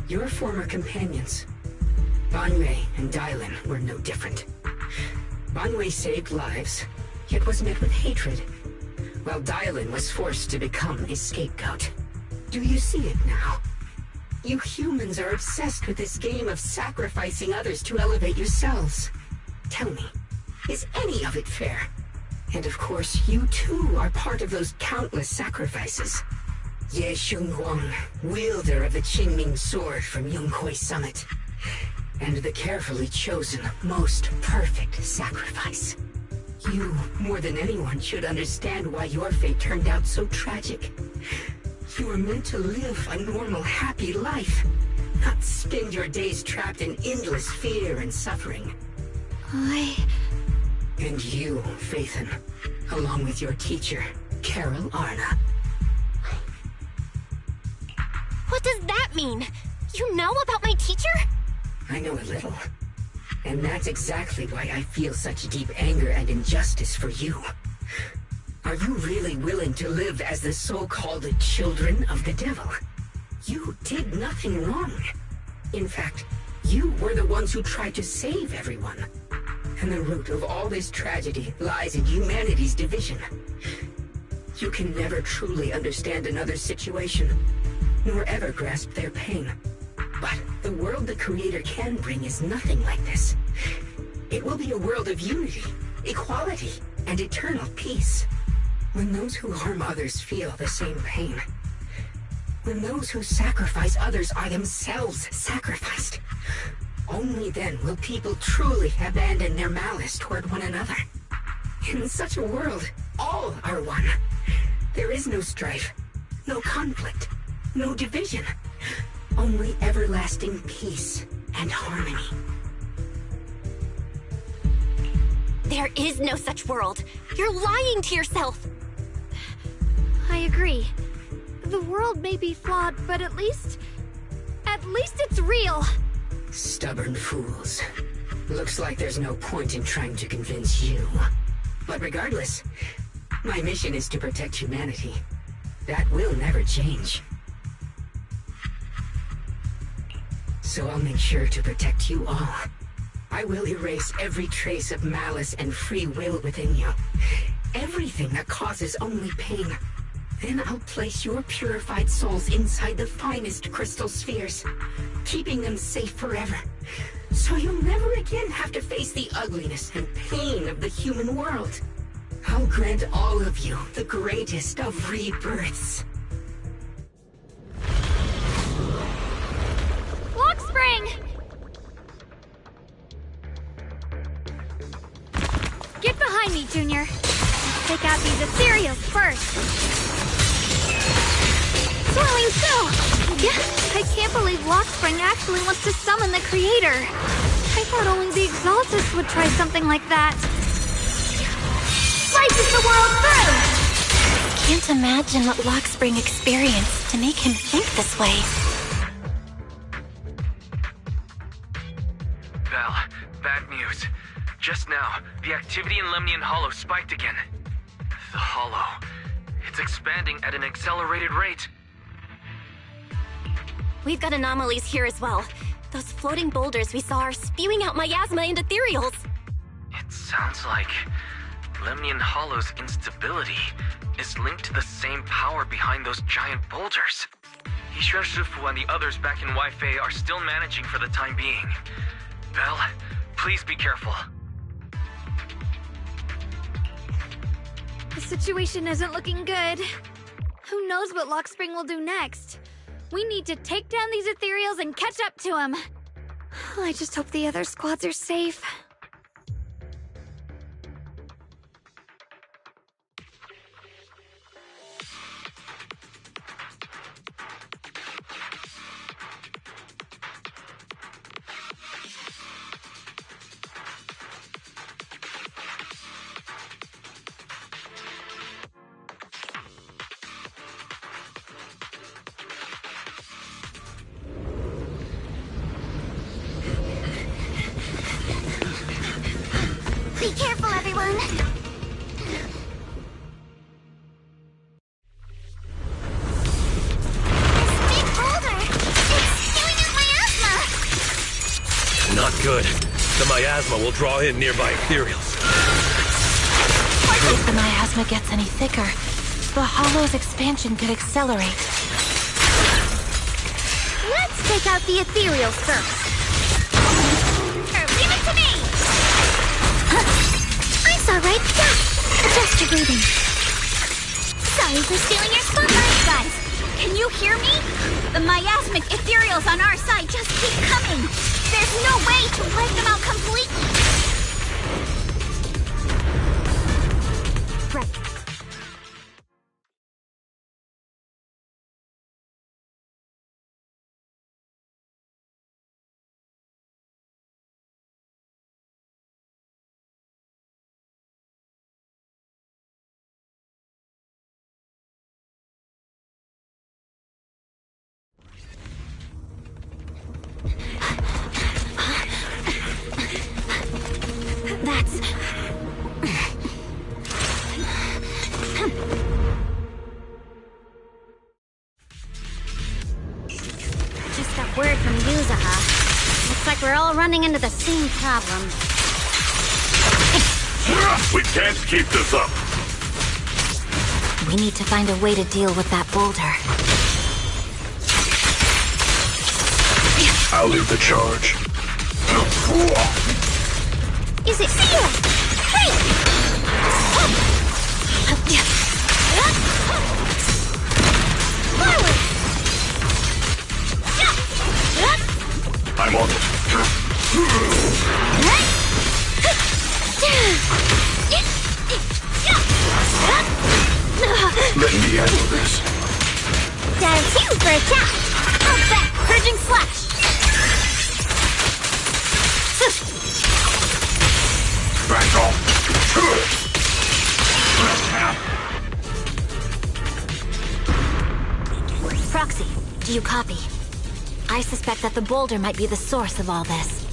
Your former companions, Banwei and Dylan, were no different. Banwei saved lives, yet was met with hatred, while Dylan was forced to become a scapegoat. Do you see it now? You humans are obsessed with this game of sacrificing others to elevate yourselves. Tell me, is any of it fair? And of course, you too are part of those countless sacrifices. Ye Shunguang, wielder of the Qingming sword from Yunhui Summit, and the carefully chosen, most perfect sacrifice. You, more than anyone, should understand why your fate turned out so tragic. You were meant to live a normal, happy life, not spend your days trapped in endless fear and suffering. And you, Phaethon, along with your teacher, Carol Arna. What does that mean? You know about my teacher? I know a little. And that's exactly why I feel such deep anger and injustice for you. Are you really willing to live as the so-called children of the devil? You did nothing wrong. In fact, you were the ones who tried to save everyone. And the root of all this tragedy lies in humanity's division. You can never truly understand another's situation, nor ever grasp their pain. But the world the Creator can bring is nothing like this. It will be a world of unity, equality, and eternal peace. When those who harm others feel the same pain. When those who sacrifice others are themselves sacrificed. Only then will people truly abandon their malice toward one another. In such a world, all are one. There is no strife, no conflict, no division. Only everlasting peace and harmony. There is no such world. You're lying to yourself. I agree. The world may be flawed, but at least it's real. Stubborn fools. Looks like there's no point in trying to convince you. But regardless, my mission is to protect humanity. That will never change. So I'll make sure to protect you all. I will erase every trace of malice and free will within you. Everything that causes only pain. Then I'll place your purified souls inside the finest crystal spheres, keeping them safe forever. So you'll never again have to face the ugliness and pain of the human world. I'll grant all of you the greatest of rebirths. Lock spring! Get behind me, Junior. Take out these ethereals first. Swirling still! Yeah, I can't believe Lockspring actually wants to summon the Creator. I thought only the Exaltists would try something like that. Slices the world through! Can't imagine what Lockspring experienced to make him think this way. Belle, bad news. Just now, the activity in Lemnian Hollow spiked again. The Hollow. It's expanding at an accelerated rate. We've got anomalies here as well. Those floating boulders we saw are spewing out miasma and ethereals. It sounds like Lemnian Hollow's instability is linked to the same power behind those giant boulders. Yishuan Shifu and the others back in Waifei are still managing for the time being. Belle, please be careful. The situation isn't looking good. Who knows what Lockspring will do next? We need to take down these ethereals and catch up to him. I just hope the other squads are safe. Be careful, everyone! This big boulder! It's spewing out miasma! Not good. The miasma will draw in nearby ethereals. If the miasma gets any thicker, the Hollow's expansion could accelerate. Let's take out the ethereals first. Leave it to me! I'm sorry. Adjust your breathing. Sorry for stealing your spotlight. Guys, can you hear me? The miasmic ethereals on our side just keep coming. There's no way to wipe them out completely. Right. we're all running into the same problem. We can't keep this up. We need to find a way to deal with that boulder. I'll lead the charge. Is it fear? Hey! Forward! I'm on it. Let me handle this. Down 2 for attack! How's that? Purging slash! Back off. Proxy, do you copy? I suspect that the boulder might be the source of all this.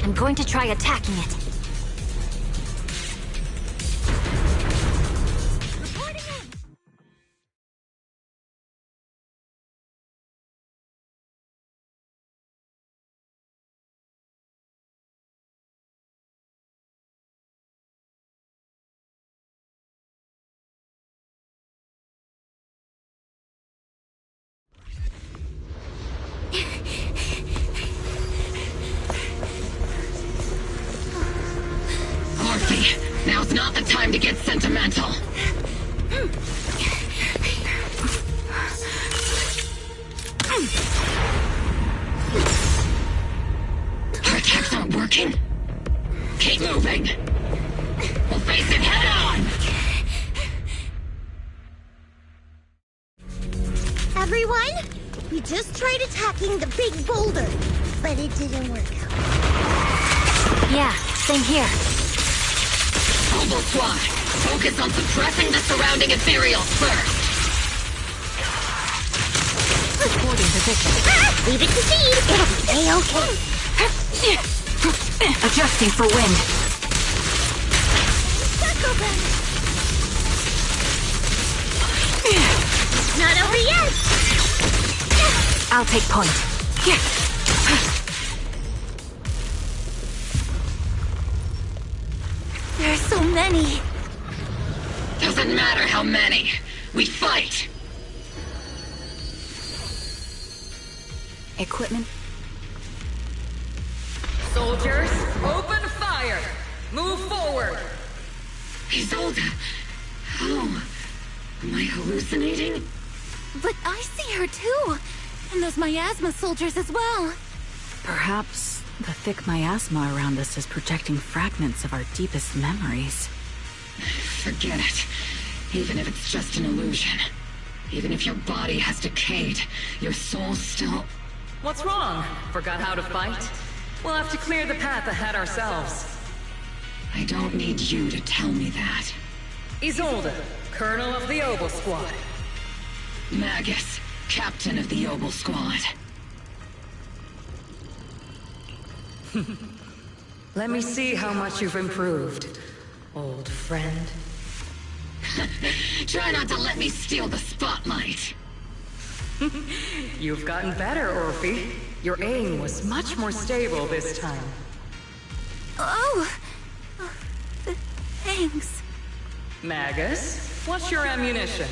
I'm going to try attacking it. Now's not the time to get sentimental. Our attacks aren't working. Keep moving. We'll face it head on. Everyone, we just tried attacking the big boulder, but it didn't work out. Yeah, same here. Mobile Squad, focus on suppressing the surrounding ethereals first. Reporting position. Leave it to Seed. It'll be A-okay. Adjusting for wind. Circle them. Not over yet. I'll take point. There are so many. Doesn't matter how many. We fight. Equipment. Soldiers, open fire! Move forward! Isolde, how? Am I hallucinating? But I see her too! And those miasma soldiers as well! Perhaps the thick miasma around us is projecting fragments of our deepest memories. Forget it. Even if it's just an illusion. Even if your body has decayed, your soul still... What's wrong? Forgot how to fight? We'll have to clear the path ahead ourselves. I don't need you to tell me that. Isolde, Colonel of the Obel Squad. Magus, Captain of the Obel Squad. Let me see how much you've improved, old friend. Try not to let me steal the spotlight. You've gotten better, Orphe. Your aim was much more stable this time. Oh! Thanks. Magus, what's your ammunition?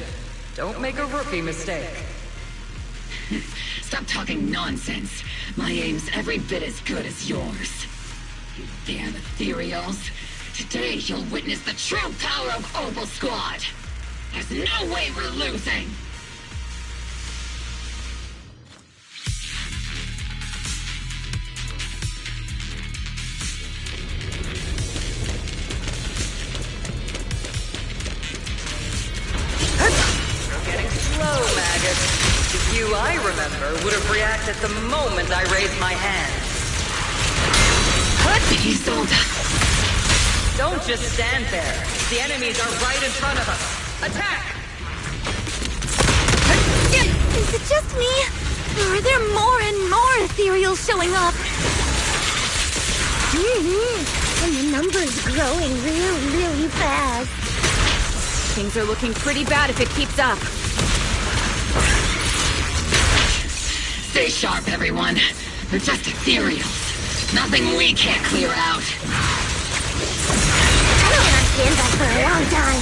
Don't make a rookie mistake. Stop talking nonsense. My aim's every bit as good as yours. You damn ethereals. Today you'll witness the true power of Obel Squad. There's no way we're losing. You're getting slow, Magus. The you I remember would have reacted the moment I raised my hand. Isolde! Don't just stand there. The enemies are right in front of us. Attack! Is it just me? Or are there more and more ethereals showing up? And the number's growing really fast. Things are looking pretty bad if it keeps up. Stay sharp, everyone. They're just ethereals. Nothing we can't clear out. I've been on standby for a long time.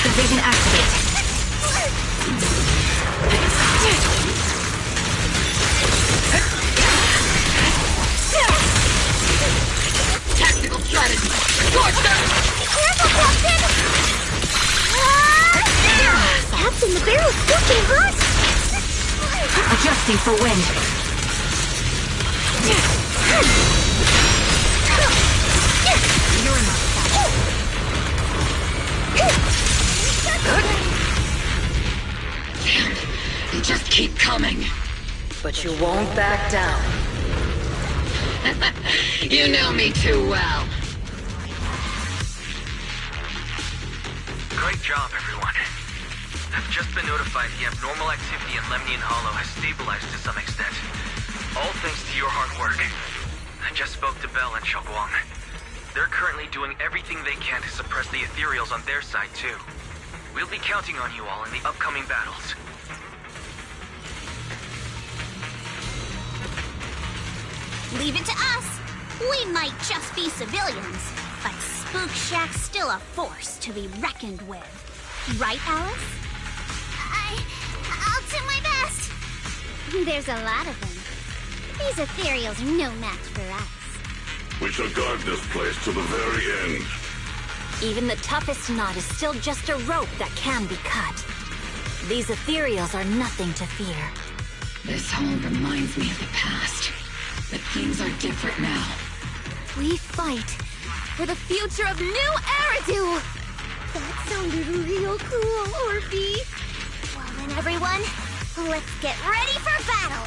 Division activate. Tactical strategy. Scorcher! Careful, Captain! Captain, the barrel's scorching hot! Adjusting for wind. Damn, they just keep coming. But you won't back down. You know me too well. Great job, everyone. I've just been notified the abnormal activity in Lemnian Hollow has stabilized to some extent. All thanks to your hard work. I just spoke to Bell and Xiaoguang. They're currently doing everything they can to suppress the ethereals on their side, too. We'll be counting on you all in the upcoming battles. Leave it to us. We might just be civilians, but Spook Shack's still a force to be reckoned with. Right, Alice? I'll do my best. There's a lot of them. These ethereals are no match for us. We shall guard this place to the very end. Even the toughest knot is still just a rope that can be cut. These ethereals are nothing to fear. This home reminds me of the past. But things are different now. We fight for the future of New Eridu! That sounded real cool, Orphe. Well then, everyone, let's get ready for battle!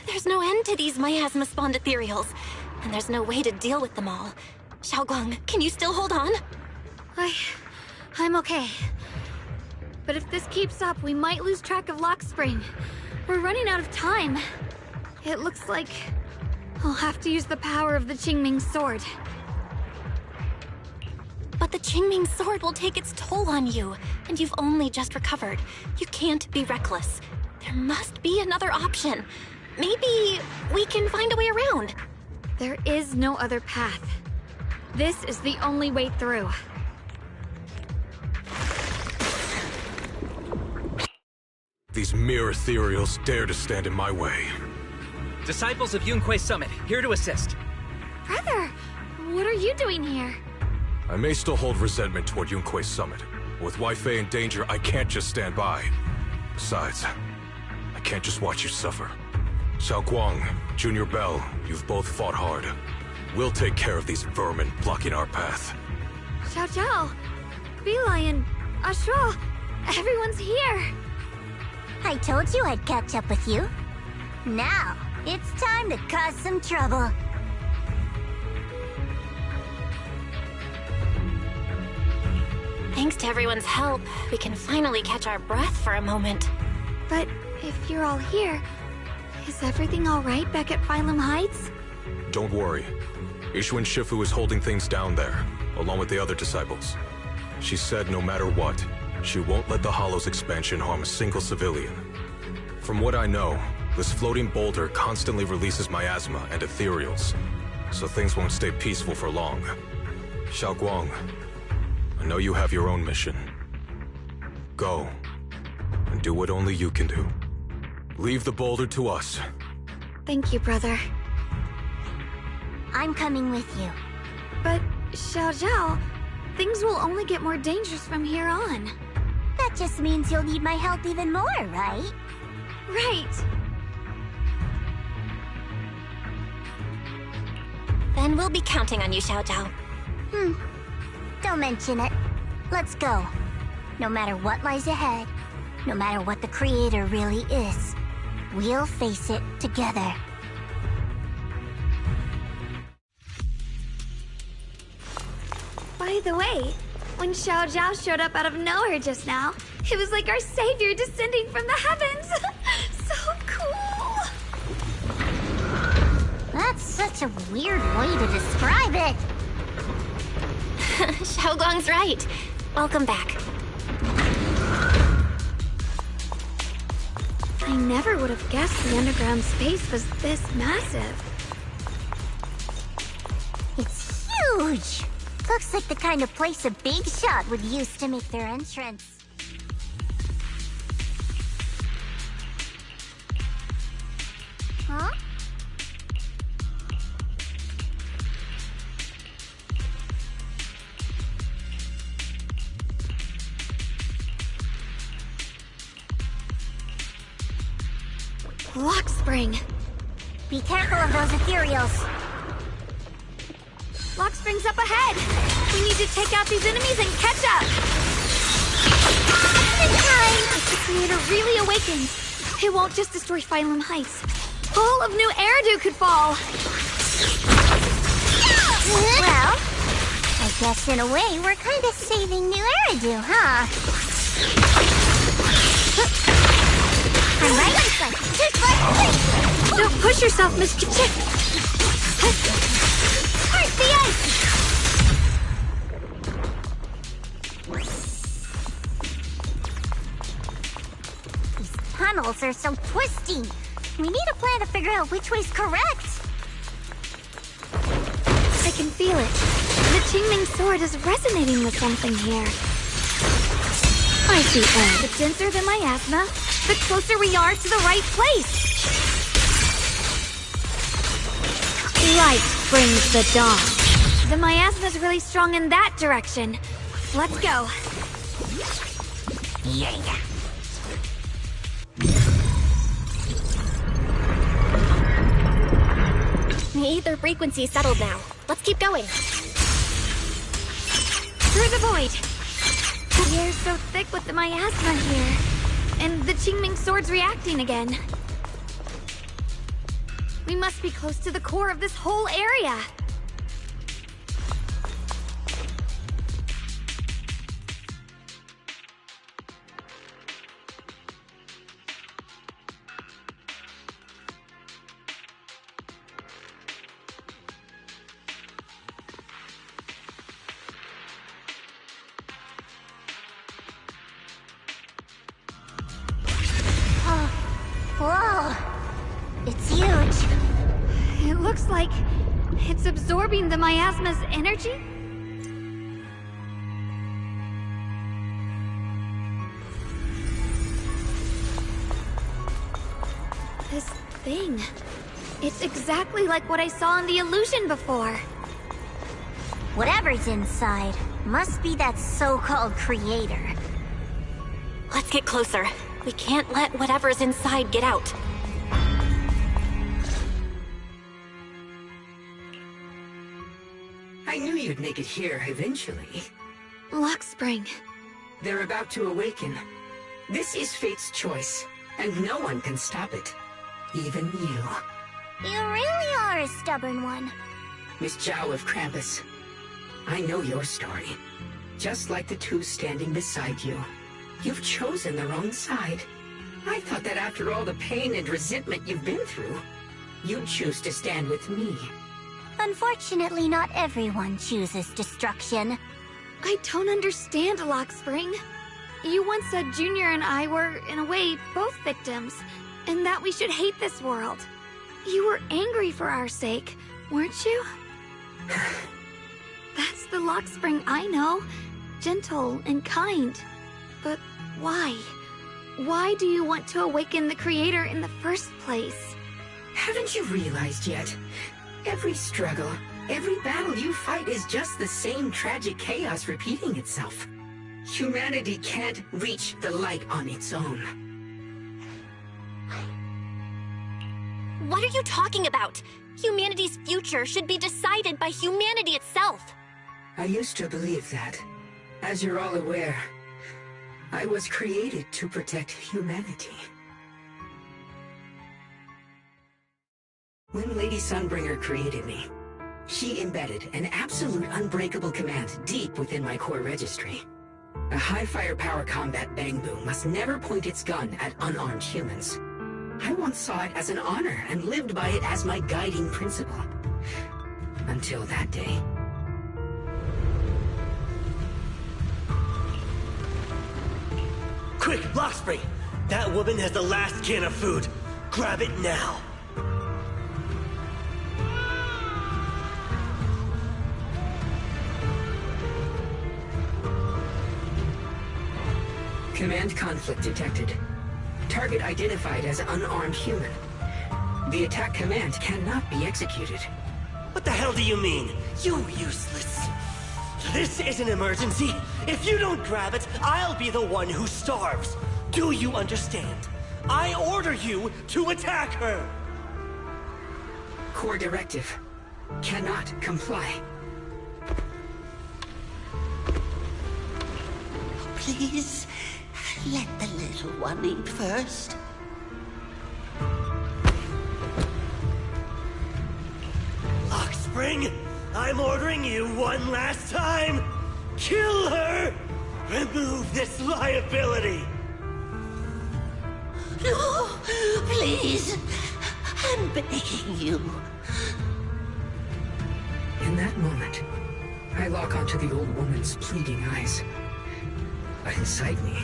There's no end to these miasma-spawned ethereals, and there's no way to deal with them all. Xiaoguang, can you still hold on? I'm okay. But if this keeps up, we might lose track of Lock Spring. We're running out of time. It looks like I'll have to use the power of the Qingming sword. But the Qingming sword will take its toll on you, and you've only just recovered. You can't be reckless. There must be another option. Maybe we can find a way around. There is no other path. This is the only way through. These mere ethereals dare to stand in my way. Disciples of Yunquei Summit, here to assist. Brother, what are you doing here? I may still hold resentment toward Yunquei Summit. With Weifei in danger, I can't just stand by. Besides, I can't just watch you suffer. Xiaoguang, Junior Bell, you've both fought hard. We'll take care of these vermin blocking our path. Xiao Zhao, Lion, Ashura, everyone's here. I told you I'd catch up with you. Now, it's time to cause some trouble. Thanks to everyone's help, we can finally catch our breath for a moment. But if you're all here, is everything all right back at Phylum Heights? Don't worry. Ishwin Shifu is holding things down there, along with the other disciples. She said no matter what, she won't let the Hollow's expansion harm a single civilian. From what I know, this floating boulder constantly releases miasma and ethereals, so things won't stay peaceful for long. Xiaoguang, I know you have your own mission. Go, and do what only you can do. Leave the boulder to us. Thank you, brother. I'm coming with you. But, Xiao Zhao, things will only get more dangerous from here on. That just means you'll need my help even more, right? Right. And we'll be counting on you, Xiao Zhao. Don't mention it. Let's go. No matter what lies ahead, no matter what the Creator really is, we'll face it together. By the way, when Xiao Zhao showed up out of nowhere just now, it was like our savior descending from the heavens. So cool. That's such a weird way to describe it. Xiaoguang's right. Welcome back. I never would have guessed the underground space was this massive. It's huge! Looks like the kind of place a big shot would use to make their entrance. Huh? Lock spring. Be careful of those ethereals. Lock spring's up ahead. We need to take out these enemies and catch up. In time! If the Creator really awakens, it won't just destroy Phylum Heights. All of New Eridu could fall. Well, I guess in a way we're kind of saving New Eridu, huh? I'm right. Don't push yourself, Miss Chick. Hurt the ice! These tunnels are so twisty. We need a plan to figure out which way's correct. I can feel it. The Qingming sword is resonating with something here. I see air. The denser the miasma, the closer we are to the right place. Light brings the dawn. The miasma's really strong in that direction. Let's go. Yeah. The ether frequency settled now. Let's keep going. Through the void. The air's so thick with the miasma here. And the Qingming sword's reacting again. We must be close to the core of this whole area. Whoa! It's huge. It looks like it's absorbing the miasma's energy? This thing. It's exactly like what I saw in the illusion before. Whatever's inside must be that so-called creator. Let's get closer. We can't let whatever's inside get out. I knew you'd make it here eventually. Lock spring. They're about to awaken. This is fate's choice, and no one can stop it. Even you. You really are a stubborn one. Miss Zhao of Krampus. I know your story. Just like the two standing beside you. You've chosen the wrong side. I thought that after all the pain and resentment you've been through, you'd choose to stand with me. Unfortunately, not everyone chooses destruction. I don't understand, Lock Spring. You once said Junior and I were, in a way, both victims, and that we should hate this world. You were angry for our sake, weren't you? That's the Lock Spring I know. Gentle and kind. But why? Why do you want to awaken the Creator in the first place? Haven't you realized yet? Every struggle, every battle you fight is just the same tragic chaos repeating itself. Humanity can't reach the light on its own. What are you talking about? Humanity's future should be decided by humanity itself. I used to believe that. As you're all aware, I was created to protect humanity. When Lady Sunbringer created me, she embedded an absolute unbreakable command deep within my core registry. A high-firepower combat bangbu must never point its gun at unarmed humans. I once saw it as an honor and lived by it as my guiding principle. Until that day. Quick, lock spring! That woman has the last can of food. Grab it now. Command conflict detected. Target identified as unarmed human. The attack command cannot be executed. What the hell do you mean? You useless. This is an emergency. If you don't grab it, I'll be the one who starves. Do you understand? I order you to attack her. Core directive. Cannot comply. Please, let the little one eat first. Lockspring, I'm ordering you one last time. Kill her! Remove this liability! No, please. I'm begging you. In that moment, I lock onto the old woman's pleading eyes. But inside me,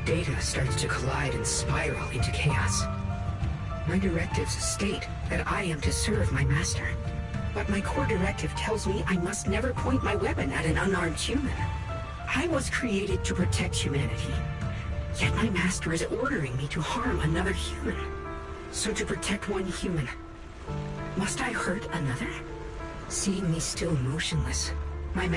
data starts to collide and spiral into chaos. My directives state that I am to serve my master. But my core directive tells me I must never point my weapon at an unarmed human. I was created to protect humanity. Yet my master is ordering me to harm another human. So to protect one human, must I hurt another? Seeing me still motionless,